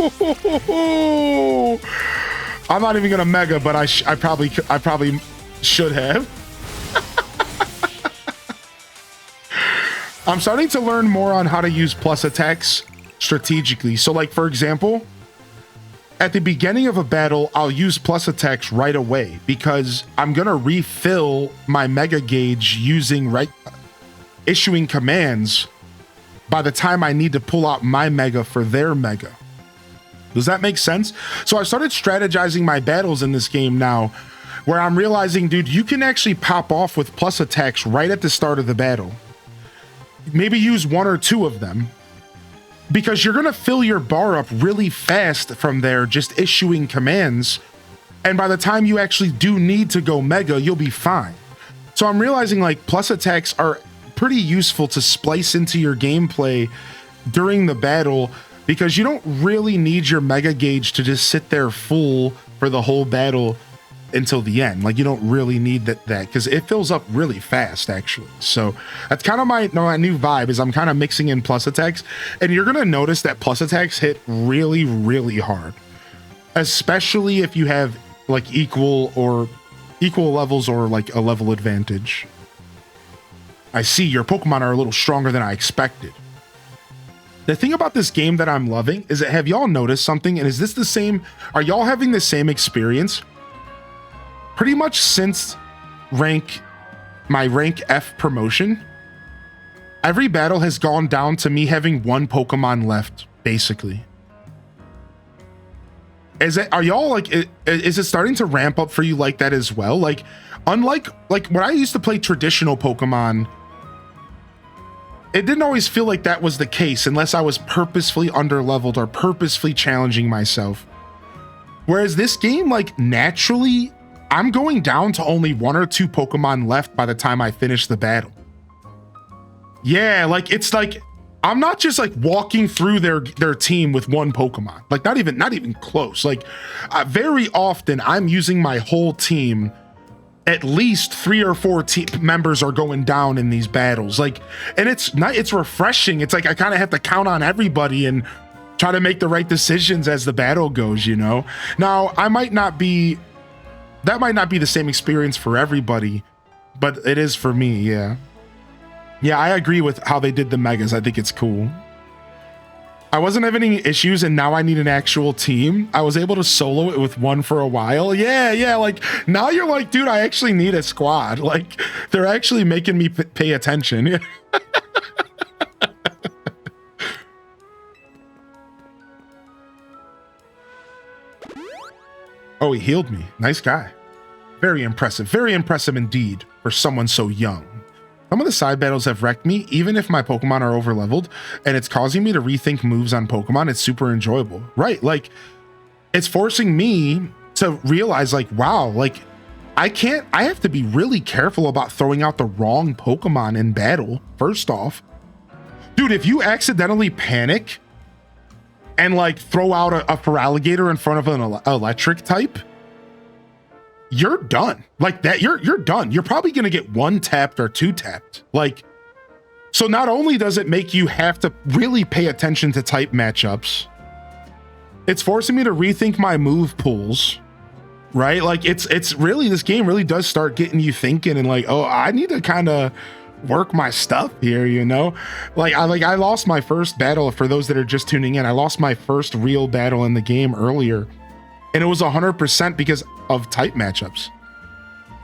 I'm not even gonna Mega, but I probably should have. I'm starting to learn more on how to use plus attacks strategically. So, like, for example, at the beginning of a battle, I'll use plus attacks right away because I'm gonna refill my Mega Gauge issuing commands by the time I need to pull out my Mega for their Mega. Does that make sense? So I started strategizing my battles in this game now, where I'm realizing, dude, you can actually pop off with plus attacks right at the start of the battle. Maybe use one or two of them, because you're gonna fill your bar up really fast from there, just issuing commands. And by the time you actually do need to go Mega, you'll be fine. So I'm realizing, like, plus attacks are pretty useful to splice into your gameplay during the battle, because you don't really need your Mega Gauge to just sit there full for the whole battle until the end. Like, you don't really need that because it fills up really fast, actually. So that's kind of my new vibe, is I'm kind of mixing in plus attacks, and you're gonna notice that plus attacks hit really, really hard, especially if you have like equal levels or like a level advantage. I see your Pokemon are a little stronger than I expected. The thing about this game that I'm loving is that, have y'all noticed something? And is this the same? Are y'all having the same experience? Pretty much since my rank F promotion, every battle has gone down to me having one Pokemon left, basically. Are y'all like, is it starting to ramp up for you like that as well? Like, unlike like when I used to play traditional Pokemon, it didn't always feel like that was the case unless I was purposefully underleveled or purposefully challenging myself. Whereas this game, like, naturally, I'm going down to only 1 or 2 Pokemon left by the time I finish the battle. Yeah, like, it's like, I'm not just like walking through their team with one Pokemon. Like, not even close. Like, very often I'm using my whole team. At least 3 or 4 team members are going down in these battles. Like, and it's refreshing. It's like I kind of have to count on everybody and try to make the right decisions as the battle goes, you know? Now, that might not be the same experience for everybody, but it is for me, yeah. Yeah, I agree with how they did the megas. I think it's cool. I wasn't having any issues, and now I need an actual team. I was able to solo it with one for a while. Yeah, like, now you're like, dude, I actually need a squad. Like, they're actually making me pay attention. Oh, he healed me. Nice guy. Very impressive indeed for someone so young. Some of the side battles have wrecked me, even if my Pokemon are overleveled, and it's causing me to rethink moves on Pokemon. It's super enjoyable. Right, like, it's forcing me to realize, like, wow, like, I have to be really careful about throwing out the wrong Pokemon in battle, first off. Dude, if you accidentally panic and, like, throw out a Feraligatr in front of an electric type, you're done. Like that, you're done. You're probably gonna get 1 tapped or 2 tapped. Like, so not only does it make you have to really pay attention to type matchups, it's forcing me to rethink my move pools, right? Like, it's really, this game really does start getting you thinking and like, oh, I need to kind of work my stuff here, you know? I lost my first battle. For those that are just tuning in, I lost my first real battle in the game earlier. And it was 100% because of type matchups.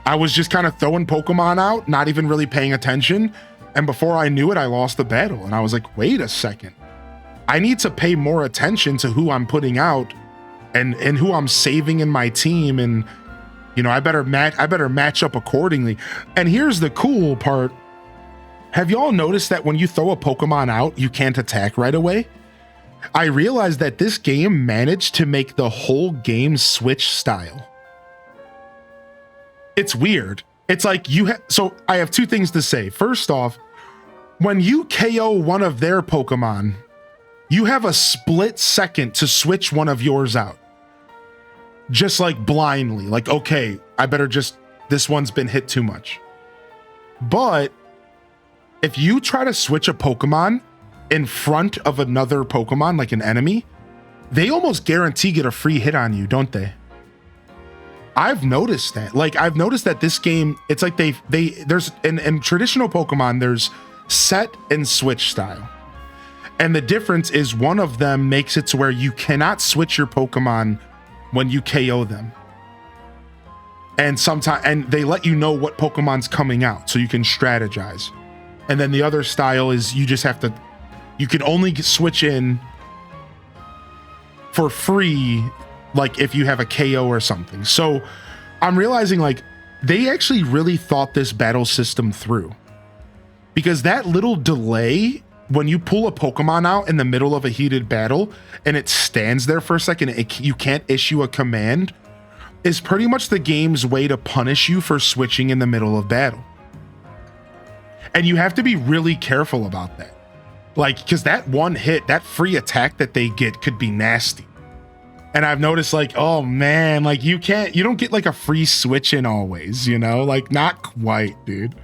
I was just kind of throwing Pokemon out, not even really paying attention. And before I knew it, I lost the battle. And I was like, wait a second. I need to pay more attention to who I'm putting out and who I'm saving in my team. And, you know, I better match up accordingly. And here's the cool part. Have y'all noticed that when you throw a Pokemon out, you can't attack right away? I realized that this game managed to make the whole game switch style. It's weird. It's like so I have 2 things to say. First off, when you KO one of their Pokemon, you have a split second to switch one of yours out. Just like blindly, like, okay, I better this one's been hit too much. But if you try to switch a Pokemon in front of another Pokemon, like an enemy, they almost guarantee get a free hit on you, don't they? I've noticed that. Like, I've noticed that this game, it's like there's in traditional Pokemon, there's set and switch style. And the difference is one of them makes it to where you cannot switch your Pokemon when you KO them. And they let you know what Pokemon's coming out so you can strategize. And then the other style is you can only switch in for free, like if you have a KO or something. So I'm realizing, like, they actually really thought this battle system through, because that little delay when you pull a Pokemon out in the middle of a heated battle and it stands there for a second, you can't issue a command, is pretty much the game's way to punish you for switching in the middle of battle. And you have to be really careful about that. Like, because that one hit, that free attack that they get could be nasty. And I've noticed, like, oh man, like you don't get like a free switch in always, you know, like not quite, dude.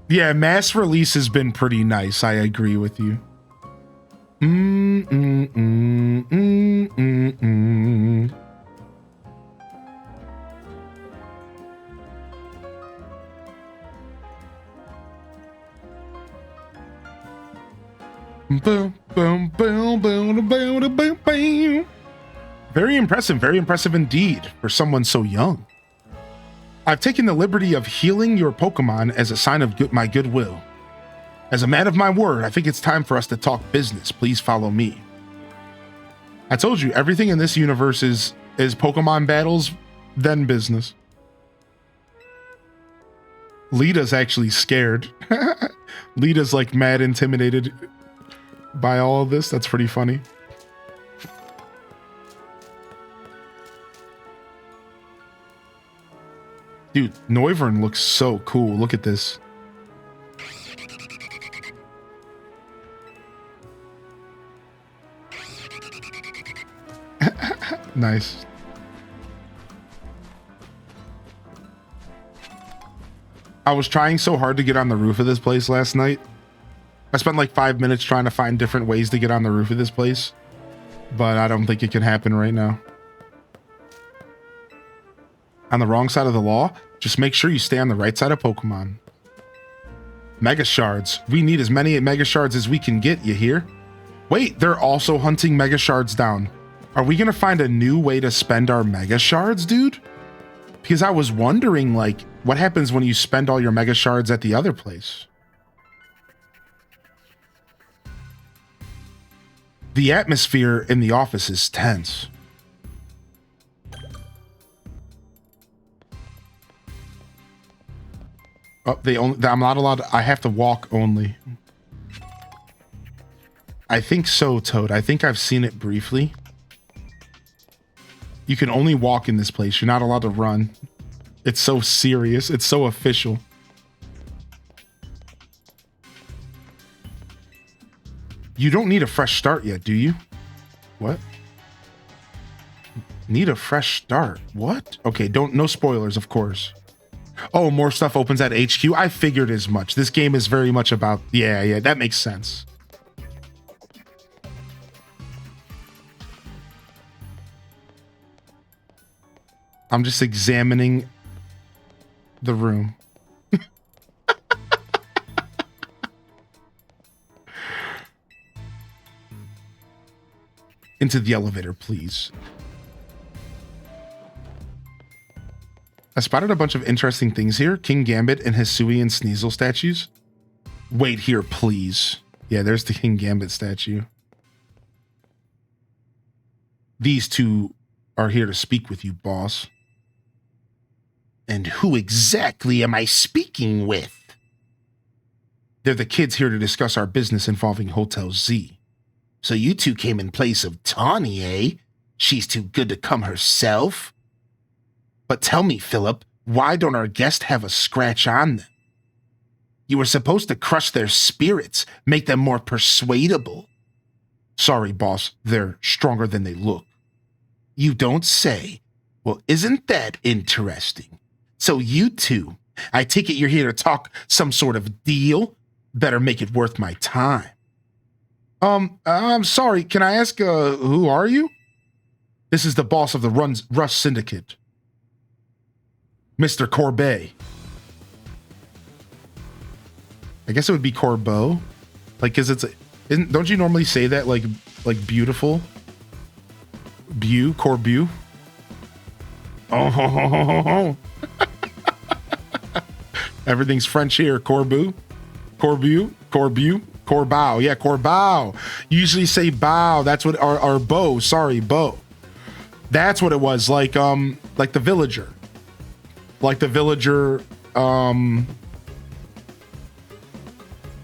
Yeah, mass release has been pretty nice. I agree with you. Very impressive indeed for someone so young. I've taken the liberty of healing your Pokemon as a sign of my goodwill. As a man of my word, I think it's time for us to talk business. Please follow me. I told you, everything in this universe is Pokemon battles, then business. Lita's actually scared. Lita's like mad intimidated by all of this. That's pretty funny. Dude, Noivern looks so cool. Look at this. Nice. I was trying so hard to get on the roof of this place last night. I spent like 5 minutes trying to find different ways to get on the roof of this place, but I don't think it can happen right now. On the wrong side of the law? Just make sure you stay on the right side of Pokemon. Mega Shards. We need as many Mega Shards as we can get, you hear? Wait, they're also hunting Mega Shards down. Are we gonna find a new way to spend our Mega Shards, dude? Because I was wondering, like, what happens when you spend all your Mega Shards at the other place? The atmosphere in the office is tense. Oh, I'm not allowed to, I have to walk only. I think so, Toad. I think I've seen it briefly. You can only walk in this place. You're not allowed to run. It's so serious. It's so official. You don't need a fresh start yet, do you? What? Need a fresh start? What? Okay, no spoilers, of course. Oh, more stuff opens at HQ? I figured as much. This game is very much about... Yeah, that makes sense. I'm just examining the room. Into the elevator, please. I spotted a bunch of interesting things here. King Gambit and Hisui and Sneasel statues. Wait here, please. Yeah, there's the King Gambit statue. These two are here to speak with you, boss. And who exactly am I speaking with? They're the kids here to discuss our business involving Hotel Z. So you two came in place of Tawny, eh? She's too good to come herself? But tell me, Philip, why don't our guests have a scratch on them? You were supposed to crush their spirits, make them more persuadable. Sorry, boss, they're stronger than they look. You don't say. Well, isn't that interesting? So you two, I take it you're here to talk some sort of deal? Better make it worth my time. I'm sorry, can I ask, who are you? This is the boss of the Rush Syndicate. Mr. Corbet. I guess it would be Corbeau. Like, cause don't you normally say that like beautiful? Corbeau? Oh, everything's French here. Corbeau. Yeah, Corbeau. You usually say bow. That's what, or bow. Sorry, bow. That's what it was. Like the villager. Like the villager.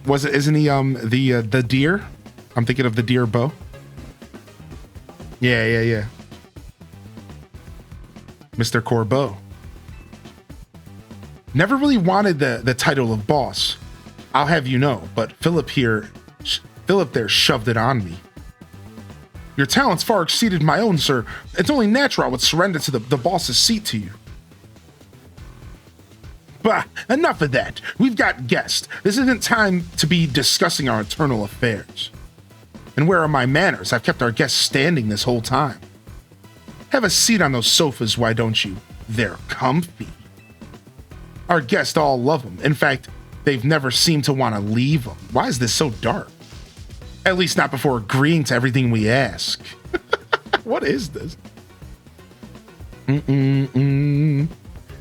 Isn't he the deer? I'm thinking of the deer bow. Yeah. Mr. Corbeau. Never really wanted the title of boss. I'll have you know, but Philip there shoved it on me. Your talents far exceeded my own, sir. It's only natural I would surrender to the boss's seat to you. Bah, enough of that. We've got guests. This isn't time to be discussing our internal affairs. And where are my manners? I've kept our guests standing this whole time. Have a seat on those sofas, why don't you? They're comfy. Our guests all love them. In fact, they've never seemed to want to leave them. Why is this so dark? At least not before agreeing to everything we ask. What is this?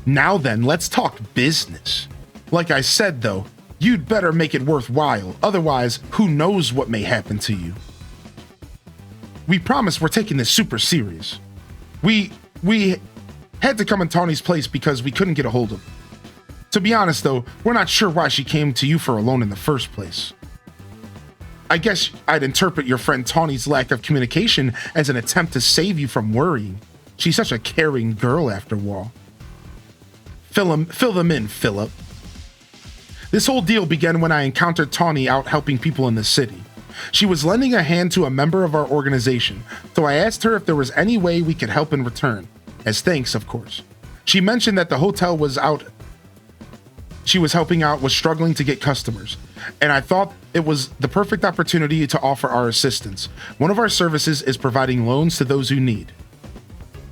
Now then, let's talk business. Like I said, though, you'd better make it worthwhile. Otherwise, who knows what may happen to you. We promise we're taking this super serious. We had to come in Tawny's place because we couldn't get a hold of her. To be honest, though, we're not sure why she came to you for a loan in the first place. I guess I'd interpret your friend Tawny's lack of communication as an attempt to save you from worrying. She's such a caring girl, after all. Fill them in, Philip. This whole deal began when I encountered Tawny out helping people in the city. She was lending a hand to a member of our organization, so I asked her if there was any way we could help in return. As thanks, of course. She mentioned that the hotel she was helping out was struggling to get customers, and I thought it was the perfect opportunity to offer our assistance. One of our services is providing loans to those who need.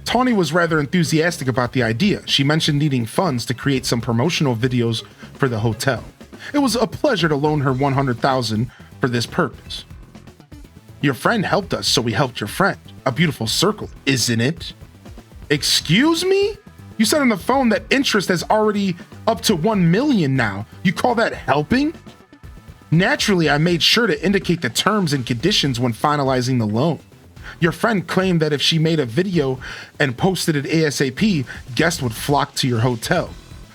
Tawny was rather enthusiastic about the idea. She mentioned needing funds to create some promotional videos for the hotel. It was a pleasure to loan her $100,000 for this purpose. Your friend helped us, so we helped your friend. A beautiful circle, isn't it? Excuse me? You said on the phone that interest is already up to 1 million now. You call that helping? Naturally, I made sure to indicate the terms and conditions when finalizing the loan. Your friend claimed that if she made a video and posted it ASAP, guests would flock to your hotel,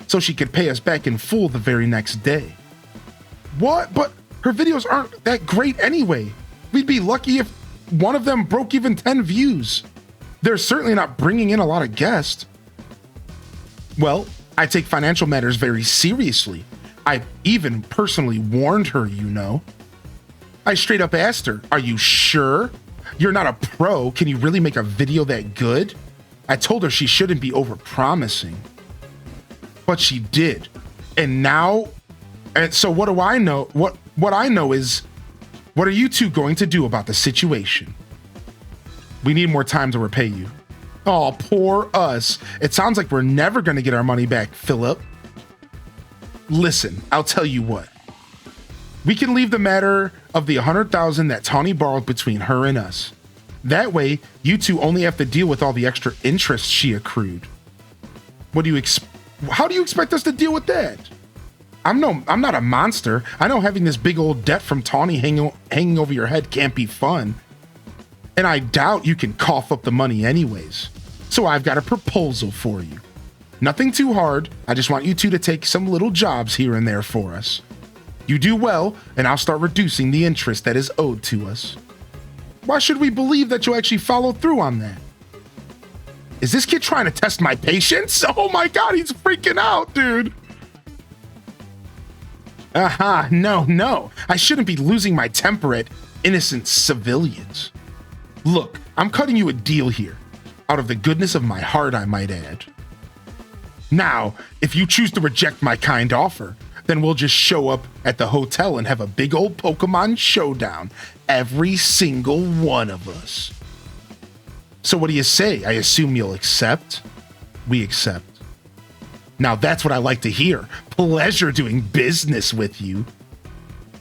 so she could pay us back in full the very next day. What? But her videos aren't that great anyway. We'd be lucky if one of them broke even 10 views. They're certainly not bringing in a lot of guests. Well, I take financial matters very seriously. I even personally warned her, you know. I straight up asked her, are you sure? You're not a pro. Can you really make a video that good? I told her she shouldn't be overpromising. But she did. And so what do I know? What I know is, what are you two going to do about the situation? We need more time to repay you. Oh, poor us. It sounds like we're never going to get our money back, Philip. Listen, I'll tell you what. We can leave the matter of the $100,000 that Tawny borrowed between her and us. That way, you two only have to deal with all the extra interest she accrued. How do you expect us to deal with that? I'm not a monster. I know having this big old debt from Tawny hanging over your head can't be fun. And I doubt you can cough up the money anyways. So I've got a proposal for you. Nothing too hard. I just want you two to take some little jobs here and there for us. You do well, and I'll start reducing the interest that is owed to us. Why should we believe that you'll actually follow through on that? Is this kid trying to test my patience? Oh my god, he's freaking out, dude. Aha, no. I shouldn't be losing my temper at innocent civilians. Look, I'm cutting you a deal here. Out of the goodness of my heart, I might add. Now, if you choose to reject my kind offer, then we'll just show up at the hotel and have a big old Pokemon showdown. Every single one of us. So what do you say? I assume you'll accept? We accept. Now that's what I like to hear. Pleasure doing business with you.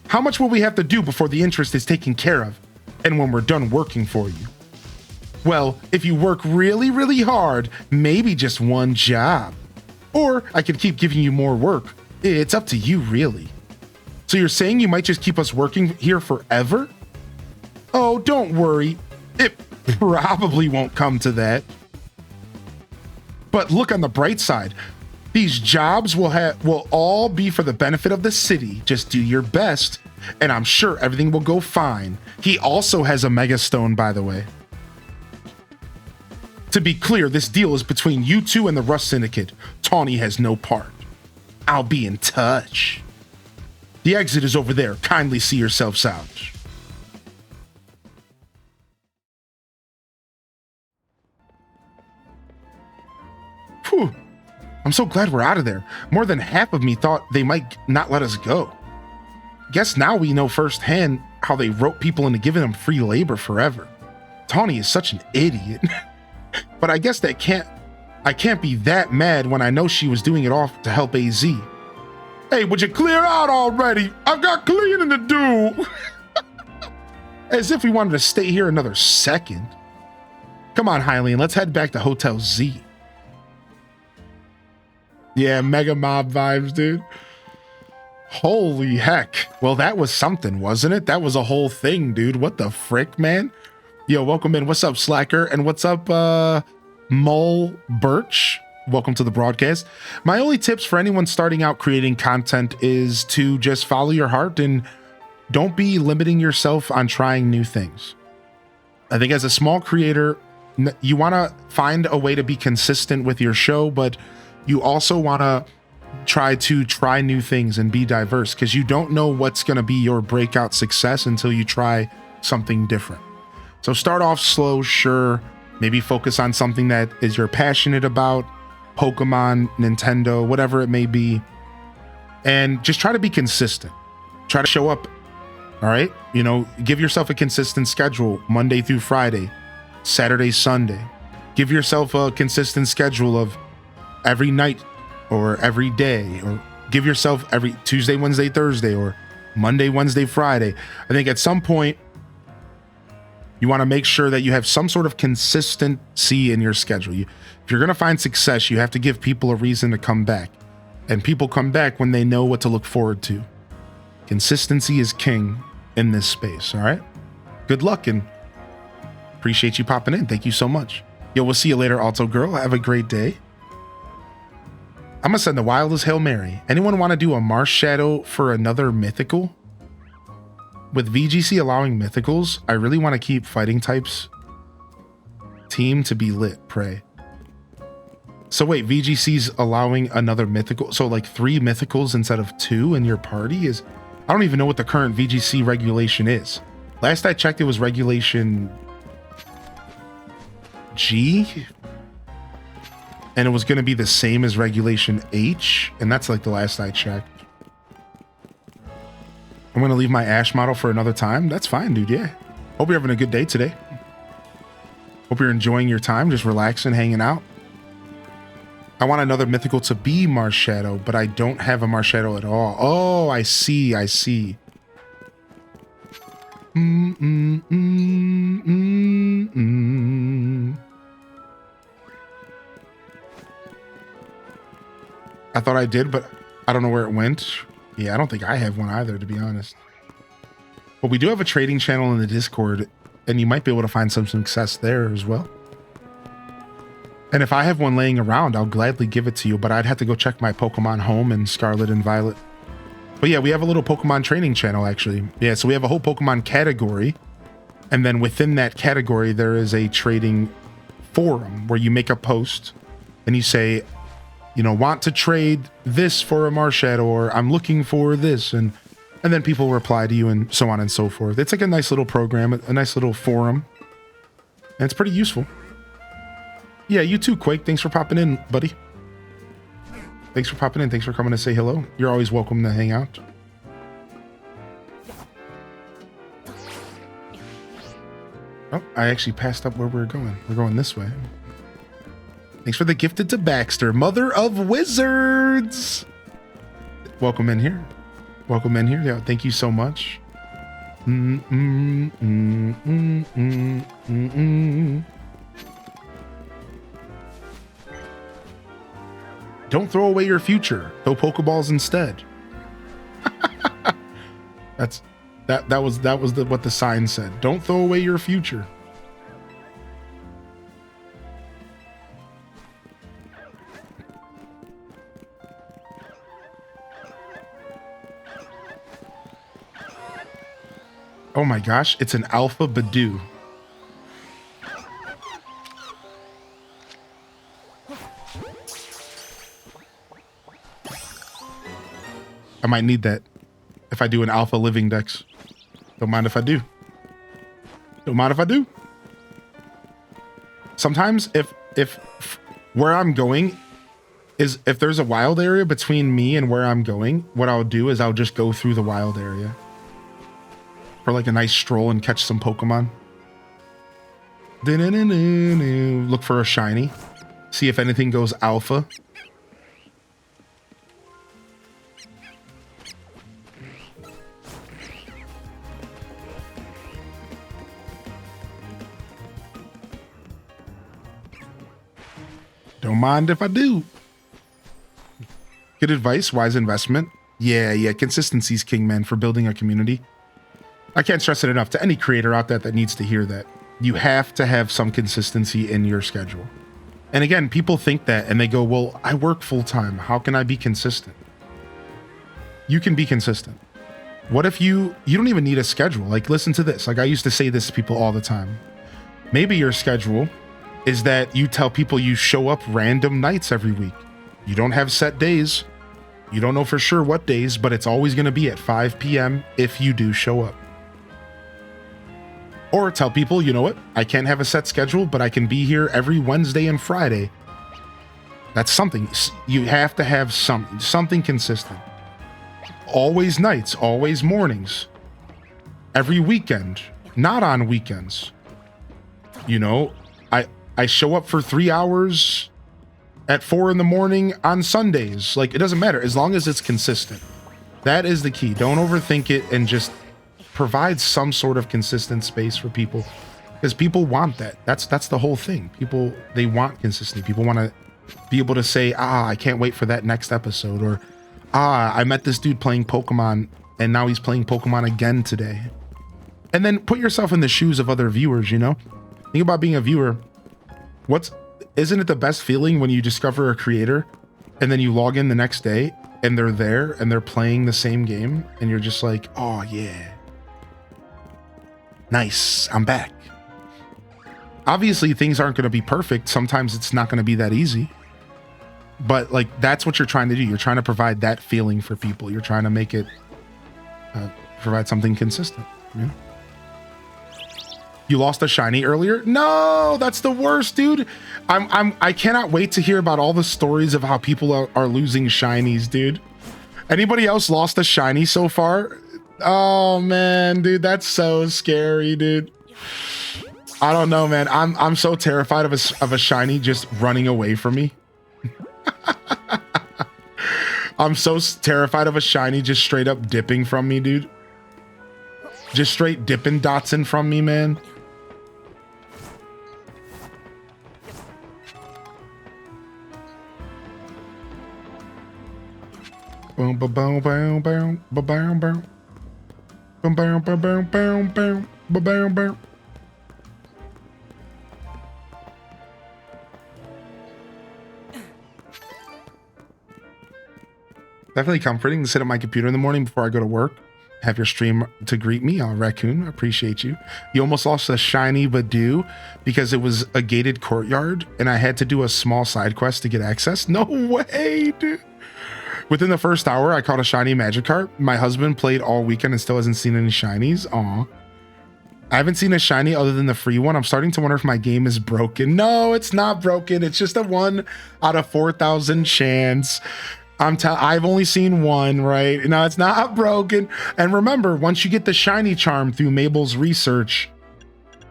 How much will we have to do before the interest is taken care of? And when we're done working for you? Well, if you work really, really hard, maybe just one job. Or I could keep giving you more work. It's up to you, really. So you're saying you might just keep us working here forever? Oh, don't worry. It probably won't come to that. But look on the bright side. These jobs will all be for the benefit of the city. Just do your best, and I'm sure everything will go fine. He also has a Mega Stone, by the way. To be clear, this deal is between you two and the Rust Syndicate. Tawny has no part. I'll be in touch. The exit is over there. Kindly see yourselves out. Whew. I'm so glad we're out of there. More than half of me thought they might not let us go. Guess now we know firsthand how they rope people into giving them free labor forever. Tawny is such an idiot. But I guess I can't be that mad when I know she was doing it all to help AZ. Hey, would you clear out already? I've got cleaning to do. As if we wanted to stay here another second. Come on, Hylian, let's head back to Hotel Z. Yeah, Mega Mob vibes, dude. Holy heck. Well, that was something, wasn't it? That was a whole thing, dude. What the frick, man? Yo, welcome in. What's up, Slacker? And what's up, Mole Birch? Welcome to the broadcast. My only tips for anyone starting out creating content is to just follow your heart and don't be limiting yourself on trying new things. I think as a small creator, you want to find a way to be consistent with your show, but you also want to try new things and be diverse, because you don't know what's going to be your breakout success until you try something different. So start off slow, sure. Maybe focus on something that is you're passionate about, Pokemon, Nintendo, whatever it may be, and just try to be consistent. Try to show up. All right. You know, give yourself a consistent schedule, Monday through Friday, Saturday, Sunday. Give yourself a consistent schedule of every night or every day, or give yourself every Tuesday, Wednesday, Thursday, or Monday, Wednesday, Friday. I think at some point you want to make sure that you have some sort of consistency in your schedule. If you're going to find success, you have to give people a reason to come back, and people come back when they know what to look forward to. Consistency is king in this space. All right. Good luck and appreciate you popping in. Thank you so much. Yo, we'll see you later, Alto Girl. Have a great day. I'm gonna send the wildest Hail Mary. Anyone want to do a Marsh Shadow for another mythical? With VGC allowing mythicals, I really want to keep fighting types team to be lit, pray. So wait, VGC's allowing another mythical, so like 3 mythicals instead of 2 in your party is, I don't even know what the current VGC regulation is. Last I checked, it was regulation G, and it was going to be the same as regulation H, and that's like the last I checked. I'm going to leave my Ash model for another time. That's fine, dude. Yeah. Hope you're having a good day today. Hope you're enjoying your time, just relaxing, hanging out. I want another mythical to be Marshadow, but I don't have a Marshadow at all. Oh, I see. I see. I thought I did, but I don't know where it went. Yeah, I don't think I have one either, to be honest. But we do have a trading channel in the Discord, and you might be able to find some success there as well. And if I have one laying around, I'll gladly give it to you, but I'd have to go check my Pokemon Home and Scarlet and Violet. But yeah, we have a little Pokemon training channel, actually. Yeah, so we have a whole Pokemon category, and then within that category, there is a trading forum where you make a post and you say, you know, want to trade this for a Marshadow, or I'm looking for this, and then people reply to you and so on and so forth. It's like a nice little program, a nice little forum, and it's pretty useful. Yeah, you too, Quake. Thanks for popping in, buddy. Thanks for popping in. Thanks for coming to say hello. You're always welcome to hang out. Oh, I actually passed up where we're going. We're going this way. Thanks for the gifted to Baxter, Mother of Wizards. Welcome in here. Welcome in here. Yeah, thank you so much. Don't throw away your future. Throw Pokeballs instead. That was what the sign said. Don't throw away your future. Oh my gosh, it's an Alpha Badoo. I might need that if I do an Alpha Living Dex. Don't mind if I do. Don't mind if I do. Sometimes if where I'm going is, if there's a wild area between me and where I'm going, what I'll do is I'll just go through the wild area for like a nice stroll and catch some Pokemon. Look for a shiny. See if anything goes alpha. Don't mind if I do. Good advice, wise investment. Yeah, consistency's king, man, for building a community. I can't stress it enough to any creator out there that needs to hear that. You have to have some consistency in your schedule. And again, people think that and they go, well, I work full time. How can I be consistent? You can be consistent. What if you don't even need a schedule? Like, listen to this. Like, I used to say this to people all the time. Maybe your schedule is that you tell people you show up random nights every week. You don't have set days. You don't know for sure what days, but it's always going to be at 5 p.m. if you do show up. Or tell people, you know what? I can't have a set schedule, but I can be here every Wednesday and Friday. That's something. You have to have something consistent. Always nights, always mornings. Every weekend, not on weekends. You know, I show up for 3 hours at 4 in the morning on Sundays. Like, it doesn't matter as long as it's consistent. That is the key. Don't overthink it and just provide some sort of consistent space for people, because people want that. That's the whole thing. People, they want consistency. People want to be able to say, I can't wait for that next episode, or I met this dude playing Pokemon and now he's playing Pokemon again today. And then put yourself in the shoes of other viewers, you know? Think about being a viewer. Isn't it the best feeling when you discover a creator and then you log in the next day and they're there and they're playing the same game and you're just like, oh yeah, nice, I'm back. Obviously things aren't going to be perfect. Sometimes it's not going to be that easy, but like, that's what you're trying to do. You're trying to provide that feeling for people. You're trying to make it provide something consistent. Yeah. You lost a shiny earlier? No, that's the worst, dude. I cannot wait to hear about all the stories of how people are losing shinies, dude. Anybody else lost a shiny so far? Oh man, dude, that's so scary, dude. I don't know, man. I'm so terrified of a shiny just running away from me. I'm so terrified of a shiny just straight up dipping from me, dude. Just straight dipping Dotson from me, man. Boom, ba boom, boom, boom, ba boom, boom, boom, boom, boom, boom, boom, boom, ba boom, boom. Definitely comforting to sit at my computer in the morning before I go to work. Have your stream to greet me. Oh, Raccoon, appreciate you. You almost lost a shiny Badoo because it was a gated courtyard and I had to do a small side quest to get access. No way, dude. Within the first hour, I caught a shiny Magikarp. My husband played all weekend and still hasn't seen any shinies. Aw. I haven't seen a shiny other than the free one. I'm starting to wonder if my game is broken. No, it's not broken. It's just a 1 out of 4,000 chance. I've only seen one, right? No, it's not broken. And remember, once you get the shiny charm through Mabel's research,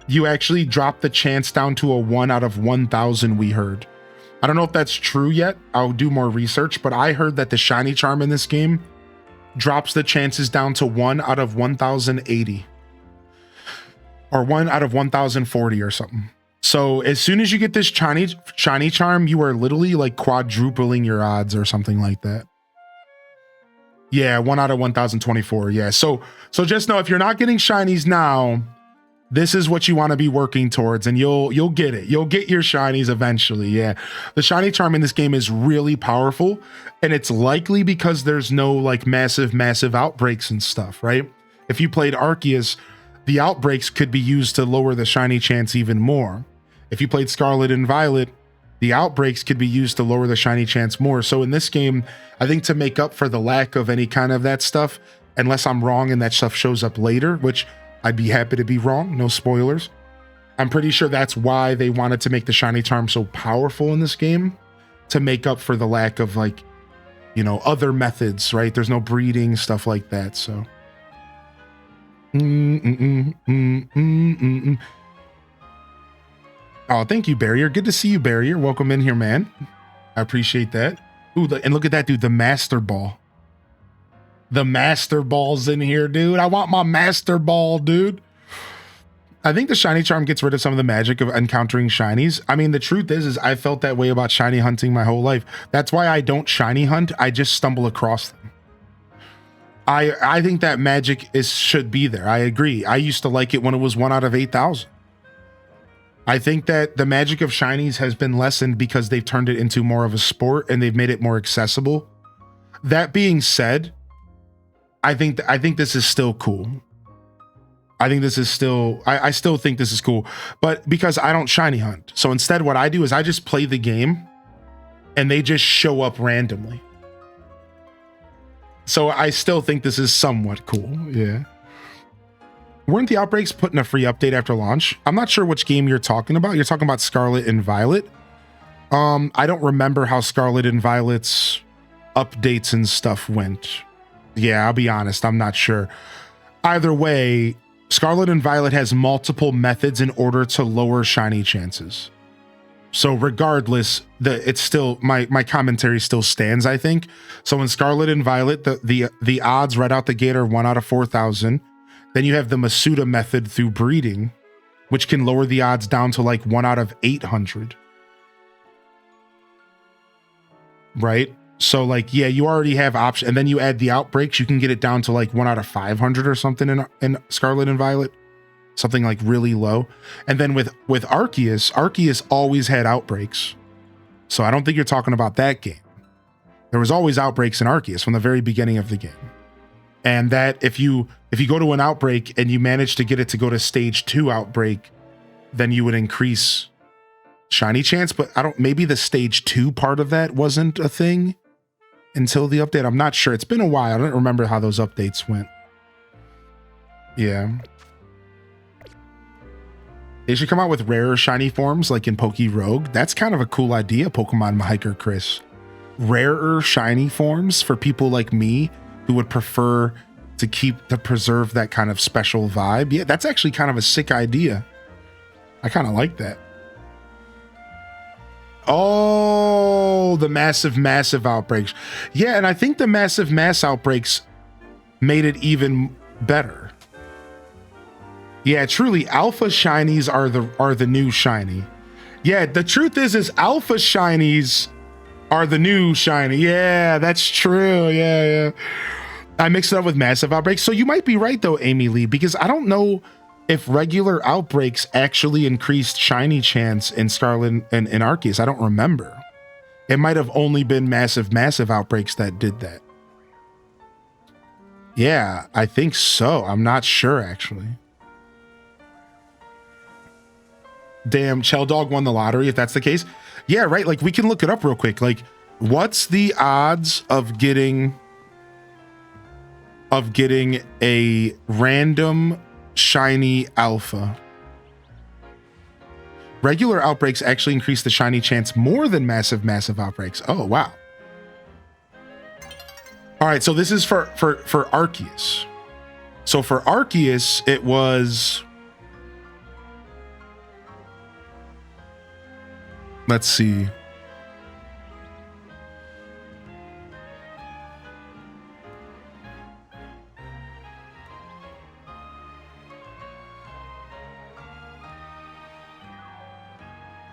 you actually drop the chance down to a 1 out of 1,000, we heard. I don't know if that's true yet. I'll do more research, but I heard that the shiny charm in this game drops the chances down to 1 out of 1,080 or 1 out of 1,040 or something. So as soon as you get this shiny charm, you are literally like quadrupling your odds or something like that. Yeah, 1 out of 1,024. Yeah. So just know if you're not getting shinies now, this is what you want to be working towards, and you'll get it. You'll get your shinies eventually. Yeah. The shiny charm in this game is really powerful, and it's likely because there's no like massive outbreaks and stuff, right? If you played Arceus, the outbreaks could be used to lower the shiny chance even more. If you played Scarlet and Violet, the outbreaks could be used to lower the shiny chance more. So in this game, I think to make up for the lack of any kind of that stuff, unless I'm wrong and that stuff shows up later, which I'd be happy to be wrong, no spoilers. I'm pretty sure that's why they wanted to make the shiny charm so powerful in this game, to make up for the lack of like, you know, other methods, right? There's no breeding, stuff like that, so. Oh, thank you, Barrier. Good to see you, Barrier. Welcome in here, man. I appreciate that. Ooh, and look at that, dude, the Master Ball. The Master Ball's in here, dude. I want my Master Ball, dude. I think the shiny charm gets rid of some of the magic of encountering shinies. I mean, the truth is I felt that way about shiny hunting my whole life. That's why I don't shiny hunt. I just stumble across them. I think that magic should be there. I agree. I used to like it when it was 1 out of 8,000. I think that the magic of shinies has been lessened because they've turned it into more of a sport and they've made it more accessible. That being said, I think this is still cool. I think this is still, I still think this is cool, but because I don't shiny hunt. So instead what I do is I just play the game and they just show up randomly. So I still think this is somewhat cool. Yeah. Weren't the outbreaks put in a free update after launch? I'm not sure which game you're talking about. You're talking about Scarlet and Violet. I don't remember how Scarlet and Violet's updates and stuff went. Yeah, I'll be honest. I'm not sure. Either way, Scarlet and Violet has multiple methods in order to lower shiny chances. So regardless, it's still my commentary still stands, I think. So in Scarlet and Violet, the odds right out the gate are 1 out of 4,000. Then you have the Masuda method through breeding, which can lower the odds down to like 1 out of 800. Right? So like, yeah, you already have options. And then you add the outbreaks, you can get it down to like 1 out of 500 or something in Scarlet and Violet. Something like really low. And then with Arceus always had outbreaks. So I don't think you're talking about that game. There was always outbreaks in Arceus from the very beginning of the game. And that if you go to an outbreak and you manage to get it to go to stage 2 outbreak, then you would increase shiny chance. But maybe the stage 2 part of that wasn't a thing until the update. I'm not sure. It's been a while. I don't remember how those updates went. Yeah. They should come out with rarer shiny forms like in Poke Rogue. That's kind of a cool idea, Pokemon Hiker Chris. Rarer shiny forms for people like me who would prefer to preserve that kind of special vibe. Yeah, that's actually kind of a sick idea. I kind of like that. Oh, the massive outbreaks. Yeah, and I think the mass outbreaks made it even better. Yeah, truly, alpha shinies are the new shiny. Yeah, the truth is alpha shinies are the new shiny. Yeah, that's true. Yeah. I mixed it up with massive outbreaks. So you might be right though, Amy Lee, because I don't know if regular outbreaks actually increased shiny chance in Scarlet and Arceus. I don't remember. It might have only been massive outbreaks that did that. Yeah, I think so. I'm not sure actually. Damn, Cheldog won the lottery if that's the case. Yeah, right. Like we can look it up real quick. Like, what's the odds of getting a random shiny alpha? Regular outbreaks actually increase the shiny chance more than massive outbreaks. Oh, wow. All right, so this is for Arceus. So for Arceus, it was, let's see.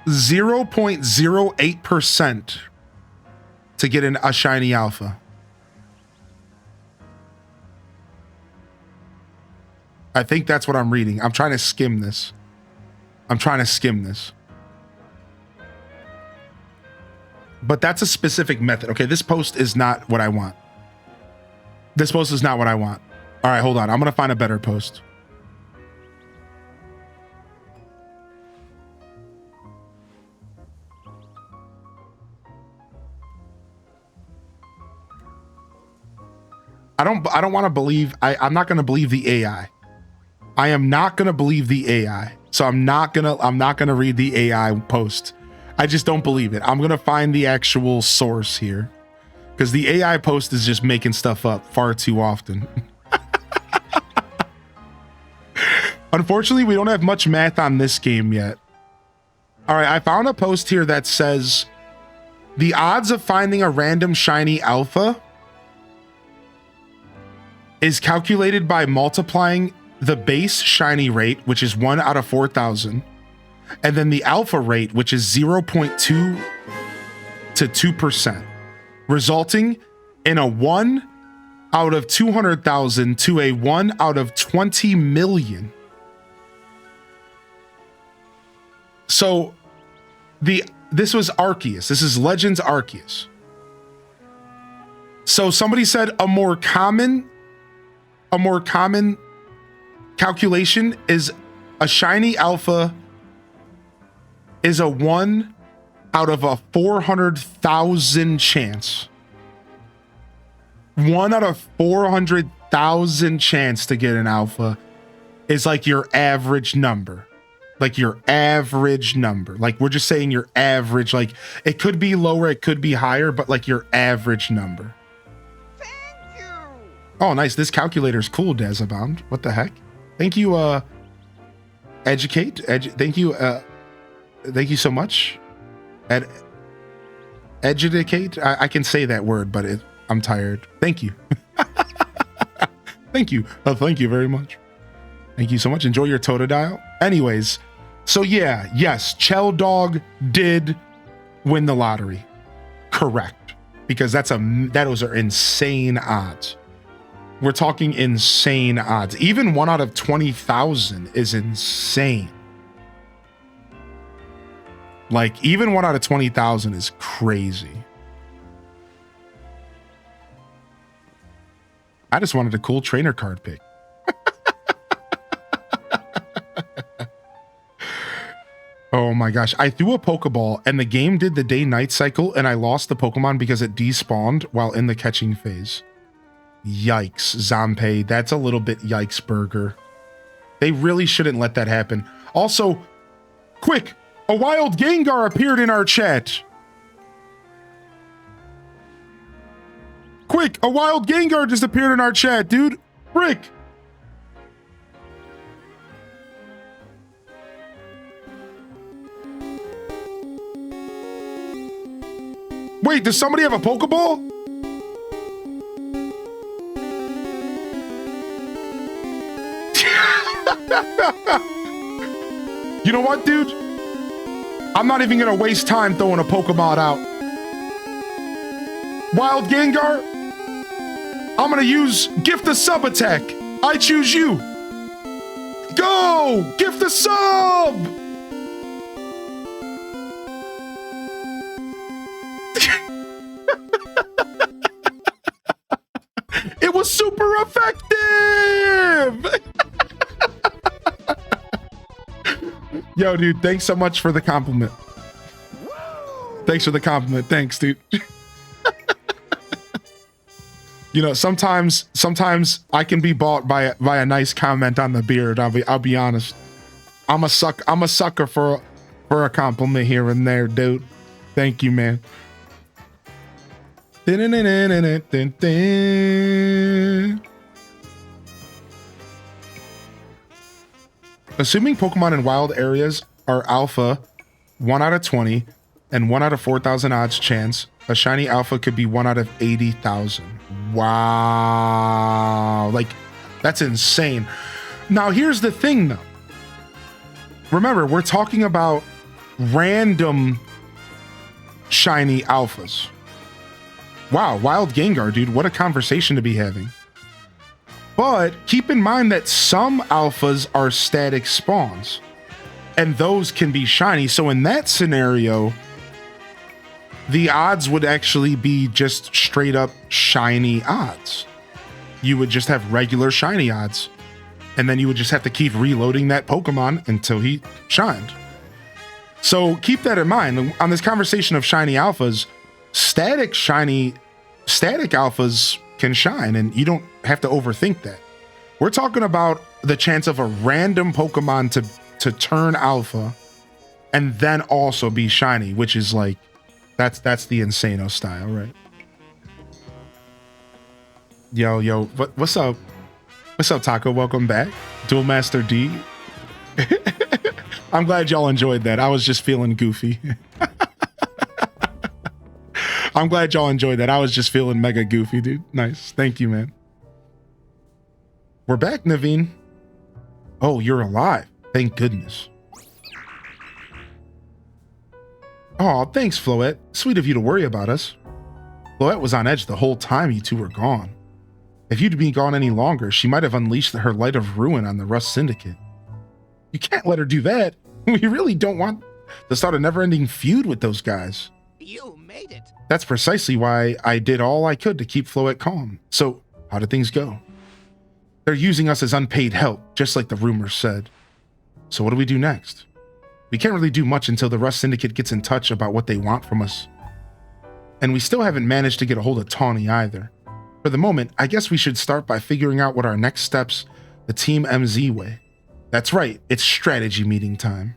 .08% to get a shiny alpha. I think that's what I'm reading. I'm trying to skim this. But that's a specific method. Okay, this post is not what I want. All right, hold on. I'm going to find a better post. I don't want to believe, I'm not going to believe the AI. I am not going to believe the AI. So I'm not going to read the AI post. I just don't believe it. I'm going to find the actual source here because the AI post is just making stuff up far too often. Unfortunately, we don't have much math on this game yet. All right, I found a post here that says the odds of finding a random shiny alpha is calculated by multiplying the base shiny rate, which is 1 out of 4,000, and then the alpha rate, which is 0.2 to 2%, resulting in a 1 out of 200,000 to a 1 out of 20 million. So this was Arceus. This is Legends Arceus. So somebody said a more common calculation is a shiny alpha is a 1 out of a 400,000 chance. 1 out of 400,000 chance to get an alpha is like your average number. Like your average number. Like we're just saying your average. Like it could be lower, it could be higher, but like your average number. Thank you. Oh, nice. This calculator is cool, Dazabound. What the heck? Thank you, thank you so much. Educate. I can say that word, but I'm tired. Thank you. Thank you. Thank you very much. Thank you so much. Enjoy your Totodile. Anyways, so yeah, yes, Chell Dog did win the lottery. Correct. Because those are insane odds. We're talking insane odds. Even 1 out of 20,000 is insane. Like even 1 out of 20,000 is crazy. I just wanted a cool trainer card pick. Oh my gosh. I threw a Pokeball and the game did the day-night cycle and I lost the Pokemon because it despawned while in the catching phase. Yikes, Zampe. That's a little bit yikes burger. They really shouldn't let that happen. Also, quick, a wild Gengar appeared in our chat. Quick, a wild Gengar just appeared in our chat, dude. Frick. Wait, does somebody have a Pokeball? You know what, dude? I'm not even gonna waste time throwing a Pokemon out. Wild Gengar, I'm gonna use Gift the Sub attack. I choose you. Go! Gift the Sub! It was super effective! Yo, dude, thanks so much for the compliment. Thanks for the compliment. Thanks, dude. You know, sometimes I can be bought by a nice comment on the beard. I'll be honest. I'm a sucker for a compliment here and there, dude. Thank you, man. Assuming Pokemon in wild areas are alpha, 1 out of 20, and 1 out of 4,000 odds chance, a shiny alpha could be 1 out of 80,000. Wow. Like, that's insane. Now, here's the thing, though. Remember, we're talking about random shiny alphas. Wow, wild Gengar, dude. What a conversation to be having. But keep in mind that some alphas are static spawns, and those can be shiny. So in that scenario, the odds would actually be just straight up shiny odds. You would just have regular shiny odds, and then you would just have to keep reloading that Pokemon until he shined. So keep that in mind. On this conversation of shiny alphas, static alphas can shine, and you don't have to overthink that. We're talking about the chance of a random Pokemon to turn alpha and then also be shiny, which is like, that's the Insano style, right? Yo, what's up? What's up, Taco? Welcome back. Duel Master D. I'm glad y'all enjoyed that. I was just feeling goofy. I'm glad y'all enjoyed that. I was just feeling mega goofy, dude. Nice. Thank you, man. We're back, Naveen. Oh, you're alive. Thank goodness. Oh, thanks, Floette. Sweet of you to worry about us. Floette was on edge the whole time you two were gone. If you'd been gone any longer, she might have unleashed her light of ruin on the Rust Syndicate. You can't let her do that. We really don't want to start a never-ending feud with those guys. You made it. That's precisely why I did all I could to keep Floette calm. So, how did things go? They're using us as unpaid help, just like the rumors said. So what do we do next? We can't really do much until the Rust Syndicate gets in touch about what they want from us. And we still haven't managed to get a hold of Tawny either. For the moment, I guess we should start by figuring out what our next steps the Team MZ way. That's right, it's strategy meeting time.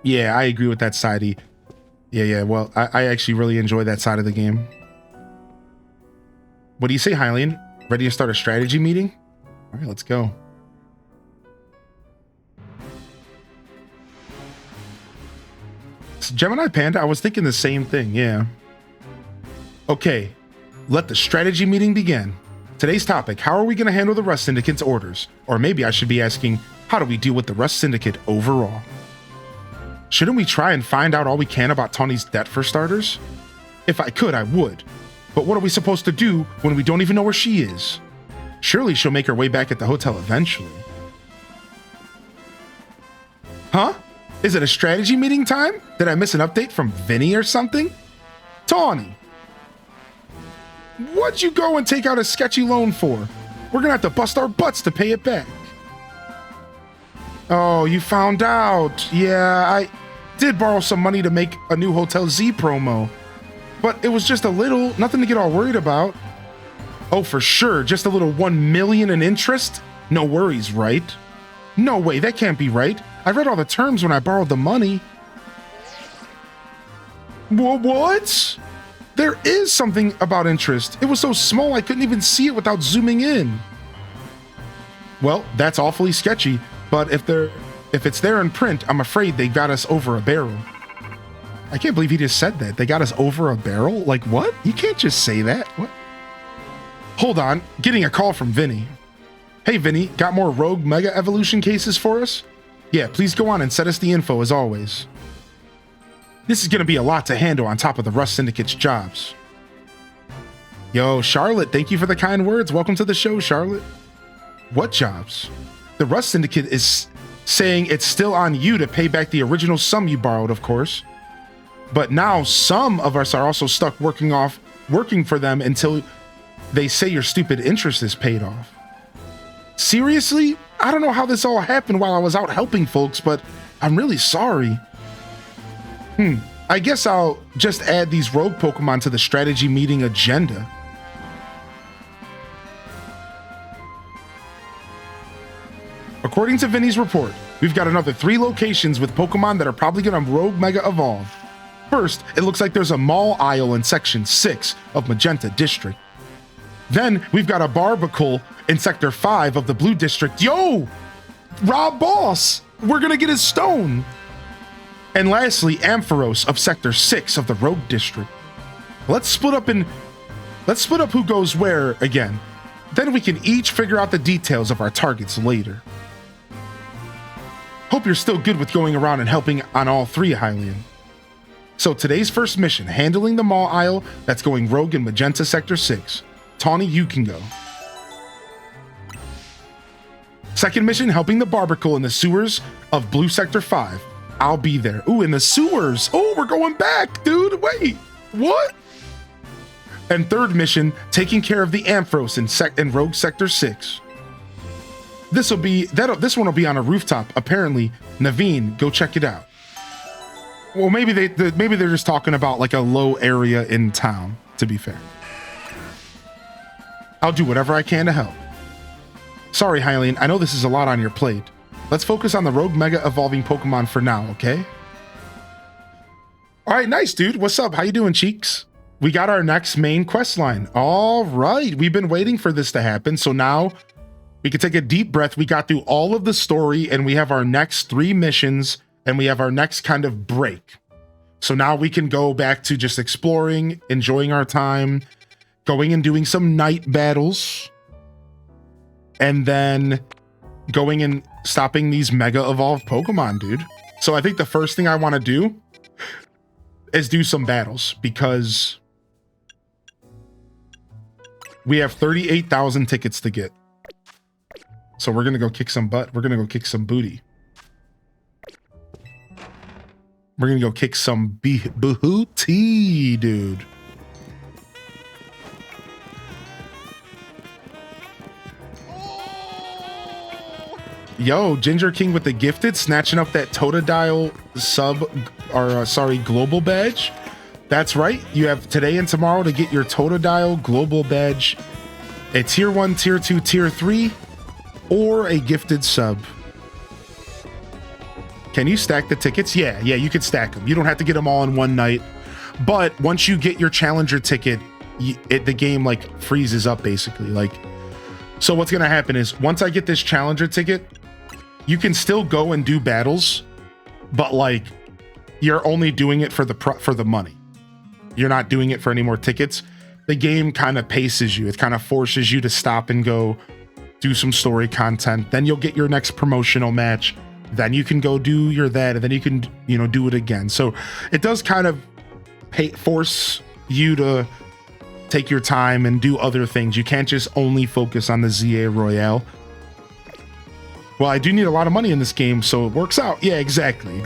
Yeah, I agree with that side. Yeah, well, I actually really enjoy that side of the game. What do you say, Hylian? Ready to start a strategy meeting? All right, let's go. Gemini Panda, I was thinking the same thing, yeah. Okay, let the strategy meeting begin. Today's topic, how are we going to handle the Rust Syndicate's orders? Or maybe I should be asking, how do we deal with the Rust Syndicate overall? Shouldn't we try and find out all we can about Tawny's debt for starters? If I could, I would. But what are we supposed to do when we don't even know where she is? Surely she'll make her way back at the hotel eventually. Huh? Is it a strategy meeting time? Did I miss an update from Vinny or something? Tawny! What'd you go and take out a sketchy loan for? We're gonna have to bust our butts to pay it back. Oh, you found out. Yeah, I did borrow some money to make a new Hotel Z promo. But it was just a little, nothing to get all worried about. Oh, for sure, just a little 1 million in interest? No worries, right? No way, that can't be right. I read all the terms when I borrowed the money. What? There is something about interest. It was so small I couldn't even see it without zooming in. Well, that's awfully sketchy, but if it's there in print, I'm afraid they got us over a barrel. I can't believe he just said that. They got us over a barrel? Like what? You can't just say that. What? Hold on, getting a call from Vinny. Hey Vinny, got more rogue mega evolution cases for us? Yeah, please go on and set us the info as always. This is gonna be a lot to handle on top of the Rust Syndicate's jobs. Yo, Charlotte, thank you for the kind words. Welcome to the show, Charlotte. What jobs? The Rust Syndicate is saying it's still on you to pay back the original sum you borrowed, of course. But now some of us are also stuck working for them until they say your stupid interest is paid off. Seriously? I don't know how this all happened while I was out helping folks, but I'm really sorry. I guess I'll just add these rogue Pokemon to the strategy meeting agenda. According to Vinny's report, we've got another 3 locations with Pokemon that are probably gonna rogue mega evolve. First, it looks like there's a mall aisle in section 6 of Magenta District. Then we've got a Barbacle in sector 5 of the Blue District. Yo! Rob Boss! We're gonna get his stone! And lastly, Ampharos of sector 6 of the Rogue District. Let's split up who goes where again. Then we can each figure out the details of our targets later. Hope you're still good with going around and helping on all 3, Hylian. So today's first mission, handling the mall aisle that's going rogue in Magenta Sector 6. Tawny, you can go. Second mission, helping the Barbacle in the sewers of Blue Sector 5. I'll be there. Ooh, in the sewers. Oh, we're going back, dude. Wait, what? And third mission, taking care of the Ampharos in Rogue Sector 6. This one will be on a rooftop. Apparently, Naveen, go check it out. Well, maybe they're just talking about like a low area in town, to be fair. I'll do whatever I can to help. Sorry, Hylian, I know this is a lot on your plate. Let's focus on the rogue mega evolving Pokemon for now, okay? All right, nice, dude. What's up? How you doing, Cheeks? We got our next main quest line. All right, we've been waiting for this to happen, so now we can take a deep breath. We got through all of the story, and we have our next 3 missions, and we have our next kind of break. So now we can go back to just exploring, enjoying our time, going and doing some night battles, and then going and stopping these mega evolved Pokemon, dude. So I think the first thing I want to do is do some battles, because we have 38,000 tickets to get. So we're going to go kick some butt. We're going to go kick some booty. We're going to go kick some booty, dude. Yo, Ginger King with the gifted, snatching up that Totodile sub, or sorry, global badge. That's right. You have today and tomorrow to get your Totodile global badge. A tier 1, tier 2, tier 3, or a gifted sub. Can you stack the tickets? Yeah, you can stack them. You don't have to get them all in one night. But once you get your challenger ticket, the game like freezes up basically. Like, so what's going to happen is once I get this challenger ticket, you can still go and do battles, but like you're only doing it for the money. You're not doing it for any more tickets. The game kind of paces you. It kind of forces you to stop and go do some story content. Then you'll get your next promotional match. Then you can go do your that, and then you can, do it again. So it does kind of force you to take your time and do other things. You can't just only focus on the ZA Royale. Well, I do need a lot of money in this game, so it works out. Yeah, exactly.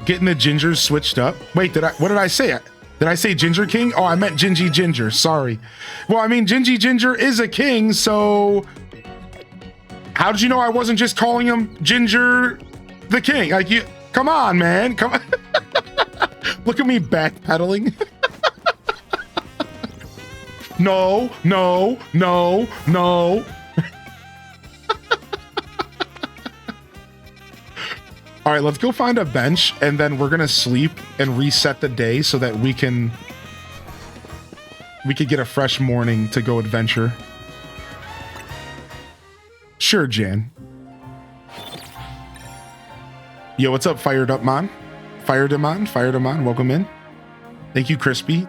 Getting the gingers switched up. Wait, what did I say? Did I say Ginger King? Oh, I meant Gingy Ginger. Sorry. Well, I mean, Gingy Ginger is a king, so how did you know I wasn't just calling him Ginger the King? Like, you, come on, man. Come on. Look at me backpedaling. No. All right, let's go find a bench, and then we're gonna sleep and reset the day so that we could get a fresh morning to go adventure. Sure, Jan. Yo, what's up, Fired Up Man? Fired Him on, welcome in. Thank you, Crispy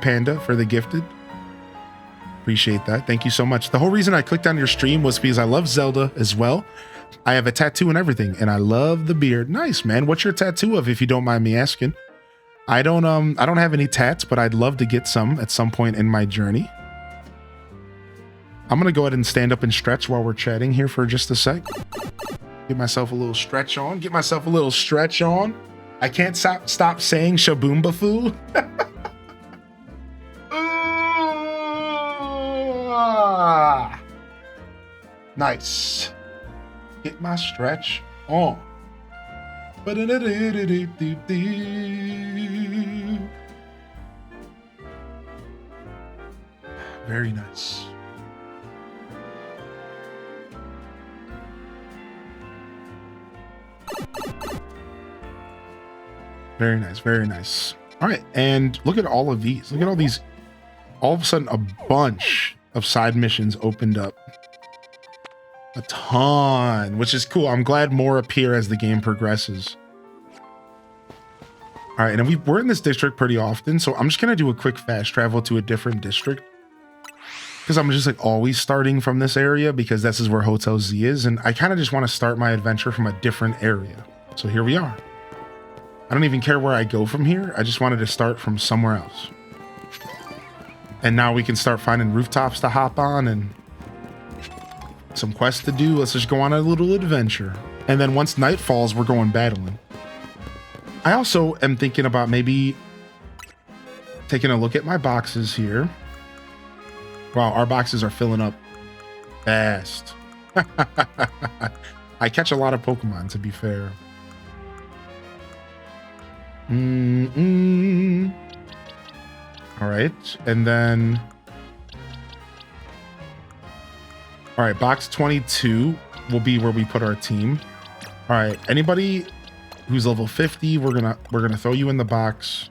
Panda, for the gifted. Appreciate that. Thank you so much. The whole reason I clicked on your stream was because I love Zelda as well. I have a tattoo and everything, and I love the beard. Nice, man. What's your tattoo of, if you don't mind me asking? I don't have any tats, but I'd love to get some at some point in my journey. I'm gonna go ahead and stand up and stretch while we're chatting here for just a sec. Get myself a little stretch on. I can't stop saying Shaboomba Foo. Nice. Get my stretch on. Very nice. Very nice. All right, and look at all of these. Look at all these. All of a sudden, a bunch of side missions opened up. A ton, which is cool. I'm glad more appear as the game progresses. All right, and we're in this district pretty often, so I'm just gonna do a quick fast travel to a different district, because I'm just like always starting from this area, because this is where Hotel Z is, and I kind of just want to start my adventure from a different area. So here we are. I don't even care where I go from here. I just wanted to start from somewhere else. And now we can start finding rooftops to hop on and some quests to do. Let's just go on a little adventure. And then once night falls, we're going battling. I also am thinking about maybe taking a look at my boxes here. Wow, our boxes are filling up fast. I catch a lot of Pokemon, to be fair. All right, and then all right, box 22 will be where we put our team. All right, anybody who's level 50, we're gonna throw you in the box,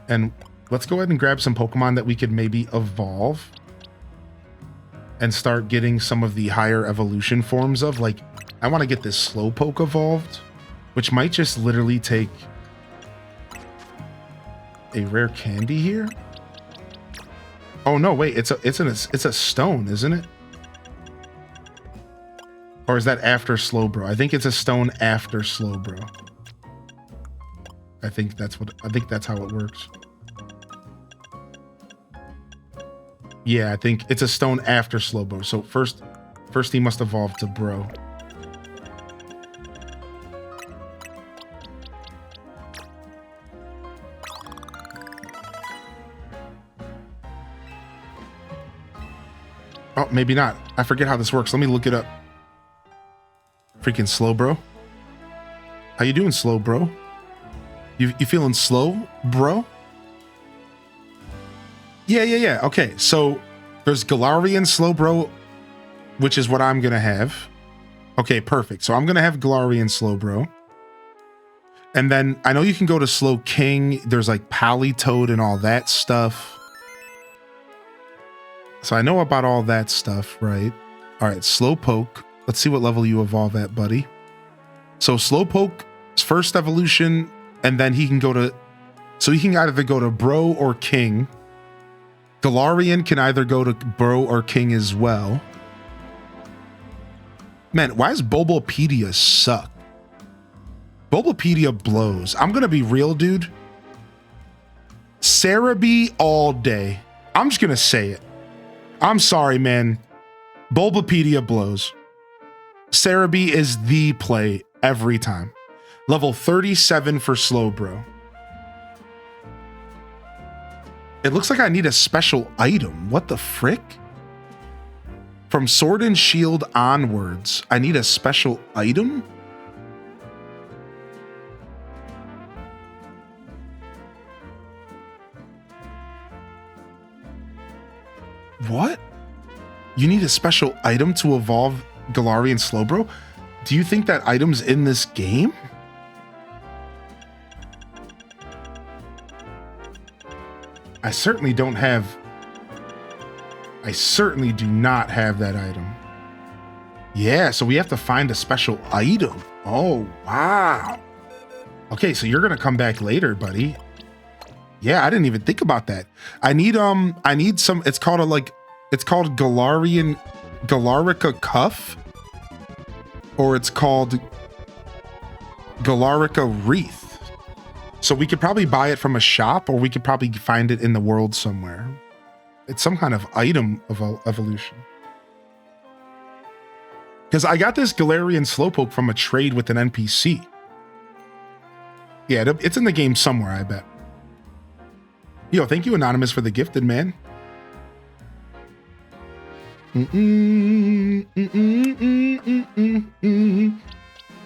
and let's go ahead and grab some Pokemon that we could maybe evolve and start getting some of the higher evolution forms of. Like, I want to get this Slowpoke evolved, which might just literally take a rare candy here. Oh no, wait, it's a stone, isn't it? Or is that after Slowbro? I think it's a stone after Slowbro. I think that's how it works. Yeah, I think it's a stone after Slowbro. So first he must evolve to Bro. Oh, maybe not. I forget how this works. Let me look it up. Freaking Slowbro. How you doing, Slowbro? You feeling slow, bro? Yeah. Okay, so there's Galarian Slowbro, which is what I'm gonna have. Okay, perfect. So I'm gonna have Galarian Slowbro. And then I know you can go to Slow King. There's like Palitoad and all that stuff. So I know about all that stuff, right? All right, Slowpoke. Let's see what level you evolve at, buddy. So Slowpoke's first evolution, and then he can go to... So he can either go to Bro or King. Galarian can either go to Bro or King as well. Man, why does Bulbapedia suck? Bulbapedia blows. I'm gonna be real, dude. Cerebi all day. I'm just gonna say it. I'm sorry, man. Bulbapedia blows. Cerebi is the play every time. Level 37 for Slowbro. It looks like I need a special item. What the frick? From Sword and Shield onwards, I need a special item? What? You need a special item to evolve Galarian Slowbro? Do you think that item's in this game? I certainly do not have that item. Yeah, so we have to find a special item. Oh, wow. Okay, so you're gonna come back later, buddy. Yeah, I didn't even think about that. I need some, it's called Galarica Cuff, or it's called Galarica Wreath. So we could probably buy it from a shop, or we could probably find it in the world somewhere. It's some kind of item of evolution. Because I got this Galarian Slowpoke from a trade with an NPC. Yeah, it's in the game somewhere, I bet. Yo, thank you, Anonymous, for the gifted, man.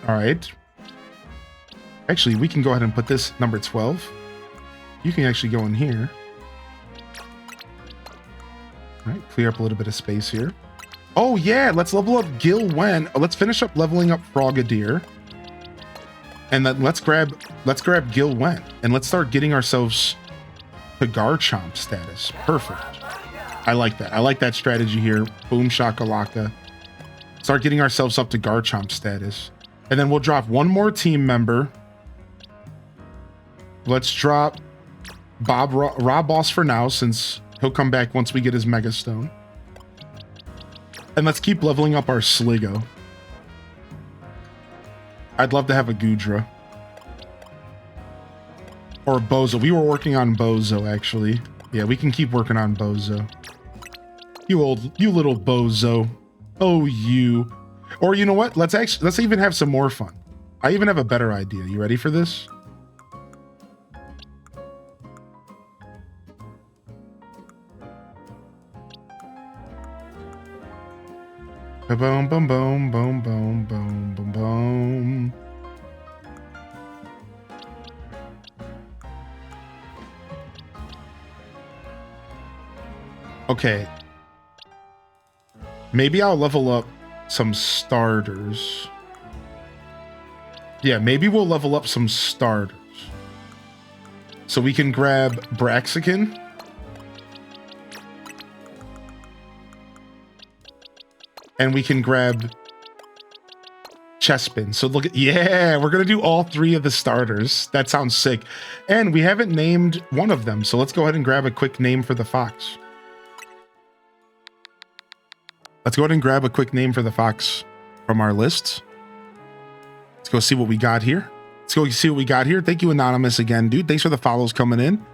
All right. Actually, we can go ahead and put this number 12. You can actually go in here. All right, clear up a little bit of space here. Oh yeah, let's level up Gilwen. Let's finish up leveling up Frogadier. And then let's grab Gilwen and let's start getting ourselves to Garchomp status. Perfect. I like that. I like that strategy here. Boom shakalaka. Start getting ourselves up to Garchomp status. And then we'll drop one more team member. Let's drop Rob Boss for now, since he'll come back once we get his Mega Stone. And let's keep leveling up our Sligo. I'd love to have a Goodra. Or Bozo. We were working on Bozo, actually. Yeah, we can keep working on Bozo. You little Bozo. Oh, you. Or you know what? Let's even have some more fun. I even have a better idea. You ready for this? Boom, boom, boom, boom, boom, boom, boom, boom. Okay. Maybe I'll level up some starters. Yeah, maybe we'll level up some starters. So we can grab Braxican. And we can grab Chespin. So look at, yeah, we're gonna do all 3 of the starters. That sounds sick. And we haven't named one of them, so let's go ahead and grab a quick name for the fox. Let's go ahead and grab a quick name for the fox from our list. Let's go see what we got here. Let's go see what we got here. Thank you, Anonymous, again, dude. Thanks for the follows coming in.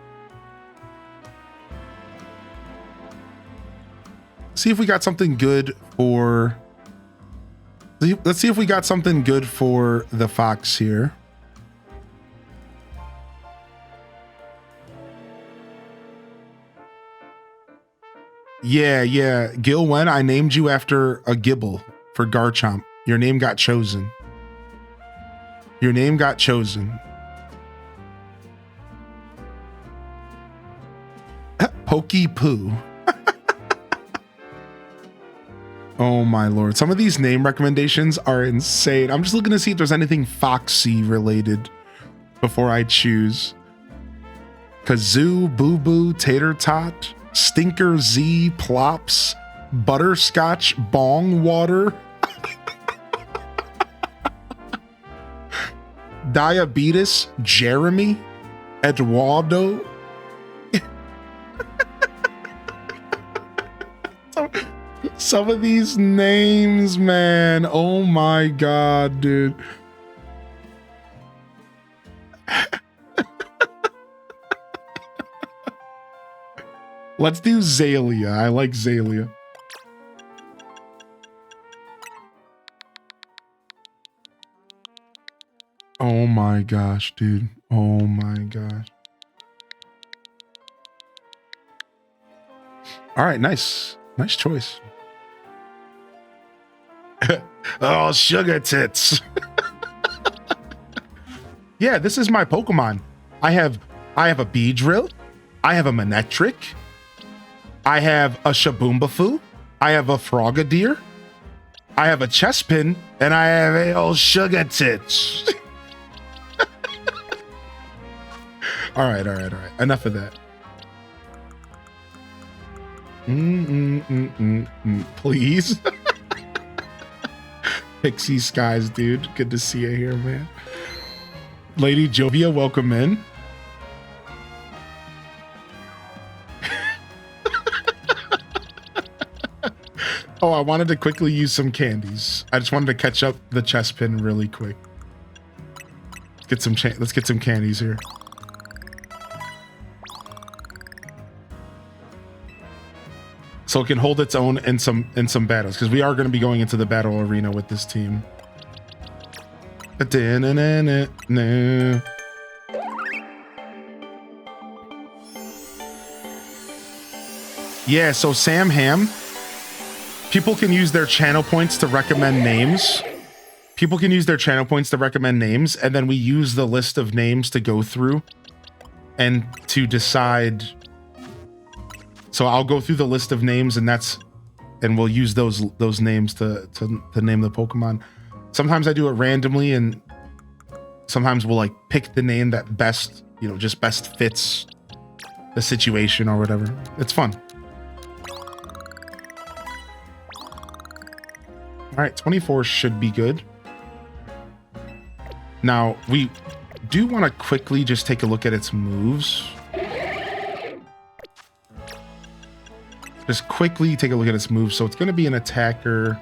See if we got something good for... Let's see if we got something good for the fox here. Yeah. Gil Wen, I named you after a Gibble for Garchomp. Your name got chosen. Your name got chosen. Pokey Poo. Oh my lord. Some of these name recommendations are insane. I'm just looking to see if there's anything Foxy related before I choose. Kazoo, Boo Boo, Tater Tot, Stinker Z, Plops, Butterscotch, Bong Water, Diabetes, Jeremy, Eduardo. Some of these names, man. Oh my god, dude. Let's do Zalia. I like Zalia. Oh my gosh, dude. Oh my gosh. All right, nice. Nice choice. Oh, sugar tits. Yeah, this is my Pokemon. I have a Beedrill. I have a Manectric. I have a Shaboombafu. I have a Frogadier. I have a Chespin, and I have a old sugar tits. All right. Enough of that. Please. Pixie Skies, dude. Good to see you here, man. Lady Jovia, welcome in. Oh, I wanted to quickly use some candies. I just wanted to catch up the Chespin really quick. Let's get some candies here. So it can hold its own in some battles, because we are going to be going into the battle arena with this team. Yeah, so Sam Ham, people can use their channel points to recommend names. And then we use the list of names to go through and to decide. So I'll go through the list of names, and we'll use those names to name the Pokemon. Sometimes I do it randomly, and sometimes we'll like pick the name that best fits the situation or whatever. It's fun. All right, 24 should be good. Now we do want to quickly just take a look at its moves. Just quickly take a look at its moves. So it's going to be an attacker.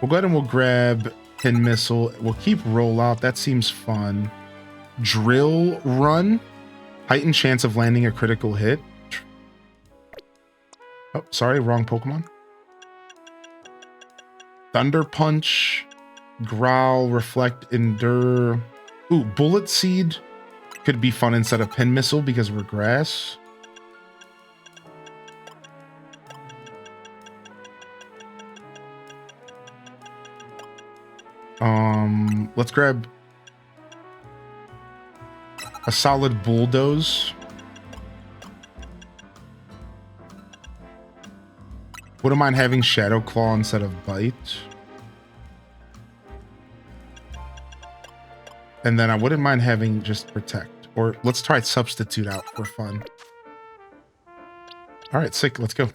We'll go ahead and we'll grab Pin Missile. We'll keep Roll Out. That seems fun. Drill Run. Heightened chance of landing a critical hit. Oh, sorry. Wrong Pokemon. Thunder Punch. Growl. Reflect. Endure. Ooh, Bullet Seed. Could be fun instead of Pin Missile because we're grass. Let's grab a solid Bulldoze. Wouldn't mind having Shadow Claw instead of Bite. And then I wouldn't mind having just Protect. Or let's try Substitute out for fun. All right, sick. Let's go.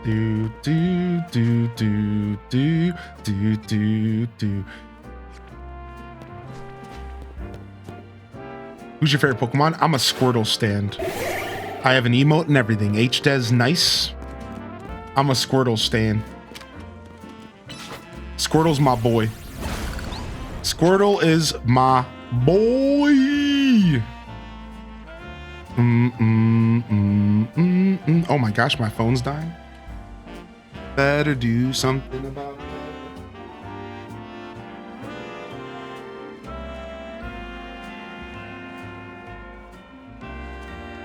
Do do do do do do do do. Who's your favorite Pokemon? I'm a Squirtle stand. I have an emote and everything. HDez nice. I'm a Squirtle stand. Squirtle's my boy. Squirtle is my boy. Oh my gosh, my phone's dying. Better do something about it.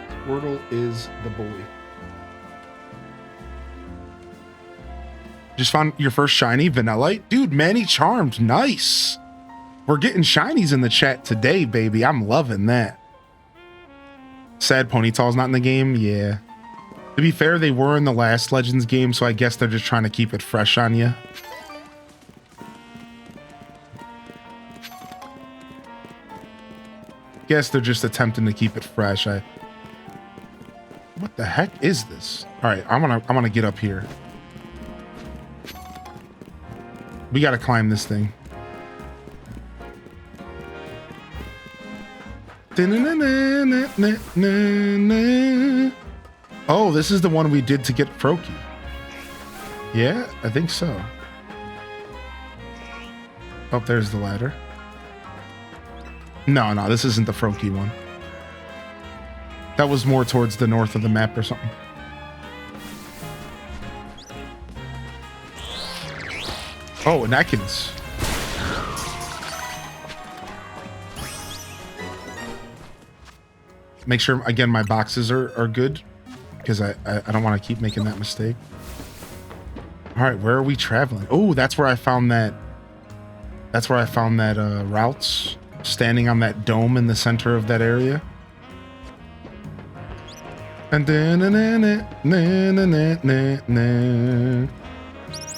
Squirtle is the boy. Just found your first shiny, Vanillite. Dude, Manny Charmed, nice. We're getting shinies in the chat today, baby. I'm loving that. Sad Ponytail's not in the game? Yeah. To be fair, they were in the last Legends game, so I guess they're just trying to keep it fresh on you. Guess they're just attempting to keep it fresh. What the heck is this? All right, I'm gonna get up here. We gotta climb this thing. Oh, this is the one we did to get Froakie. Yeah, I think so. Oh, there's the ladder. No, this isn't the Froakie one. That was more towards the north of the map or something. Oh, an Ekans. Make sure, again, my boxes are good, because I don't want to keep making that mistake. All right, where are we traveling? Oh, that's where I found that. That's where I found that routes, standing on that dome in the center of that area. And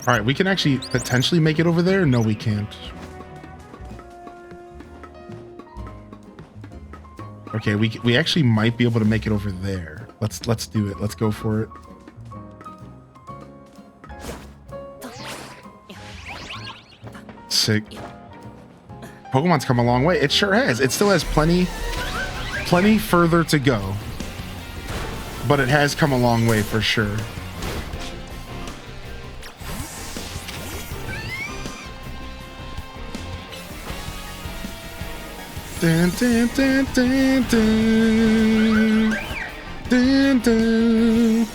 all right, we can actually potentially make it over there. No, we can't. Okay, we actually might be able to make it over there. Let's do it. Let's go for it. Sick. Pokemon's come a long way. It sure has. It still has plenty further to go. But it has come a long way for sure. Dun, dun, dun, dun, dun. Dun, dun.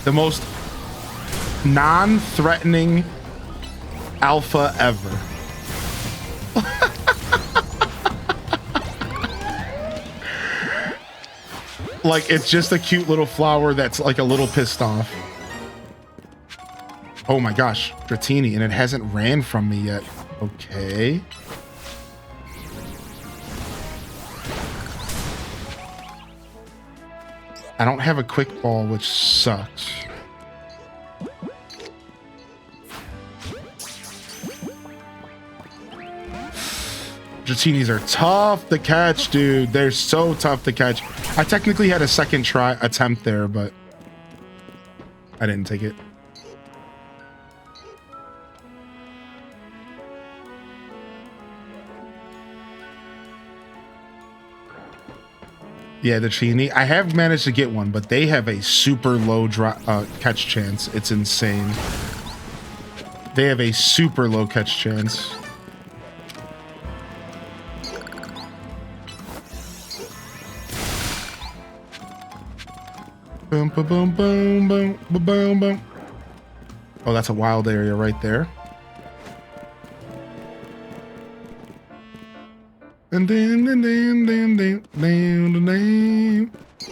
The most non-threatening alpha ever. Like, it's just a cute little flower that's like a little pissed off. Oh my gosh, Dratini, and it hasn't ran from me yet. Okay. I don't have a quick ball, which sucks. Dratinis are tough to catch, dude. They're so tough to catch. I technically had a second try attempt there, but I didn't take it. Yeah, the Dratini. I have managed to get one, but they have a super low catch chance. It's insane. They have a super low catch chance. Boom, boom, boom, boom, boom, boom, boom. Oh, that's a wild area right there. And then,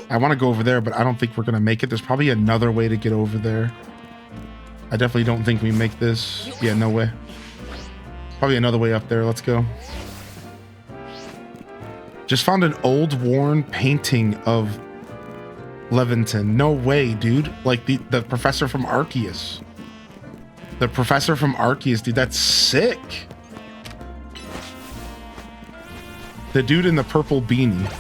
I want to go over there, but I don't think we're gonna make it. There's probably another way to get over there. I definitely don't think we make this. Yeah, no way. Probably another way up there. Let's go. Just found an old worn painting of Levinton. No way, dude. Like the professor from Arceus. The professor from Arceus, dude. That's sick. The dude in the purple beanie.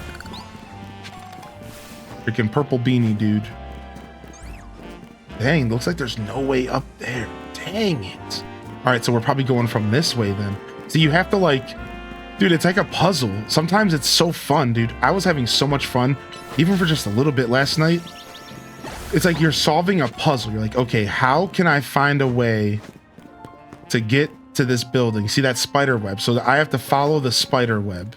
Freaking purple beanie, dude. Dang, looks like there's no way up there. Dang it. All right, so we're probably going from this way then. So you have to like, dude, it's like a puzzle. Sometimes it's so fun, dude. I was having so much fun, even for just a little bit last night. It's like you're solving a puzzle. You're like, okay, how can I find a way to get to this building? See that spider web? So I have to follow the spider web.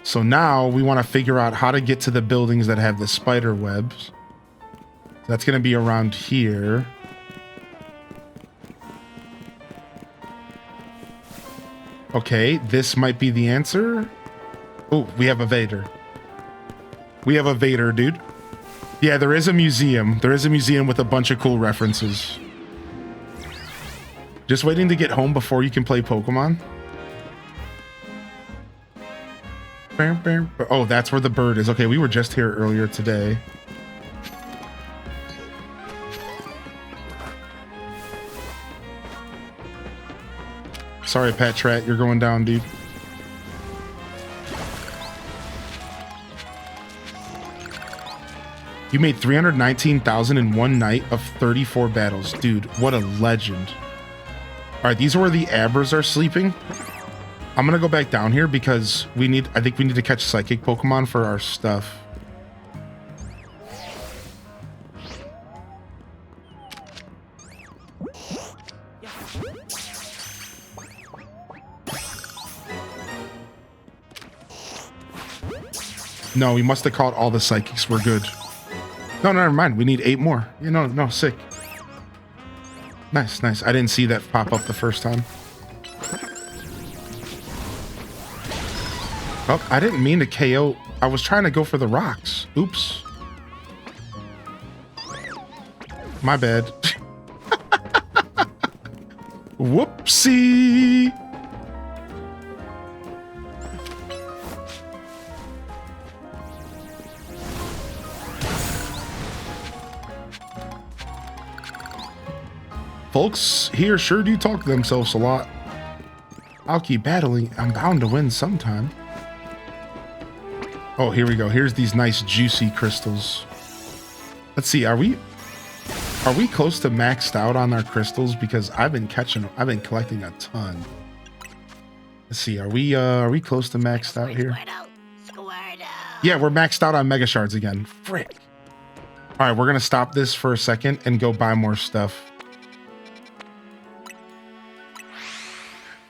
So now we want to figure out how to get to the buildings that have the spider webs. That's going to be around here. Okay, this might be the answer. Oh, we have a Vader. We have a Vader, dude. Yeah, there is a museum. There is a museum with a bunch of cool references. Just waiting to get home before you can play Pokemon. Oh, that's where the bird is. Okay, we were just here earlier today. Sorry, Patrat, you're going down, dude. You made 319,000 in one night of 34 battles. Dude, what a legend. All right, these are where the Abbers are sleeping. I'm gonna go back down here because I think we need to catch psychic Pokemon for our stuff. No, we must have caught all the psychics. We're good. No, never mind. We need 8 more. You know, no, sick. Nice, nice. I didn't see that pop up the first time. Oh, I didn't mean to KO. I was trying to go for the rocks. Oops. My bad. Whoopsie. Folks here sure do talk to themselves a lot. I'll keep battling. I'm bound to win sometime. Oh, here we go. Here's these nice juicy crystals. Let's see. Are we close to maxed out on our crystals? Because I've been collecting a ton. Let's see. Are we close to maxed out here? Yeah, we're maxed out on mega shards again. Frick. All right, we're gonna stop this for a second and go buy more stuff.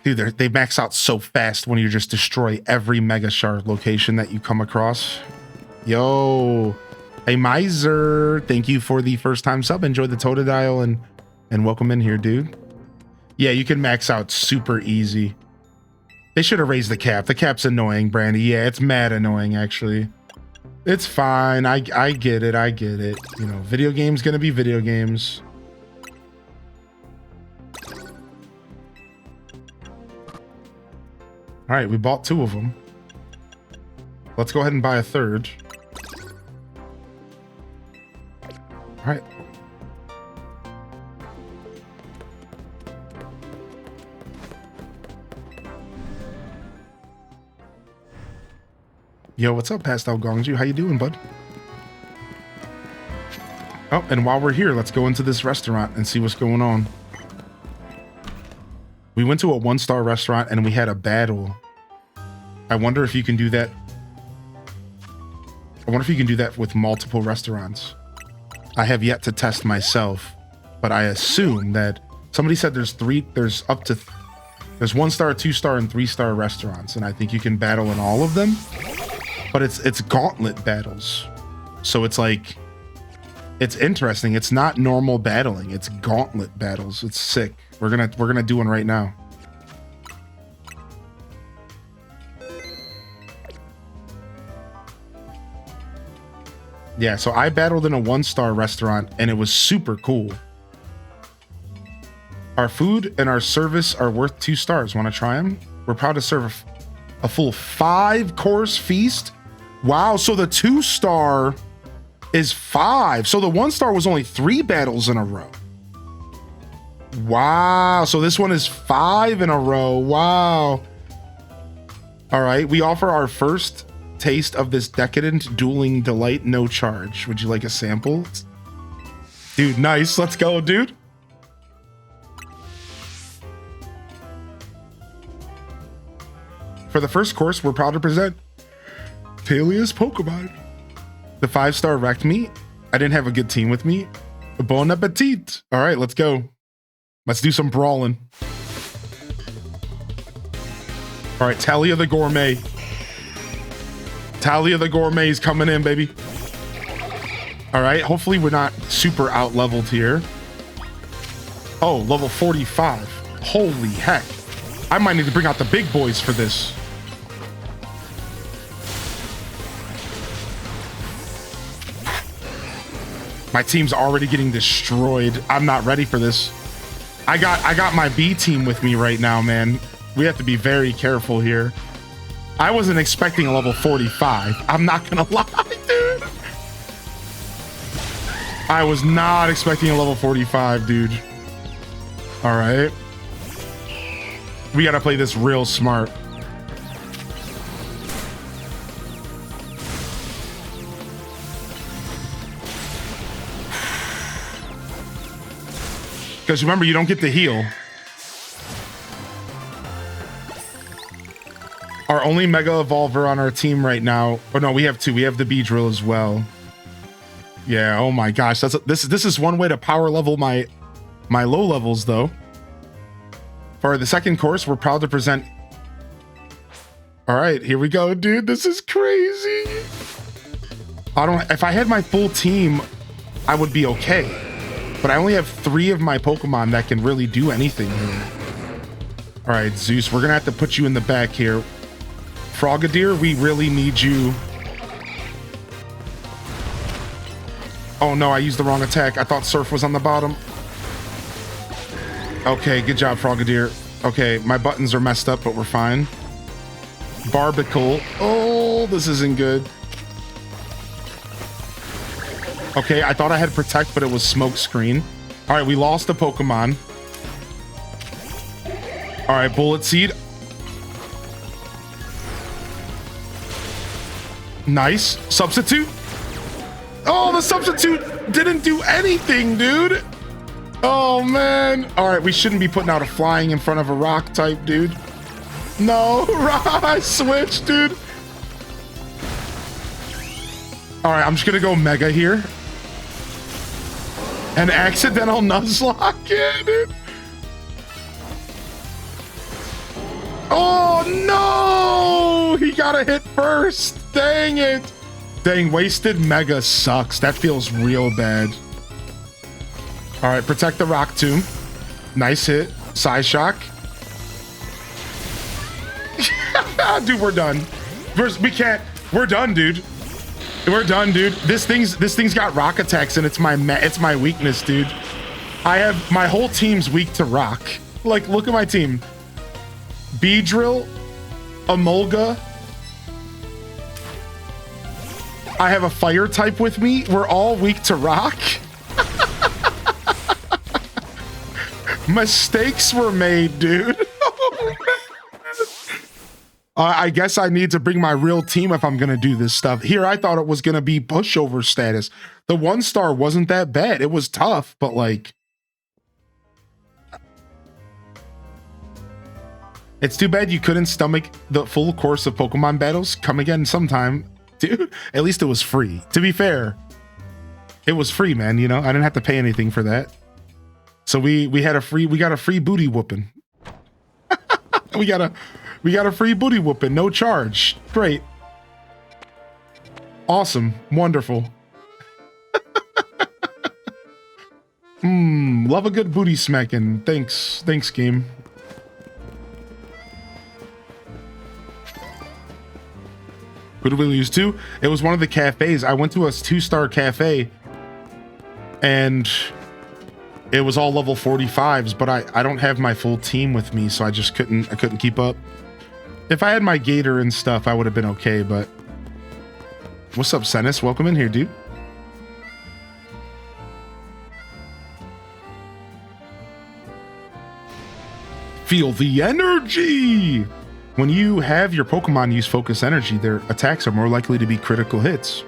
Dude, they max out so fast when you just destroy every Mega Shard location that you come across. Yo. Hey, Miser. Thank you for the first time sub. Enjoy the Totodile and welcome in here, dude. Yeah, you can max out super easy. They should have raised the cap. The cap's annoying, Brandy. Yeah, it's mad annoying, actually. It's fine. I get it. I get it. You know, video games gonna be video games. All right, we bought 2 of them. Let's go ahead and buy a 3rd. All right. Yo, what's up, Pastel Gongju? How you doing, bud? Oh, and while we're here, let's go into this restaurant and see what's going on. We went to a 1-star restaurant and we had a battle. I wonder if you can do that. I wonder if you can do that with multiple restaurants. I have yet to test myself, but I assume that somebody said there's 1-star, 2-star, and 3-star restaurants, and I think you can battle in all of them. But it's gauntlet battles, so it's like, it's interesting. It's not normal battling. It's gauntlet battles. It's sick. We're gonna do one right now. Yeah, so I battled in a 1-star restaurant and it was super cool. Our food and our service are worth 2 stars. Want to try them? We're proud to serve A full 5-course feast. Wow, so the 2-star is 5. So the 1-star was only 3 battles in a row. Wow, so this one is 5 in a row. Wow. All right, we offer our first taste of this decadent dueling delight, no charge. Would you like a sample? Dude, nice. Let's go, dude. For the first course, we're proud to present Talia's Pokemon. The 5-star wrecked me. I didn't have a good team with me. Bon appetit. All right, let's go. Let's do some brawling. All right, Talia the Gourmet. Talia the Gourmet is coming in, baby. All right, hopefully we're not super out-leveled here. Oh, level 45. Holy heck. I might need to bring out the big boys for this. My team's already getting destroyed. I'm not ready for this. I got my B team with me right now, man. We have to be very careful here. I wasn't expecting a level 45. I'm not gonna lie, dude. I was not expecting a level 45, dude. All right. We gotta play this real smart. Because remember, you don't get to heal. Our only Mega Evolver on our team right now. Oh no, we have 2. We have the Beedrill as well. Yeah. Oh my gosh, this is one way to power level my low levels though. For the second course, we're proud to present. All right, here we go, dude. This is crazy. If I had my full team, I would be okay. But I only have 3 of my Pokemon that can really do anything here. All right, Zeus, we're gonna have to put you in the back here. Frogadier, we really need you. Oh no, I used the wrong attack. I thought Surf was on the bottom. Okay, good job, Frogadier. Okay, my buttons are messed up, but we're fine. Barbicle. Oh, this isn't good. Okay, I thought I had Protect, but it was Smoke Screen. All right, we lost a Pokemon. All right, Bullet Seed. Nice. Substitute. Oh, the Substitute didn't do anything, dude. Oh, man. All right, we shouldn't be putting out a Flying in front of a Rock type, dude. No, I switched, dude. All right, I'm just going to go Mega here. An accidental Nuzlocke, yeah, dude. Oh, no! He got a hit first. Dang it. Dang, wasted Mega sucks. That feels real bad. All right, protect the Rock Tomb. Nice hit. Psyshock. Dude, we're done. We're done, dude. We're done, dude. This thing's got rock attacks and it's my weakness, dude. I have my whole team's weak to rock. Like, look at my team. Beedrill, Emolga. I have a fire type with me. We're all weak to rock. Mistakes were made, dude. I guess I need to bring my real team if I'm going to do this stuff. Here, I thought it was going to be pushover status. The 1-star wasn't that bad. It was tough, but like... It's too bad you couldn't stomach the full course of Pokemon battles. Come again sometime. Dude, at least it was free. To be fair, it was free, man. You know, I didn't have to pay anything for that. So we got a free booty whooping. we got a free booty whooping, no charge. Great. Awesome. Wonderful. Love a good booty smacking. Thanks, game. Who did we lose to? It was one of the cafes. I went to a 2-star cafe and it was all level 45s, but I don't have my full team with me, so I couldn't keep up. If I had my gator and stuff, I would have been okay, but... What's up, Senis? Welcome in here, dude. Feel the energy! When you have your Pokemon use focus energy, their attacks are more likely to be critical hits.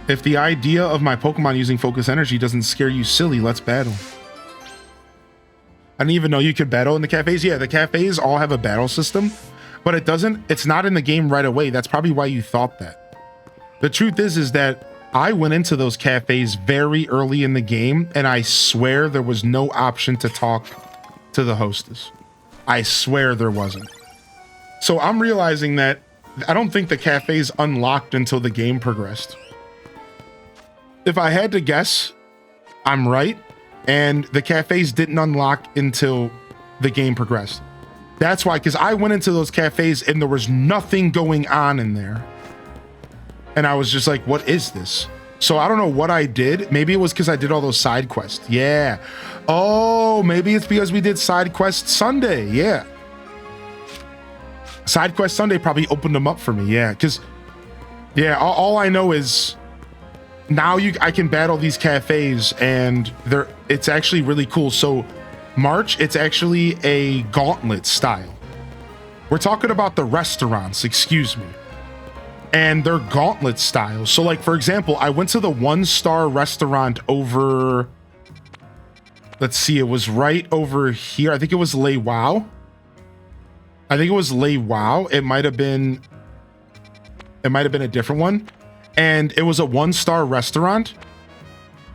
If the idea of my Pokemon using focus energy doesn't scare you silly, let's battle. I didn't even know you could battle in the cafes. Yeah, the cafes all have a battle system, but it's not in the game right away. That's probably why you thought that. The truth is that I went into those cafes very early in the game, and I swear there was no option to talk to the hostess. I swear there wasn't. So I'm realizing that I don't think the cafes unlocked until the game progressed. If I had to guess, I'm right, and the cafes didn't unlock until the game progressed. That's why, because I went into those cafes and there was nothing going on in there. And I was just like, what is this? So I don't know what I did. Maybe it was because I did all those side quests. Yeah. Oh, maybe it's because we did side quest Sunday. Yeah. Side quest Sunday probably opened them up for me. Yeah. Because, yeah, all I know is now I can battle these cafes and it's actually really cool. So March, it's actually a gauntlet style. We're talking about the restaurants, excuse me. And they're gauntlet style. So like, for example, I went to the 1-star restaurant over, let's see, it was right over here. I think it was Lei Wow. It might have been a different one. And it was a 1-star restaurant.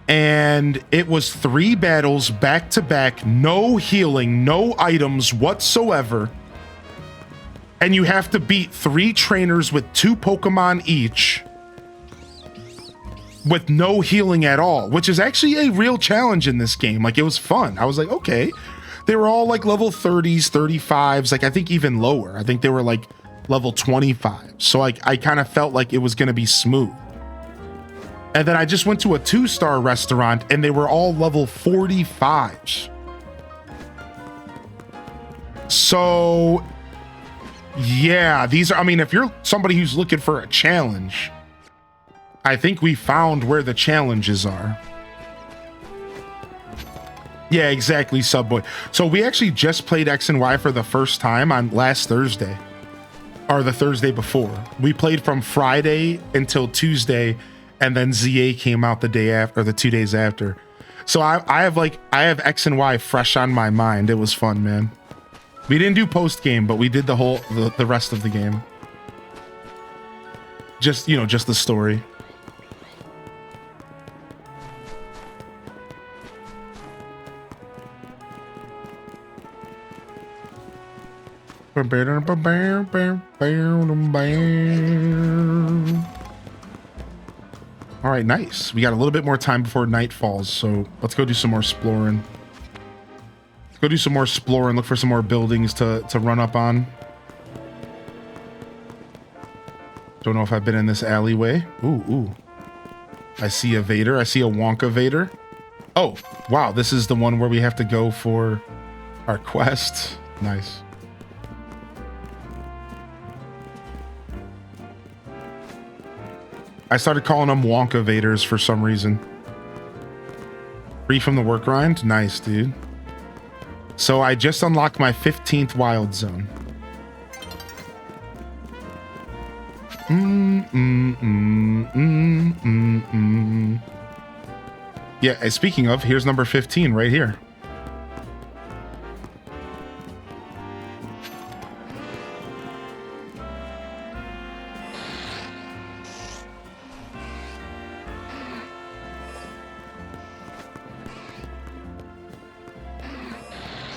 And it was 3 battles back to back, no healing, no items whatsoever. And you have to beat 3 trainers with 2 Pokemon each with no healing at all, which is actually a real challenge in this game. Like, it was fun. I was like, okay. They were all like level 30s, 35s, like I think even lower. I think they were like level 25. So like I kind of felt like it was going to be smooth. And then I just went to a 2-star restaurant and they were all level 45s. So yeah, these are, I mean, if you're somebody who's looking for a challenge, I think we found where the challenges are. Yeah, exactly, Subboy. So we actually just played X and Y for the first time on last Thursday, or the Thursday before. We played from Friday until Tuesday, and then ZA came out the day after, or the 2 days after. So I have X and Y fresh on my mind. It was fun, man. We didn't do post game, but we did the rest of the game. Just, just the story. All right, nice. We got a little bit more time before night falls, so let's go do some more exploring. Let's go do some more exploring, look for some more buildings to run up on. Don't know if I've been in this alleyway. Ooh. I see a Vader. I see a Wonka Vader. Oh, wow. This is the one where we have to go for our quest. Nice. I started calling them Wonka Vaders for some reason. Free from the work grind? Nice, dude. So I just unlocked my 15th wild zone. Yeah, speaking of, here's number 15 right here.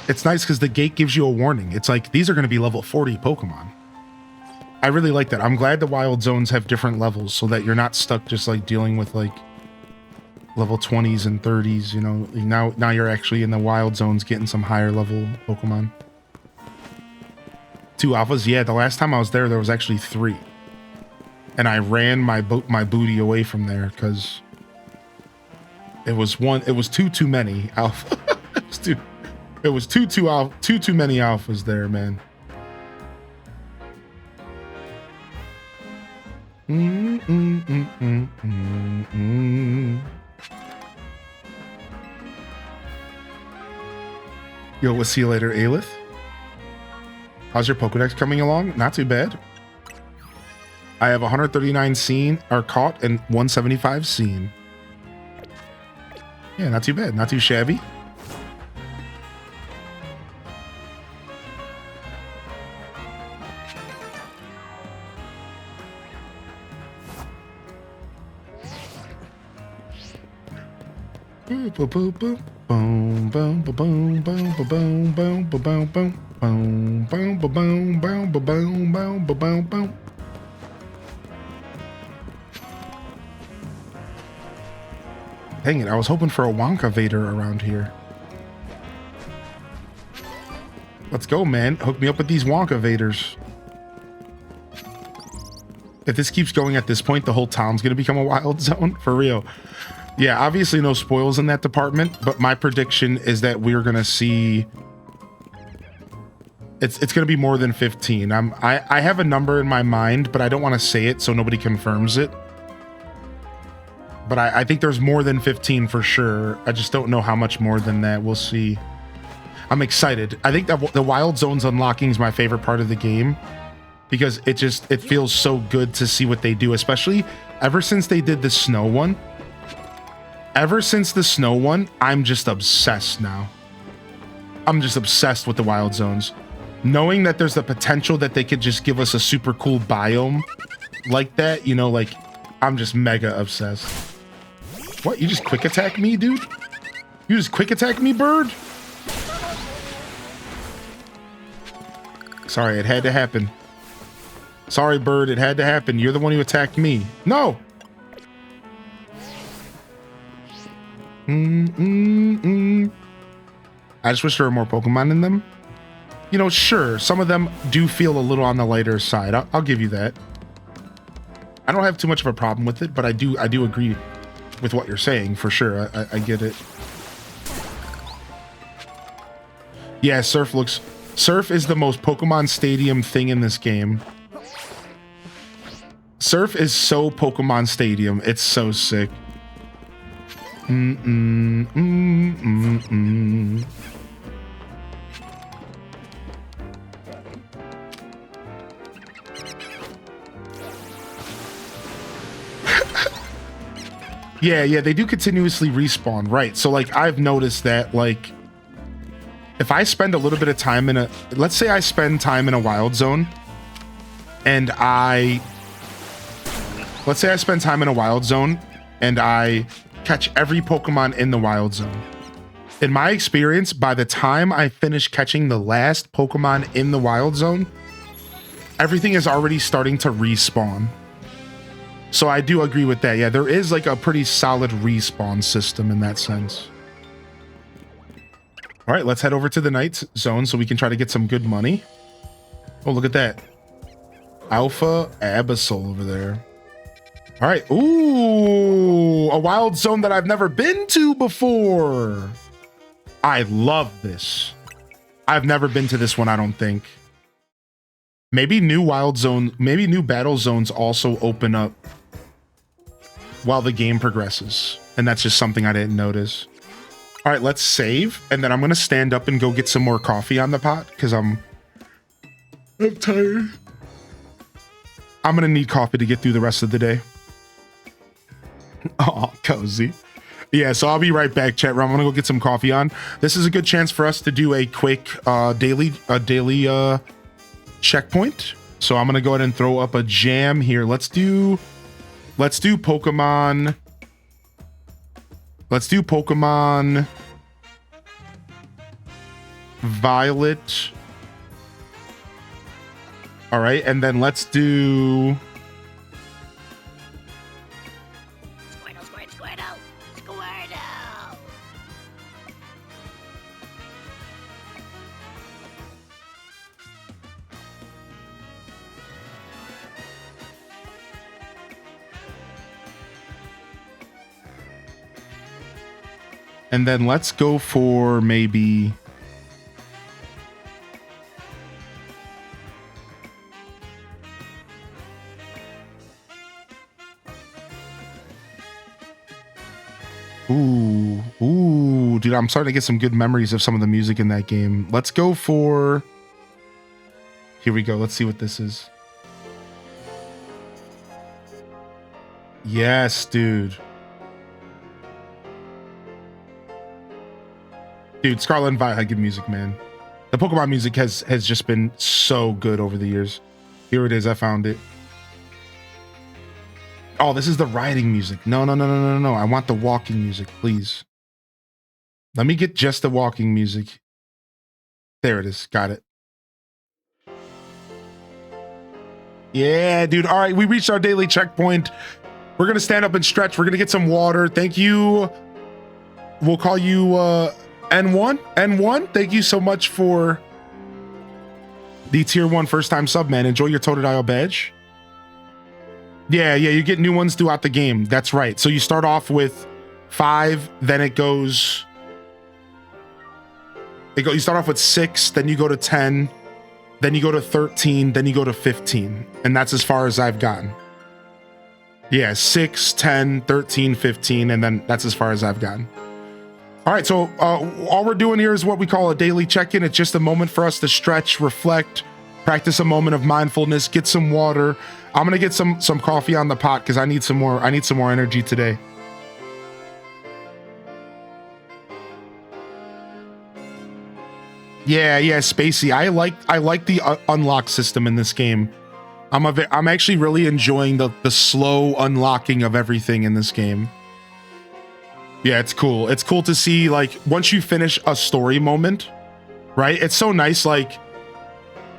It's nice because the gate gives you a warning. It's like, these are going to be level 40 Pokemon. I really like that. I'm glad the wild zones have different levels so that you're not stuck just like dealing with like level 20s and 30s, you know. Now you're actually in the wild zones getting some higher level Pokemon. 2 alphas? Yeah, the last time I was there was actually 3. And I ran my booty away from there because it was too many alpha. It was too many alphas there, man. Mm, mm, mm, mm, mm, mm. Yo, we'll see you later, Aelith. How's your Pokedex coming along? Not too bad. I have 139 seen or caught and 175 seen. Yeah, not too bad. Not too shabby. Boom, boom, boom, boom. Boom, boom, boom, boom, boom, boom, boom, boom, boom, boom. Boom, boom, boom, boom, boom, boom, boom, boom, boom, boom. Dang it, I was hoping for a Wonka Vader around here. Let's go, man. Hook me up with these Wonka Vaders. If this keeps going at this point, the whole town's going to become a wild zone. For real. Yeah, obviously no spoils in that department, but my prediction is that we're going to see... It's going to be more than 15. I have a number in my mind, but I don't want to say it so nobody confirms it. But I think there's more than 15 for sure. I just don't know how much more than that. We'll see. I'm excited. I think that the Wild Zones unlocking is my favorite part of the game because it feels so good to see what they do, especially ever since they did the snow one. Ever since the snow one, I'm just obsessed now. I'm just obsessed with the Wild Zones. Knowing that there's the potential that they could just give us a super cool biome like that, you know, like I'm just mega obsessed. What? You just quick attack me, dude? You just quick attack me, bird? Sorry, it had to happen. Sorry, bird, it had to happen. You're the one who attacked me. No! I just wish there were more Pokemon in them. You know, sure, some of them do feel a little on the lighter side. I'll give you that. I don't have too much of a problem with it, but I do agree with what you're saying, for sure. I get it. Yeah, Surf is the most Pokemon Stadium thing in this game. Surf is so Pokemon Stadium. It's so sick. Yeah, they do continuously respawn, right? So, like, I've noticed that, like, if I spend a little bit of time in a... Let's say I spend time in a wild zone, and Let's say I spend time in a wild zone, and I catch every Pokemon in the wild zone. In my experience, by the time I finish catching the last Pokemon in the wild zone, everything is already starting to respawn. So I do agree with that. Yeah, there is like a pretty solid respawn system in that sense. All right, let's head over to the night zone so we can try to get some good money. Oh, look at that. Alpha Abyssal over there. All right. Ooh, a wild zone that I've never been to before. I love this. I've never been to this one, I don't think. Maybe new wild zone, maybe new battle zones also open up while the game progresses. And that's just something I didn't notice. All right, let's save. And then I'm going to stand up and go get some more coffee on the pot because I'm tired. I'm going to need coffee to get through the rest of the day. Oh, cozy. Yeah, so I'll be right back, chat room. I'm going to go get some coffee on. This is a good chance for us to do a quick daily checkpoint. So I'm going to go ahead and throw up a jam here. Let's do Pokemon. Let's do Pokemon Violet. All right, and then let's do Squirtle. and then let's go for maybe Ooh, dude, I'm starting to get some good memories of some of the music in that game. Let's go for... Here we go. Let's see what this is. Yes, dude. Dude, Scarlet and Violet had good music, man. The Pokemon music has just been so good over the years. Here it is. I found it. Oh, this is the riding music. No. I want the walking music, please. Let me get just the walking music. There it is. Got it. Yeah, dude. All right, we reached our daily checkpoint. We're going to stand up and stretch. We're going to get some water. Thank you. We'll call you N1. N1, thank you so much for the tier 1 first time sub, man. Enjoy your Totodile badge. Yeah, you get new ones throughout the game. That's right. So you start off with 5, then it goes... You start off with 6, then you go to 10, then you go to 13, then you go to 15. And that's as far as I've gotten. Yeah, 6, 10, 13, 15, and then that's as far as I've gotten. All right, so all we're doing here is what we call a daily check-in. It's just a moment for us to stretch, reflect, practice a moment of mindfulness, get some water. I'm gonna get some coffee on the pot because I need some more energy today. Yeah, Spacey. I like the unlock system in this game. I'm actually really enjoying the slow unlocking of everything in this game. Yeah, it's cool. It's cool to see, like, once you finish a story moment, right? It's so nice, like,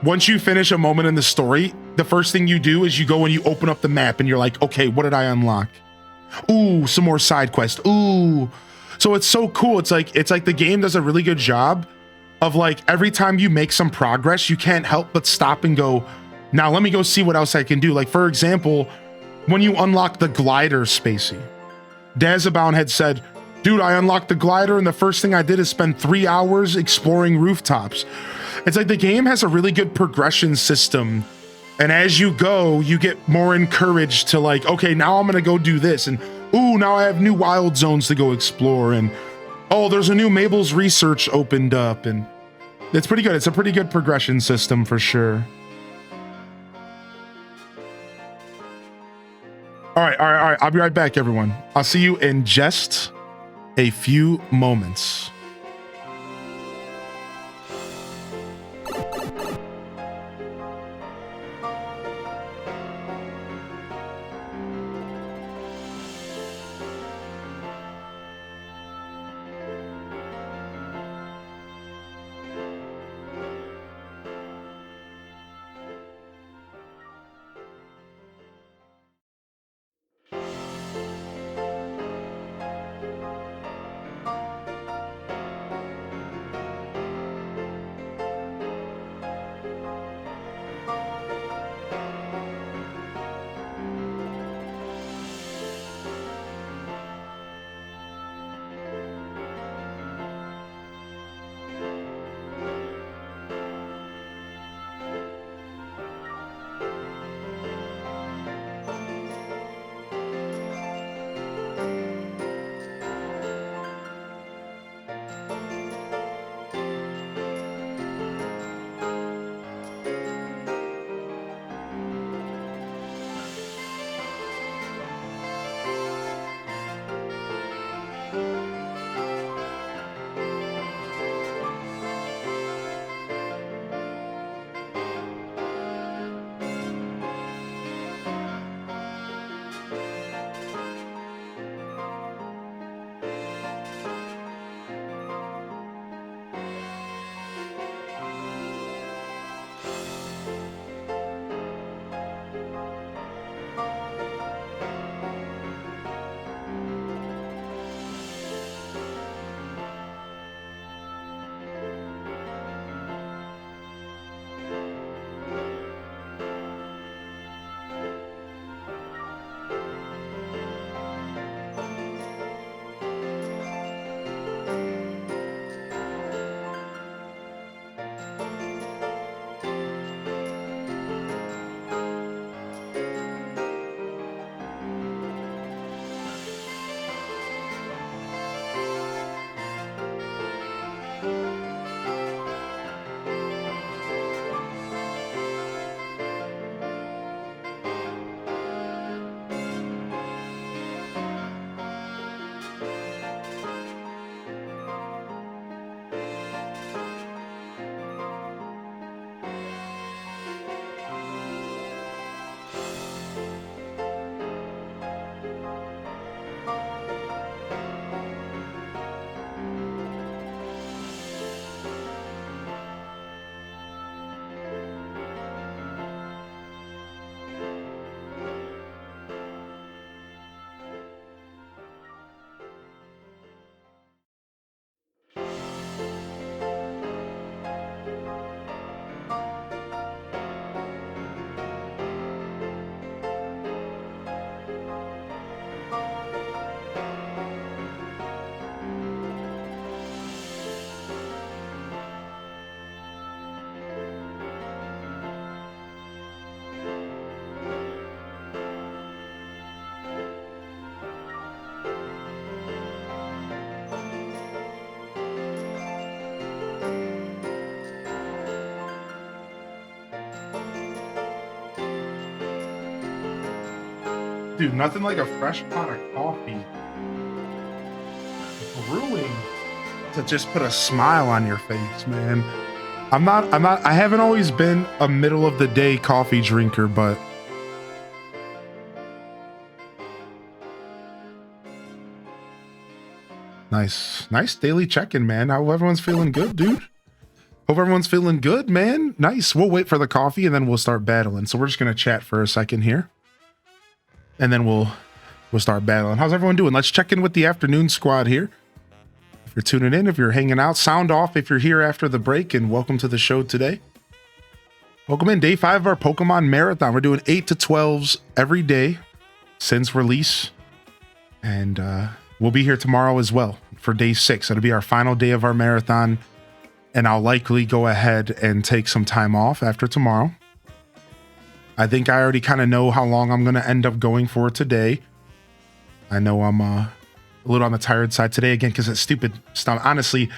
once you finish a moment in the story, the first thing you do is you go and you open up the map and you're like, okay, what did I unlock? Ooh, some more side quest. Ooh. So it's so cool. It's like the game does a really good job of, like, every time you make some progress, you can't help but stop and go, now let me go see what else I can do. Like, for example, when you unlock the glider, Spacey, Dazabound had said, dude, I unlocked the glider and the first thing I did is spend 3 hours exploring rooftops. It's like the game has a really good progression system. And as you go, you get more encouraged to, like, okay, now I'm gonna go do this. And ooh, now I have new wild zones to go explore. And oh, there's a new Mabel's research opened up. And it's pretty good. It's a pretty good progression system for sure. All right. I'll be right back, everyone. I'll see you in just a few moments. Dude, nothing like a fresh pot of coffee brewing to just put a smile on your face, man. I haven't always been a middle of the day coffee drinker, but nice daily check-in, man. Hope everyone's feeling good, dude. Hope everyone's feeling good, man. Nice. We'll wait for the coffee and then we'll start battling. So we're just gonna chat for a second here, and then we'll start battling. How's everyone doing? Let's check in with the afternoon squad here. If you're tuning in, if you're hanging out, sound off if you're here after the break, and welcome to the show today. Welcome in day 5 of our Pokemon Marathon. We're doing 8 to 12s every day since release, and we'll be here tomorrow as well for day 6. It'll be our final day of our marathon, and I'll likely go ahead and take some time off after tomorrow. I think I already kind of know how long I'm going to end up going for today. I know I'm a little on the tired side today again because it's stupid stomach. Honestly,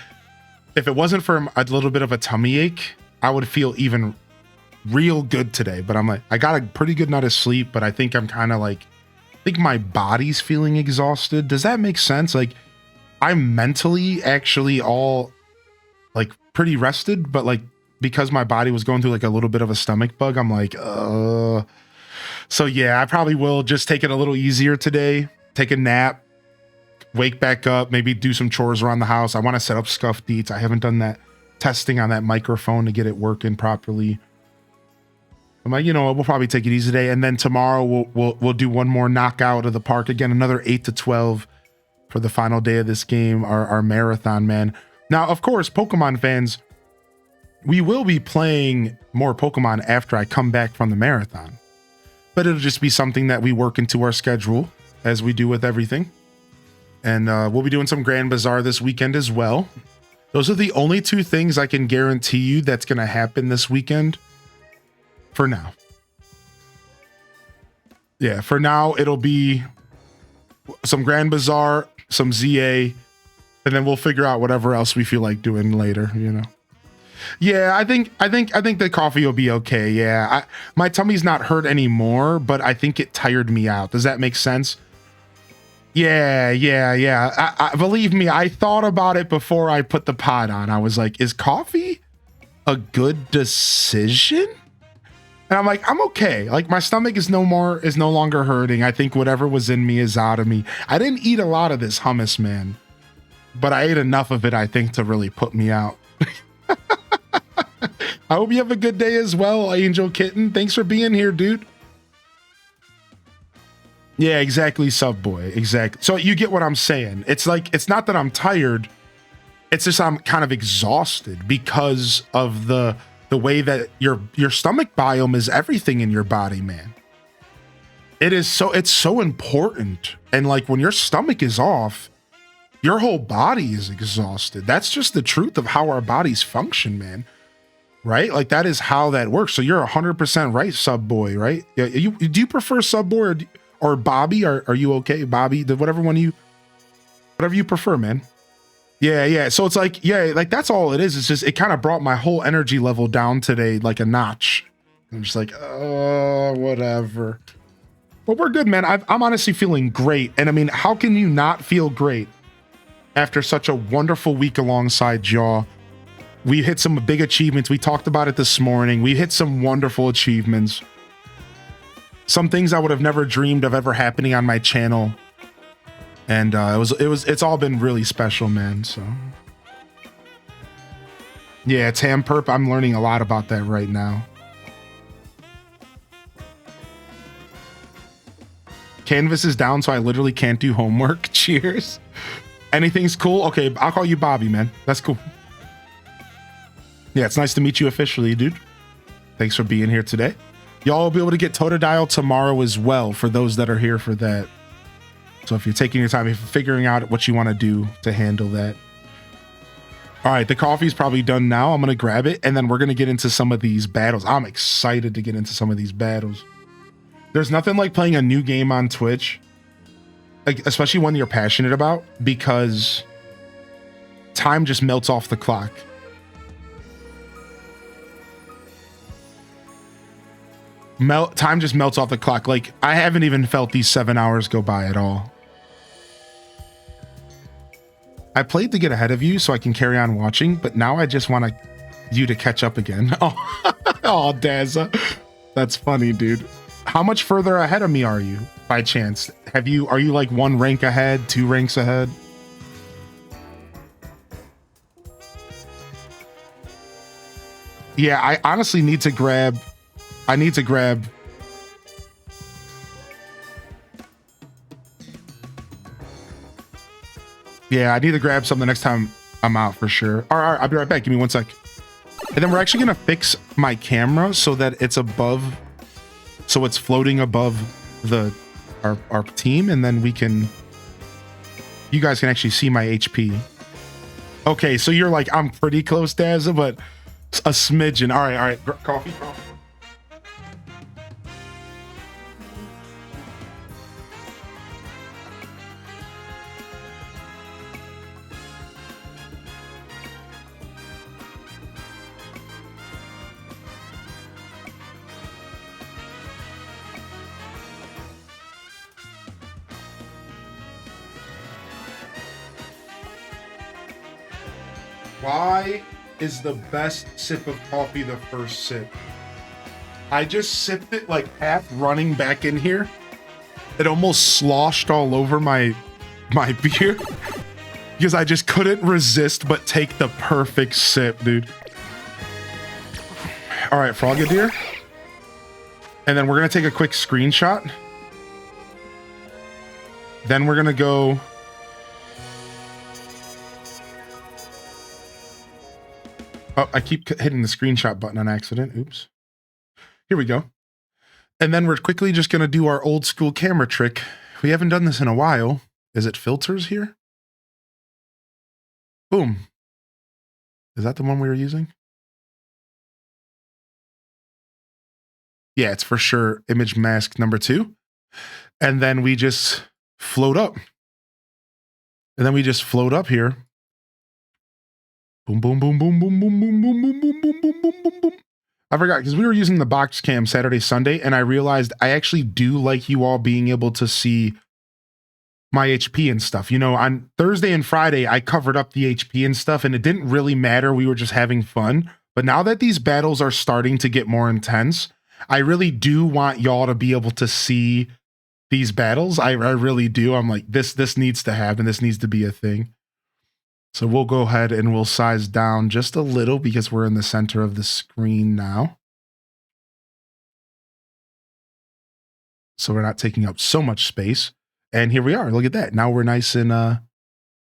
if it wasn't for a little bit of a tummy ache, I would feel even real good today. But I'm like, I got a pretty good night of sleep, but I think I'm kind of like, I think my body's feeling exhausted. Does that make sense? Like, I'm mentally actually all like pretty rested, but like because my body was going through like a little bit of a stomach bug, I'm like, So yeah, I probably will just take it a little easier today, take a nap, wake back up, maybe do some chores around the house. I want to set up Scuff Deets. I haven't done that testing on that microphone to get it working properly. I'm like, you know what, we'll probably take it easy today, and then tomorrow we'll do one more knockout of the park again, another 8 to 12 for the final day of this game, our marathon, man. Now, of course, Pokemon fans, we will be playing more Pokemon after I come back from the marathon, but it'll just be something that we work into our schedule as we do with everything. And we'll be doing some Grand Bazaar this weekend as well. Those are the only 2 things I can guarantee you that's going to happen this weekend for now. Yeah, for now, it'll be some Grand Bazaar, some ZA, and then we'll figure out whatever else we feel like doing later, you know. Yeah, I think the coffee will be okay. Yeah, my tummy's not hurt anymore, but I think it tired me out. Does that make sense? Yeah. I believe me, I thought about it before I put the pod on. I was like, is coffee a good decision? And I'm like, I'm okay. Like, my stomach is no longer hurting. I think whatever was in me is out of me. I didn't eat a lot of this hummus, man, but I ate enough of it, I think, to really put me out. I hope you have a good day as well, Angel Kitten. Thanks for being here, dude. Yeah, exactly, Subboy. Exactly. So you get what I'm saying. It's like, it's not that I'm tired. It's just I'm kind of exhausted because of the way that your stomach biome is everything in your body, man. It's so important. And like when your stomach is off, your whole body is exhausted. That's just the truth of how our bodies function, man. Right? Like that is how that works. So you're 100% right, Subboy, right? Yeah, do you prefer Subboy or Bobby? Are you okay, Bobby? Whatever you prefer, man. Yeah. So it's like, yeah, like that's all it is. It's just, it kind of brought my whole energy level down today, like a notch. I'm just like, oh, whatever. But we're good, man. I'm honestly feeling great. And I mean, how can you not feel great after such a wonderful week alongside y'all? We hit some big achievements. We talked about it this morning. We hit some wonderful achievements. Some things I would have never dreamed of ever happening on my channel. And it's all been really special, man. So yeah, Tam Perp, I'm learning a lot about that right now. Canvas is down, so I literally can't do homework. Cheers. Anything's cool? Okay, I'll call you Bobby, man. That's cool. Yeah, it's nice to meet you officially, dude. Thanks for being here today. Y'all will be able to get Totodile tomorrow as well for those that are here for that. So if you're taking your time, if you're figuring out what you want to do to handle that. All right, the coffee's probably done now. I'm going to grab it, and then we're going to get into some of these battles. I'm excited to get into some of these battles. There's nothing like playing a new game on Twitch, like especially one you're passionate about, because time just melts off the clock. time just melts off the clock. Like, I haven't even felt these 7 hours go by at all. I played to get ahead of you so I can carry on watching, but now I just want you to catch up again. Oh, Dazza. That's funny, dude. How much further ahead of me are you, by chance? Are you like 1 rank ahead, 2 ranks ahead? Yeah, I honestly need to grab... Yeah, I need to grab something next time I'm out for sure. All right, I'll be right back. Give me 1 sec. And then we're actually going to fix my camera so that it's above... So it's floating above our team, and then you guys can actually see my HP. Okay, so you're like, I'm pretty close, Dazza, but a smidgen. All right. Coffee. Why is the best sip of coffee the first sip? I just sipped it like half running back in here. It almost sloshed all over my beer because I just couldn't resist but take the perfect sip, dude. All right, Frogadier. And then we're going to take a quick screenshot. Then we're going to go... Oh, I keep hitting the screenshot button on accident. Oops. Here we go. And then we're quickly just going to do our old school camera trick. We haven't done this in a while. Is it filters here? Boom. Is that the one we were using? Yeah, it's for sure image mask number 2. And then we just float up. Here. Boom, boom, boom, boom, boom, boom, boom, boom, boom, boom, boom, boom, boom, boom, boom. I forgot because we were using the box cam Saturday, Sunday, and I realized I actually do like you all being able to see my HP and stuff. You know, on Thursday and Friday, I covered up the HP and stuff, and it didn't really matter. We were just having fun. But now that these battles are starting to get more intense, I really do want y'all to be able to see these battles. I really do. I'm like, this needs to happen. This needs to be a thing. So we'll go ahead and we'll size down just a little because we're in the center of the screen now. So we're not taking up so much space. And here we are. Look at that. Now we're nice and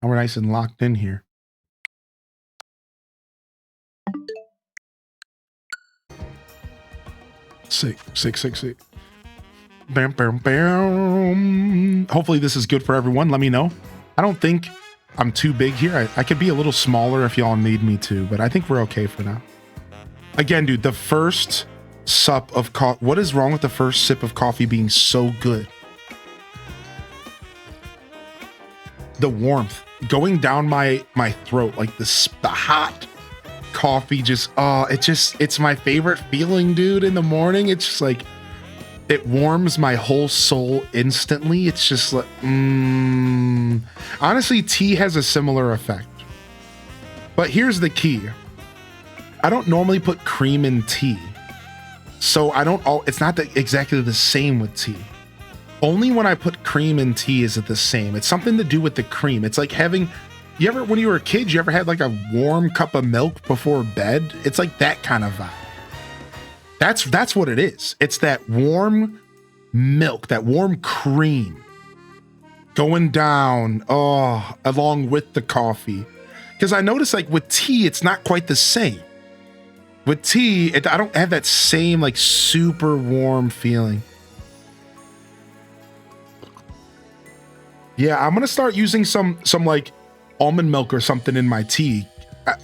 locked in here. Sick. Bam, bam, bam. Hopefully this is good for everyone. Let me know. I don't think I'm too big here. I could be a little smaller if y'all need me to, but I think we're okay for now. Again, dude, the first sup of coffee. What is wrong with the first sip of coffee being so good? The warmth going down my throat, like the hot coffee. It's my favorite feeling, dude. In the morning, it's just like it warms my whole soul instantly. It's just like, honestly, tea has a similar effect. But here's the key. I don't normally put cream in tea. So it's not exactly the same with tea. Only when I put cream in tea is it the same. It's something to do with the cream. It's like when you were a kid, you ever had like a warm cup of milk before bed? It's like that kind of vibe. That's what it is. It's that warm milk, that warm cream going down, along with the coffee. Because I notice like with tea, it's not quite the same. With tea, I don't have that same like super warm feeling. Yeah, I'm gonna start using some like almond milk or something in my tea.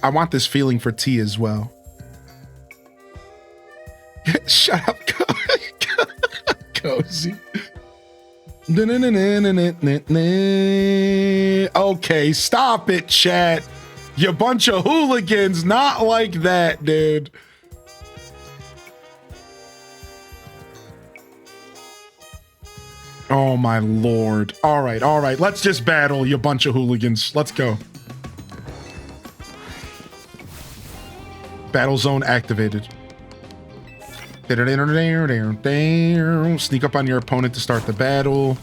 I want this feeling for tea as well. Shut up, Cozy. Okay, stop it, chat. You bunch of hooligans, not like that, dude. Oh my lord. All right, all right. Let's just battle, you bunch of hooligans. Let's go. Battle zone activated. Sneak up on your opponent to start the battle.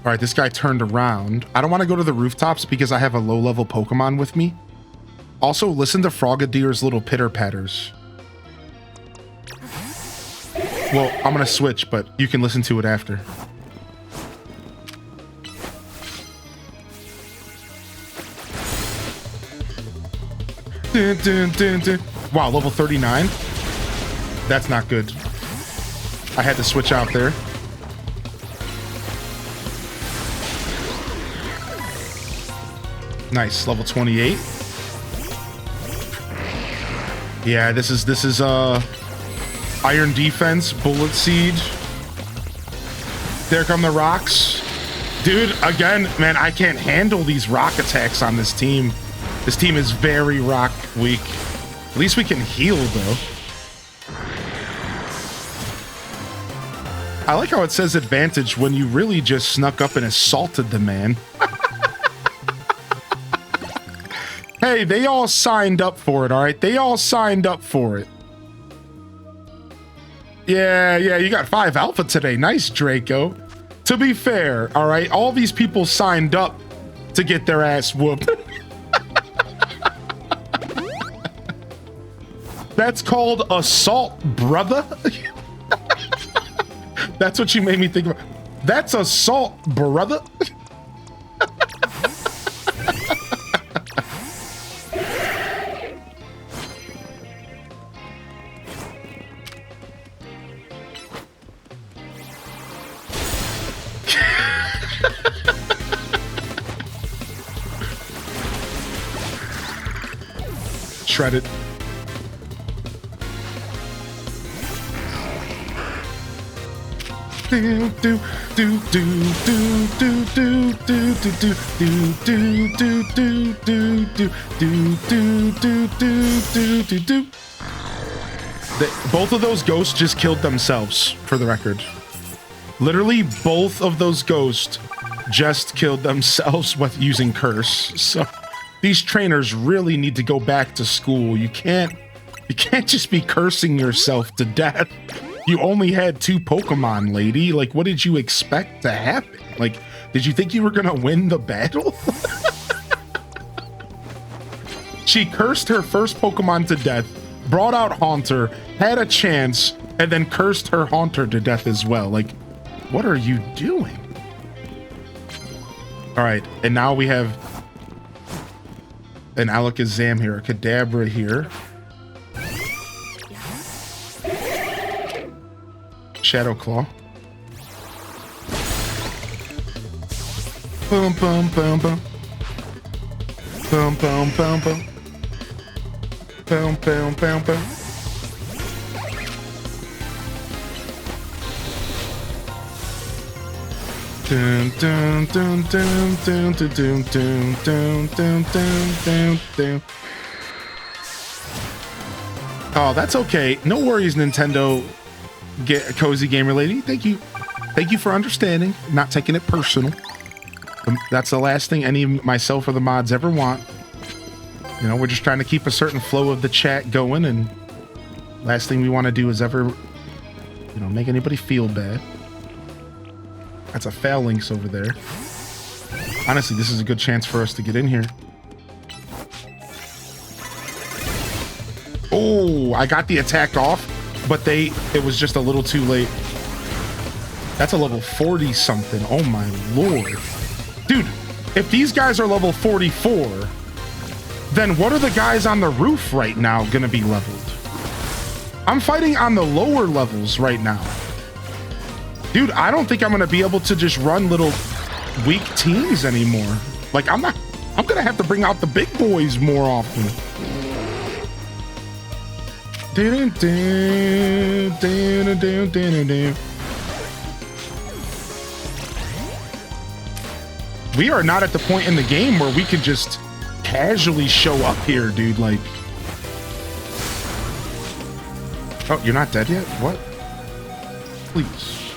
All right, this guy turned around. I don't want to go to the rooftops because I have a low-level Pokemon with me. Also, listen to Frogadier's little pitter-patters. Well, I'm going to switch, but you can listen to it after. Dun, dun, dun, dun. Wow, level 39? That's not good. I had to switch out there. Nice, level 28. Yeah, this is Iron Defense, Bullet Seed. There come the rocks. Dude, again, man, I can't handle these rock attacks on this team. This team is very rock weak. At least we can heal, though. I like how it says advantage when you really just snuck up and assaulted the man. Hey, they all signed up for it, all right? They all signed up for it. Yeah, you got 5 alpha today. Nice, Draco. To be fair, all right, all these people signed up to get their ass whooped. That's called assault, brother. That's what you made me think of. That's assault, brother. Shred it. Do do do do do do do do do do do do do do do do do do do. Both of those ghosts just killed themselves, for the record. Literally, both of those ghosts just killed themselves with using curse. So these trainers really need to go back to school. You can't just be cursing yourself to death. You only had 2 Pokemon, lady. Like, what did you expect to happen? Like, did you think you were gonna win the battle? She cursed her first Pokemon to death, brought out Haunter, had a chance, and then cursed her Haunter to death as well. Like, what are you doing? All right, and now we have an Alakazam here, a Kadabra here. Shadow Claw. Boom, boom, boom, boom. Boom, boom, boom, boom. Boom, boom, boom, boom. Dun, dun, dun, dun, dun, dun, dun, dun, dun, dun, dun, dun. Oh, that's okay. No worries, Nintendo. Get a cozy gamer lady. Thank you for understanding, not taking it personal. That's the last thing any of myself or the mods ever want. You know, we're just trying to keep a certain flow of the chat going, and last thing we want to do is ever, you know, make anybody feel bad. That's a phalanx over there. Honestly, this is a good chance for us to get in here. Oh, I got the attack off, but it was just a little too late. That's a level 40 something. Oh my lord. Dude, if these guys are level 44, then what are the guys on the roof right now gonna be leveled? I'm fighting on the lower levels right now. Dude, I don't think I'm gonna be able to just run little weak teams anymore. Like, I'm gonna have to bring out the big boys more often. We are not at the point in the game where we could just casually show up here, dude. Like, oh, you're not dead yet? What? Please.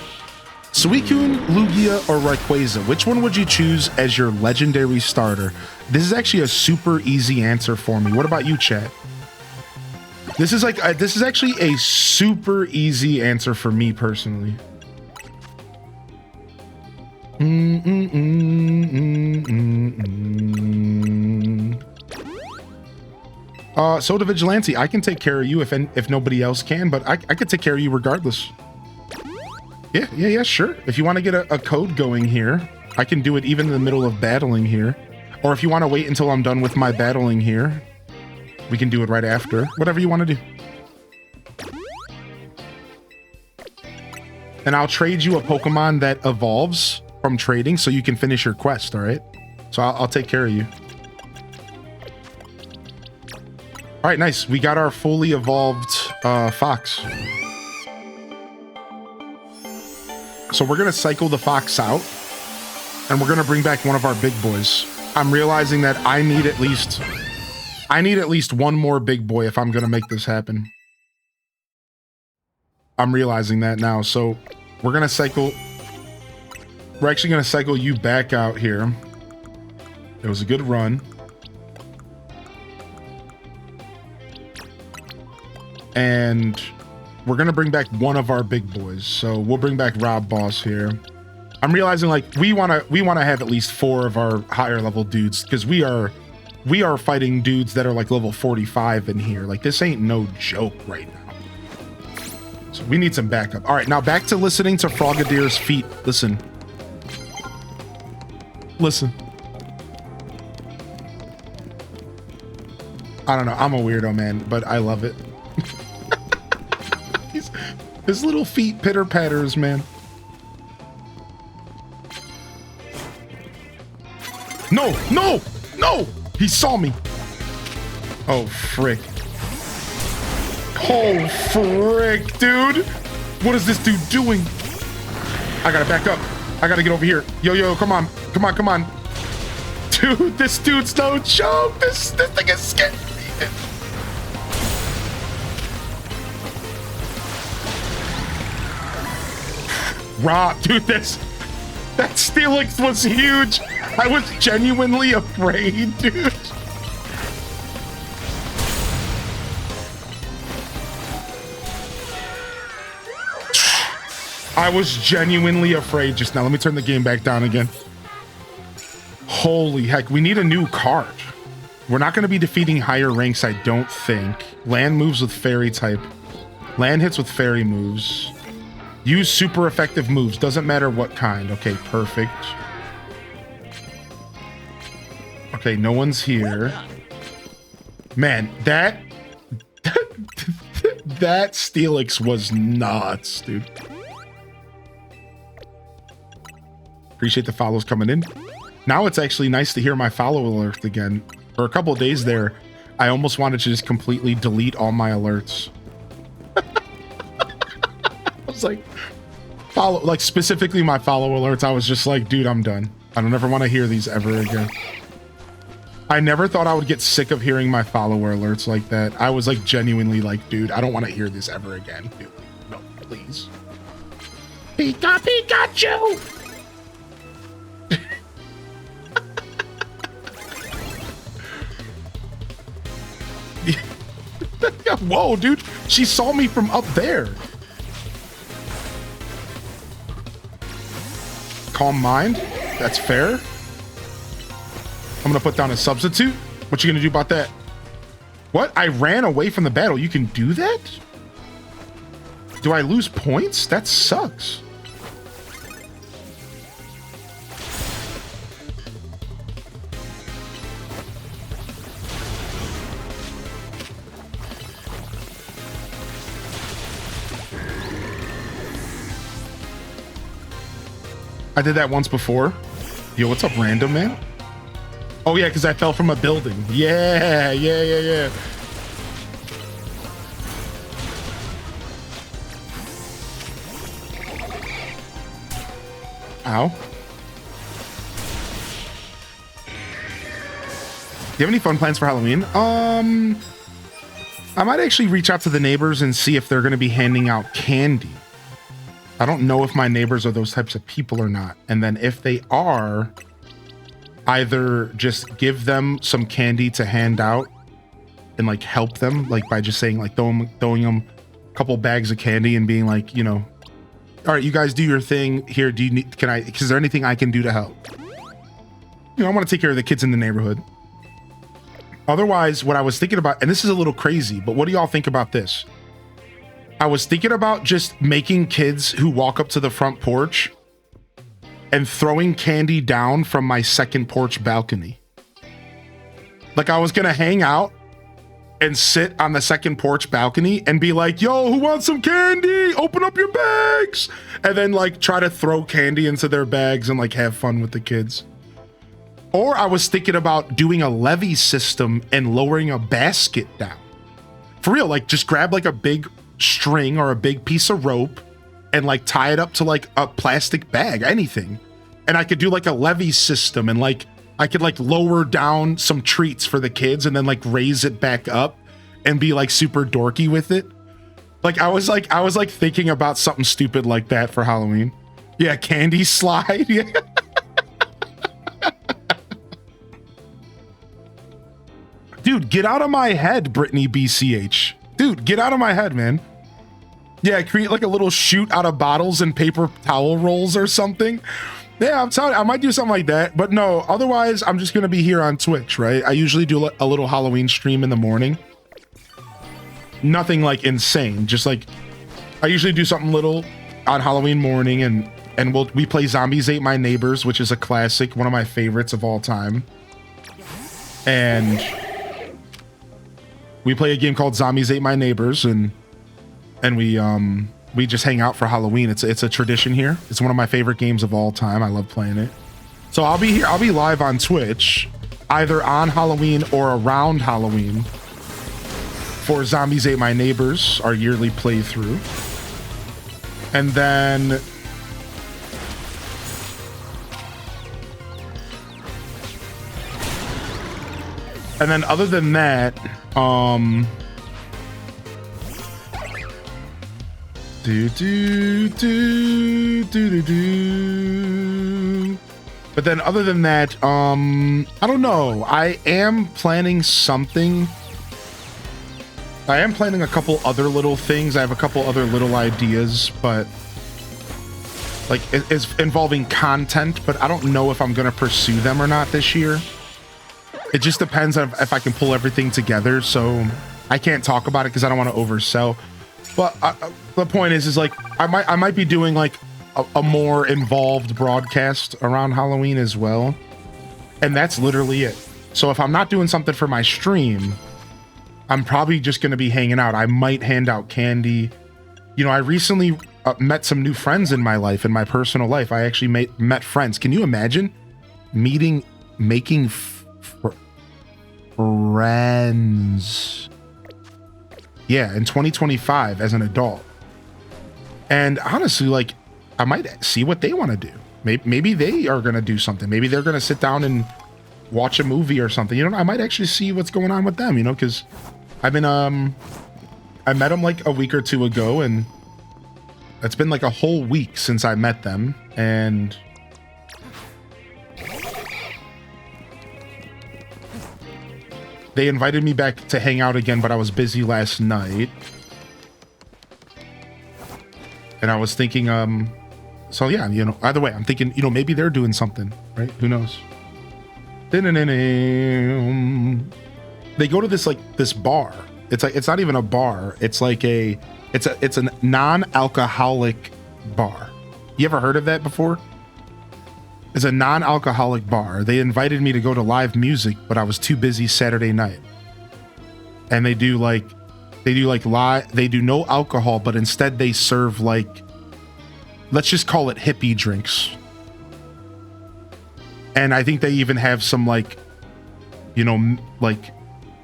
Suicune, Lugia, or Rayquaza, which one would you choose as your legendary starter? This is actually a super easy answer for me. What about you, chat? This is like this is actually a super easy answer for me personally. Soda Vigilante, I can take care of you if nobody else can, but I could take care of you regardless. Yeah, sure. If you want to get a code going here, I can do it even in the middle of battling here. Or if you want to wait until I'm done with my battling here, we can do it right after. Whatever you want to do. And I'll trade you a Pokemon that evolves from trading so you can finish your quest, all right? So I'll take care of you. All right, nice. We got our fully evolved Fox. So we're going to cycle the Fox out, and we're going to bring back one of our big boys. I'm realizing that I need at least one more big boy if I'm going to make this happen. I'm realizing that now. So we're going to cycle. We're actually going to cycle you back out here. It was a good run. And we're going to bring back one of our big boys. So we'll bring back Rob Boss here. I'm realizing like we want to have at least 4 of our higher level dudes, because we are fighting dudes that are like level 45 in here. Like this ain't no joke right now. So we need some backup. All right, now back to listening to Frogadir's feet. Listen. I don't know. I'm a weirdo, man, but I love it. His little feet pitter patters, man. No! He saw me. Oh, frick. Oh, frick, dude. What is this dude doing? I gotta back up. I gotta get over here. Yo, come on. Dude, this dude's no joke. This thing is scary. Rob, dude, that Steelix was huge. I was genuinely afraid, dude. I was genuinely afraid just now. Let me turn the game back down again. Holy heck, we need a new card. We're not going to be defeating higher ranks, I don't think. Land moves with fairy type. Land hits with fairy moves. Use super effective moves. Doesn't matter what kind. Okay, perfect. Okay, no one's here. Man, that Steelix was nuts, dude. Appreciate the follows coming in. Now it's actually nice to hear my follow alert again. For a couple of days there, I almost wanted to just completely delete all my alerts. I was like, specifically my follow alerts. I was just like, dude, I'm done. I don't ever want to hear these ever again. I never thought I would get sick of hearing my follower alerts like that. I was like genuinely like, dude, I don't want to hear this ever again. Dude, no, please. Pikachu! Whoa, dude. She saw me from up there. Calm mind. That's fair. I'm gonna put down a substitute. What you gonna do about that? What? I ran away from the battle. You can do that? Do I lose points? That sucks. I did that once before. Yo, what's up, random man? Oh yeah, because I fell from a building. Yeah. Ow. Do you have any fun plans for Halloween? I might actually reach out to the neighbors and see if they're going to be handing out candy. I don't know if my neighbors are those types of people or not. And then if they are, either just give them some candy to hand out and like help them, like by just saying like throwing them a couple bags of candy and being like, you know, all right, you guys do your thing here. Do you need, is there anything I can do to help? You know, I want to take care of the kids in the neighborhood. Otherwise, what I was thinking about, and this is a little crazy, but what do y'all think about this? I was thinking about just making kids who walk up to the front porch and throwing candy down from my second porch balcony. Like I was gonna hang out and sit on the second porch balcony and be like, yo, who wants some candy? Open up your bags. And then like try to throw candy into their bags and like have fun with the kids. Or I was thinking about doing a levee system and lowering a basket down. For real, like just grab like a big string or a big piece of rope and like tie it up to like a plastic bag, anything. And I could do like a levee system and like I could like lower down some treats for the kids and then like raise it back up and be like super dorky with it. Like I was like thinking about something stupid like that for Halloween. Yeah, candy slide. Yeah. Dude, get out of my head, Brittany BCH. Dude, get out of my head, man. Yeah, create like a little chute out of bottles and paper towel rolls or something. Yeah, I'm telling you, I might do something like that. But no, otherwise, I'm just going to be here on Twitch, right? I usually do a little Halloween stream in the morning. Nothing like insane. Just like, I usually do something little on Halloween morning and we play Zombies Ate My Neighbors, which is a classic, one of my favorites of all time. And we play a game called Zombies Ate My Neighbors and we just hang out for Halloween. It's a tradition here. It's one of my favorite games of all time. I love playing it. So I'll be here. I'll be live on Twitch, either on Halloween or around Halloween for Zombies Ate My Neighbors, our yearly playthrough. And then other than that, But then other than that, I don't know. I am planning something. I am planning a couple other little things. I have a couple other little ideas, but like it's involving content, but I don't know if I'm going to pursue them or not this year. It just depends on if I can pull everything together. So I can't talk about it because I don't want to oversell. But the point is like I might be doing like a more involved broadcast around Halloween as well, and that's literally it. So if I'm not doing something for my stream, I'm probably just going to be hanging out. I might hand out candy. You know, I recently met some new friends in my life, in my personal life. I actually met friends. Can you imagine making friends? Yeah, in 2025 as an adult. And honestly, like, I might see what they want to do. Maybe they are going to do something. Maybe they're going to sit down and watch a movie or something. You know, I might actually see what's going on with them, you know, because I've been, I met them like a week or two ago, and it's been like a whole week since I met them. And they invited me back to hang out again, but I was busy last night. And I was thinking, so yeah, you know, either way, I'm thinking, you know, maybe they're doing something, right? Who knows? They go to this bar. It's like, it's not even a bar. It's like it's a non-alcoholic bar. You ever heard of that before? It's a non-alcoholic bar. They invited me to go to live music, but I was too busy Saturday night. And they do no alcohol, but instead they serve like, let's just call it hippie drinks. And I think they even have some like, you know, like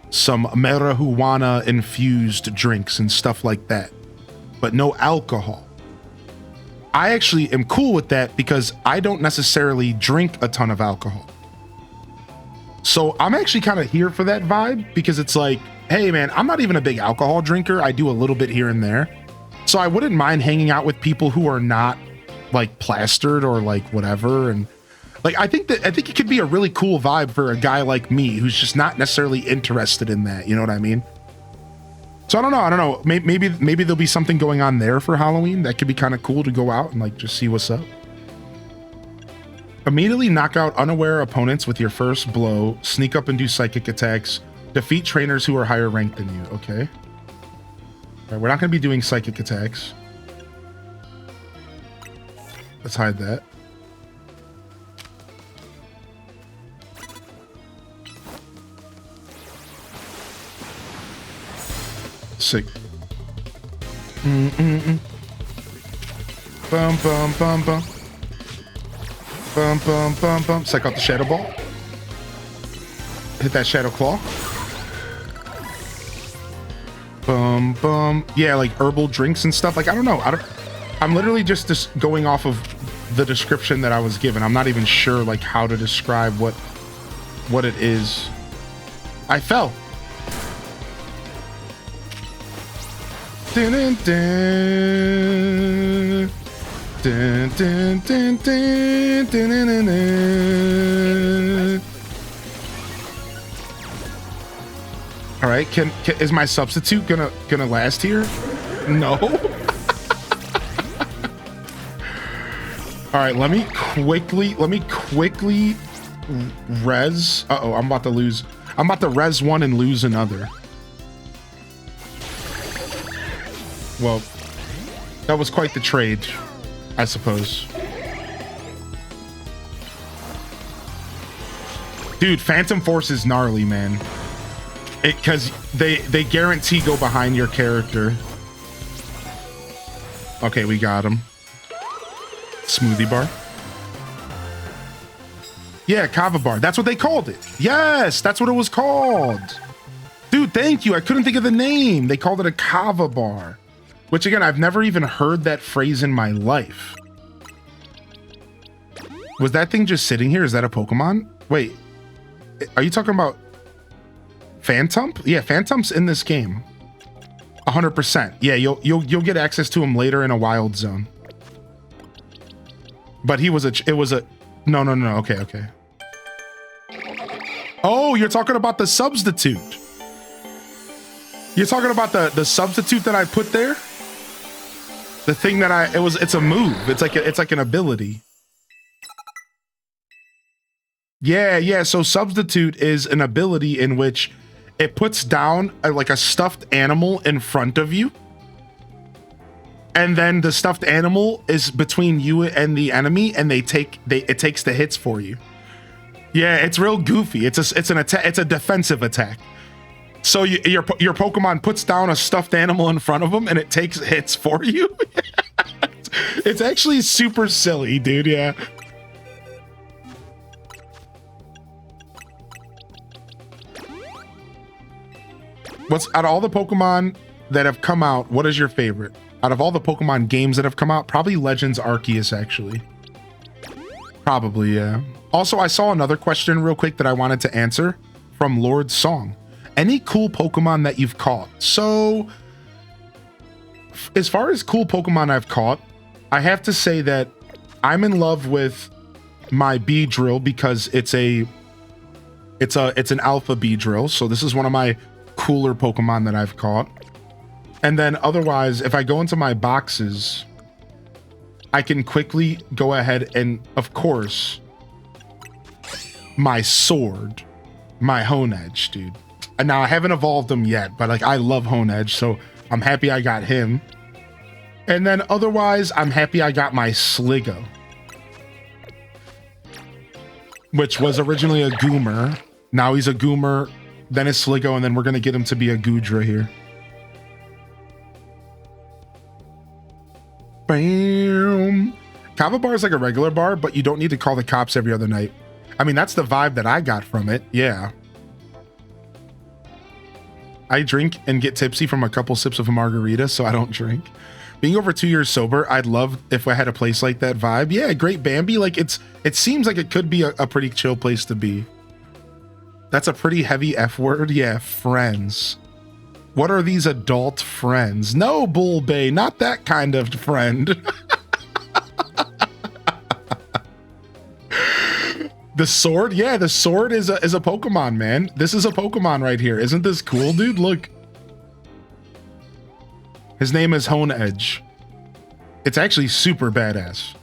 some marijuana infused drinks and stuff like that, but no alcohol. I actually am cool with that because I don't necessarily drink a ton of alcohol. So I'm actually kind of here for that vibe because it's like, hey man, I'm not even a big alcohol drinker. I do a little bit here and there. So I wouldn't mind hanging out with people who are not like plastered or like whatever. And like, I think it could be a really cool vibe for a guy like me who's just not necessarily interested in that. You know what I mean? So I don't know. Maybe there'll be something going on there for Halloween that could be kind of cool to go out and like just see what's up. Immediately knock out unaware opponents with your first blow. Sneak up and do psychic attacks. Defeat trainers who are higher ranked than you. Okay. All right, we're not going to be doing psychic attacks. Let's hide that. Sick. Bum bum bum bum. Bum bum bum bum. Psych out the shadow ball. Hit that shadow claw. Bum bum. Yeah, like herbal drinks and stuff. Like I don't know. I'm literally just going off of the description that I was given. I'm not even sure like how to describe what it is. I fell. Dun, dun, dun. Dun, dun, dun, dun, dun, dun, dun, dun. All right, is my substitute gonna last here? No. All right, let me quickly res. Uh-oh, I'm about to lose. I'm about to res one and lose another. Well, that was quite the trade, I suppose. Dude, Phantom Force is gnarly, man. Because they guarantee go behind your character. Okay, we got him. Smoothie bar. Yeah, kava bar. That's what they called it. Yes, that's what it was called. Dude, thank you. I couldn't think of the name. They called it a kava bar. Which again, I've never even heard that phrase in my life. Was that thing just sitting here? Is that a Pokemon? Wait, are you talking about Phantom? Yeah, Phantom's in this game. 100%. Yeah, you'll get access to him later in a wild zone. But it was a no. Okay. Oh, you're talking about the substitute. You're talking about the substitute that I put there? The thing that it's a move. It's like an ability. Yeah. So substitute is an ability in which it puts down like a stuffed animal in front of you. And then the stuffed animal is between you and the enemy, and it takes the hits for you. Yeah, it's real goofy. It's a defensive attack. So your Pokemon puts down a stuffed animal in front of them, and it takes hits for you. It's actually super silly, dude. Yeah. What's out of all the Pokemon that have come out? What is your favorite? Out of all the Pokemon games that have come out, probably Legends Arceus, actually. Probably, yeah. Also, I saw another question real quick that I wanted to answer from Lord Song. Any cool Pokemon that you've caught? So, as far as cool Pokemon I've caught, I have to say that I'm in love with my Beedrill because it's an alpha Beedrill. So this is one of my cooler Pokemon that I've caught. And then otherwise, if I go into my boxes, I can quickly go ahead and, of course, my sword, my Honedge, dude. And now I haven't evolved him yet, but like I love Honedge, so I'm happy I got him. And then otherwise, I'm happy I got my Sligo, which was originally a Goomer. Now he's a Goomer, then a Sligo, and then we're gonna get him to be a Goodra here. Bam. Kava bar is like a regular bar, but you don't need to call the cops every other night. I mean, that's the vibe that I got from it. Yeah. I drink and get tipsy from a couple sips of a margarita, so I don't drink. Being over 2 years sober, I'd love if I had a place like that vibe. Yeah, Great Bambi. Like it seems like it could be a pretty chill place to be. That's a pretty heavy F word. Yeah, friends. What are these adult friends? No, Bull Bay, not that kind of friend. The sword? Yeah, the sword is a Pokemon, man. This is a Pokemon right here. Isn't this cool, dude? Look. His name is Hone Edge. It's actually super badass.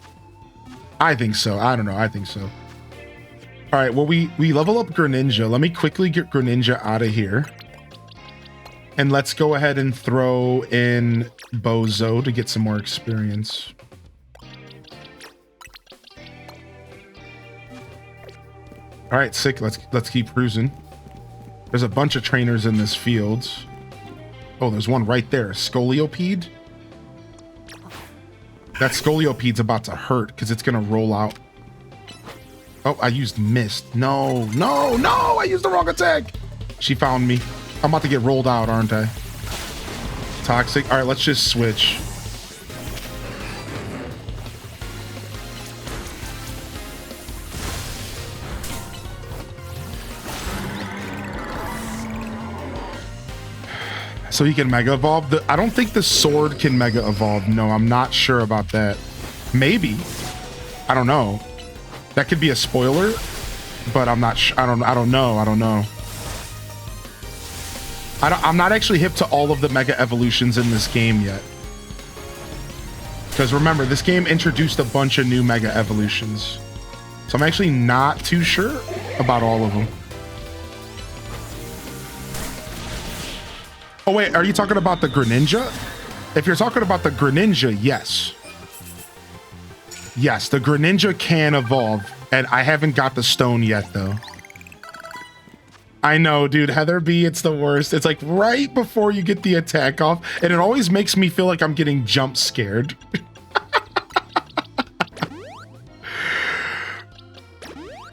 I think so. I don't know. I think so. All right, well, we level up Greninja. Let me quickly get Greninja out of here. And let's go ahead and throw in Bozo to get some more experience. All right, sick. Let's keep cruising. There's a bunch of trainers in this field. Oh, there's one right there. Scoliopede. That Scoliopede's about to hurt because it's gonna roll out. Oh, I used Mist. No, no, no! I used the wrong attack. She found me. I'm about to get rolled out, aren't I? Toxic. All right, let's just switch. So he can Mega Evolve? I don't think the sword can Mega Evolve. No, I'm not sure about that. Maybe. I don't know. That could be a spoiler, but I'm not sure. I don't know. I'm not actually hip to all of the Mega Evolutions in this game yet. Because remember, this game introduced a bunch of new Mega Evolutions. So I'm actually not too sure about all of them. Oh wait, are you talking about the Greninja? If you're talking about the Greninja, yes. Yes, the Greninja can evolve. And I haven't got the stone yet, though. I know, dude. Heather B, it's the worst. It's like right before you get the attack off, and it always makes me feel like I'm getting jump scared.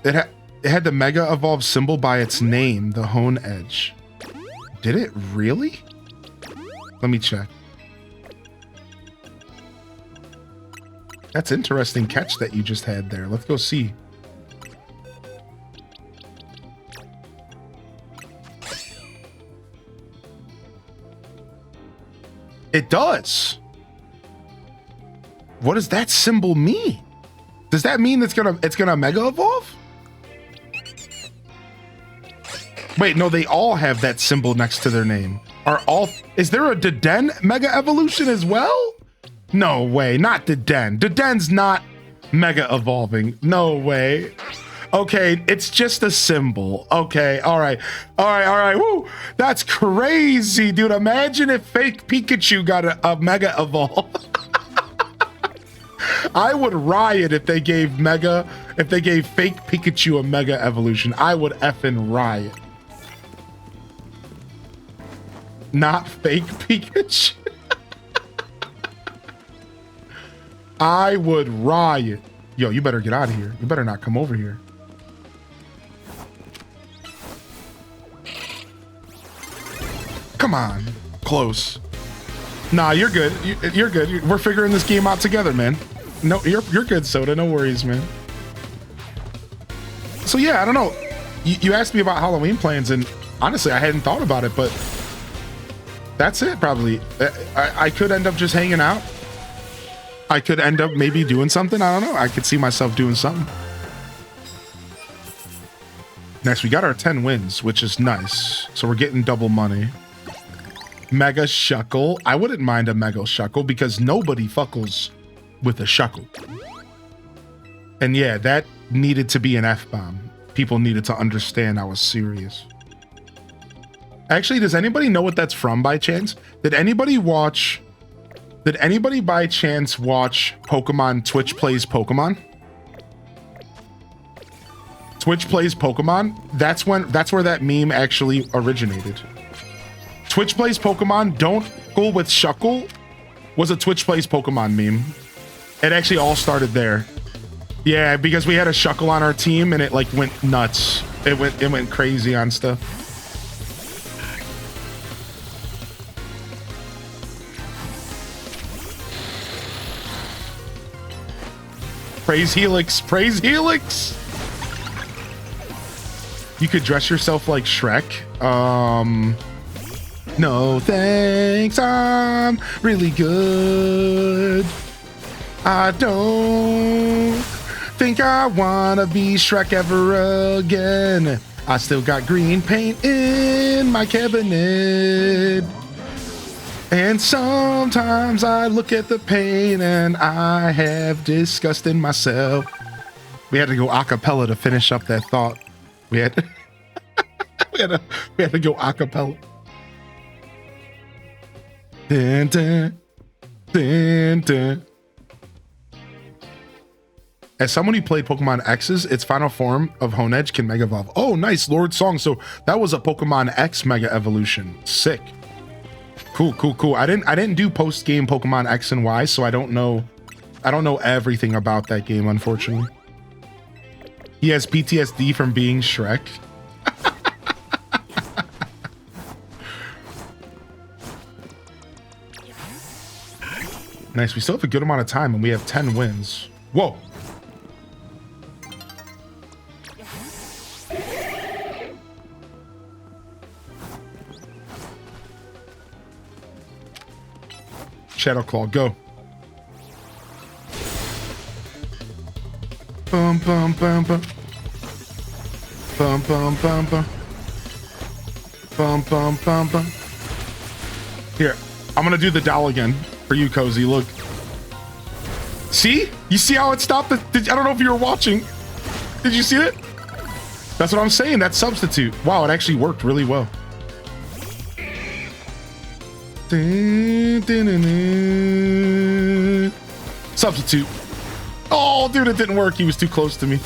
It had the Mega Evolve symbol by its name, the Hone Edge. Did it really? Let me check. That's interesting catch that you just had there. Let's go see. It does. What does that symbol mean? Does that mean it's gonna Mega Evolve? Wait, no, they all have that symbol next to their name. Is there a Deden Mega Evolution as well? No way, not Deden. Deden's not Mega Evolving. No way. Okay, it's just a symbol. Okay, all right. Woo, that's crazy, dude. Imagine if fake Pikachu got a Mega Evolve. I would riot if they gave fake Pikachu a Mega Evolution. I would effing riot. Not fake Pikachu. I would riot. Yo, you better get out of here. You better not come over here. Come on. Close. Nah, you're good. You're good. We're figuring this game out together, man. No, you're good, Soda. No worries, man. So yeah, I don't know. You asked me about Halloween plans, and honestly, I hadn't thought about it, but that's it, probably. I could end up just hanging out. I could end up maybe doing something. I don't know. I could see myself doing something. Next, we got our 10 wins, which is nice. So we're getting double money. Mega Shuckle. I wouldn't mind a Mega Shuckle because nobody fuckles with a Shuckle. And yeah, that needed to be an F-bomb. People needed to understand I was serious. Actually, does anybody know what that's from by chance? Did anybody by chance watch Pokemon Twitch Plays Pokemon? Twitch Plays Pokemon? That's where that meme actually originated. Twitch Plays Pokemon, don't go with Shuckle, was a Twitch Plays Pokemon meme. It actually all started there. Yeah, because we had a Shuckle on our team and it like went nuts. It went crazy on stuff. Praise Helix, praise Helix! You could dress yourself like Shrek. No thanks, I'm really good. I don't think I wanna be Shrek ever again. I still got green paint in my cabinet. And sometimes I look at the paint and I have disgust in myself. We had to go a cappella to finish up that thought. We had to, we had to go a cappella. Dun, dun, dun, dun. As someone who played Pokemon X's, its final form of Honedge can Mega Evolve. Oh, nice, Lord Song. So that was a Pokemon X Mega Evolution. Sick. Cool, cool, cool. I didn't do post-game Pokemon X and Y, so I don't know everything about that game, unfortunately. He has PTSD from being Shrek. Nice, we still have a good amount of time and we have 10 wins. Whoa. Shadow Claw, go. Bum bum bum bum. Bum bum bum bum. Bum bum bum bum. Here, I'm gonna do the doll again for you, Cozy. Look. See? You see how it stopped? I don't know if you were watching. Did you see it? That's what I'm saying. That substitute. Wow, it actually worked really well. Substitute. Oh, dude, it didn't work. He was too close to me.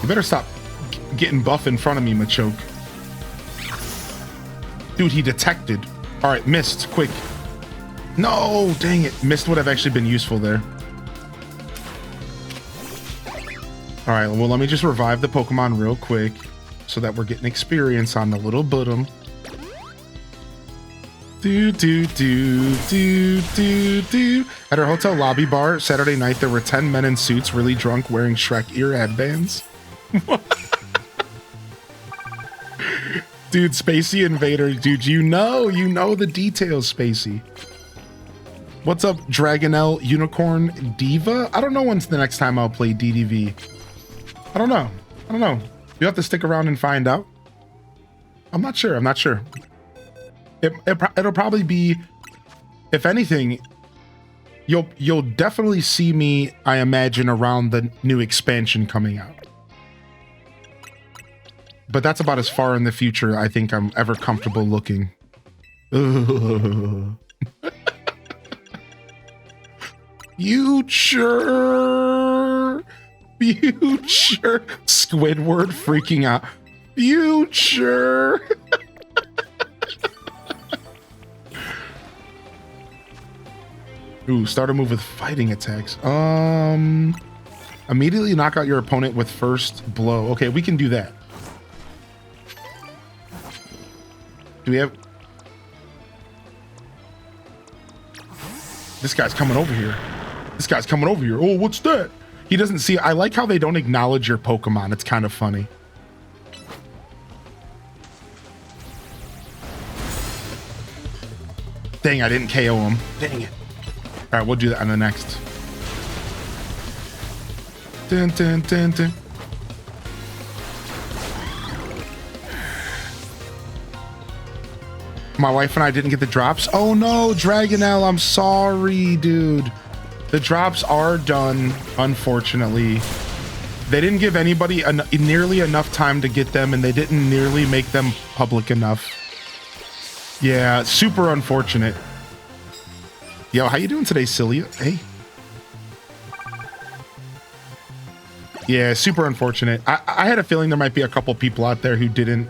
You better stop getting buff in front of me, Machoke. Dude, he detected. All right, missed. Quick. No, dang it. Mist would have actually been useful there. All right, well, let me just revive the Pokemon real quick so that we're getting experience on the little bottom. Do, do, do, do, do, do. At our hotel lobby bar Saturday night, there were 10 men in suits really drunk wearing Shrek ear headbands. Dude, Spacey Invader, dude, you know the details, Spacey. What's up, Dragonelle Unicorn Diva? I don't know when's the next time I'll play DDV. I don't know. You have to stick around and find out. I'm not sure. It'll probably be, if anything, you'll definitely see me, I imagine, around the new expansion coming out. But that's about as far in the future I think I'm ever comfortable looking. Future. Squidward freaking out. Future. Ooh, start a move with fighting attacks. Immediately knock out your opponent with first blow. Okay, we can do that. Do we have... This guy's coming over here. Oh, what's that? He doesn't see... I like how they don't acknowledge your Pokemon. It's kind of funny. Dang, I didn't KO him. Dang it. All right, we'll do that on the next. Dun, dun, dun, dun. My wife and I didn't get the drops. Oh no, Dragonelle, I'm sorry, dude. The drops are done, unfortunately. They didn't give anybody nearly enough time to get them, and they didn't nearly make them public enough. Yeah, super unfortunate. Yo, how you doing today, Celia? Hey. Yeah, super unfortunate. I had a feeling there might be a couple people out there who didn't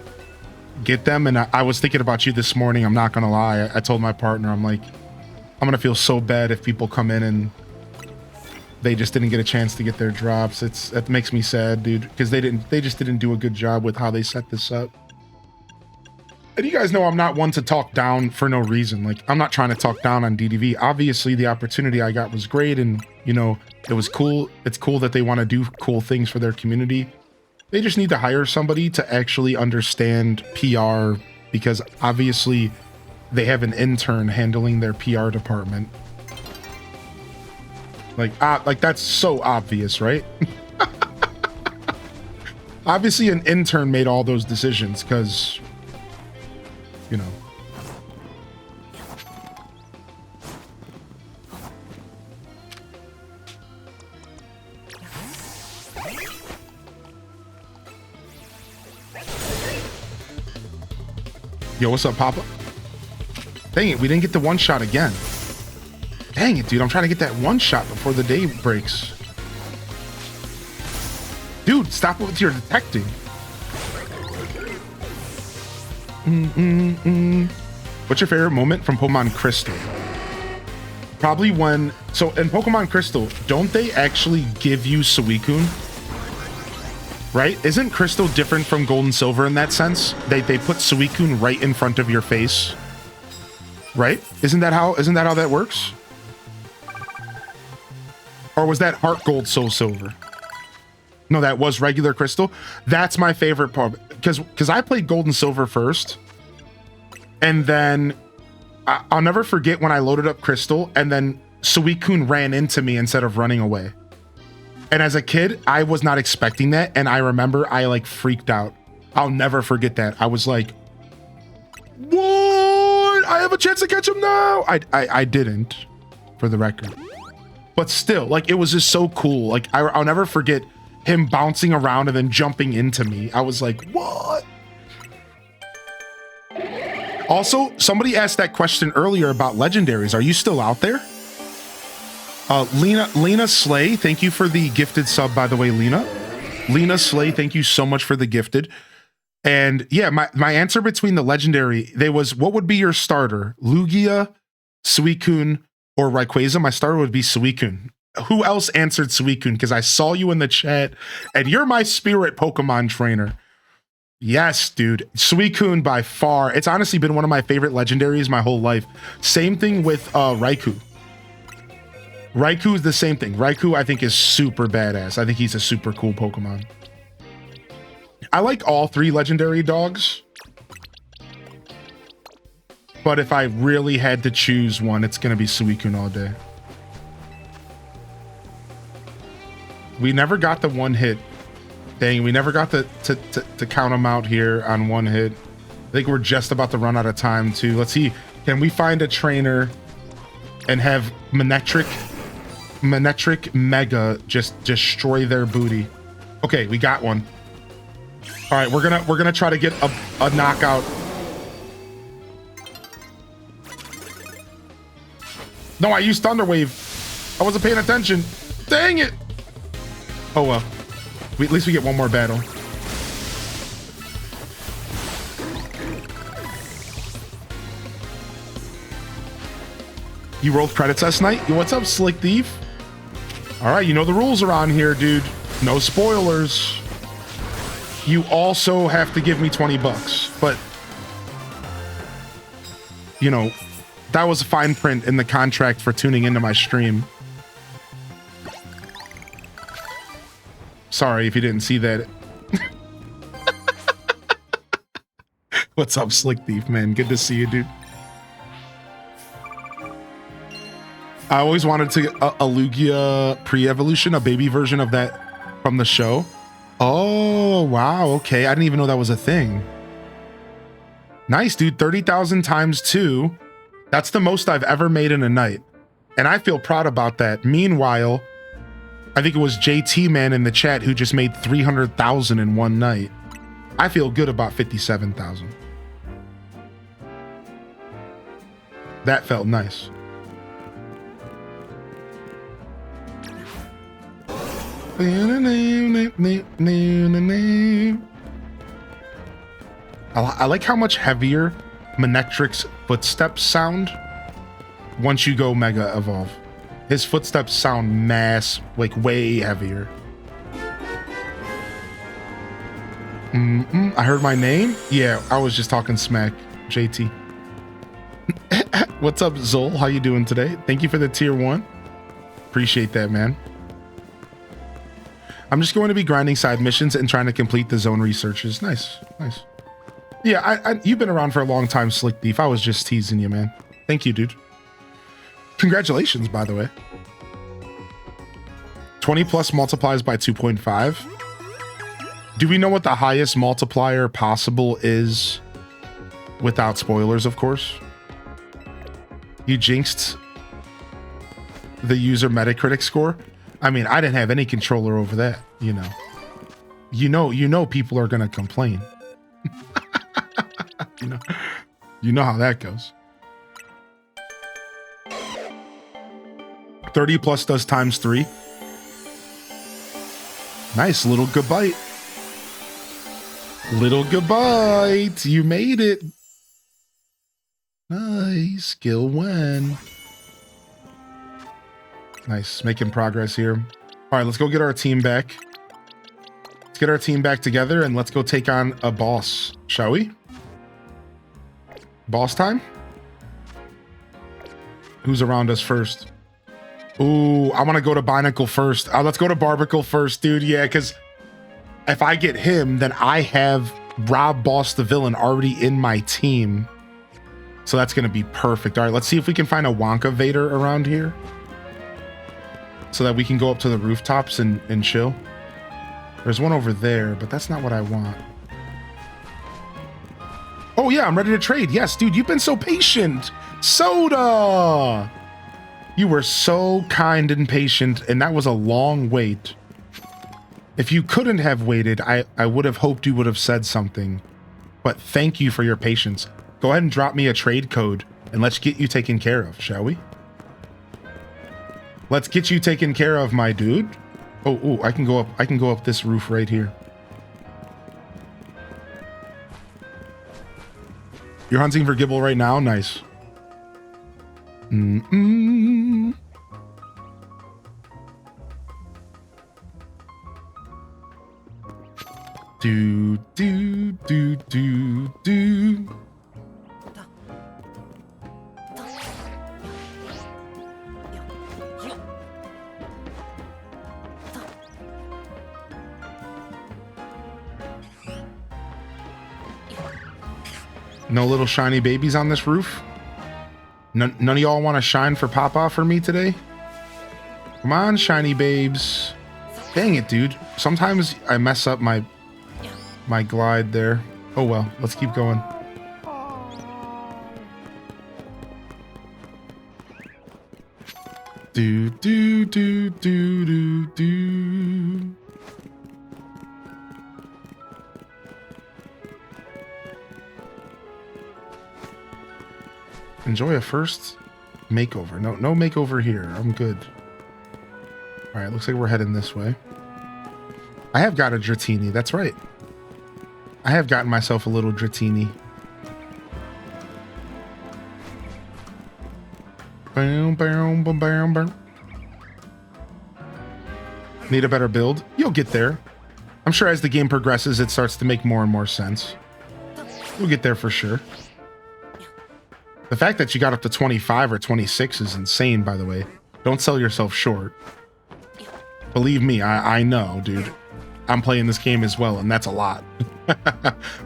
get them, and I was thinking about you this morning. I'm not gonna lie. I told my partner, I'm like, I'm gonna feel so bad if people come in and they just didn't get a chance to get their drops. That makes me sad, dude, because they just didn't do a good job with how they set this up. And you guys know I'm not one to talk down for no reason. Like, I'm not trying to talk down on DDV. Obviously, the opportunity I got was great, and, you know, it was cool. It's cool that they want to do cool things for their community. They just need to hire somebody to actually understand PR, because obviously they have an intern handling their PR department. Like that's so obvious, right? Obviously an intern made all those decisions because, you know. Yo, what's up, Papa? Dang it, we didn't get the one shot again. Dang it, dude, I'm trying to get that one shot before the day breaks. Dude, stop with your detecting. What's your favorite moment from Pokemon Crystal? Probably when... So, in Pokemon Crystal, don't they actually give you Suicune? Right? Isn't Crystal different from Gold and Silver in that sense? They put Suicune right in front of your face. Right? Isn't that how that works? Or was that Heart Gold, Soul Silver? No, that was regular Crystal. That's my favorite part, because I played Gold and Silver first, and then I'll never forget when I loaded up Crystal, and then Suicune ran into me instead of running away. And as a kid, I was not expecting that, and I remember I like freaked out. I'll never forget that. I was like, "What? I have a chance to catch him now!" I didn't, for the record. But still, like, it was just so cool. Like, I'll never forget him bouncing around and then jumping into me. I was like, what? Also, somebody asked that question earlier about legendaries. Are you still out there? Lena Slay, thank you for the gifted sub, by the way, Lena. Lena Slay, thank you so much for the gifted. And yeah, my answer between the legendary, what would be your starter? Lugia, Suicune, or Rayquaza? My starter would be Suicune. Who else answered Suicune? Because I saw you in the chat, and you're my spirit Pokemon trainer. Yes, dude. Suicune by far. It's honestly been one of my favorite legendaries my whole life. Same thing with Raikou. Raikou is the same thing. Raikou, I think, is super badass. I think he's a super cool Pokemon. I like all three legendary dogs. But if I really had to choose one, it's going to be Suicune all day. We never got the one hit. Dang, we never got to count them out here on one hit. I think we're just about to run out of time too. Let's see. Can we find a trainer and have Manectric Mega just destroy their booty? Okay, we got one. All right, we're gonna try to get a knockout. No, I used Thunder Wave. I wasn't paying attention. Dang it. Oh well. At least we get one more battle. You rolled credits last night? Yo, what's up, Slick Thief? All right, you know the rules around here, dude. No spoilers. You also have to give me 20 bucks, but you know, that was a fine print in the contract for tuning into my stream. Sorry if you didn't see that. What's up, Slick Thief, man? Good to see you, dude. I always wanted to get a Lugia pre-evolution, a baby version of that from the show. Oh, wow. Okay. I didn't even know that was a thing. Nice, dude. 30,000 times 2. That's the most I've ever made in a night. And I feel proud about that. Meanwhile, I think it was JT Man in the chat who just made 300,000 in one night. I feel good about 57,000. That felt nice. I like how much heavier Manectric's footsteps sound once you go Mega Evolve. His footsteps sound like way heavier. I heard my name. Yeah, I was just talking smack, JT. What's up, Zol? How you doing today? Thank you for the tier 1. Appreciate that, man. I'm just going to be grinding side missions and trying to complete the zone researches. Nice, nice. Yeah, you've been around for a long time, Slick Thief. I was just teasing you, man. Thank you, dude. Congratulations, by the way. 20 plus multiplies by 2.5. Do we know what the highest multiplier possible is? Without spoilers, of course. You jinxed the user Metacritic score. I mean, I didn't have any controller over that, you know. You know people are gonna complain. you know how that goes. 30 plus does times 3. Nice, little good bite. Little good bite. You made it. Nice, skill win. Nice, making progress here. All right, let's go get our team back. Let's get our team back together and let's go take on a boss, shall we? Boss time? Who's around us first? Ooh, I want to go to Binacle first. Let's go to Barbicle first, dude. Yeah, because if I get him, then I have Rob Boss the Villain already in my team. So that's going to be perfect. All right, let's see if we can find a Wonka Vader around here so that we can go up to the rooftops and chill. There's one over there, but that's not what I want. Oh yeah, I'm ready to trade. Yes, dude, you've been so patient. Soda! You were so kind and patient, and that was a long wait. If you couldn't have waited, I would have hoped you would have said something. But thank you for your patience. Go ahead and drop me a trade code, and let's get you taken care of, shall we? Let's get you taken care of, my dude. Oh, I can go up this roof right here. You're hunting for Gibble right now? Nice. Do. No little shiny babies on this roof? None of y'all want to shine for Papa for me today? Come on, shiny babes. Dang it, dude. Sometimes I mess up my glide there. Oh well, let's keep going. Do. Enjoy a first makeover. No makeover here. I'm good. All right, looks like we're heading this way. I have got a Dratini. That's right. I have gotten myself a little Dratini. Need a better build? You'll get there. I'm sure as the game progresses, it starts to make more and more sense. You'll get there for sure. The fact that you got up to 25 or 26 is insane, by the way. Don't sell yourself short. Believe me, I know, dude. I'm playing this game as well, and that's a lot.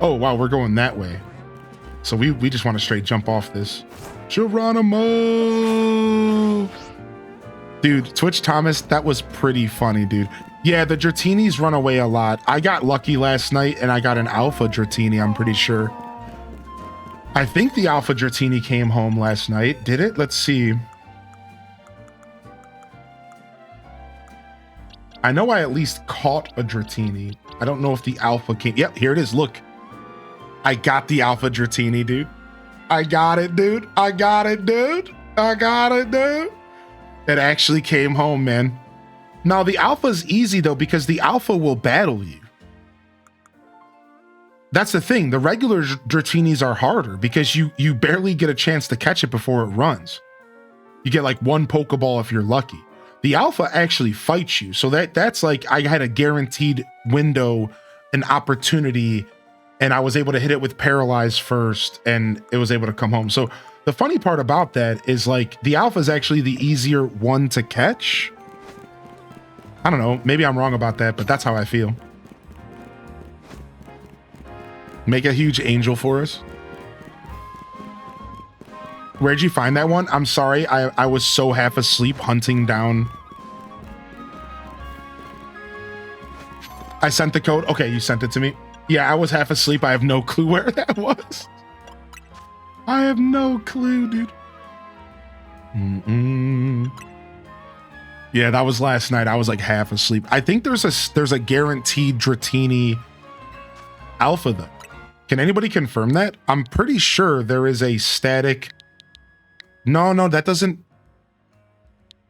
Oh, wow, we're going that way. So we just want to straight jump off this. Geronimo! Dude, Twitch Thomas, that was pretty funny, dude. Yeah, the Dratinis run away a lot. I got lucky last night, and I got an Alpha Dratini, I'm pretty sure. I think the Alpha Dratini came home last night. Did it? Let's see. I know I at least caught a Dratini. I don't know if the Alpha came. Yep, here it is. Look. I got the Alpha Dratini, dude. I got it, dude. I got it, dude. I got it, dude. It actually came home, man. Now, the Alpha's easy, though, because the Alpha will battle you. That's the thing. The regular Dratinis are harder because you barely get a chance to catch it before it runs. You get like one Pokeball if you're lucky. The Alpha actually fights you. So that's like I had a guaranteed window an opportunity, and I was able to hit it with Paralyze first, and it was able to come home. So the funny part about that is like the alpha is actually the easier one to catch. I don't know, maybe I'm wrong about that, but that's how I feel. Make a huge angel for us. Where'd you find that one? I'm sorry, I was so half asleep hunting down. I sent the code. Okay, you sent it to me. Yeah, I was half asleep. I have no clue where that was. I have no clue, dude. Yeah, that was last night. I was like half asleep. I think there's a guaranteed Dratini alpha though. Can anybody confirm that? I'm pretty sure there is a static. No, that doesn't.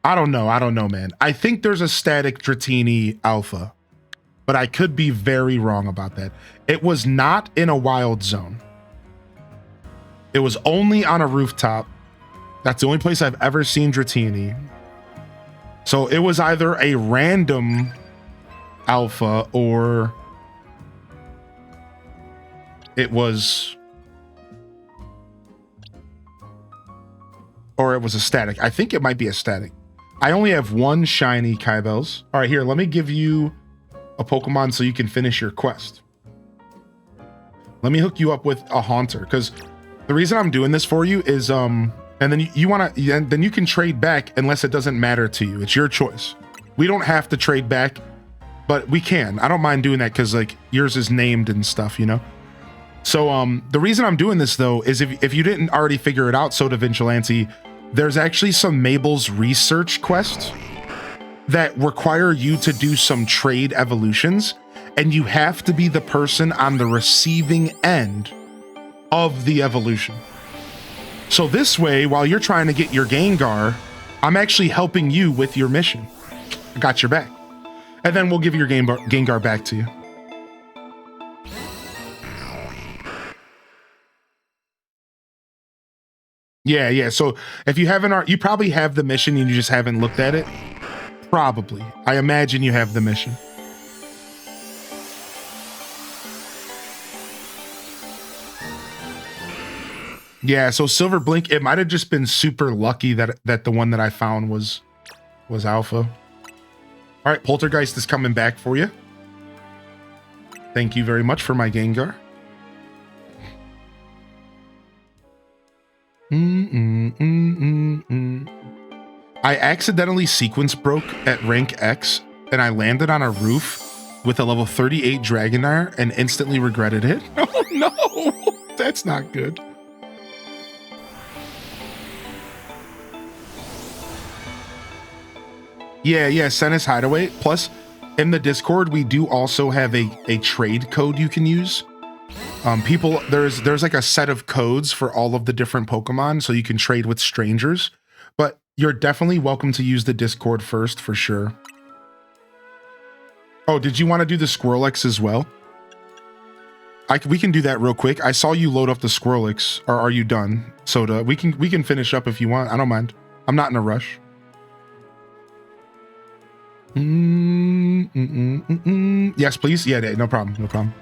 I don't know, man. I think there's a static Dratini alpha, but I could be very wrong about that. It was not in a wild zone. It was only on a rooftop. That's the only place I've ever seen Dratini. So it was either a random alpha or it was a static. I think it might be a static. I only have one shiny Kybels. All right, here, let me give you a Pokemon so you can finish your quest. Let me hook you up with a Haunter, because the reason I'm doing this for you is and then then you can trade back unless it doesn't matter to you. It's your choice. We don't have to trade back, but we can. I don't mind doing that because like yours is named and stuff, you know. So the reason I'm doing this though is if you didn't already figure it out, Soda Vigilante, there's actually some Mabel's research quests that require you to do some trade evolutions, and you have to be the person on the receiving end of the evolution. So this way, while you're trying to get your Gengar, I'm actually helping you with your mission. I got your back. And then we'll give your Gengar back to you. Yeah. So if you haven't, you probably have the mission and you just haven't looked at it. Probably. I imagine you have the mission. Yeah, so Silver Blink, it might have just been super lucky that the one that I found was alpha. All right, Poltergeist is coming back for you. Thank you very much for my Gengar. I accidentally sequence broke at rank X, and I landed on a roof with a level 38 Dragonair and instantly regretted it. Oh no, that's not good. Yeah, Senna's Hideaway. Plus, in the Discord, we do also have a trade code you can use. People, there's like a set of codes for all of the different Pokemon, so you can trade with strangers. But you're definitely welcome to use the Discord first, for sure. Oh, did you want to do the Squirrelix as well? We can do that real quick. I saw you load up the Squirrelix. Or are you done, Soda? We can finish up if you want. I don't mind. I'm not in a rush. Yes, please. Yeah, no problem.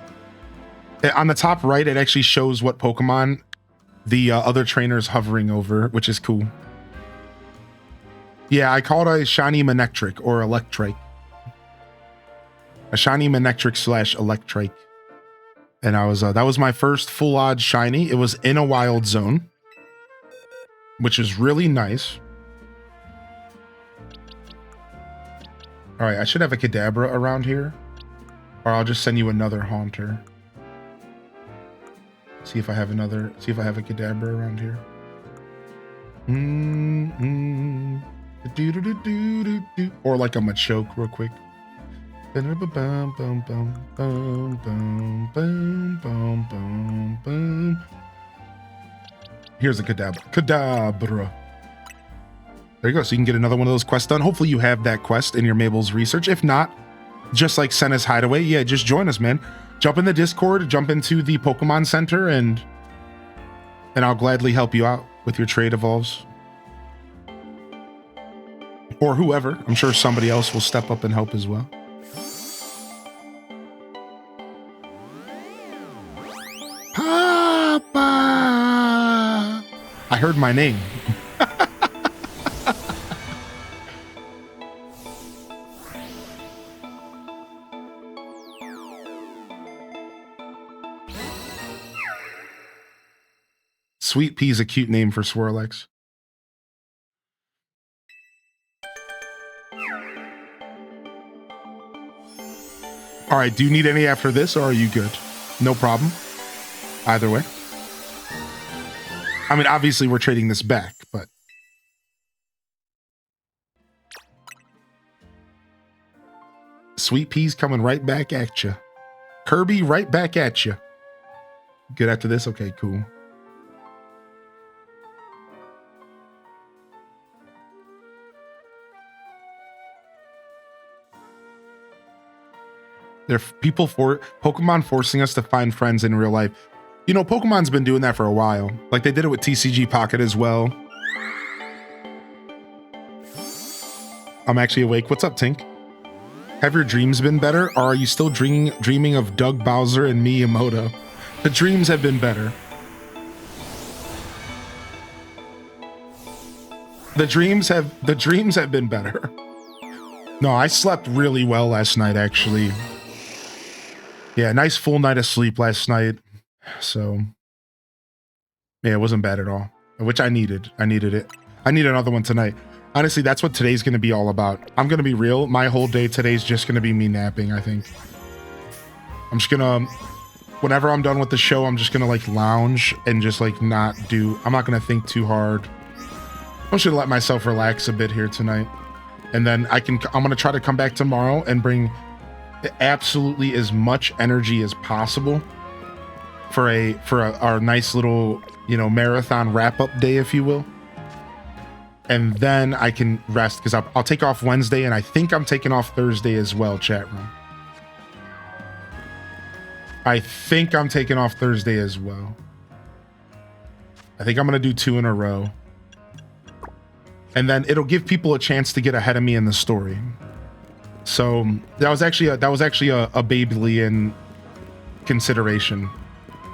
On the top right, it actually shows what Pokemon the other trainer's hovering over, which is cool. Yeah, I called a shiny Manectric or Electrike. A shiny Manectric / Electrike. And I was that was my first full odd shiny. It was in a wild zone, which is really nice. All right, I should have a Kadabra around here, or I'll just send you another Haunter. See if I have a Kadabra around here. Or like a Machoke real quick. Here's a Kadabra. There you go. So you can get another one of those quests done. Hopefully you have that quest in your Mabel's research. If not, just like Senna's Hideaway, yeah, just join us, man. Jump in the Discord, jump into the Pokemon Center, and I'll gladly help you out with your trade evolves. Or whoever. I'm sure somebody else will step up and help as well. Papa. I heard my name. Sweet Pea's a cute name for Swirlex. All right, do you need any after this, or are you good? No problem. Either way. I mean, obviously we're trading this back, but... Sweet Pea's coming right back at you. Kirby, right back at you. Good after this? Okay, cool. There are people for Pokemon forcing us to find friends in real life. You know, Pokemon's been doing that for a while. Like they did it with TCG Pocket as well. I'm actually awake. What's up, Tink? Have your dreams been better, or are you still dreaming of Doug Bowser and Miyamoto? The dreams have been better. The dreams have been better. No, I slept really well last night, actually. Yeah, nice full night of sleep last night. So, yeah, it wasn't bad at all, which I needed. I needed it. I need another one tonight. Honestly, that's what today's going to be all about. I'm going to be real. My whole day today's just going to be me napping, I think. I'm just going to, whenever I'm done with the show, I'm just going to like lounge and just like I'm not going to think too hard. I'm just going to let myself relax a bit here tonight. And then I'm going to try to come back tomorrow and bring absolutely as much energy as possible for our nice little, you know, marathon wrap-up day, if you will. And then I can rest because I'll take off Wednesday, and I think I'm taking off Thursday as well, chat room. I think I'm taking off Thursday as well. I think I'm going to do 2 in a row. And then it'll give people a chance to get ahead of me in the story. So that was actually a babyly in consideration,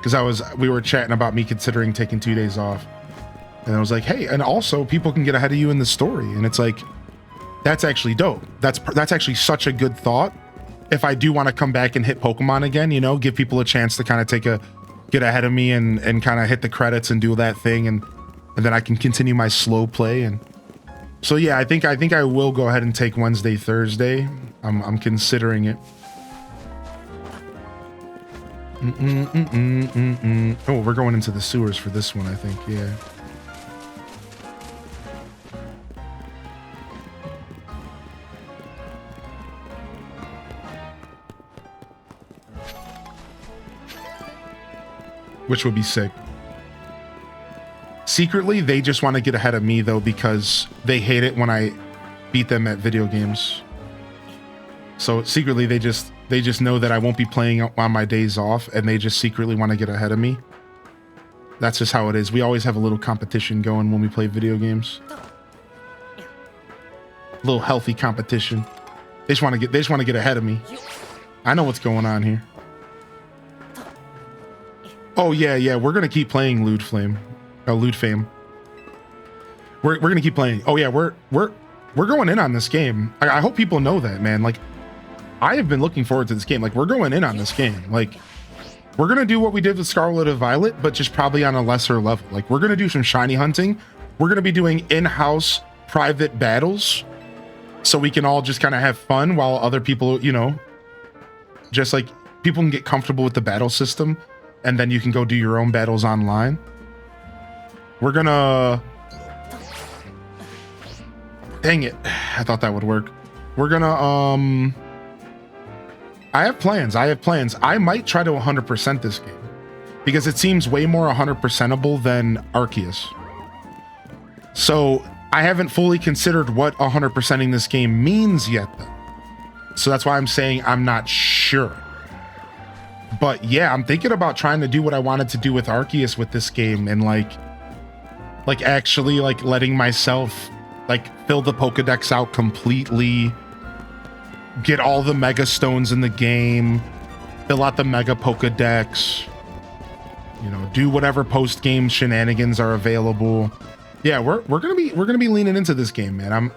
because we were chatting about me considering taking 2 days off, and I was like, hey, and also people can get ahead of you in the story, and it's like, that's actually dope. That's actually such a good thought. If I do want to come back and hit Pokemon again, you know, give people a chance to kind of get ahead of me and kind of hit the credits and do that thing, and then I can continue my slow play. And so yeah, I think I will go ahead and take Wednesday, Thursday. I'm considering it. Oh, we're going into the sewers for this one, I think. Yeah. Which would be sick. Secretly, they just want to get ahead of me, though, because they hate it when I beat them at video games. So secretly, they just know that I won't be playing on my days off, and they just secretly want to get ahead of me. That's just how it is. We always have a little competition going when we play video games. A little healthy competition. They just want to get ahead of me. I know what's going on here. Oh yeah, we're gonna keep playing Lewd Fame. We're gonna keep playing. Oh yeah, we're going in on this game. I hope people know that, man. Like, I have been looking forward to this game. Like, we're going in on this game. Like, we're gonna do what we did with Scarlet and Violet, but just probably on a lesser level. Like, we're gonna do some shiny hunting. We're gonna be doing in-house private battles, so we can all just kind of have fun while other people, you know, just like people can get comfortable with the battle system, and then you can go do your own battles online. We're gonna... Dang it. I thought that would work. We're gonna, I have plans. I might try to 100% this game, because it seems way more 100%able than Arceus. So I haven't fully considered what 100%ing this game means yet, though. So that's why I'm saying I'm not sure. But yeah, I'm thinking about trying to do what I wanted to do with Arceus with this game, and like actually like letting myself like fill the Pokedex out completely, get all the Mega Stones in the game, fill out the Mega Pokedex, You know, do whatever post-game shenanigans are available. Yeah, we're gonna be leaning into this game, man.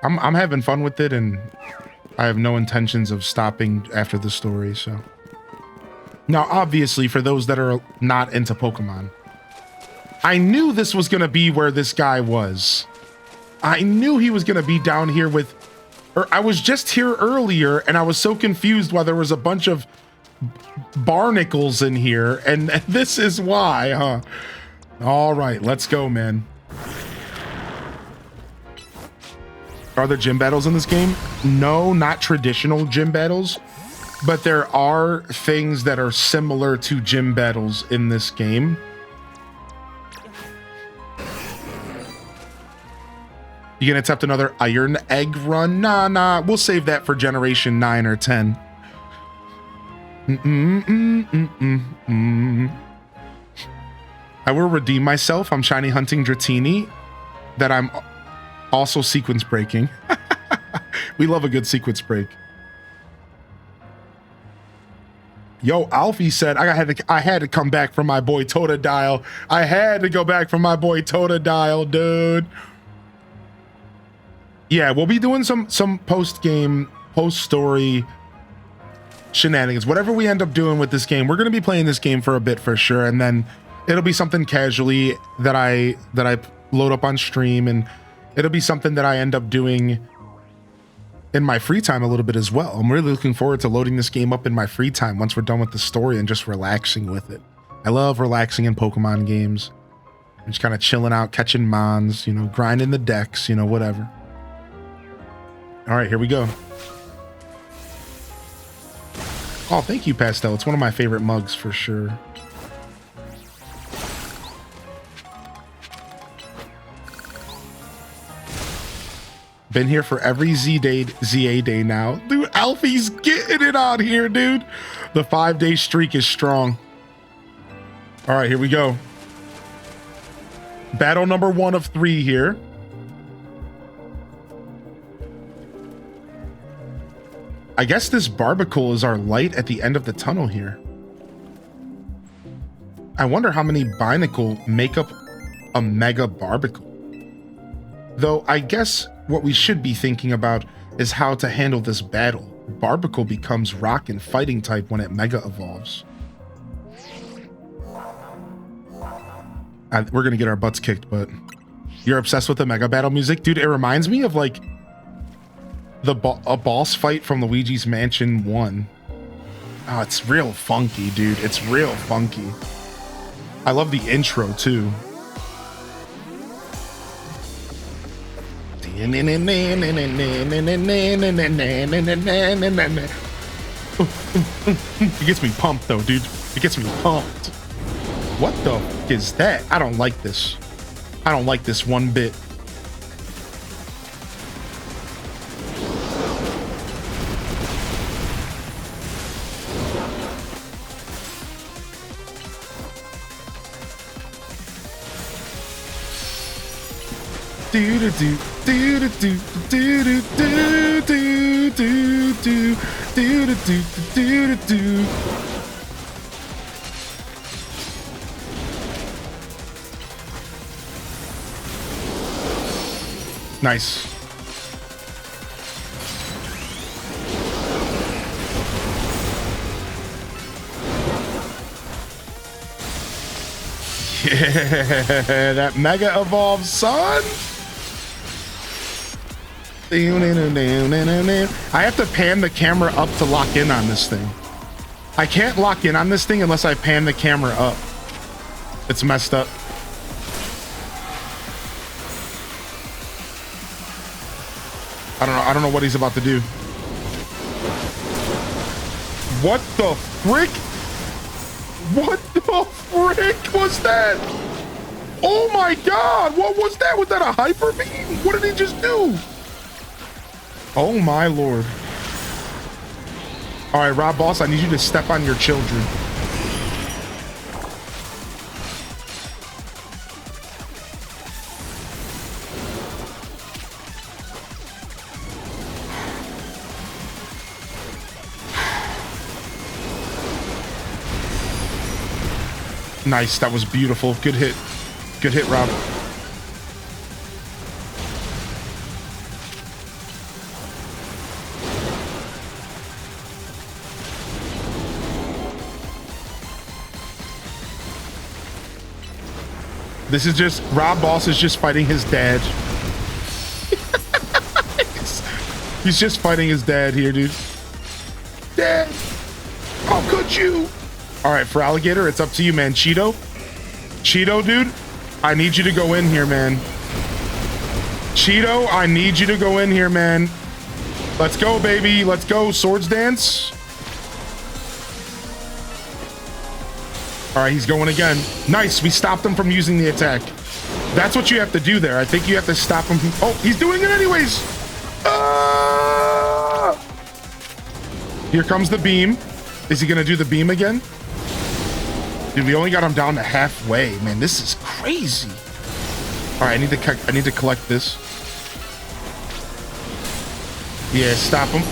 I'm having fun with it, and I have no intentions of stopping after the story. So now, obviously, for those that are not into Pokemon, I knew this was gonna be where this guy was. I knew he was gonna be down here with, or I was just here earlier, and I was so confused why there was a bunch of barnacles in here, and this is why, huh? All right, let's go, man. Are there gym battles in this game? No, not traditional gym battles, but there are things that are similar to gym battles in this game. You gonna attempt another Iron Egg run? Nah, we'll save that for Generation 9 or 10. I will redeem myself. I'm shiny hunting Dratini. That I'm also sequence breaking. We love a good sequence break. Yo, Alfie said I had to come back from my boy Totodile. I had to go back from my boy Totodile, dude. Yeah, we'll be doing some post-game, post-story shenanigans. Whatever we end up doing with this game, we're going to be playing this game for a bit for sure, and then it'll be something casually that I load up on stream, and it'll be something that I end up doing in my free time a little bit as well. I'm really looking forward to loading this game up in my free time once we're done with the story and just relaxing with it. I love relaxing in Pokemon games. I'm just kind of chilling out, catching mons, you know, grinding the decks, you know, whatever. All right, here we go. Oh, thank you, Pastel. It's one of my favorite mugs for sure. Been here for every ZA day now. Dude, Alfie's getting it out here, dude. The 5-day streak is strong. All right, here we go. Battle number 1 of 3 here. I guess this Barbicle is our light at the end of the tunnel here. I wonder how many Binacle make up a Mega Barbicle. Though I guess what we should be thinking about is how to handle this battle. Barbicle becomes rock and fighting type when it Mega evolves. We're gonna get our butts kicked, but you're obsessed with the Mega Battle music? Dude, it reminds me of like a boss fight from Luigi's Mansion 1. Oh, it's real funky, dude. It's real funky. I love the intro too. It gets me pumped though, dude. It gets me pumped. What the f is that? I don't like this. I don't like this one bit. Do do do do do do do do do do do do do do do. Nice. Yeah, that Mega Evolve, son. I have to pan the camera up to lock in on this thing. I can't lock in on this thing unless I pan the camera up. It's messed up. I don't know what he's about to do. What the frick? What the frick was that? Oh my god, what was that? Was that a hyper beam? What did he just do? Oh my lord. All right, Rob Boss, I need you to step on your children. Nice, that was beautiful. Good hit. Good hit, Rob. This is just, Rob Boss is just fighting his dad. He's just fighting his dad here, dude. Dad, how could you? All right, for Alligator, it's up to you, man. Cheeto, dude, I need you to go in here, man. Cheeto, I need you to go in here, man. Let's go, baby. Let's go. Swords dance. All right, he's going again. Nice. We stopped him from using the attack. That's what you have to do there. I think you have to stop him from... Oh, he's doing it anyways. Here comes the beam. Is he going to do the beam again? Dude, we only got him down to halfway. Man, this is crazy. All right, I need to collect this. Yeah, stop him.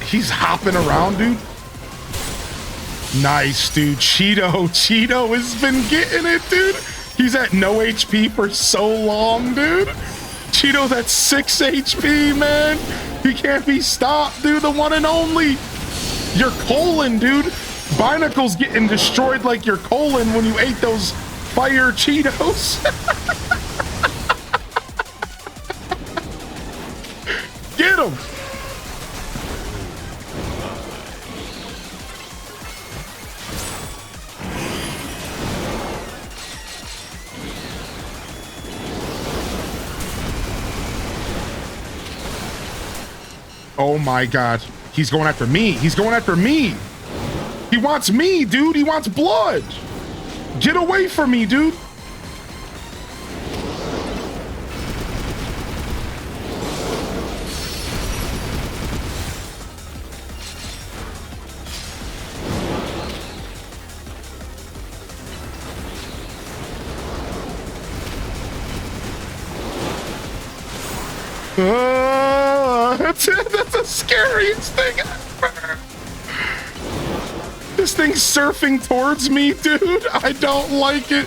He's hopping around, dude. Nice, dude. Cheeto has been getting it, dude. He's at no HP for so long, dude. Cheeto's at 6 HP, man. He can't be stopped, dude. The one and only. Your colon, dude. Binacle's getting destroyed like your colon when you ate those fire Cheetos. Get him. Oh my God. He's going after me. He's going after me. He wants me, dude. He wants blood. Get away from me, dude. That's the scariest thing ever. This thing's surfing towards me, dude. I don't like it.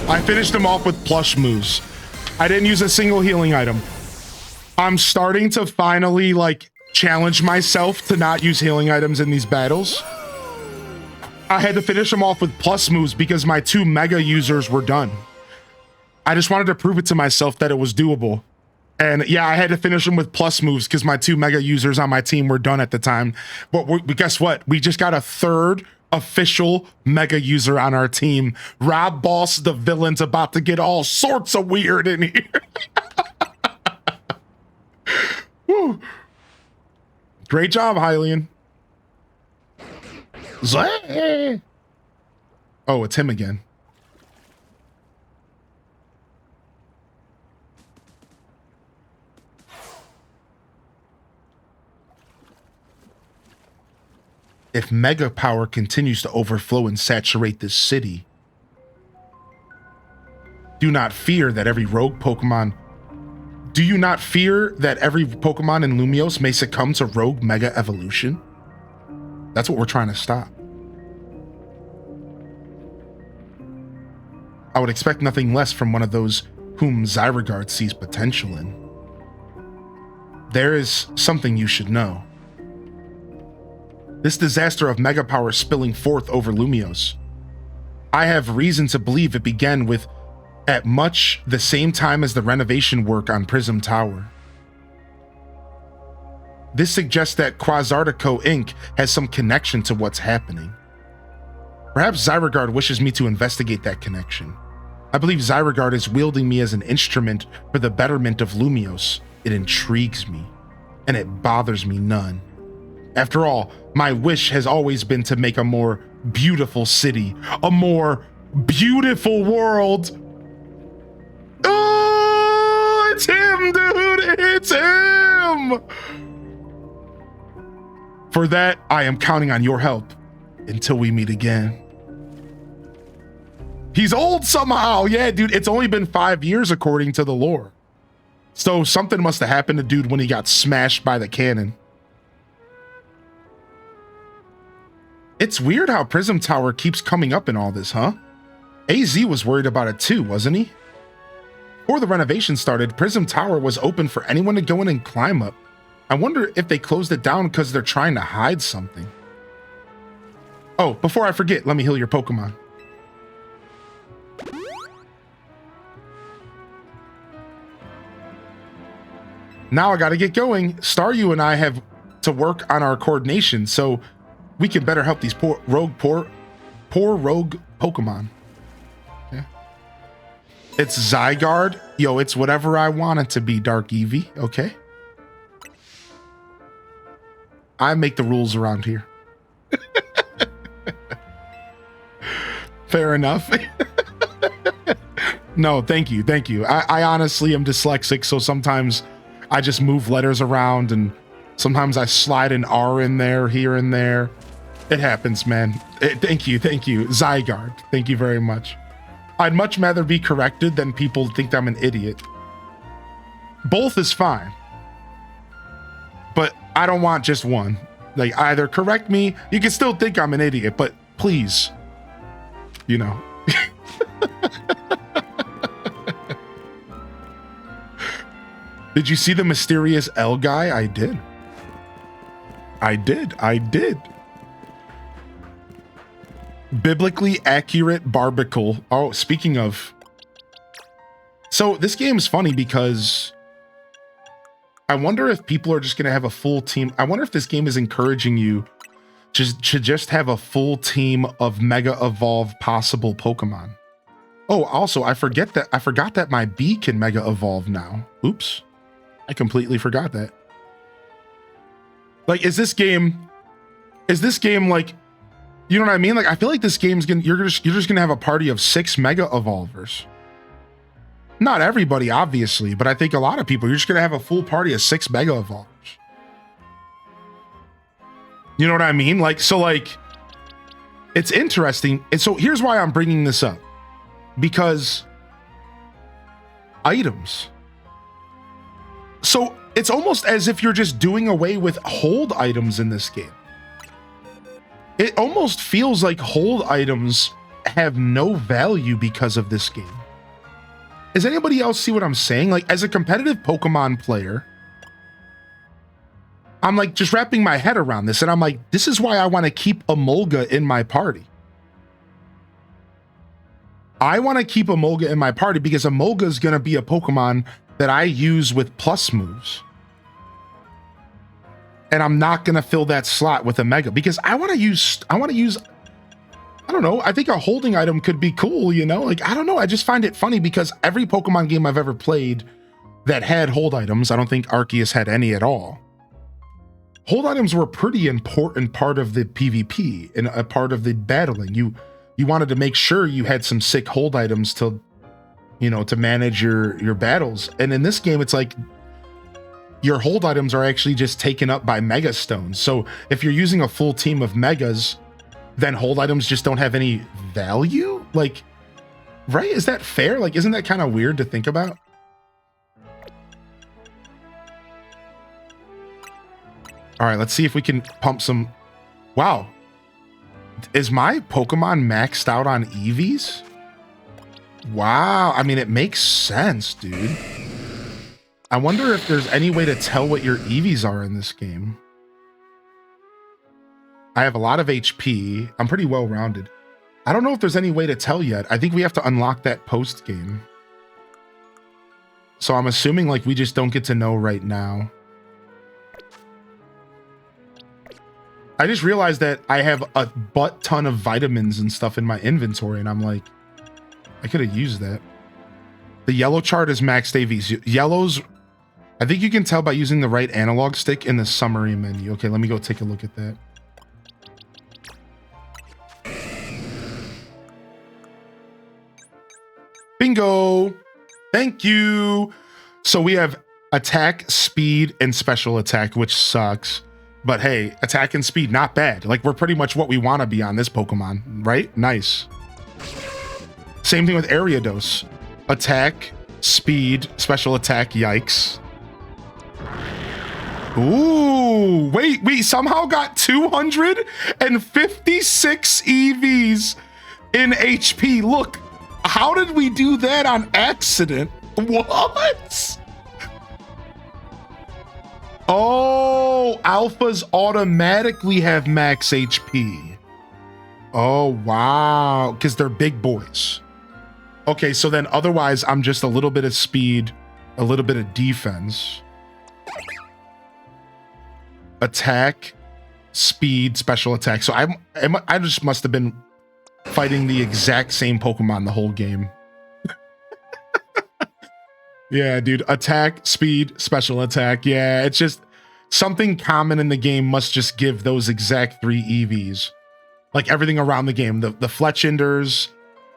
I finished him off with plush moves. I didn't use a single healing item. I'm starting to finally like challenge myself to not use healing items in these battles. I had to finish them off with plus moves because my 2 mega users were done. I just wanted to prove it to myself that it was doable. And yeah, I had to finish them with plus moves because my 2 mega users on my team were done at the time. But guess what? We just got a 3rd official mega user on our team. Rob Boss, the villain's about to get all sorts of weird in here. Woo. Great job, Hylian. Oh, it's him again. If mega power continues to overflow and saturate this city, do not fear that every rogue Pokemon... Do you not fear that every Pokemon in Lumiose may succumb to rogue mega evolution? That's what we're trying to stop. I would expect nothing less from one of those whom Zyregard sees potential in. There is something you should know. This disaster of mega power spilling forth over Lumiose. I have reason to believe it began with at much the same time as the renovation work on Prism Tower. This suggests that Quasartico Inc. has some connection to what's happening. Perhaps Zyregard wishes me to investigate that connection. I believe Zyregard is wielding me as an instrument for the betterment of Lumiose. It intrigues me, and it bothers me none. After all, my wish has always been to make a more beautiful city, a more Beautiful world. Oh, it's him, dude. It's him. For that, I am counting on your help until we meet again. He's old somehow. Yeah, dude, it's only been 5 years according to the lore. So something must have happened to dude when he got smashed by the cannon. It's weird how Prism Tower keeps coming up in all this, huh? AZ was worried about it too, wasn't he? Before the renovation started, Prism Tower was open for anyone to go in and climb up. I wonder if they closed it down because they're trying to hide something. Oh, before I forget, let me heal your Pokemon. Now I gotta get going. Staryu and I have to work on our coordination so we can better help these poor rogue Pokemon. Yeah. It's Zygarde. Yo, it's whatever I want it to be, Dark Eevee, okay? I make the rules around here. Fair enough. No, thank you, thank you. I honestly am dyslexic, so sometimes I just move letters around and sometimes I slide an R in there, here and there. It happens, man. Thank you, Zygarde. Thank you very much. I'd much rather be corrected than people think I'm an idiot. Both is fine. But I don't want just one. Like, either correct me, you can still think I'm an idiot, but please, you know. Did you see the mysterious L guy? I did. Biblically accurate barbicle. Oh, speaking of. So this game is funny because I wonder if people are just going to have a full team. I wonder if this game is encouraging you to just have a full team of Mega Evolve possible Pokemon. Oh, also, I forgot that my bee can Mega Evolve now. Oops. I completely forgot that. Like, is this game like, you know what I mean? Like, I feel like this game's you're just gonna have a party of 6 Mega Evolvers. Not everybody, obviously, but I think a lot of people, you're just gonna have a full party of 6 Mega Evolvers. You know what I mean? Like, so like, it's interesting. And so here's why I'm bringing this up. Because items. So it's almost as if you're just doing away with hold items in this game. It almost feels like hold items have no value because of this game. Does anybody else see what I'm saying? Like, as a competitive Pokemon player, I'm like just wrapping my head around this, and I'm like, this is why I want to keep Emolga in my party. I want to keep Emolga in my party because Emolga is going to be a Pokemon that I use with plus moves. And I'm not going to fill that slot with a Mega because I want to use, I don't know. I think a holding item could be cool, you know? Like, I don't know. I just find it funny because every Pokemon game I've ever played that had hold items, I don't think Arceus had any at all. Hold items were a pretty important part of the PvP and a part of the battling. You wanted to make sure you had some sick hold items to, you know, to manage your battles. And in this game, it's like your hold items are actually just taken up by Mega Stones. So if you're using a full team of Megas, then hold items just don't have any value? Like, right? Is that fair? Like, isn't that kind of weird to think about? All right, let's see if we can pump some. Wow. Is my Pokemon maxed out on EVs? Wow. I mean, it makes sense, dude. I wonder if there's any way to tell what your EVs are in this game. I have a lot of HP. I'm pretty well-rounded. I don't know if there's any way to tell yet. I think we have to unlock that post-game. So I'm assuming like we just don't get to know right now. I just realized that I have a butt ton of vitamins and stuff in my inventory, and I'm like, I could have used that. The yellow chart is maxed AVs. Yellows, I think you can tell by using the right analog stick in the summary menu. Okay, let me go take a look at that. Bingo. Thank you. So we have attack, speed, and special attack, which sucks. But hey, attack and speed, not bad. Like, we're pretty much what we want to be on this Pokemon, right? Nice. Same thing with Ariados. Attack, speed, special attack, yikes. Ooh, wait, we somehow got 256 EVs in HP. Look, how did we do that on accident? What? Oh, alphas automatically have max HP. Oh, wow, because they're big boys. Okay, so then otherwise I'm just a little bit of speed, a little bit of defense. Attack, speed, special attack. So I just must have been fighting the exact same Pokemon the whole game. Yeah, dude. Attack, speed, special attack. Yeah, it's just something common in the game must just give those exact 3 EVs. Like everything around the game. The Fletchinders,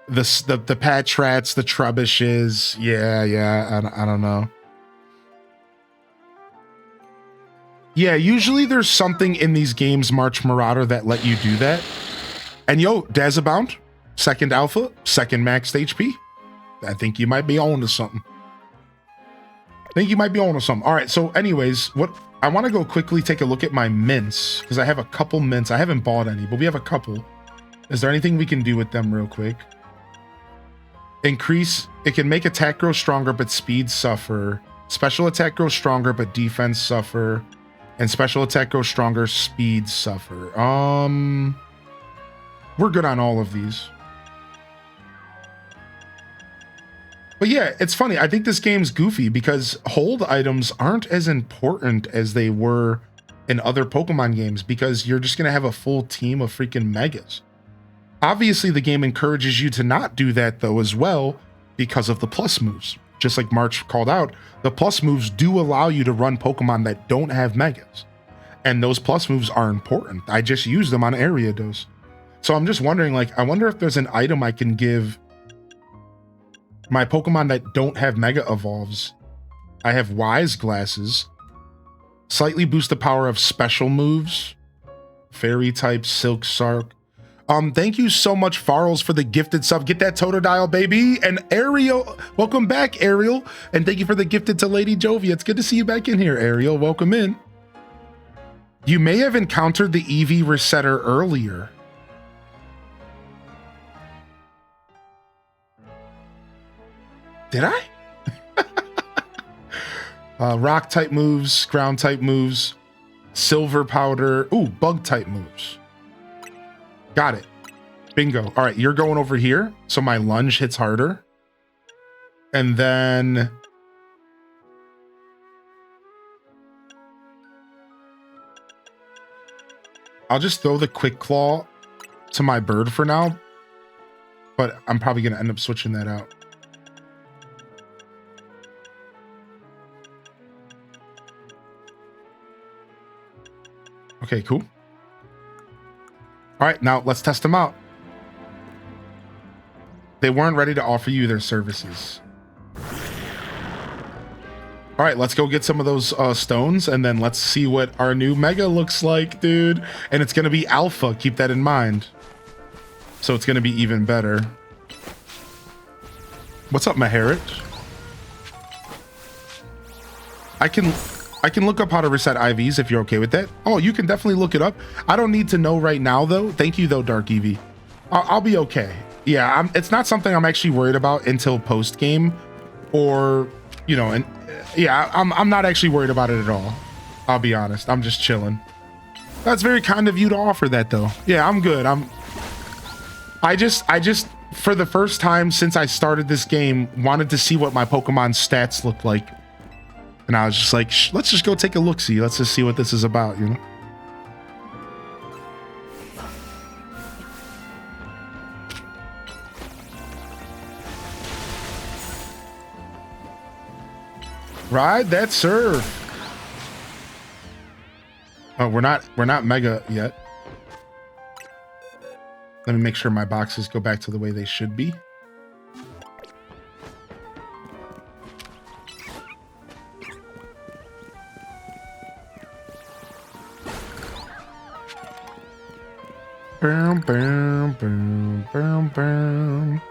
the Patrats, the Trubbishes. Yeah, I don't know. Yeah, usually there's something in these games, March Marauder, that let you do that. And yo, Dazabound, second alpha, second maxed HP. I think you might be on to something. All right, so anyways, what I want to go quickly take a look at my mints, because I have a couple mints. I haven't bought any, but we have a couple. Is there anything we can do with them real quick? Increase, it can make attack grow stronger, but speed suffer. Special attack grows stronger, but defense suffer. And special attack grows stronger, speed suffer. We're good on all of these. But yeah, it's funny. I think this game's goofy because hold items aren't as important as they were in other Pokemon games because you're just going to have a full team of freaking Megas. Obviously, the game encourages you to not do that, though, as well, because of the plus moves. Just like March called out, the plus moves do allow you to run Pokemon that don't have Megas. And those plus moves are important. I just use them on Ariados. So I'm just wondering, like, I wonder if there's an item I can give my Pokemon that don't have Mega Evolves. I have Wise Glasses. Slightly boost the power of special moves. Fairy type, Silk Sark. Thank you so much, Farrells, for the gifted sub. Get that Totodile, baby. And Ariel, welcome back, Ariel. And thank you for the gifted to Lady Jovia. It's good to see you back in here, Ariel. Welcome in. You may have encountered the EV resetter earlier. Did I? Rock type moves, ground type moves, silver powder. Ooh, bug type moves. Got it. Bingo. All right, you're going over here. So my lunge hits harder. And then I'll just throw the quick claw to my bird for now. But I'm probably going to end up switching that out. Okay, cool. All right, now let's test them out. They weren't ready to offer you their services. All right, let's go get some of those stones, and then let's see what our new Mega looks like, dude. And it's going to be Alpha. Keep that in mind. So it's going to be even better. What's up, Maharit? I can look up how to reset IVs if you're okay with that. Oh, you can definitely look it up. I don't need to know right now, though. Thank you, though, Dark Eevee. I'll be okay. Yeah, it's not something I'm actually worried about until post-game. Or, you know, and yeah, I'm not actually worried about it at all. I'll be honest. I'm just chilling. That's very kind of you to offer that, though. Yeah, I'm good. I just, for the first time since I started this game, wanted to see what my Pokemon stats look like. And I was just like, let's just go take a look-see. Let's just see what this is about, you know? Ride that serve. Oh, we're not Mega yet. Let me make sure my boxes go back to the way they should be. Boom, boom, boom, boom, boom.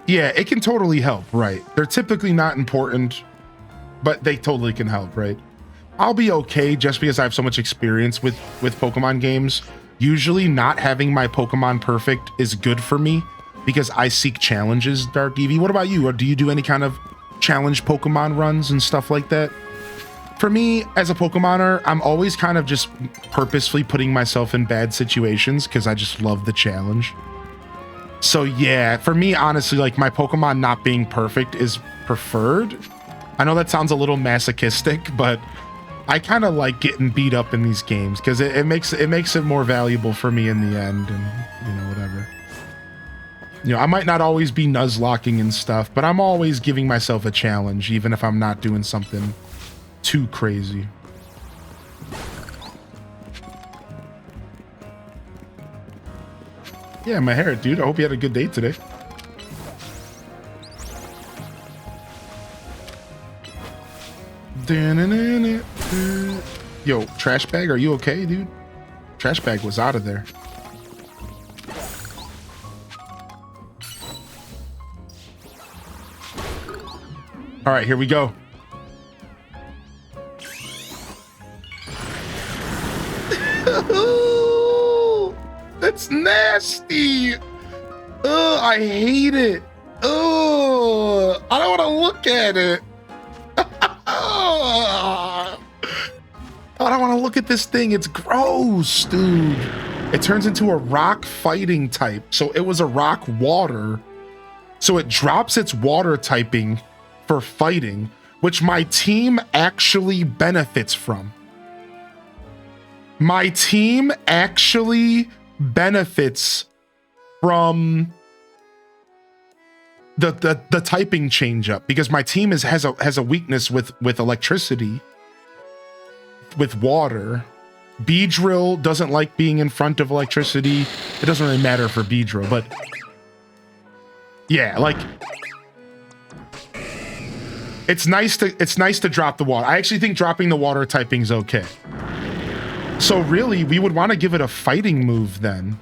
Yeah, it can totally help, right? They're typically not important, but they totally can help, right? I'll be okay just because I have so much experience with Pokemon games. Usually not having my Pokemon perfect is good for me because I seek challenges, Dark Eevee. What about you? Or do you do any kind of challenge Pokemon runs and stuff like that? For me, as a Pokemoner, I'm always kind of just purposefully putting myself in bad situations because I just love the challenge. So yeah, for me, honestly, like my Pokemon not being perfect is preferred. I know that sounds a little masochistic, but I kind of like getting beat up in these games because it makes it more valuable for me in the end, and you know, whatever. You know, I might not always be nuzlocking and stuff, but I'm always giving myself a challenge, even if I'm not doing something too crazy. Yeah, my hair, dude. I hope you had a good day today. Yo, trash bag, are you okay, dude? Trash bag was out of there. All right, here we go. That's nasty. I hate it. I don't want to look at it. I don't want to look at this thing. It's gross, dude. It turns into a rock fighting type. So it was a rock water. So it drops its water typing for fighting, which my team actually benefits from. My team actually benefits from the typing change up because my team has a weakness with electricity, with water. Beedrill doesn't like being in front of electricity. It doesn't really matter for Beedrill, but yeah, like it's nice to drop the water. I actually think dropping the water typing is okay. So really, we would want to give it a fighting move then.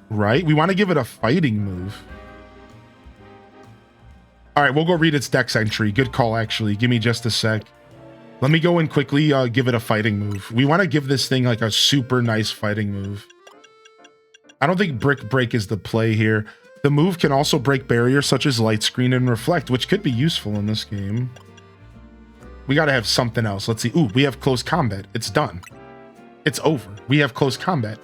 Right? We want to give it a fighting move. All right, we'll go read its dex entry. Good call, actually. Give me just a sec. Let me go and quickly give it a fighting move. We want to give this thing like a super nice fighting move. I don't think Brick Break is the play here. The move can also break barriers such as Light Screen and Reflect, which could be useful in this game. We got to have something else. Let's see. Ooh, we have Close Combat. It's done. It's over. We have Close Combat.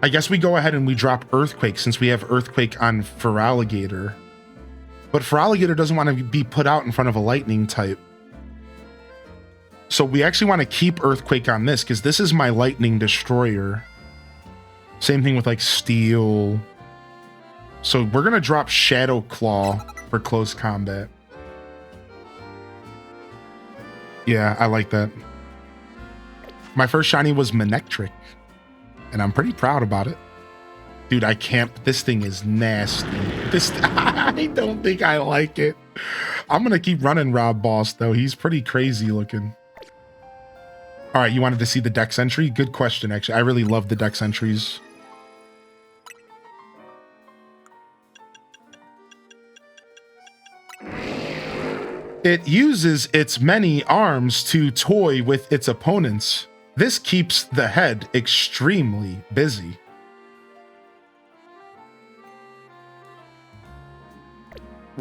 I guess we go ahead and we drop Earthquake since we have Earthquake on Feraligatr. But Feraligatr doesn't want to be put out in front of a Lightning type. So we actually want to keep Earthquake on this because this is my Lightning Destroyer. Same thing with like Steel. So we're going to drop Shadow Claw for Close Combat. Yeah, I like that. My first shiny was Manectric, and I'm pretty proud about it. Dude, I can't. This thing is nasty. I don't think I like it. I'm going to keep running Rob Boss, though. He's pretty crazy looking. All right, you wanted to see the dex entry? Good question, actually. I really love the dex entries. It uses its many arms to toy with its opponents. This keeps the head extremely busy.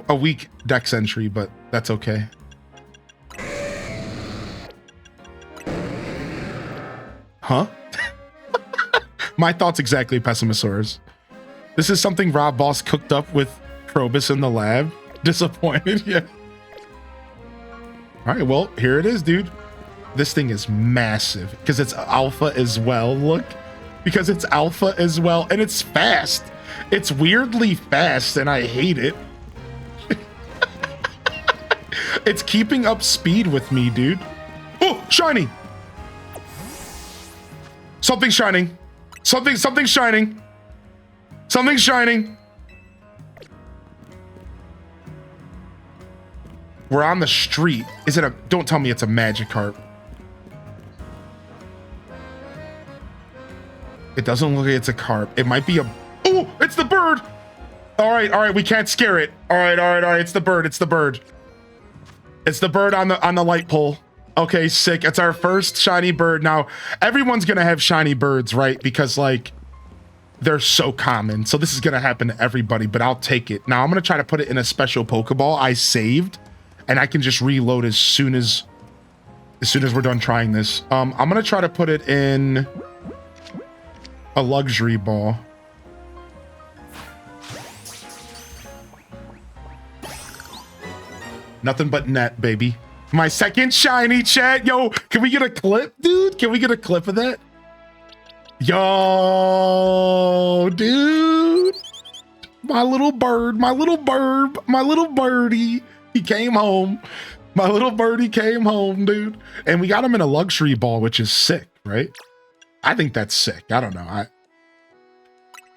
A weak dex entry, but that's okay. Huh? My thoughts exactly, Pessimosaurus. This is something Rob Boss cooked up with Krobus in the lab. Disappointed, yeah. All right, well, here it is, dude. This thing is massive because it's alpha as well. Look, because it's alpha as well, and it's fast. It's weirdly fast, and I hate it. It's keeping up speed with me, dude. Oh, shiny. Something's shining. Something's shining. Something's shining. We're on the street. Is it a... Don't tell me it's a Magikarp. It doesn't look like it's a carp. It might be a... Oh, it's the bird. All right. We can't scare it. All right. It's the bird. It's the bird. It's the bird on the light pole. Okay, sick. It's our first shiny bird. Now, everyone's going to have shiny birds, right? Because, like, they're so common. So this is going to happen to everybody, but I'll take it. Now, I'm going to try to put it in a special Pokeball I saved, and I can just reload as soon as we're done trying this. I'm going to try to put it in a luxury ball. Nothing but net, baby. My second shiny, chat. Yo, can we get a clip, dude? Can we get a clip of that? Yo, dude. My little bird, my little birdie. He came home. My little birdie came home, dude. And we got him in a luxury ball, which is sick, right? I think that's sick. I don't know. All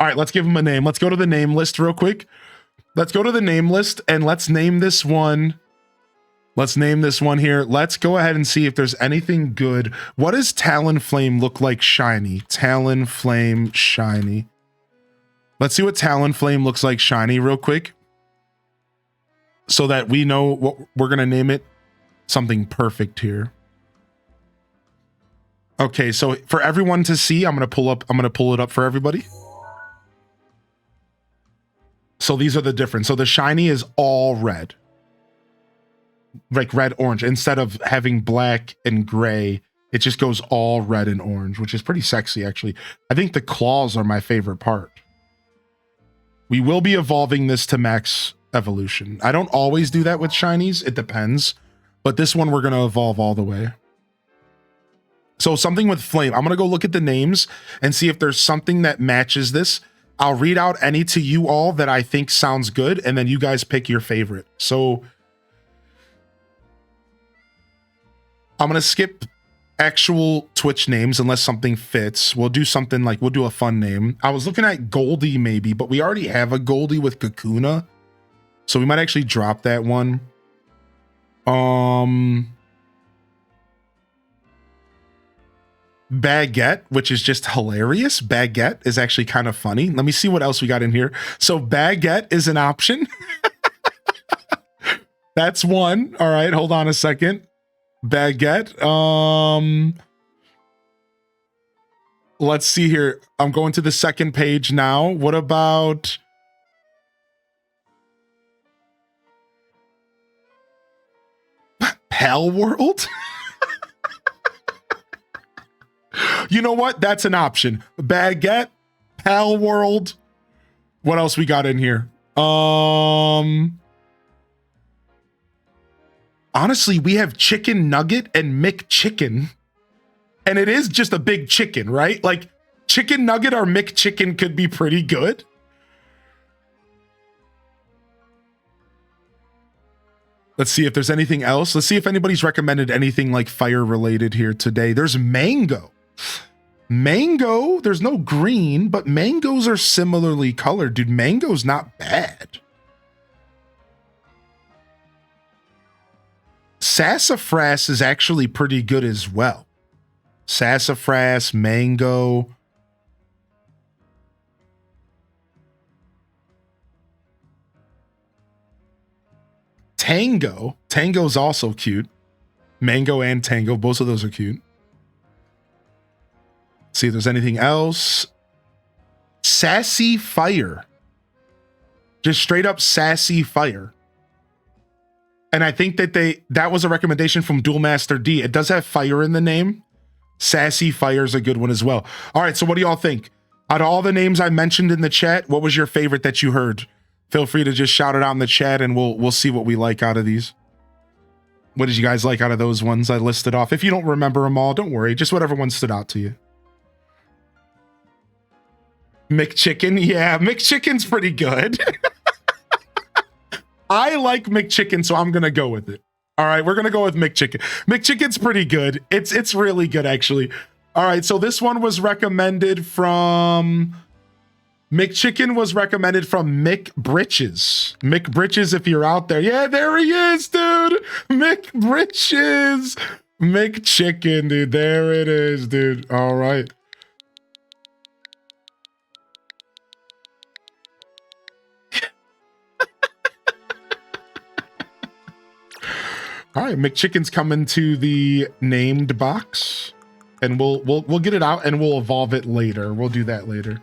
right, let's give him a name. Let's go to the name list real quick. Let's go to the name list and let's name this one. Let's name this one here. Let's go ahead and see if there's anything good. What does Talonflame look like shiny? Talonflame shiny. Let's see what Talonflame looks like shiny real quick, so that we know what we're going to name it. Something perfect here. Okay, so for everyone to see, I'm going to pull it up for everybody. So these are the difference. So the shiny is all red. Like red, orange. Instead of having black and gray, it just goes all red and orange, which is pretty sexy, actually. I think the claws are my favorite part. We will be evolving this to max evolution. I don't always do that with shinies. It depends. But this one, we're going to evolve all the way. So something with flame. I'm going to go look at the names and see if there's something that matches this. I'll read out any to you all that I think sounds good, and then you guys pick your favorite. So I'm going to skip actual Twitch names unless something fits. We'll do something like, we'll do a fun name. I was looking at Goldie maybe, but we already have a Goldie with Kakuna. So we might actually drop that one. Baguette, which is just hilarious. Baguette is actually kind of funny. Let me see what else we got in here. So Baguette is an option. That's one. All right, hold on a second. Baguette. Let's see here. I'm going to the second page now. What about Pal World? You know what? That's an option. Baguette, Pal World. What else we got in here? Honestly, we have Chicken Nugget and McChicken. And it is just a big chicken, right? Like, Chicken Nugget or McChicken could be pretty good. Let's see if there's anything else. Let's see if anybody's recommended anything like fire related here today. There's Mango. Mango, there's no green, but mangoes are similarly colored. Dude, mango's not bad. Sassafras is actually pretty good as well. Sassafras, mango. Tango. Tango's also cute. Mango and Tango, both of those are cute. See if there's anything else. Sassy Fire. Just straight up Sassy Fire. And I think that was a recommendation from Duel Master D. It does have fire in the name. Sassy Fire is a good one as well. All right, so what do y'all think? Out of all the names I mentioned in the chat, what was your favorite that you heard? Feel free to just shout it out in the chat and we'll see what we like out of these. What did you guys like out of those ones I listed off? If you don't remember them all, don't worry. Just whatever one stood out to you. McChicken, yeah, McChicken's pretty good. I like McChicken, so I'm gonna go with it. All right, we're gonna go with McChicken. McChicken's pretty good. It's really good, actually. All right, so this one was recommended from McChicken was recommended from Mick Britches. Mick Britches, if you're out there, yeah, there he is, dude. Mick Britches, McChicken, dude. There it is, dude. All right. All right, McChicken's coming to the named box, and we'll get it out and we'll evolve it later. We'll do that later.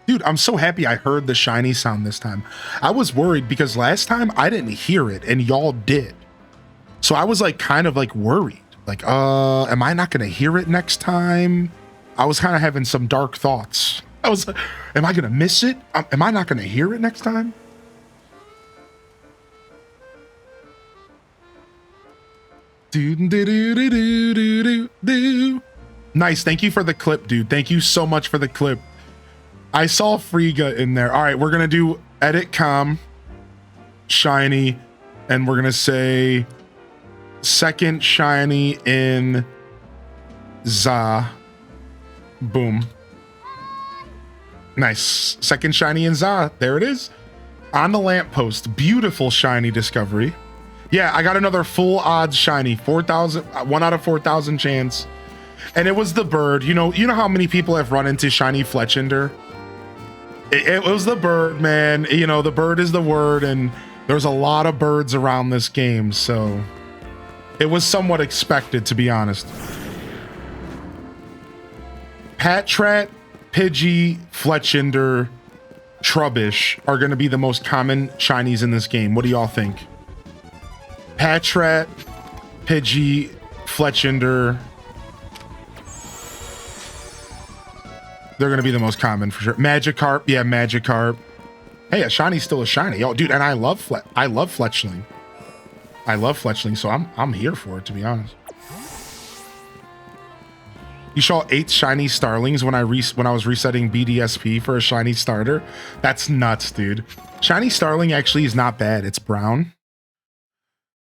Dude, I'm so happy I heard the shiny sound this time. I was worried because last time I didn't hear it and y'all did. So I was like kind of like worried. Like, am I not gonna hear it next time? I was kind of having some dark thoughts. I was like, am I gonna miss it? Am I not gonna hear it next time? Nice, thank you for the clip, dude. Thank you so much for the clip. I saw Friga in there. All right, we're gonna do edit com, shiny, and we're gonna say second shiny in Za. Boom. Nice. Second shiny in Za. There it is. On the lamppost. Beautiful shiny discovery. Yeah, I got another full odds shiny. 4,000, 1 out of 4,000 chance. And it was the bird. You know how many people have run into shiny Fletchinder? It was the bird, man. You know, the bird is the word, and there's a lot of birds around this game, so it was somewhat expected, to be honest. Patrat, Pidgey, Fletchinder, Trubbish are going to be the most common shinies in this game. What do y'all think? Patrat, Pidgey, Fletchinder. They're going to be the most common for sure. Magikarp. Yeah, Magikarp. Hey, a shiny's still a shiny. Yo, dude, and I love Fletchling. I love Fletchling, so I'm here for it, to be honest. You saw 8 shiny starlings when I was resetting BDSP for a shiny starter. That's nuts, dude. Shiny starling actually is not bad. It's brown.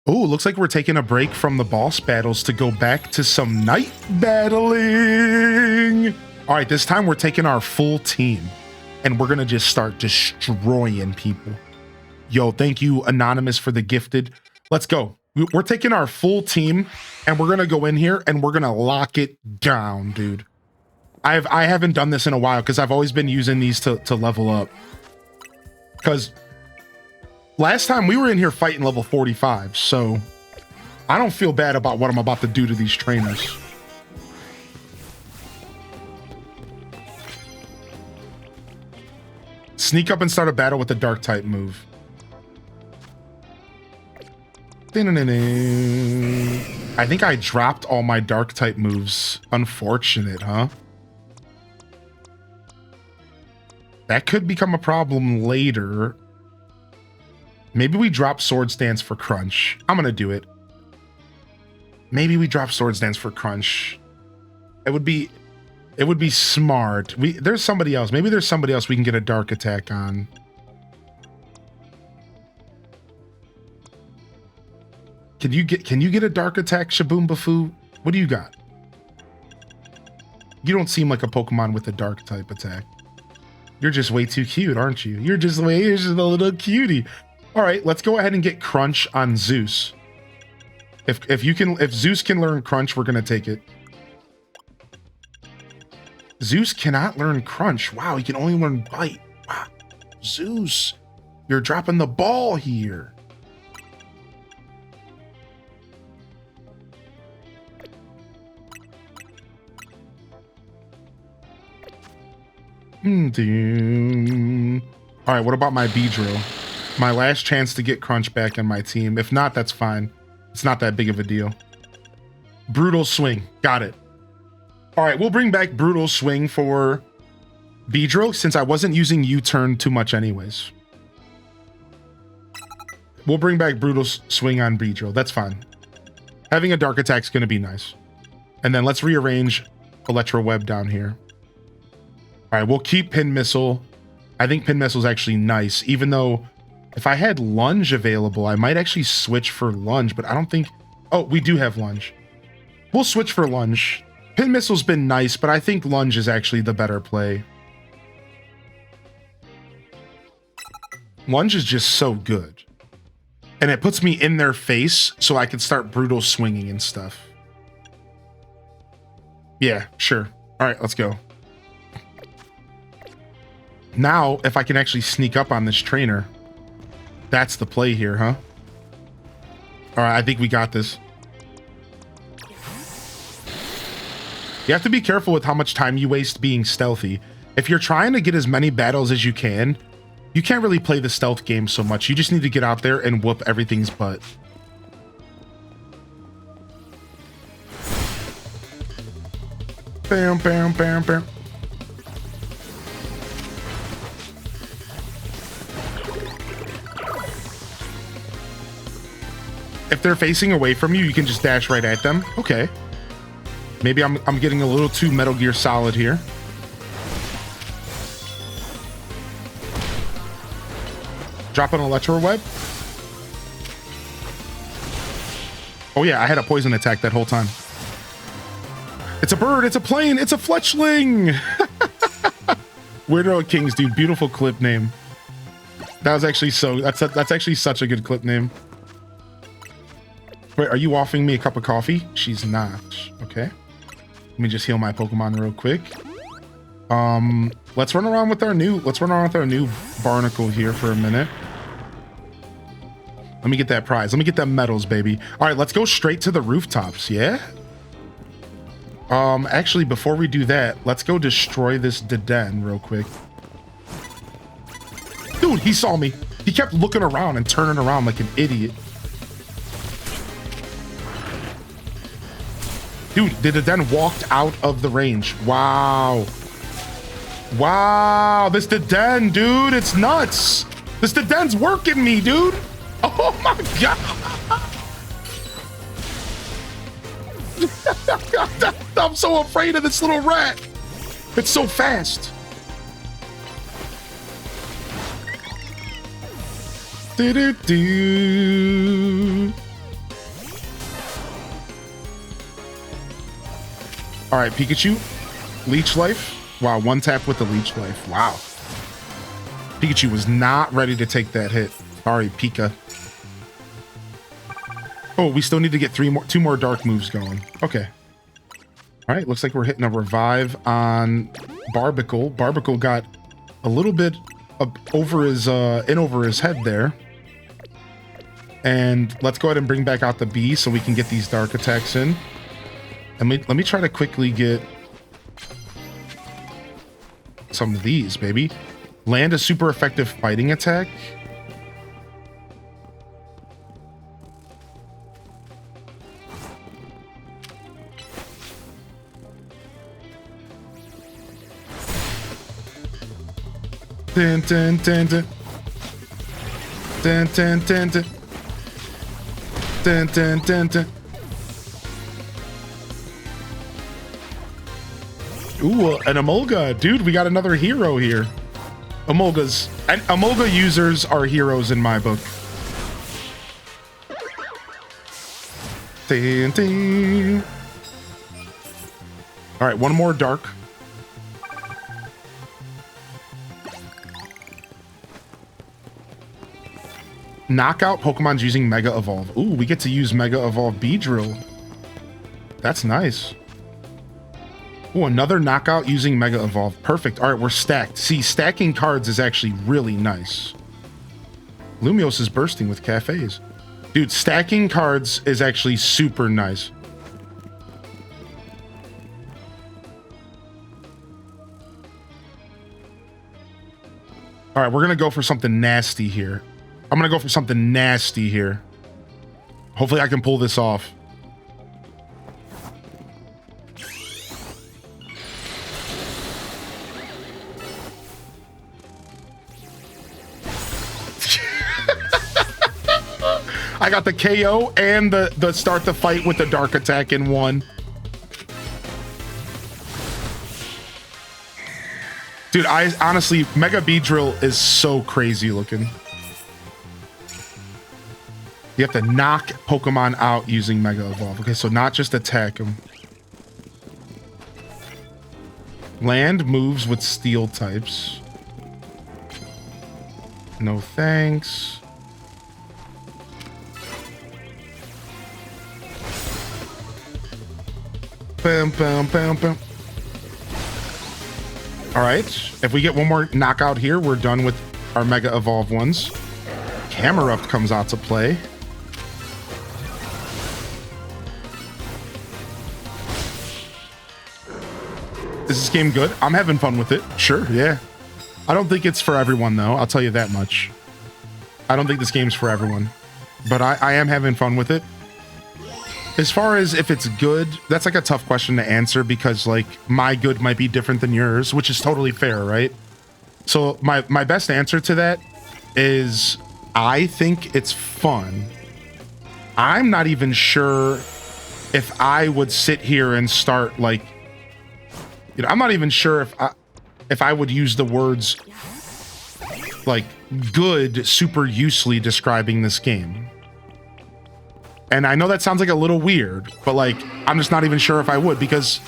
Oh, looks like we're taking a break from the boss battles to go back to some night battling. All right, this time we're taking our full team and we're gonna just start destroying people. Yo, thank you, Anonymous, for the gifted. Let's go. We're taking our full team and we're gonna go in here and we're gonna lock it down, dude. I haven't done this in a while because I've always been using these to level up. Because last time we were in here fighting level 45, so I don't feel bad about what I'm about to do to these trainers. Sneak up and start a battle with the dark type move. I think I dropped all my dark type moves. Unfortunate, huh? That could become a problem later. Maybe we drop Swords Dance for Crunch. I'm gonna do it. Maybe we drop Swords Dance for Crunch. It would be smart. There's somebody else. Maybe there's somebody else we can get a dark attack on. Can you get a dark attack, Shaboom Bafoo? What do you got? You don't seem like a Pokemon with a dark type attack. You're just way too cute, aren't you? You're just a little cutie. All right, let's go ahead and get Crunch on Zeus. If Zeus can learn Crunch, we're gonna take it. Zeus cannot learn Crunch. Wow, he can only learn Bite. Wow, Zeus, you're dropping the ball here. All right, what about my Beedrill? My last chance to get Crunch back in my team. If not, that's fine. It's not that big of a deal. Brutal Swing. Got it. All right, we'll bring back Brutal Swing for Beedrill since I wasn't using U-turn too much anyways. We'll bring back Brutal Swing on Beedrill. That's fine. Having a Dark Attack's going to be nice. And then let's rearrange Electro Web down here. All right, we'll keep Pin Missile. I think Pin Missile is actually nice, even though if I had Lunge available, I might actually switch for Lunge, but I don't think... Oh, we do have Lunge. We'll switch for Lunge. Pin Missile's been nice, but I think Lunge is actually the better play. Lunge is just so good. And it puts me in their face so I can start Brutal Swinging and stuff. Yeah, sure. All right, let's go. Now, if I can actually sneak up on this trainer, that's the play here, huh? All right, I think we got this. You have to be careful with how much time you waste being stealthy. If you're trying to get as many battles as you can't really play the stealth game so much. You just need to get out there and whoop everything's butt. Bam, bam, bam, bam. If they're facing away from you, you can just dash right at them. Okay. Maybe I'm getting a little too Metal Gear Solid here. Drop an electro web. Oh yeah, I had a poison attack that whole time. It's a bird, it's a plane, it's a fletchling. Weirdo Kings, dude, beautiful clip name. That was actually that's actually such a good clip name. Wait, are you offering me a cup of coffee? She's not. Okay. Let me just heal my Pokemon real quick. Let's run around with our new Barnacle here for a minute. Let me get that prize. Let me get that medals, baby. All right, let's go straight to the rooftops, yeah? Actually, before we do that, let's go destroy this Deden real quick. Dude, he saw me. He kept looking around and turning around like an idiot. Dude, the Deden walked out of the range. Wow. Wow, this Deden, dude, it's nuts. This Deden's working me, dude. Oh my god. I'm so afraid of this little rat. It's so fast. Do-do-do. All right, Pikachu, Leech Life. Wow, one tap with the Leech Life. Wow. Pikachu was not ready to take that hit. Sorry, Pika. Oh, we still need to get two more dark moves going. Okay. All right, looks like we're hitting a revive on Barbicle. Barbicle got a little bit over his head there. And let's go ahead and bring back out the bee so we can get these dark attacks in. And let me try to quickly get some of these, baby. Land a super effective fighting attack. Dun, dun, dun, dun. Dun, dun, dun, dun. Dun, dun, dun, dun. Ooh, an Emolga. Dude, we got another hero here. Emolga users are heroes in my book. Dun, dun. All right, one more dark. Knockout Pokemon's using Mega Evolve. Ooh, we get to use Mega Evolve Beedrill. That's nice. Ooh, another knockout using Mega Evolve. Perfect. All right, we're stacked. See, stacking cards is actually really nice. Lumios is bursting with cafes. Dude, stacking cards is actually super nice. All right, we're going to go for something nasty here. I'm going to go for something nasty here. Hopefully I can pull this off. I got the KO and the start the fight with the dark attack in one. Dude, honestly, Mega Beedrill is so crazy looking. You have to knock Pokemon out using Mega Evolve. Okay, so not just attack them. Land moves with steel types. No thanks. Bam, bam, bam, bam. All right, if we get one more knockout here, we're done with our Mega Evolve ones. Camerupt comes out to play. Is this game good? I'm having fun with it. Sure, yeah. I don't think it's for everyone, though. I'll tell you that much. I don't think this game's for everyone. But I am having fun with it. As far as if it's good, that's like a tough question to answer because, like, my good might be different than yours, which is totally fair, right? So my best answer to that is I think it's fun. I'm not even sure if I would sit here and start, like, you know, I'm not even sure if I would use the words like good super usely describing this game. And I know that sounds like a little weird, but like I'm just not even sure if I would because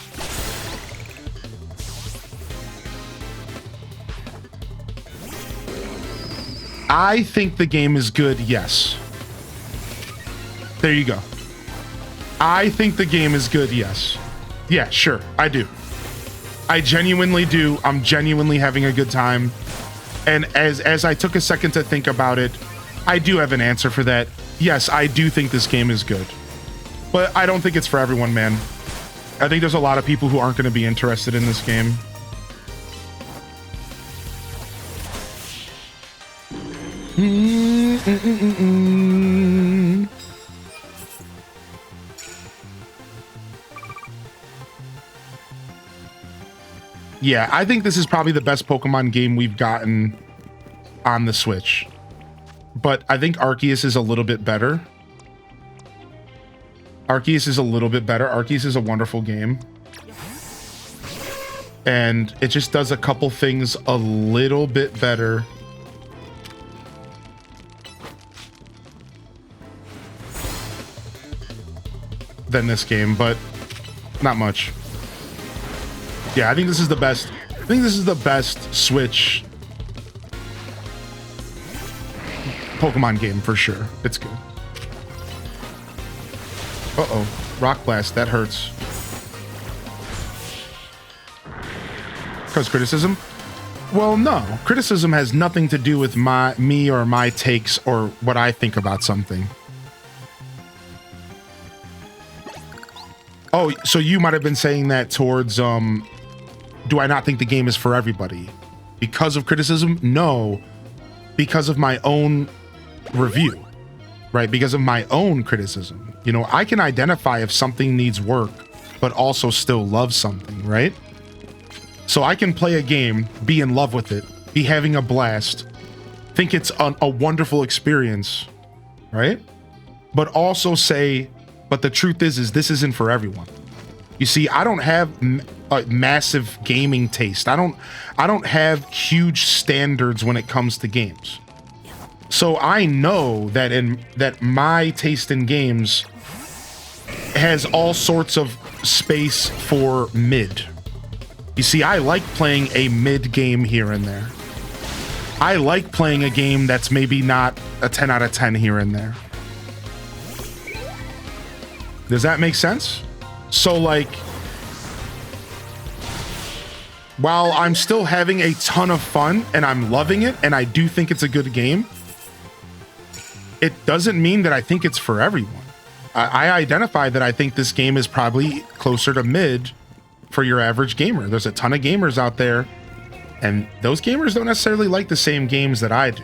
I think the game is good, yes. There you go. I think the game is good, yes. Yeah, sure, I do. I genuinely do. I'm genuinely having a good time. And as I took a second to think about it, I do have an answer for that. Yes, I do think this game is good. But I don't think it's for everyone, man. I think there's a lot of people who aren't going to be interested in this game. Yeah, I think this is probably the best Pokemon game we've gotten on the Switch. But I think Arceus is a little bit better. Arceus is a little bit better. Arceus is a wonderful game. And it just does a couple things a little bit better. Than this game, but not much. Yeah, I think this is the best. I think this is the best Switch Pokemon game for sure. It's good. Uh-oh. Rock Blast, that hurts. Because criticism? Well, no. Criticism has nothing to do with me or my takes or what I think about something. Oh, so you might have been saying that towards, do I not think the game is for everybody? Because of criticism? No. Because of my own review, right? Because of my own criticism. You know, I can identify if something needs work, but also still love something, right? So I can play a game, be in love with it, be having a blast, think it's a wonderful experience, right? But also say, but the truth is this isn't for everyone. You see, I don't have a massive gaming taste. I don't have huge standards when it comes to games. So I know that my taste in games has all sorts of space for mid. You see, I like playing a mid game here and there. I like playing a game that's maybe not a 10 out of 10 here and there. Does that make sense? So like, while I'm still having a ton of fun and I'm loving it and I do think it's a good game, it doesn't mean that I think it's for everyone. I identify that I think this game is probably closer to mid for your average gamer. There's a ton of gamers out there, and those gamers don't necessarily like the same games that I do.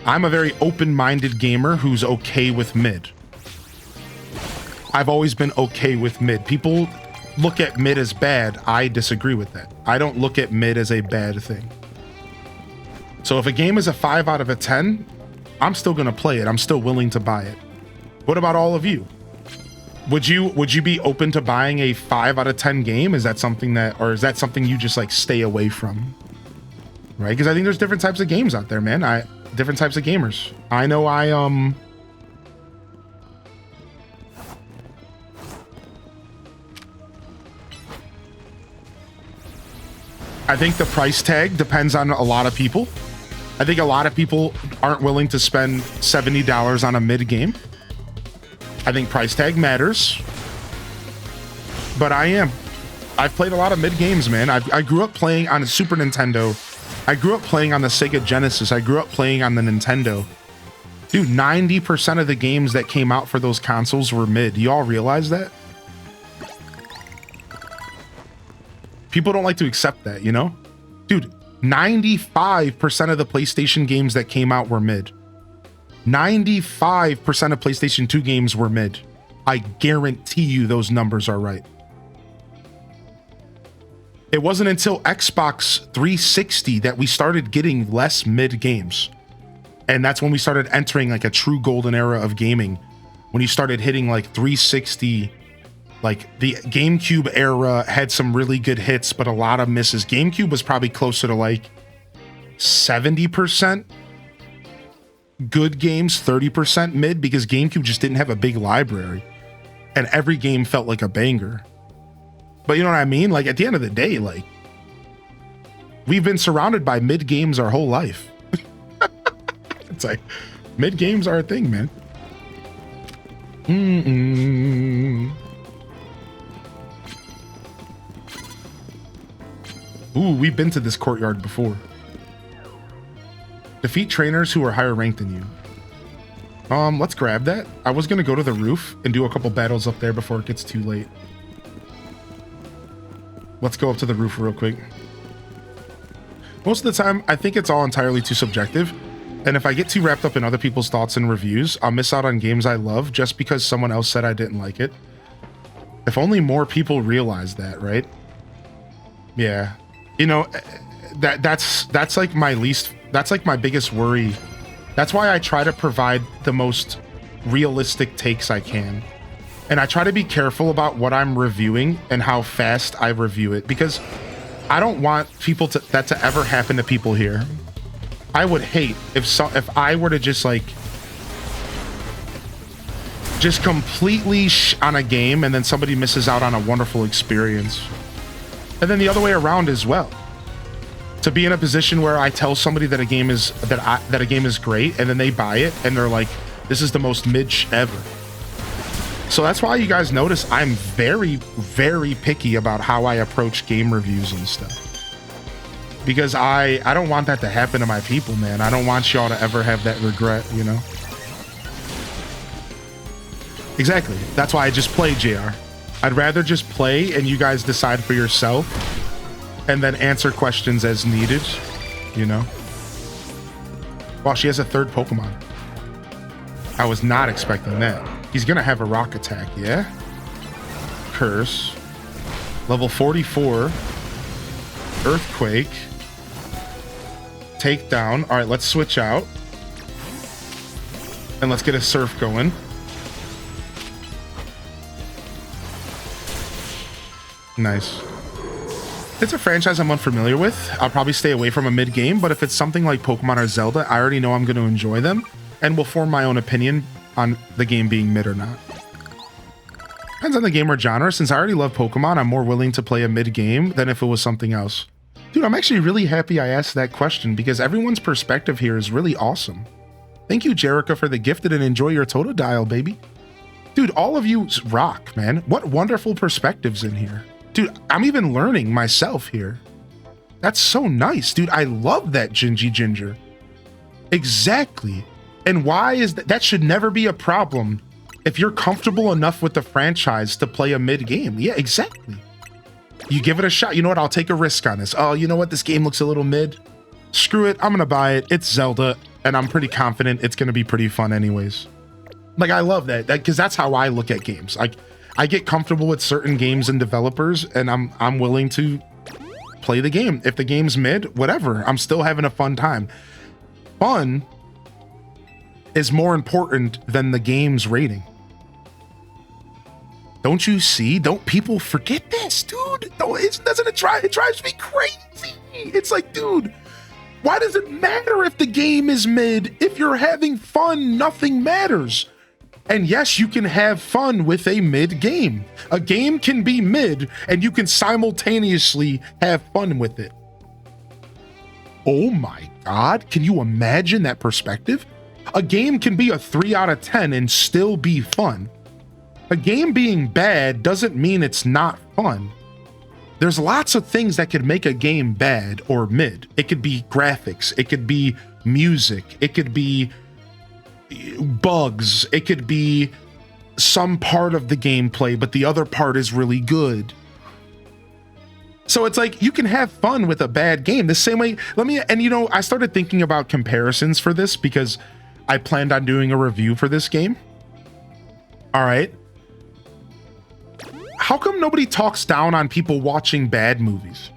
I'm a very open-minded gamer who's okay with mid. I've always been okay with mid. People look at mid as bad. I disagree with that. I don't look at mid as a bad thing. So if a game is a 5 out of a 10, I'm still going to play it. I'm still willing to buy it. What about all of you? Would you be open to buying a 5 out of 10 game? Is that something or is that something you just like stay away from? Right? Because I think there's different types of games out there, man. Different types of gamers. I know I think the price tag depends on a lot of people. I think a lot of people aren't willing to spend $70 on a mid game. I think price tag matters, but I am. I've played a lot of mid games, man. I grew up playing on a Super Nintendo. I grew up playing on the Sega Genesis. I grew up playing on the Nintendo. Dude, 90% of the games that came out for those consoles were mid. You all realize that? People don't like to accept that, you know? Dude, 95% of the PlayStation games that came out were mid. 95% of PlayStation 2 games were mid. I guarantee you those numbers are right. It wasn't until Xbox 360 that we started getting less mid games. And that's when we started entering like a true golden era of gaming. When you started hitting like 360, like the GameCube era had some really good hits, but a lot of misses. GameCube was probably closer to like 70% good games, 30% mid, because GameCube just didn't have a big library. And every game felt like a banger. But you know what I mean? Like at the end of the day, like we've been surrounded by mid games our whole life. It's like mid games are a thing, man. Ooh, we've been to this courtyard before. Defeat trainers who are higher ranked than you. Let's grab that. I was gonna go to the roof and do a couple battles up there before it gets too late. Let's go up to the roof real quick. Most of the time, I think it's all entirely too subjective. And if I get too wrapped up in other people's thoughts and reviews, I'll miss out on games I love just because someone else said I didn't like it. If only more people realize that, right? Yeah. You know, that's like my biggest worry. That's why I try to provide the most realistic takes I can. And I try to be careful about what I'm reviewing and how fast I review it, because I don't want that to ever happen to people here. I would hate if I were to just completely on a game and then somebody misses out on a wonderful experience. And then the other way around as well. To be in a position where I tell somebody that a game is great, and then they buy it and they're like, this is the most mid ever. So that's why you guys notice I'm very, very picky about how I approach game reviews and stuff. Because I don't want that to happen to my people, man. I don't want y'all to ever have that regret, you know? Exactly. That's why I just play, JR. I'd rather just play and you guys decide for yourself and then answer questions as needed, you know? Wow, she has a third Pokemon. I was not expecting that. He's gonna have a rock attack, yeah? Curse. Level 44. Earthquake. Takedown. All right, let's switch out. And let's get a surf going. Nice. It's a franchise I'm unfamiliar with. I'll probably stay away from a mid game, but if it's something like Pokemon or Zelda, I already know I'm going to enjoy them and will form my own opinion on the game being mid or not. Depends on the game or genre. Since I already love Pokemon, I'm more willing to play a mid game than if it was something else. Dude, I'm actually really happy I asked that question because everyone's perspective here is really awesome. Thank you, Jerica, for the gifted, and enjoy your Totodile, baby. Dude, all of you rock, man. What wonderful perspectives in here. Dude, I'm even learning myself here. That's so nice, dude. I love that Gingy Ginger. Exactly. And why is that should never be a problem if you're comfortable enough with the franchise to play a mid game. Yeah, exactly. You give it a shot. You know what? I'll take a risk on this. Oh, you know what? This game looks a little mid. Screw it. I'm going to buy it. It's Zelda, and I'm pretty confident it's going to be pretty fun anyways. Like, I love that because that's how I look at games. Like, I get comfortable with certain games and developers, and I'm willing to play the game. If the game's mid, whatever. I'm still having a fun time. Fun is more important than the game's rating. Don't you see? Don't people forget this, dude? No, it drives me crazy. It's like, dude, why does it matter if the game is mid? If you're having fun, nothing matters. And yes, you can have fun with a mid game. A game can be mid and you can simultaneously have fun with it. Oh my God, can you imagine that perspective? A game can be a 3 out of 10 and still be fun. A game being bad doesn't mean it's not fun. There's lots of things that could make a game bad or mid. It could be graphics, it could be music, it could be bugs, it could be some part of the gameplay, but the other part is really good. So it's like you can have fun with a bad game the same way. I started thinking about comparisons for this because I planned on doing a review for this game. All right. How come nobody talks down on people watching bad movies?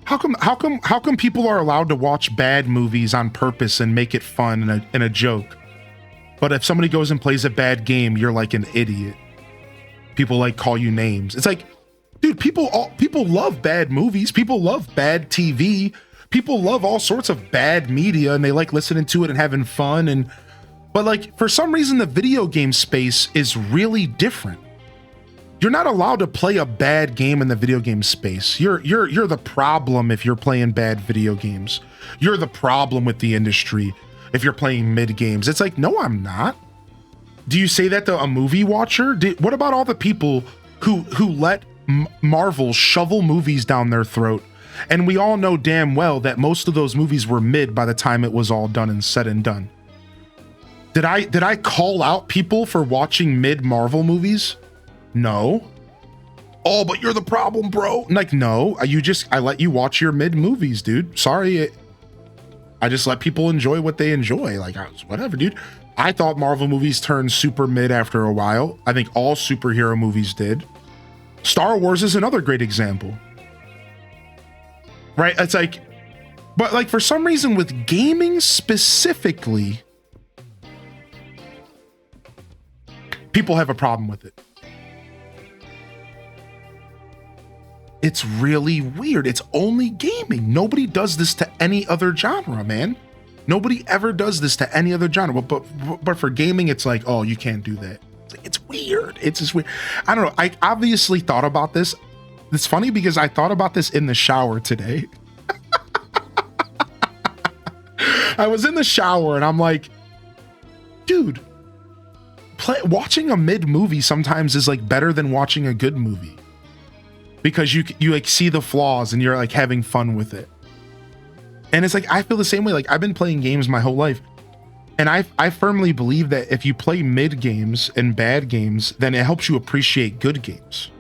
How come people are allowed to watch bad movies on purpose and make it fun and a joke? But if somebody goes and plays a bad game, you're like an idiot. People like call you names. It's like, dude, people love bad movies. People love bad TV. People love all sorts of bad media and they like listening to it and having fun. But like, for some reason, the video game space is really different. You're not allowed to play a bad game in the video game space. You're the problem if you're playing bad video games. You're the problem with the industry if you're playing mid games. It's like, no, I'm not. Do you say that to a movie watcher? What about all the people who let Marvel shovel movies down their throat? And we all know damn well that most of those movies were mid by the time it was all done and said and done. Did I call out people for watching mid Marvel movies? No. Oh, but you're the problem, bro. Like, no, I let you watch your mid movies, dude. Sorry. I just let people enjoy what they enjoy. Like, whatever, dude. I thought Marvel movies turned super mid after a while. I think all superhero movies did. Star Wars is another great example. Right? It's like, but like for some reason with gaming specifically, people have a problem with it. It's really weird. It's only gaming. Nobody does this to any other genre, man. Nobody ever does this to any other genre. But for gaming, it's like, oh, you can't do that. It's weird. It's just weird. I don't know. I obviously thought about this. It's funny because I thought about this in the shower today. I was in the shower and I'm like, dude, watching a mid movie sometimes is like better than watching a good movie. Because you like see the flaws and you're like having fun with it. And it's like, I feel the same way. Like I've been playing games my whole life. And I firmly believe that if you play mid games and bad games, then it helps you appreciate good games.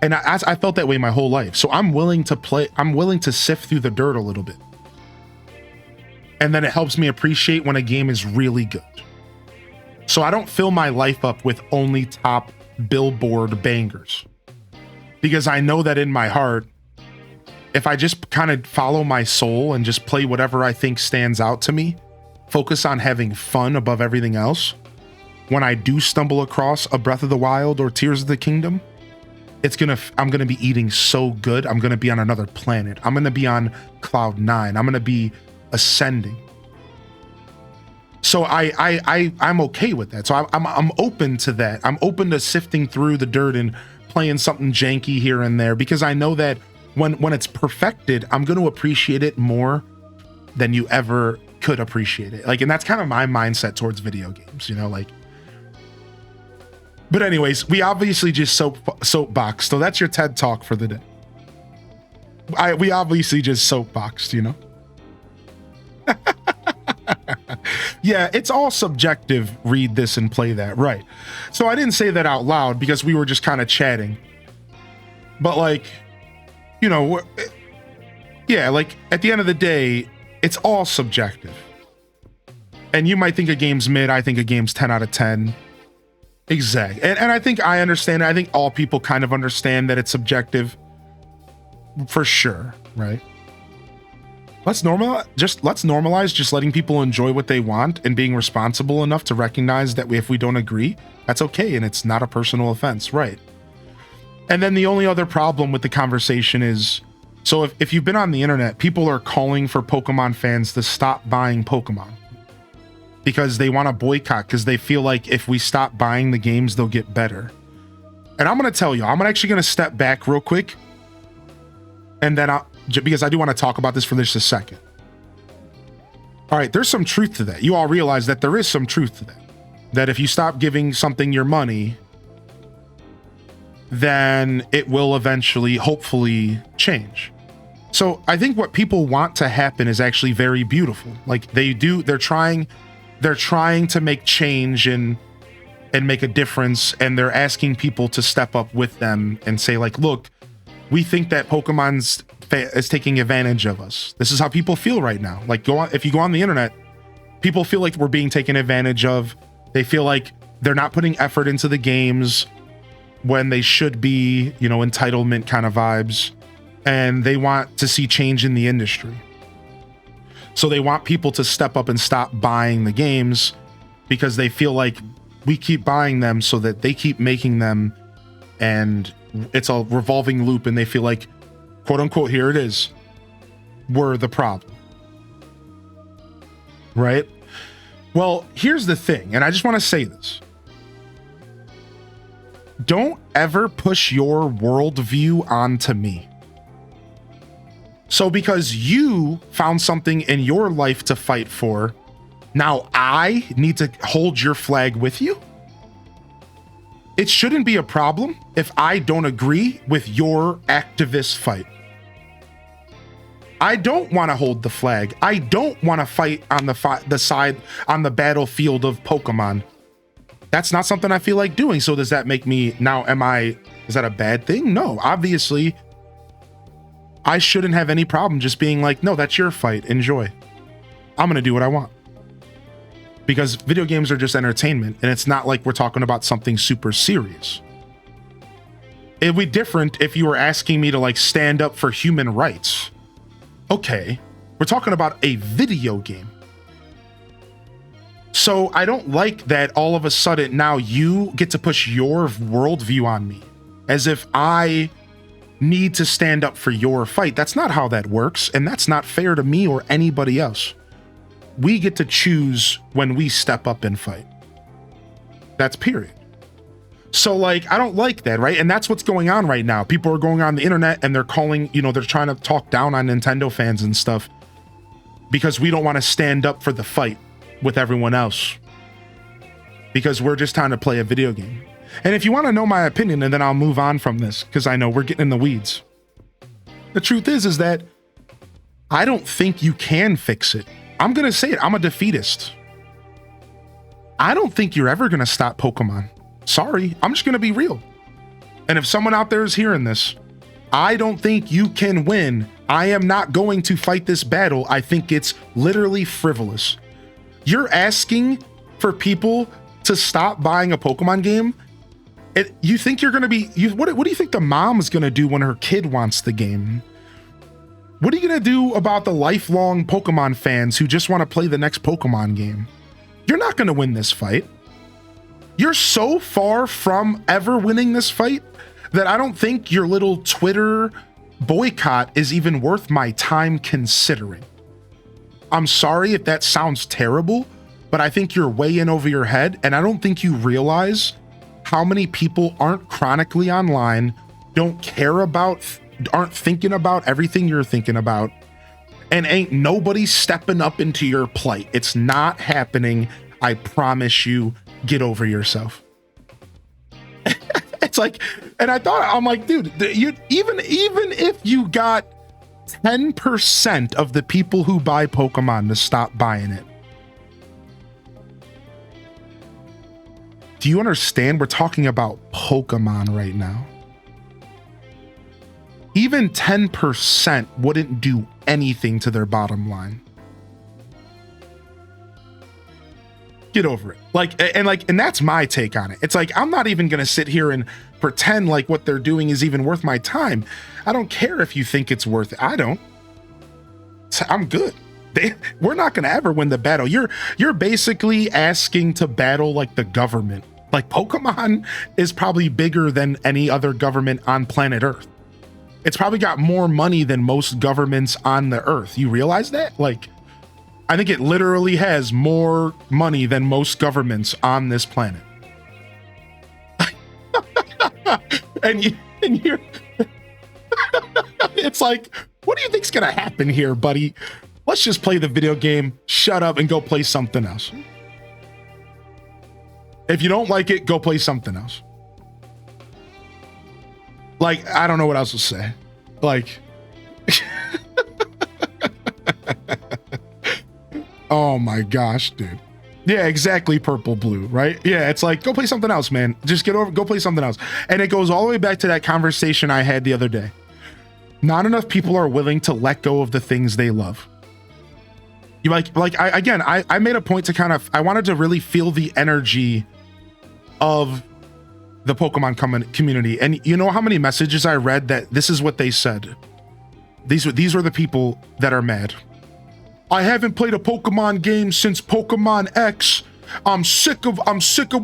And I felt that way my whole life. So I'm willing to sift through the dirt a little bit. And then it helps me appreciate when a game is really good. So I don't fill my life up with only top billboard bangers. Because I know that in my heart, if I just kind of follow my soul and just play whatever I think stands out to me, focus on having fun above everything else, when I do stumble across a Breath of the Wild or Tears of the Kingdom, I'm gonna be eating so good. I'm gonna be on another planet. I'm gonna be on cloud 9. I'm gonna be ascending. So I'm okay with that. So I'm open to that. I'm open to sifting through the dirt and playing something janky here and there because I know that when it's perfected, I'm going to appreciate it more than you ever could appreciate it. Like, and that's kind of my mindset towards video games, you know, like. But anyways, we obviously just soapbox. So that's your TED Talk for the day. We obviously just soapboxed, you know. Yeah, it's all subjective. Read this and play that, right? So I didn't say that out loud because we were just kind of chatting. But like, you know, yeah, like at the end of the day, it's all subjective. And you might think a game's mid, I think a game's 10 out of 10. Exactly. And I think I understand it. I think all people kind of understand that it's subjective. For sure, right? Let's normalize just letting people enjoy what they want and being responsible enough to recognize that if we don't agree, that's okay and it's not a personal offense, right? And then the only other problem with the conversation is, so if you've been on the internet, people are calling for Pokemon fans to stop buying Pokemon because they want to boycott because they feel like if we stop buying the games, they'll get better. And I'm going to tell you, I'm actually going to step back real quick and then because I do want to talk about this for just a second. All right, there's some truth to that. You all realize that there is some truth to that. That if you stop giving something your money, then it will eventually, hopefully, change. So I think what people want to happen is actually very beautiful. Like they're trying to make change and make a difference, and they're asking people to step up with them and say like, look, we think that Pokemon's is taking advantage of us. This is how people feel right now. Like, if you go on the internet, people feel like we're being taken advantage of. They feel like they're not putting effort into the games when they should be, you know, entitlement kind of vibes, and they want to see change in the industry. So they want people to step up and stop buying the games because they feel like we keep buying them so that they keep making them, and it's a revolving loop, and they feel like, quote unquote, here it is, we're the problem. Right? Well, here's the thing, and I just want to say this. Don't ever push your worldview onto me. So because you found something in your life to fight for, now I need to hold your flag with you? It shouldn't be a problem if I don't agree with your activist fight. I don't want to hold the flag. I don't want to fight on the side on the battlefield of Pokemon. That's not something I feel like doing. So does that make me now, is that a bad thing? No, obviously I shouldn't have any problem just being like, no, that's your fight. Enjoy. I'm going to do what I want. Because video games are just entertainment, and it's not like we're talking about something super serious. It'd be different if you were asking me to like stand up for human rights. Okay, we're talking about a video game. So I don't like that all of a sudden now you get to push your worldview on me as if I need to stand up for your fight. That's not how that works, and that's not fair to me or anybody else. We get to choose when we step up and fight. That's period. So like, I don't like that, right? And that's what's going on right now. People are going on the internet and they're calling, you know, they're trying to talk down on Nintendo fans and stuff because we don't want to stand up for the fight with everyone else because we're just trying to play a video game. And if you want to know my opinion, and then I'll move on from this because I know we're getting in the weeds. The truth is that I don't think you can fix it. I'm going to say it. I'm a defeatist. I don't think you're ever going to stop Pokemon. Sorry, I'm just going to be real. And if someone out there is hearing this, I don't think you can win. I am not going to fight this battle. I think it's literally frivolous. You're asking for people to stop buying a Pokemon game. You think you're going to be, what do you think the mom is going to do when her kid wants the game? What are you going to do about the lifelong Pokemon fans who just want to play the next Pokemon game? You're not going to win this fight. You're so far from ever winning this fight that I don't think your little Twitter boycott is even worth my time considering. I'm sorry if that sounds terrible, but I think you're way in over your head, and I don't think you realize how many people aren't chronically online, don't care about, aren't thinking about everything you're thinking about, and ain't nobody stepping up into your plight. It's not happening. I promise you. Get over yourself. It's like, and I'm like, dude, you even if you got 10% of the people who buy Pokemon to stop buying it, do you understand? We're talking about Pokemon right now. Even 10% wouldn't do anything to their bottom line. Get over it. And that's my take on it. It's like, I'm not even going to sit here and pretend like what they're doing is even worth my time. I don't care if you think it's worth it. I don't. I'm good. We're not going to ever win the battle. You're basically asking to battle like the government. Like, Pokemon is probably bigger than any other government on planet Earth. It's probably got more money than most governments on the Earth. You realize that? Like, I think it literally has more money than most governments on this planet. and you're it's like, what do you think's gonna happen here, buddy? Let's just play the video game, shut up, and go play something else. If you don't like it, go play something else. Like, I don't know what else to say. Like, oh my gosh, dude. Yeah, exactly. Purple, blue, right? Yeah, it's like, go play something else, man. Just go play something else. And it goes all the way back to that conversation I had the other day. Not enough people are willing to let go of the things they love. You I made a point to I wanted to really feel the energy of the Pokemon community. And you know how many messages I read that this is what they said? These were the people that are mad. I haven't played a Pokemon game since Pokemon X. I'm sick of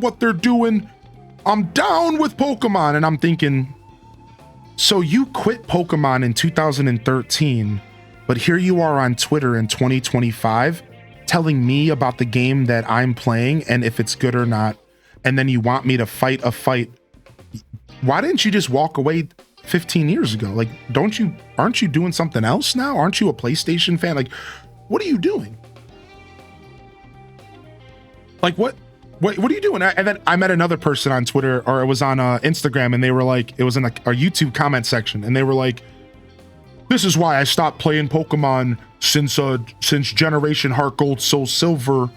what they're doing. I'm down with Pokemon. And I'm thinking, so you quit Pokemon in 2013, but here you are on Twitter in 2025 telling me about the game that I'm playing and if it's good or not. And then you want me to fight a fight. Why didn't you just walk away 15 years ago? Like, aren't you doing something else now? Aren't you a PlayStation fan? Like, what are you doing? Like, what are you doing? And then I met another person on Twitter, or it was on Instagram, and they were like, it was in a YouTube comment section, and they were like, this is why I stopped playing Pokemon since Generation Heart Gold, Soul Silver.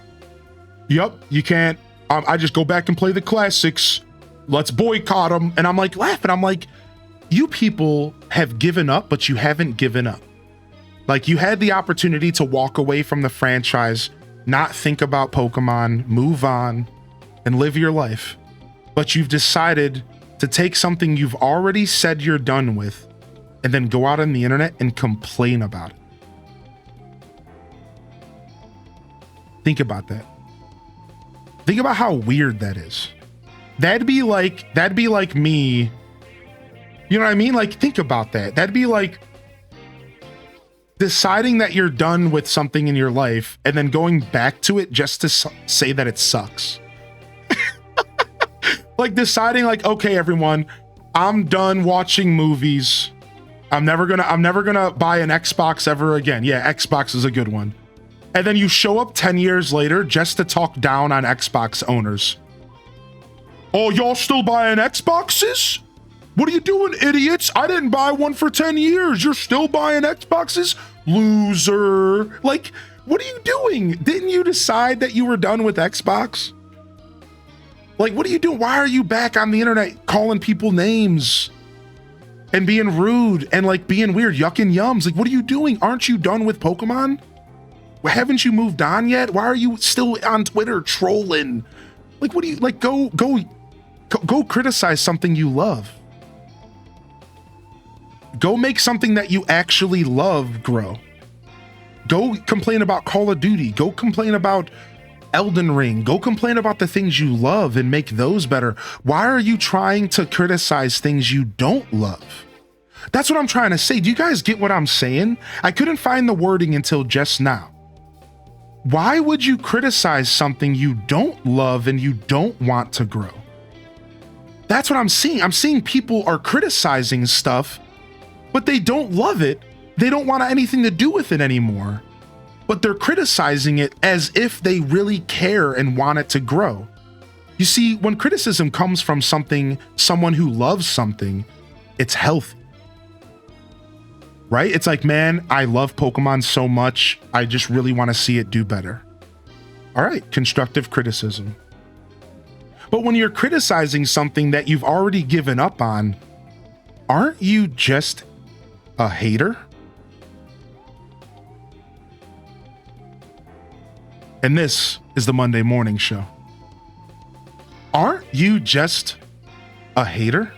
Yep, you can't. I just go back and play the classics. Let's boycott them. And I'm like laughing. I'm like, you people have given up, but you haven't given up. Like, you had the opportunity to walk away from the franchise, not think about Pokemon, move on, and live your life. But you've decided to take something you've already said you're done with and then go out on the internet and complain about it. Think about that. Think about how weird that is. That'd be like me. You know what I mean? Like, think about that. That'd be like deciding that you're done with something in your life and then going back to it just to say that it sucks. Like deciding like, okay, everyone, I'm done watching movies. I'm never gonna buy an Xbox ever again. Yeah, Xbox is a good one. And then you show up 10 years later just to talk down on Xbox owners. Oh, y'all still buying Xboxes? What are you doing, idiots? I didn't buy one for 10 years. You're still buying Xboxes? Loser. Like, what are you doing? Didn't you decide that you were done with Xbox? Like, what are you doing? Why are you back on the internet calling people names and being rude and like being weird, yucking yums? Like, what are you doing? Aren't you done with Pokemon? Haven't you moved on yet? Why are you still on Twitter trolling? Like, what do you like? Go criticize something you love. Go make something that you actually love grow. Go complain about Call of Duty. Go complain about Elden Ring. Go complain about the things you love and make those better. Why are you trying to criticize things you don't love? That's what I'm trying to say. Do you guys get what I'm saying? I couldn't find the wording until just now. Why would you criticize something you don't love and you don't want to grow? That's what I'm seeing. I'm seeing people are criticizing stuff, but they don't love it. They don't want anything to do with it anymore. But they're criticizing it as if they really care and want it to grow. You see, when criticism comes from someone who loves something, it's healthy. Right? It's like, man, I love Pokemon so much. I just really want to see it do better. All right, constructive criticism. But when you're criticizing something that you've already given up on, aren't you just a hater? And this is the Monday Morning Show. Aren't you just a hater?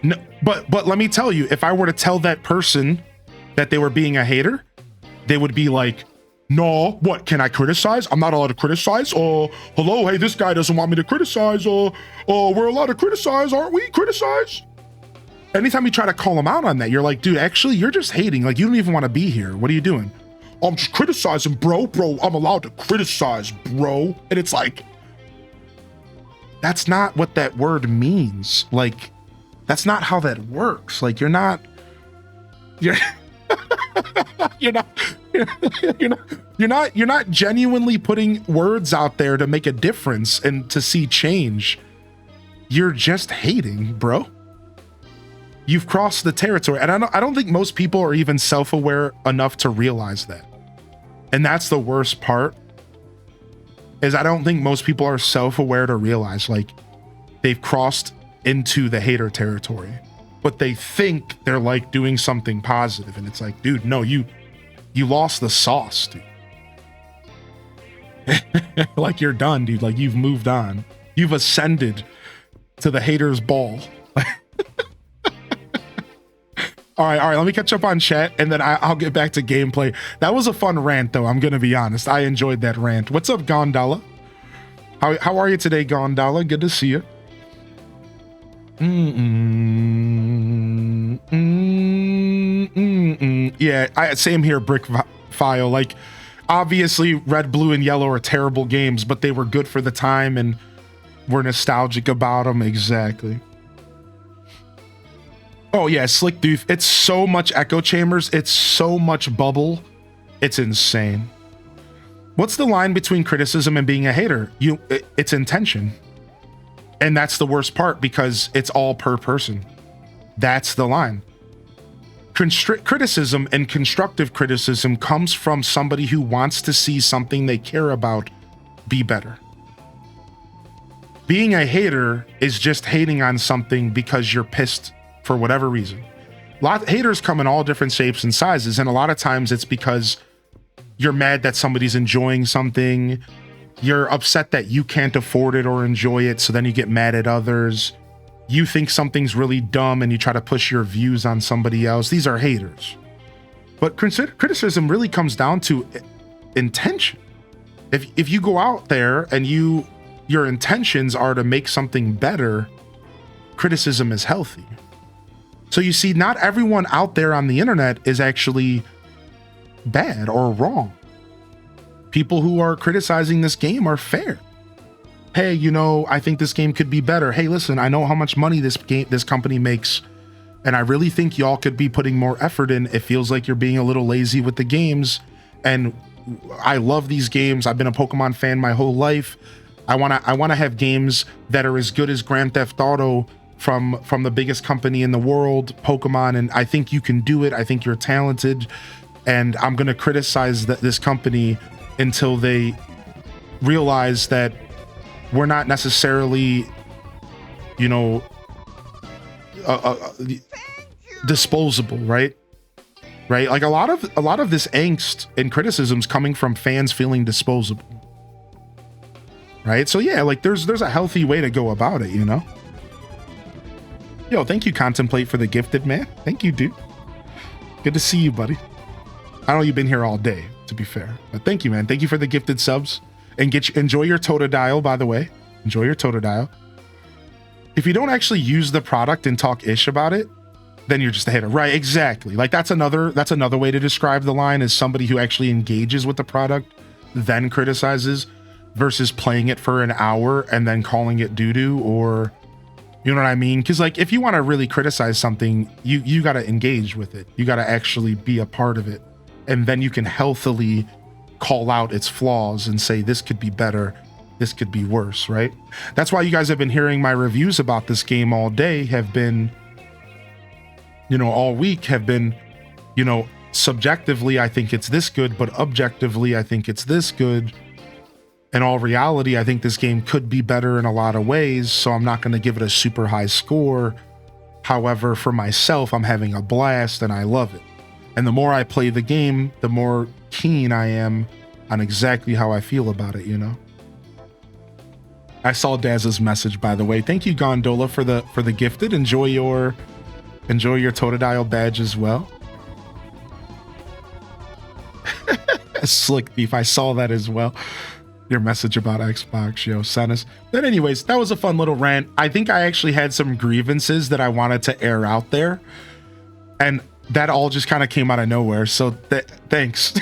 No, but let me tell you, if I were to tell that person that they were being a hater, they would be like, no, what, can I criticize? I'm not allowed to criticize. Hello, hey, this guy doesn't want me to criticize. We're allowed to criticize, aren't we? Criticize? Anytime you try to call them out on that, you're like, dude, actually, you're just hating. Like, you don't even want to be here. What are you doing? I'm just criticizing, bro. I'm allowed to criticize, bro. And it's like, that's not what that word means. Like, that's not how that works. Like, you're not genuinely putting words out there to make a difference and to see change. You're just hating, bro. You've crossed the territory. And I don't think most people are even self-aware enough to realize that. And that's the worst part. is I don't think most people are self-aware to realize like they've crossed into the hater territory, but they think they're like doing something positive, and it's like, dude, no, you lost the sauce, dude. Like you're done, dude. Like you've moved on. You've ascended to the haters' ball. All right. Let me catch up on chat, and then I'll get back to gameplay. That was a fun rant, though. I'm gonna be honest. I enjoyed that rant. What's up, Gondala? How are you today, Gondala? Good to see you. Yeah, same here, Brick File. Like, obviously, Red, Blue, and Yellow are terrible games, but they were good for the time, and we're nostalgic about them. Exactly. Oh yeah, Slick Doof. It's so much echo chambers. It's so much bubble. It's insane. What's the line between criticism and being a hater? It's intention. And that's the worst part because it's all per person. That's the line. Criticism and constructive criticism comes from somebody who wants to see something they care about be better. Being a hater is just hating on something because you're pissed for whatever reason. Haters come in all different shapes and sizes, and a lot of times it's because you're mad that somebody's enjoying something, you're upset that you can't afford it or enjoy it, so then you get mad at others, you think something's really dumb and you try to push your views on somebody else. These are haters. But criticism really comes down to intention. If you go out there and your intentions are to make something better, criticism is healthy. So you see, not everyone out there on the internet is actually bad or wrong. People who are criticizing this game are fair. Hey, I think this game could be better. Hey, listen, I know how much money this company makes, and I really think y'all could be putting more effort in. It feels like you're being a little lazy with the games, and I love these games. I've been a Pokemon fan my whole life. I wanna have games that are as good as Grand Theft Auto from the biggest company in the world, Pokemon, and I think you can do it. I think you're talented, and I'm gonna criticize this company until they realize that we're not necessarily, disposable, right? Right? Like a lot of this angst and criticisms coming from fans feeling disposable, right? So yeah, like there's a healthy way to go about it, Yo, thank you, Contemplate, for the gifted, man. Thank you, dude. Good to see you, buddy. I know you've been here all day, to be fair, but thank you, man. Thank you for the gifted subs, and enjoy your Totodile, by the way. Enjoy your Totodile. If you don't actually use the product and talk ish about it, then you're just a hater, right? Exactly. Like that's another way to describe the line, is somebody who actually engages with the product, then criticizes, versus playing it for an hour and then calling it doo-doo, or you know what I mean? Because like if you want to really criticize something, you got to engage with it. You got to actually be a part of it, and then you can healthily call out its flaws and say this could be better, this could be worse, right? That's why you guys have been hearing my reviews about this game all day, have been, all week, have been, subjectively I think it's this good, but objectively I think it's this good. In all reality, I think this game could be better in a lot of ways, so I'm not going to give it a super high score. However, for myself, I'm having a blast and I love it. And the more I play the game, the more keen I am on exactly how I feel about it, I saw Daz's message, by the way. Thank you, Gondola, for the gifted. Enjoy your Totodile badge as well. Slick Thief, I saw that as well. Your message about Xbox, Sennis. But anyways, that was a fun little rant. I think I actually had some grievances that I wanted to air out there, and that all just kind of came out of nowhere. So thanks.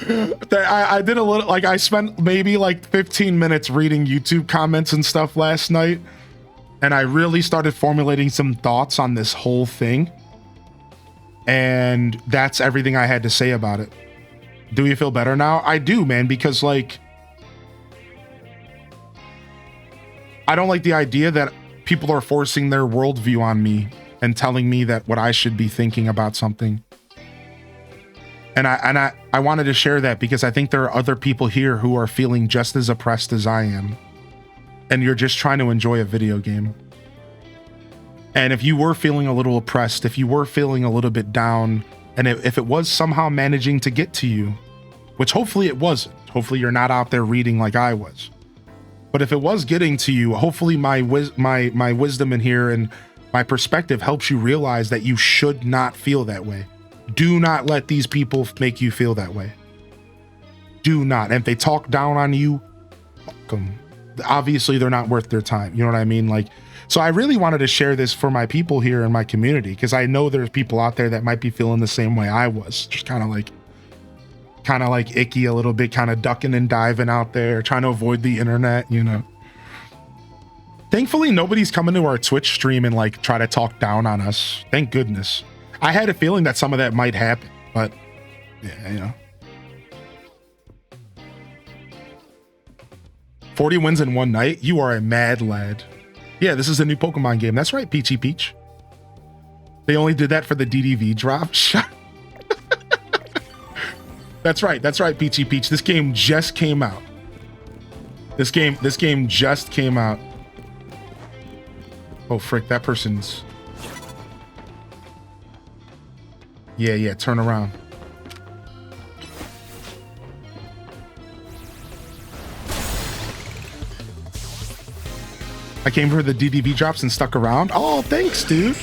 I did a little, like I spent maybe like 15 minutes reading YouTube comments and stuff last night, and I really started formulating some thoughts on this whole thing, and that's everything I had to say about it. Do you feel better now? I do, man, because like I don't like the idea that people are forcing their worldview on me and telling me that what I should be thinking about something. And I wanted to share that because I think there are other people here who are feeling just as oppressed as I am. And you're just trying to enjoy a video game. And if you were feeling a little oppressed, if you were feeling a little bit down, and if it was somehow managing to get to you, which hopefully it wasn't, hopefully you're not out there reading like I was. But if it was getting to you, hopefully my wisdom in here and my perspective helps you realize that you should not feel that way. Do not let these people make you feel that way. Do not. And if they talk down on you, fuck them. Obviously they're not worth their time. You know what I mean? Like, so I really wanted to share this for my people here in my community, because I know there's people out there that might be feeling the same way I was, just kind of like icky a little bit, kind of ducking and diving out there, trying to avoid the internet, you know. Thankfully, nobody's coming to our Twitch stream and like try to talk down on us. Thank goodness. I had a feeling that some of that might happen, but yeah, you know. 40 wins in one night? You are a mad lad. Yeah, this is a new Pokemon game. That's right, Peachy Peach. They only did that for the DDV drop. That's right, Peachy Peach. This game just came out. This game just came out. Oh frick, that person's... Yeah, turn around. I came for the DDV drops and stuck around. Oh, thanks, dude.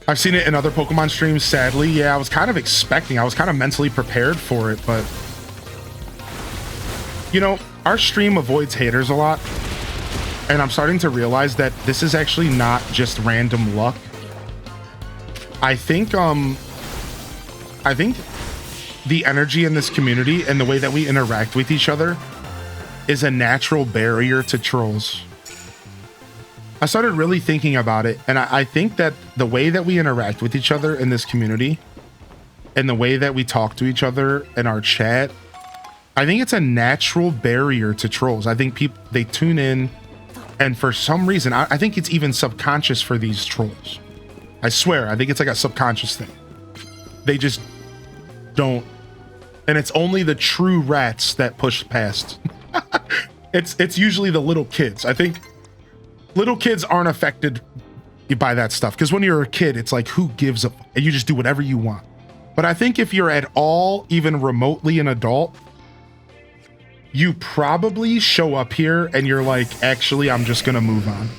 I've seen it in other Pokemon streams, sadly. Yeah, I was kind of expecting, I was kind of mentally prepared for it, but... You know, our stream avoids haters a lot. And I'm starting to realize that this is actually not just random luck. I think the energy in this community and the way that we interact with each other is a natural barrier to trolls. I started really thinking about it, and I think that the way that we interact with each other in this community and the way that we talk to each other in our chat, I think it's a natural barrier to trolls. I think people, they tune in, and for some reason, I think it's even subconscious for these trolls. I swear, I think it's like a subconscious thing. They just don't, and it's only the true rats that push past. It's usually the little kids. I think little kids aren't affected by that stuff, because when you're a kid, it's like, who gives a fuck? And you just do whatever you want. But I think if you're at all even remotely an adult, you probably show up here and you're like, actually, I'm just gonna move on.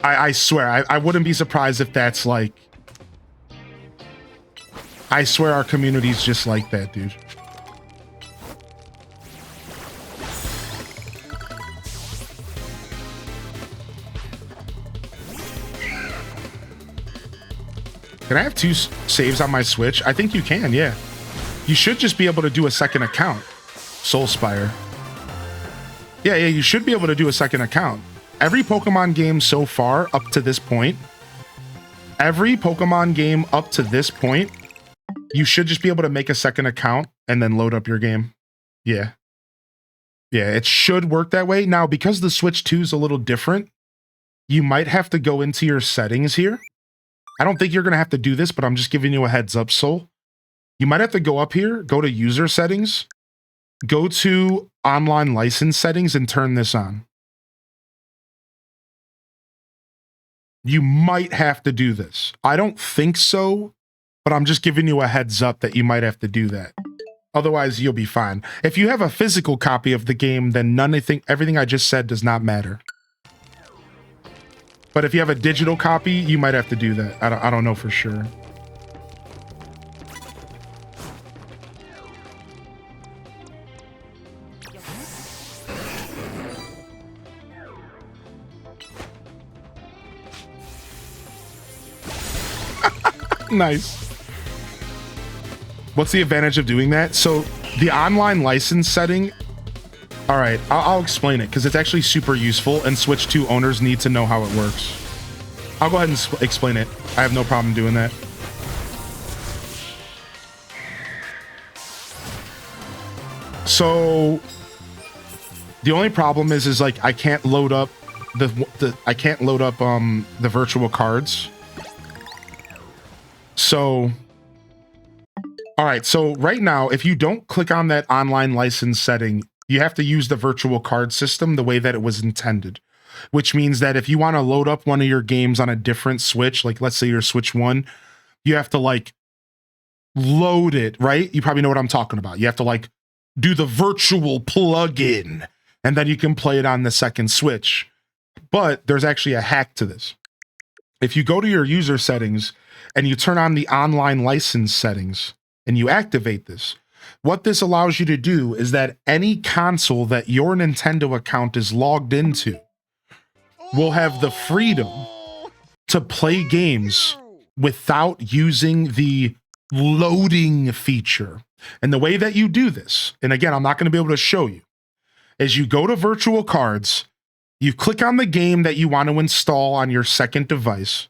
I swear, I wouldn't be surprised if that's like, I swear our community's just like that, dude. Can I have 2 saves on my Switch? I think you can, yeah. You should just be able to do a second account. Soulspire. Yeah, you should be able to do a second account. Every Pokemon game so far up to this point, you should just be able to make a second account and then load up your game. Yeah. Yeah, it should work that way. Now, because the Switch 2 is a little different, you might have to go into your settings here. I don't think you're going to have to do this, but I'm just giving you a heads up, Soul. You might have to go up here, go to user settings, go to online license settings and turn this on. You might have to do this. I don't think so, but I'm just giving you a heads up that you might have to do that. Otherwise, you'll be fine. If you have a physical copy of the game, then everything I just said does not matter. But if you have a digital copy, you might have to do that. I don't know for sure. Nice. What's the advantage of doing that? So the online license setting, all right, I'll explain it because it's actually super useful and Switch 2 owners need to know how it works. I'll go ahead and explain it. I have no problem doing that. So the only problem is like I can't load up the virtual cards. So, all right. So right now, if you don't click on that online license setting, you have to use the virtual card system the way that it was intended, which means that if you want to load up one of your games on a different Switch, like let's say your Switch 1, you have to like load it, right? You probably know what I'm talking about. You have to like do the virtual plug-in, and then you can play it on the second Switch. But there's actually a hack to this. If you go to your user settings and you turn on the online license settings and you activate this, what this allows you to do is that any console that your Nintendo account is logged into will have the freedom to play games without using the loading feature. And the way that you do this, and again, I'm not going to be able to show you, is you go to virtual cards, you click on the game that you want to install on your second device,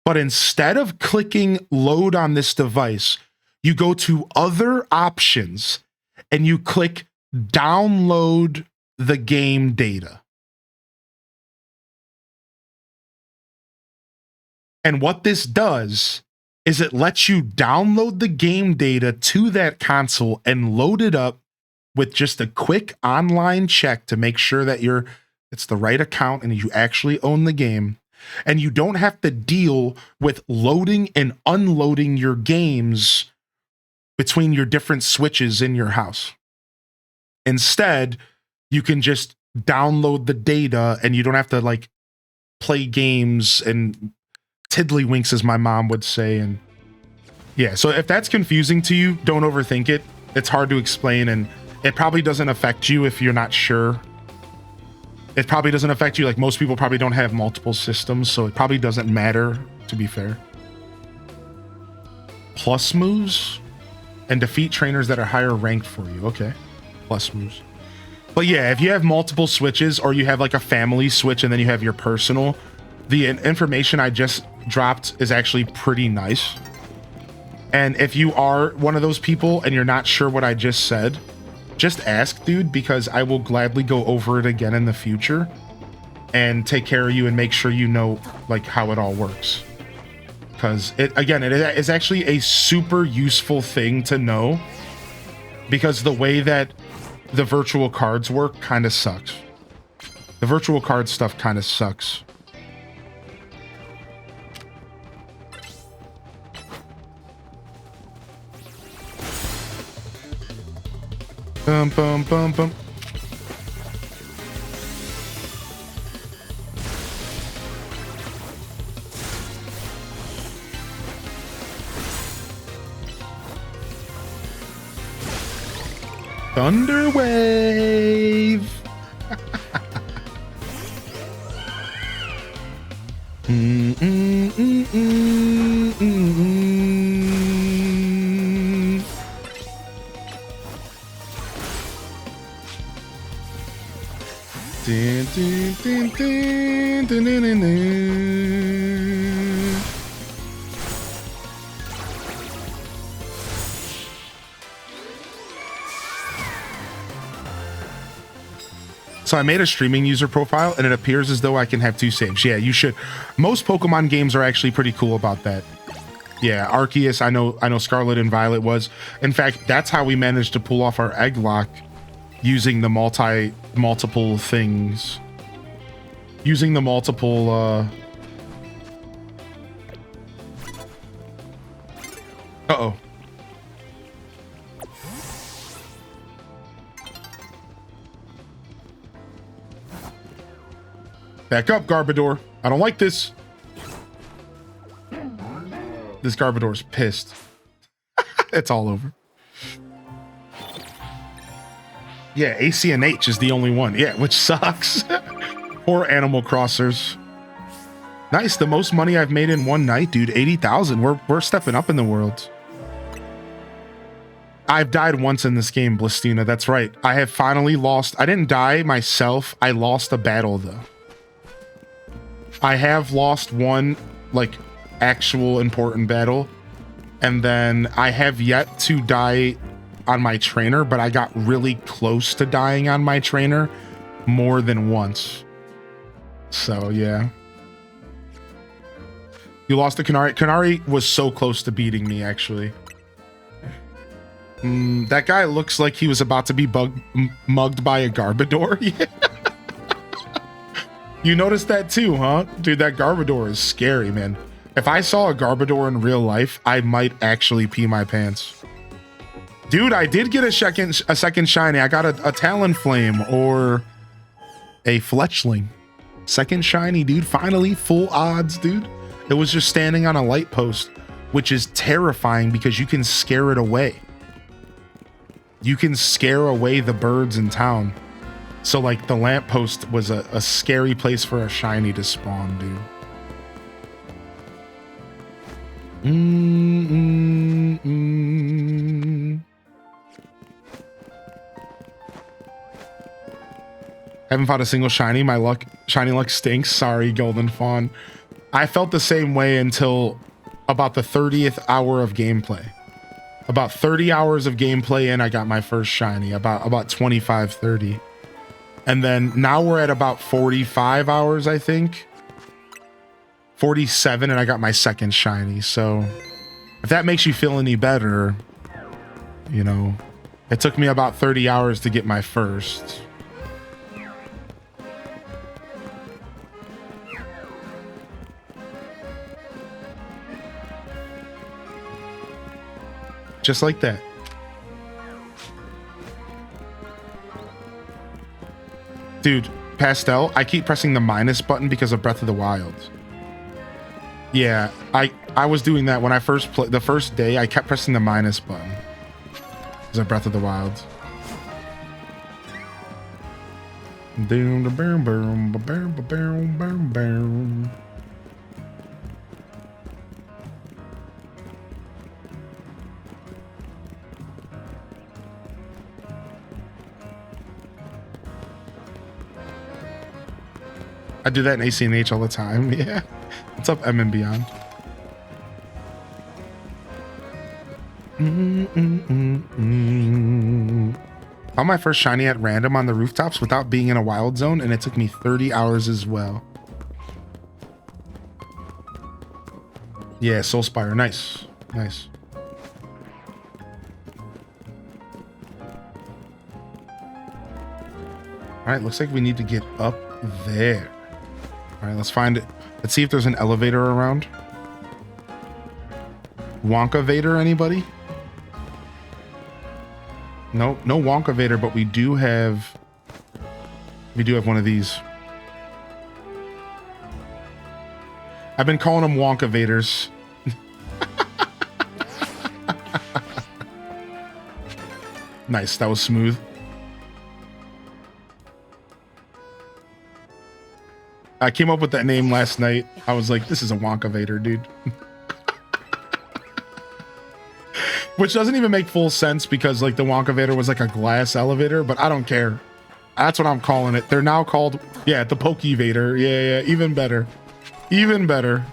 but instead of clicking load on this device, you go to other options and you click download the game data. And what this does is it lets you download the game data to that console and load it up with just a quick online check to make sure that it's the right account and you actually own the game. And you don't have to deal with loading and unloading your games between your different switches in your house. Instead, you can just download the data and you don't have to like play games and tiddlywinks, as my mom would say. And yeah, so if that's confusing to you, don't overthink it. It's hard to explain, and it probably doesn't affect you if you're not sure. It probably doesn't affect you. Like most people probably don't have multiple systems, so it probably doesn't matter, to be fair. Plus moves and defeat trainers that are higher ranked for you. Okay, plus moves. But yeah, if you have multiple switches or you have like a family switch and then you have your personal, the information I just dropped is actually pretty nice. And if you are one of those people and you're not sure what I just said, just ask, dude, because I will gladly go over it again in the future and take care of you and make sure you know like how it all works. Because it is actually a super useful thing to know, because the way that the virtual cards work kind of sucks. The virtual card stuff kind of sucks. Bum, bum, bum, bum. Thunder Wave. Dun, dun, dun, dun, dun, dun, dun, dun. So I made a streaming user profile and it appears as though I can have 2 saves. Yeah, you should. Most Pokemon games are actually pretty cool about that. Yeah, Arceus, I know Scarlet and Violet was. In fact, that's how we managed to pull off our egg lock, using the multiple things. Using the multiple uh-oh. Back up, Garbodor. I don't like this. This Garbodor's pissed. It's all over. Yeah, ACNH is the only one. Yeah, which sucks. Poor Animal Crossers. Nice, the most money I've made in one night, dude. 80,000. We're stepping up in the world. I've died once in this game, Blistina. That's right. I have finally lost. I didn't die myself. I lost a battle, though. I have lost one, like, actual important battle. And then I have yet to die on my trainer, but I got really close to dying on my trainer more than once. So, yeah. You lost to Kanari. Kanari was so close to beating me, actually. That guy looks like he was about to be mugged by a Garbodor. Yeah. You noticed that too, huh? Dude, that Garbodor is scary, man. If I saw a Garbodor in real life, I might actually pee my pants. Dude, I did get a second shiny. I got a Talonflame or a Fletchling. Second shiny, dude. Finally, full odds, dude. It was just standing on a light post, which is terrifying because you can scare it away. You can scare away the birds in town. So like the lamppost was a scary place for a shiny to spawn, dude. Haven't found a single shiny. My shiny luck stinks. Sorry, Golden Fawn. I felt the same way until about the 30th hour of gameplay. About 30 hours of gameplay in, I got my first shiny. About 25, 30. And then now we're at about 45 hours, I think. 47, and I got my second shiny. So if that makes you feel any better, you know, it took me about 30 hours to get my first. Just like that. Dude, Pastel, I keep pressing the minus button because of Breath of the Wild. Yeah, I was doing that when I first played. The first day, I kept pressing the minus button because of Breath of the Wild. Doom, boom, boom, boom, boom, boom, boom. I do that in ACNH all the time. Yeah. What's up, M and Beyond? Found my first shiny at random on the rooftops without being in a wild zone, and it took me 30 hours as well. Yeah, Soul Spire. Nice. Nice. All right, looks like we need to get up there. All right, let's find it. Let's see if there's an elevator around. Wonka Vader, anybody? No, no Wonka Vader, but we do have one of these. I've been calling them Wonka Vaders. Nice, that was smooth. I came up with that name last night. I was like, this is a Wonka Vader, dude. Which doesn't even make full sense because like the Wonka Vader was like a glass elevator, but I don't care. That's what I'm calling it. They're now called, yeah, the Pokey Vader. Yeah, even better. Even better.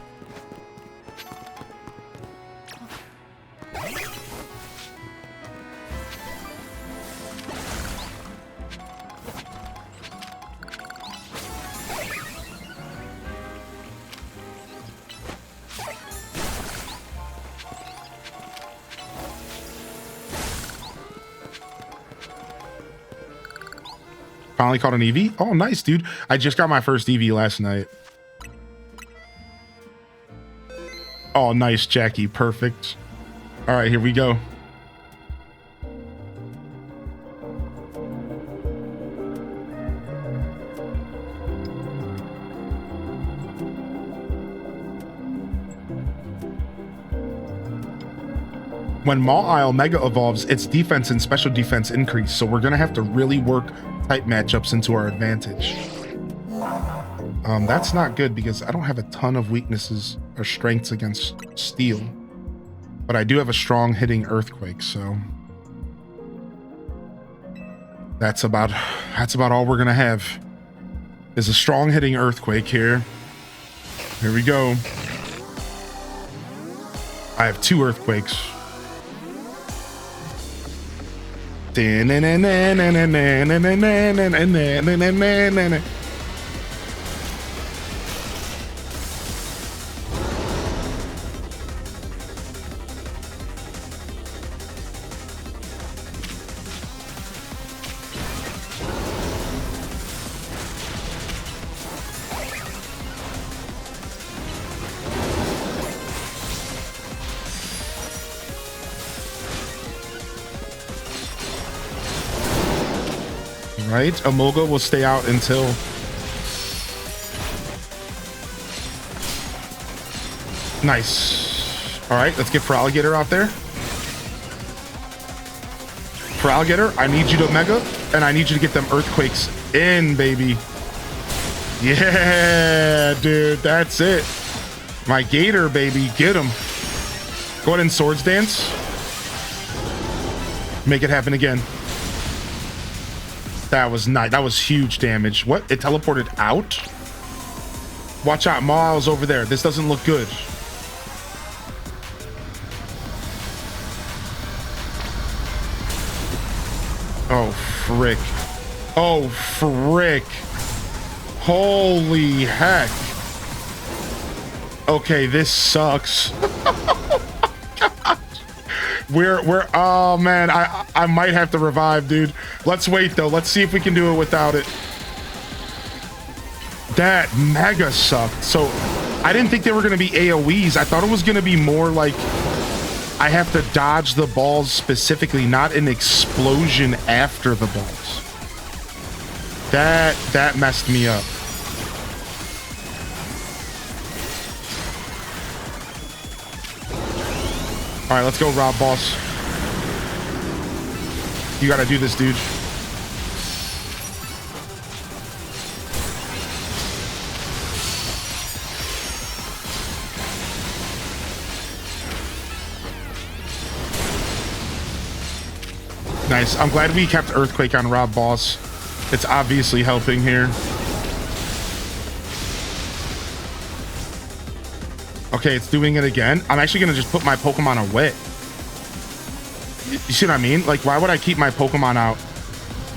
Finally caught an EV. Oh, nice, dude. I just got my first EV last night. Oh, nice, Jackie. Perfect. All right, here we go. When Maw Mega evolves, its defense and special defense increase, so we're gonna have to really work type matchups into our advantage. That's not good because I don't have a ton of weaknesses or strengths against steel, but I do have a strong hitting earthquake, so that's about all we're gonna have is a strong hitting earthquake here. Here we go. I have 2 earthquakes. right? Emolga will stay out until... Nice. All right, let's get Feraligatr out there. Feraligatr, I need you to Mega, and I need you to get them Earthquakes in, baby. Yeah, dude, that's it. My Gator, baby, get him. Go ahead and Swords Dance. Make it happen again. That was nice. That was huge damage. What? It teleported out? Watch out, Maw's over there. This doesn't look good. Oh, frick. Oh, frick. Holy heck. Okay, this sucks. We're oh man, I might have to revive, dude. Let's wait though. Let's see if we can do it without it. That mega sucked. So I didn't think they were gonna be AoEs. I thought it was gonna be more like I have to dodge the balls specifically, not an explosion after the balls. That messed me up. All right, let's go, Rob Boss. You gotta do this, dude. Nice. I'm glad we kept Earthquake on Rob Boss. It's obviously helping here. Okay, it's doing it again. I'm actually gonna just put my Pokemon away. You see what I mean? Like, why would I keep my Pokemon out?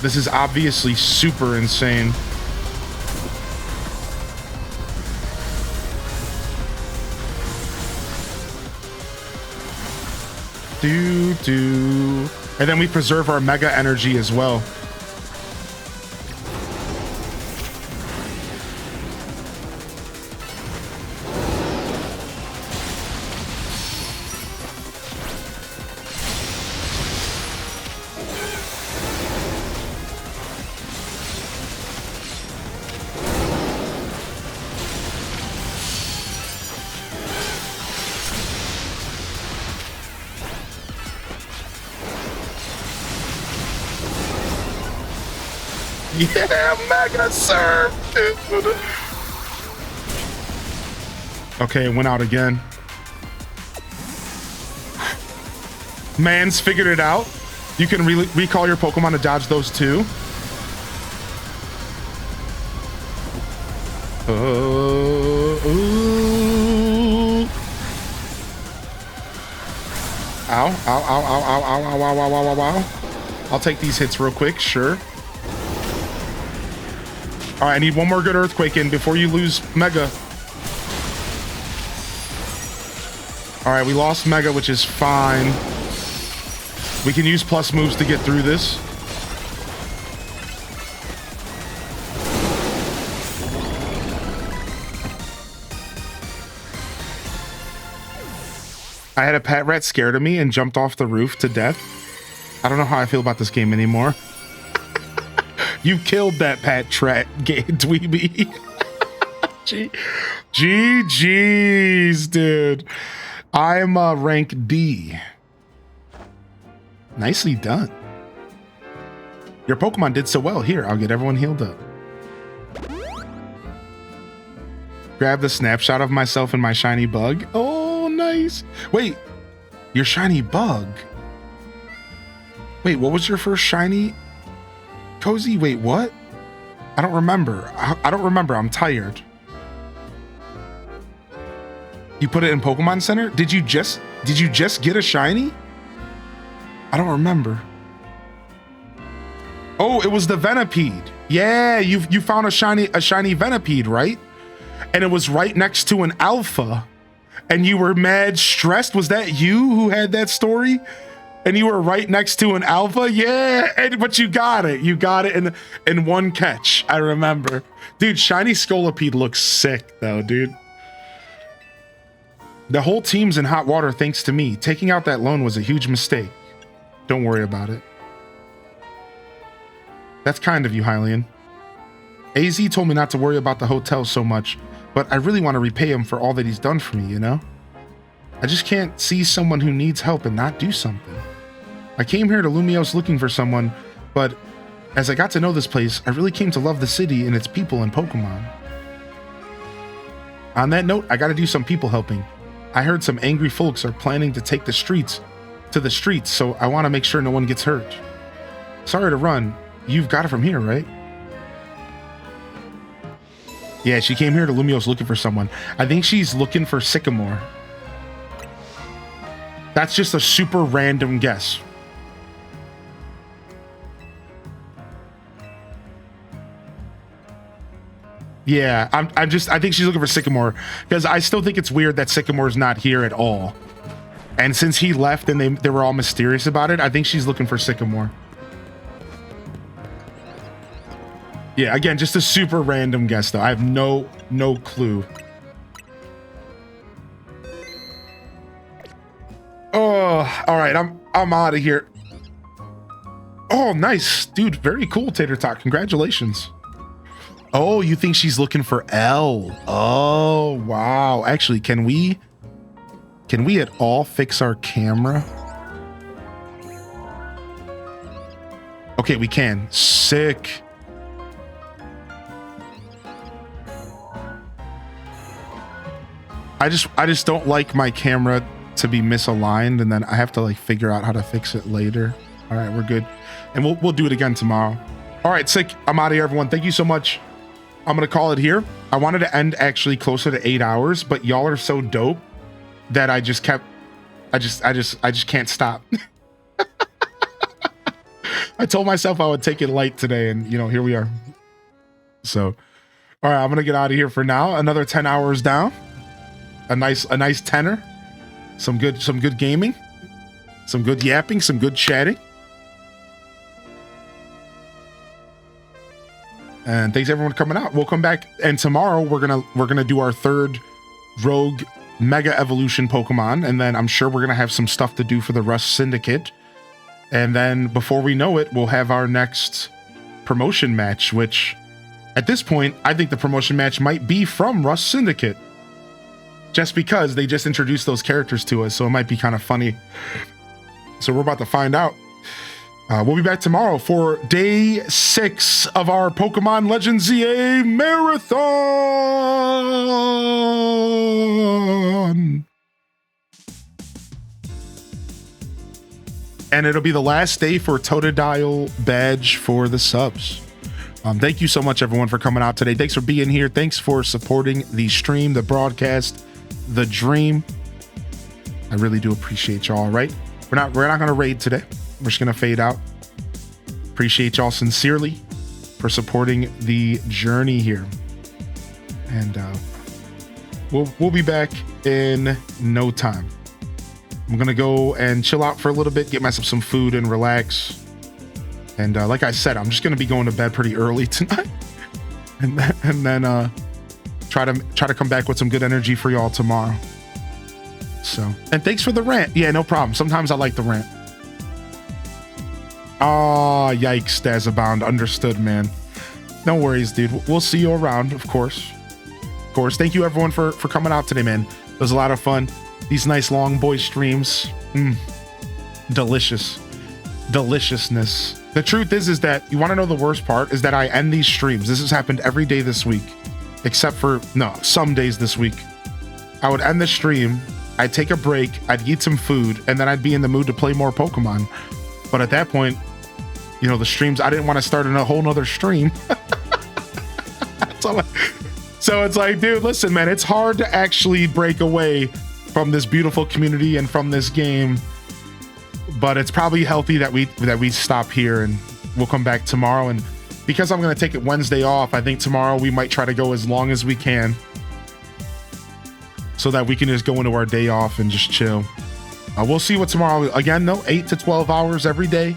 This is obviously super insane. And then we preserve our Mega Energy as well. Yeah, Mega Serve, dude. Okay, it went out again. Man's figured it out. You can recall your Pokemon to dodge those too. Ow, ow, ow, ow, ow, ow, ow, ow, ow, ow, ow. I'll take these hits real quick, sure. All right, I need one more good Earthquake in before you lose Mega. All right, we lost Mega, which is fine. We can use plus moves to get through this. I had a pet rat scared of me and jumped off the roof to death. I don't know how I feel about this game anymore. You killed that pet rat, Dweeby. GG's, dude. I'm rank D. Nicely done. Your Pokemon did so well. Here, I'll get everyone healed up. Grab the snapshot of myself and my shiny bug. Oh, nice. Wait, your shiny bug? Wait, what was your first shiny? Cozy, wait, what? I don't remember. I don't remember. I'm tired. You put it in Pokemon Center? Did you just get a shiny? I don't remember. Oh, it was the Venipede. Yeah, you found a shiny Venipede, right? And it was right next to an alpha. And you were mad stressed. Was that you who had that story? And you were right next to an alpha? Yeah, but you got it. You got it in one catch. I remember. Dude, shiny Scolipede looks sick though, dude. The whole team's in hot water thanks to me. Taking out that loan was a huge mistake. Don't worry about it. That's kind of you, Hylian. AZ told me not to worry about the hotel so much, but I really want to repay him for all that he's done for me, you know? I just can't see someone who needs help and not do something. I came here to Lumios looking for someone, but as I got to know this place, I really came to love the city and its people and Pokemon. On that note, I gotta do some people helping. I heard some angry folks are planning to take the streets, so I want to make sure no one gets hurt. Sorry to run. You've got it from here, right? Yeah, she came here to Lumios looking for someone. I think she's looking for Sycamore. That's just a super random guess. Yeah, I think she's looking for Sycamore because I still think it's weird that Sycamore's not here at all. And since he left and they were all mysterious about it, I think she's looking for Sycamore. Yeah, again, just a super random guess though. I have no clue. Oh, all right, I'm out of here. Oh, nice, dude. Very cool, Tater Tot. Congratulations. Oh, you think she's looking for L? Oh, wow. Actually, can we at all fix our camera? Okay, we can. Sick. I just don't like my camera to be misaligned, and then I have to like figure out how to fix it later. All right, we're good. And we'll do it again tomorrow. All right, sick. I'm out of here, everyone. Thank you so much. I'm gonna call it here. I wanted to end actually closer to 8 hours, but y'all are so dope that I just can't stop. I told myself I would take it light today, and you know, here we are. So, all right, I'm gonna get out of here for now. Another 10 hours down. A nice tenor. Some good gaming. Some good yapping. Some good chatting. And thanks everyone for coming out. We'll come back, and tomorrow we're gonna do our third Rogue Mega Evolution Pokemon, and then I'm sure we're gonna have some stuff to do for the Rust Syndicate. And then before we know it, we'll have our next promotion match, which at this point, I think the promotion match might be from Rust Syndicate. Just because they just introduced those characters to us, so it might be kind of funny. So we're about to find out. We'll be back tomorrow for day 6 of our Pokemon Legends ZA Marathon. And it'll be the last day for Totodile badge for the subs. Thank you so much, everyone, for coming out today. Thanks for being here. Thanks for supporting the stream, the broadcast, the dream. I really do appreciate y'all. Right? We're not gonna raid today. We're just gonna fade out. Appreciate y'all sincerely for supporting the journey here, and we'll be back in no time. I'm gonna go and chill out for a little bit, get myself some food and relax. And like I said, I'm just gonna be going to bed pretty early tonight, and then try to come back with some good energy for y'all tomorrow. So, and thanks for the rant. Yeah, no problem. Sometimes I like the rant. Oh, yikes, Dazabound. Understood, man. No worries, dude. We'll see you around, of course. Of course. Thank you, everyone, for coming out today, man. It was a lot of fun. These nice long boy streams. Delicious. Deliciousness. The truth is that you want to know the worst part is that I end these streams. This has happened every day this week, except for, no, some days this week. I would end the stream, I'd take a break, I'd eat some food, and then I'd be in the mood to play more Pokemon. But at that point, you know, the streams, I didn't want to start in a whole nother stream. So it's like, dude, listen, man, it's hard to actually break away from this beautiful community and from this game. But it's probably healthy that we stop here, and we'll come back tomorrow. And because I'm going to take it Wednesday off, I think tomorrow we might try to go as long as we can so that we can just go into our day off and just chill. We'll see what tomorrow, again, though, 8 to 12 hours every day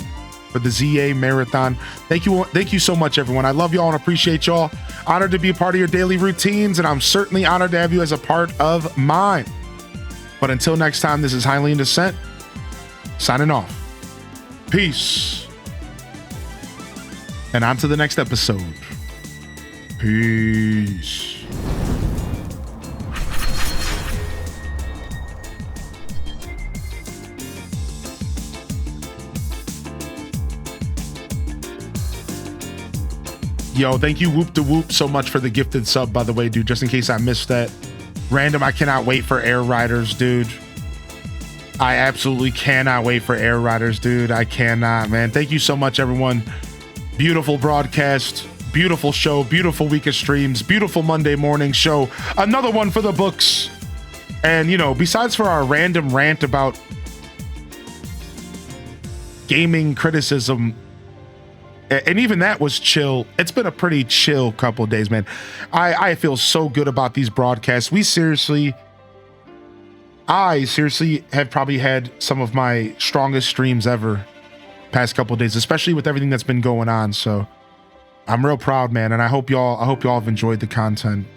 for the ZA Marathon. Thank you so much, everyone. I love y'all and appreciate y'all. Honored to be a part of your daily routines, and I'm certainly honored to have you as a part of mine. But until next time, this is Hylian Descent, signing off. Peace. And on to the next episode. Peace. Yo, thank you, Whoop to Whoop, so much for the gifted sub, by the way, dude, just in case I missed that. Random, I cannot wait for Air Riders, dude. I absolutely cannot wait for Air Riders, dude. I cannot, man. Thank you so much, everyone. Beautiful broadcast, beautiful show, beautiful week of streams, beautiful Monday morning show. Another one for the books. And, you know, besides for our random rant about gaming criticism, and even that was chill. It's been a pretty chill couple of days, man. I feel so good about these broadcasts. I seriously have probably had some of my strongest streams ever past couple of days, especially with everything that's been going on. So I'm real proud, man. And I hope y'all have enjoyed the content.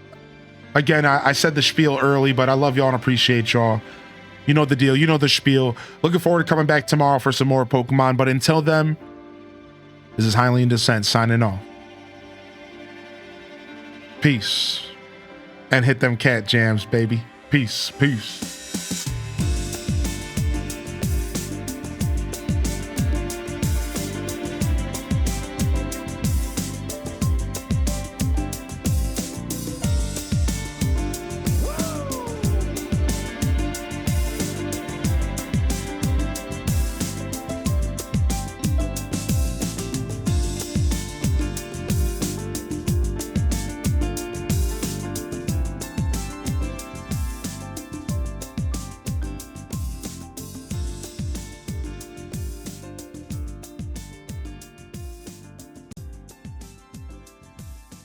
Again, I said the spiel early, but I love y'all and appreciate y'all. You know the deal. You know the spiel. Looking forward to coming back tomorrow for some more Pokemon. But until then, this is Highly in Descent signing off. Peace. And hit them cat jams, baby. Peace. Peace.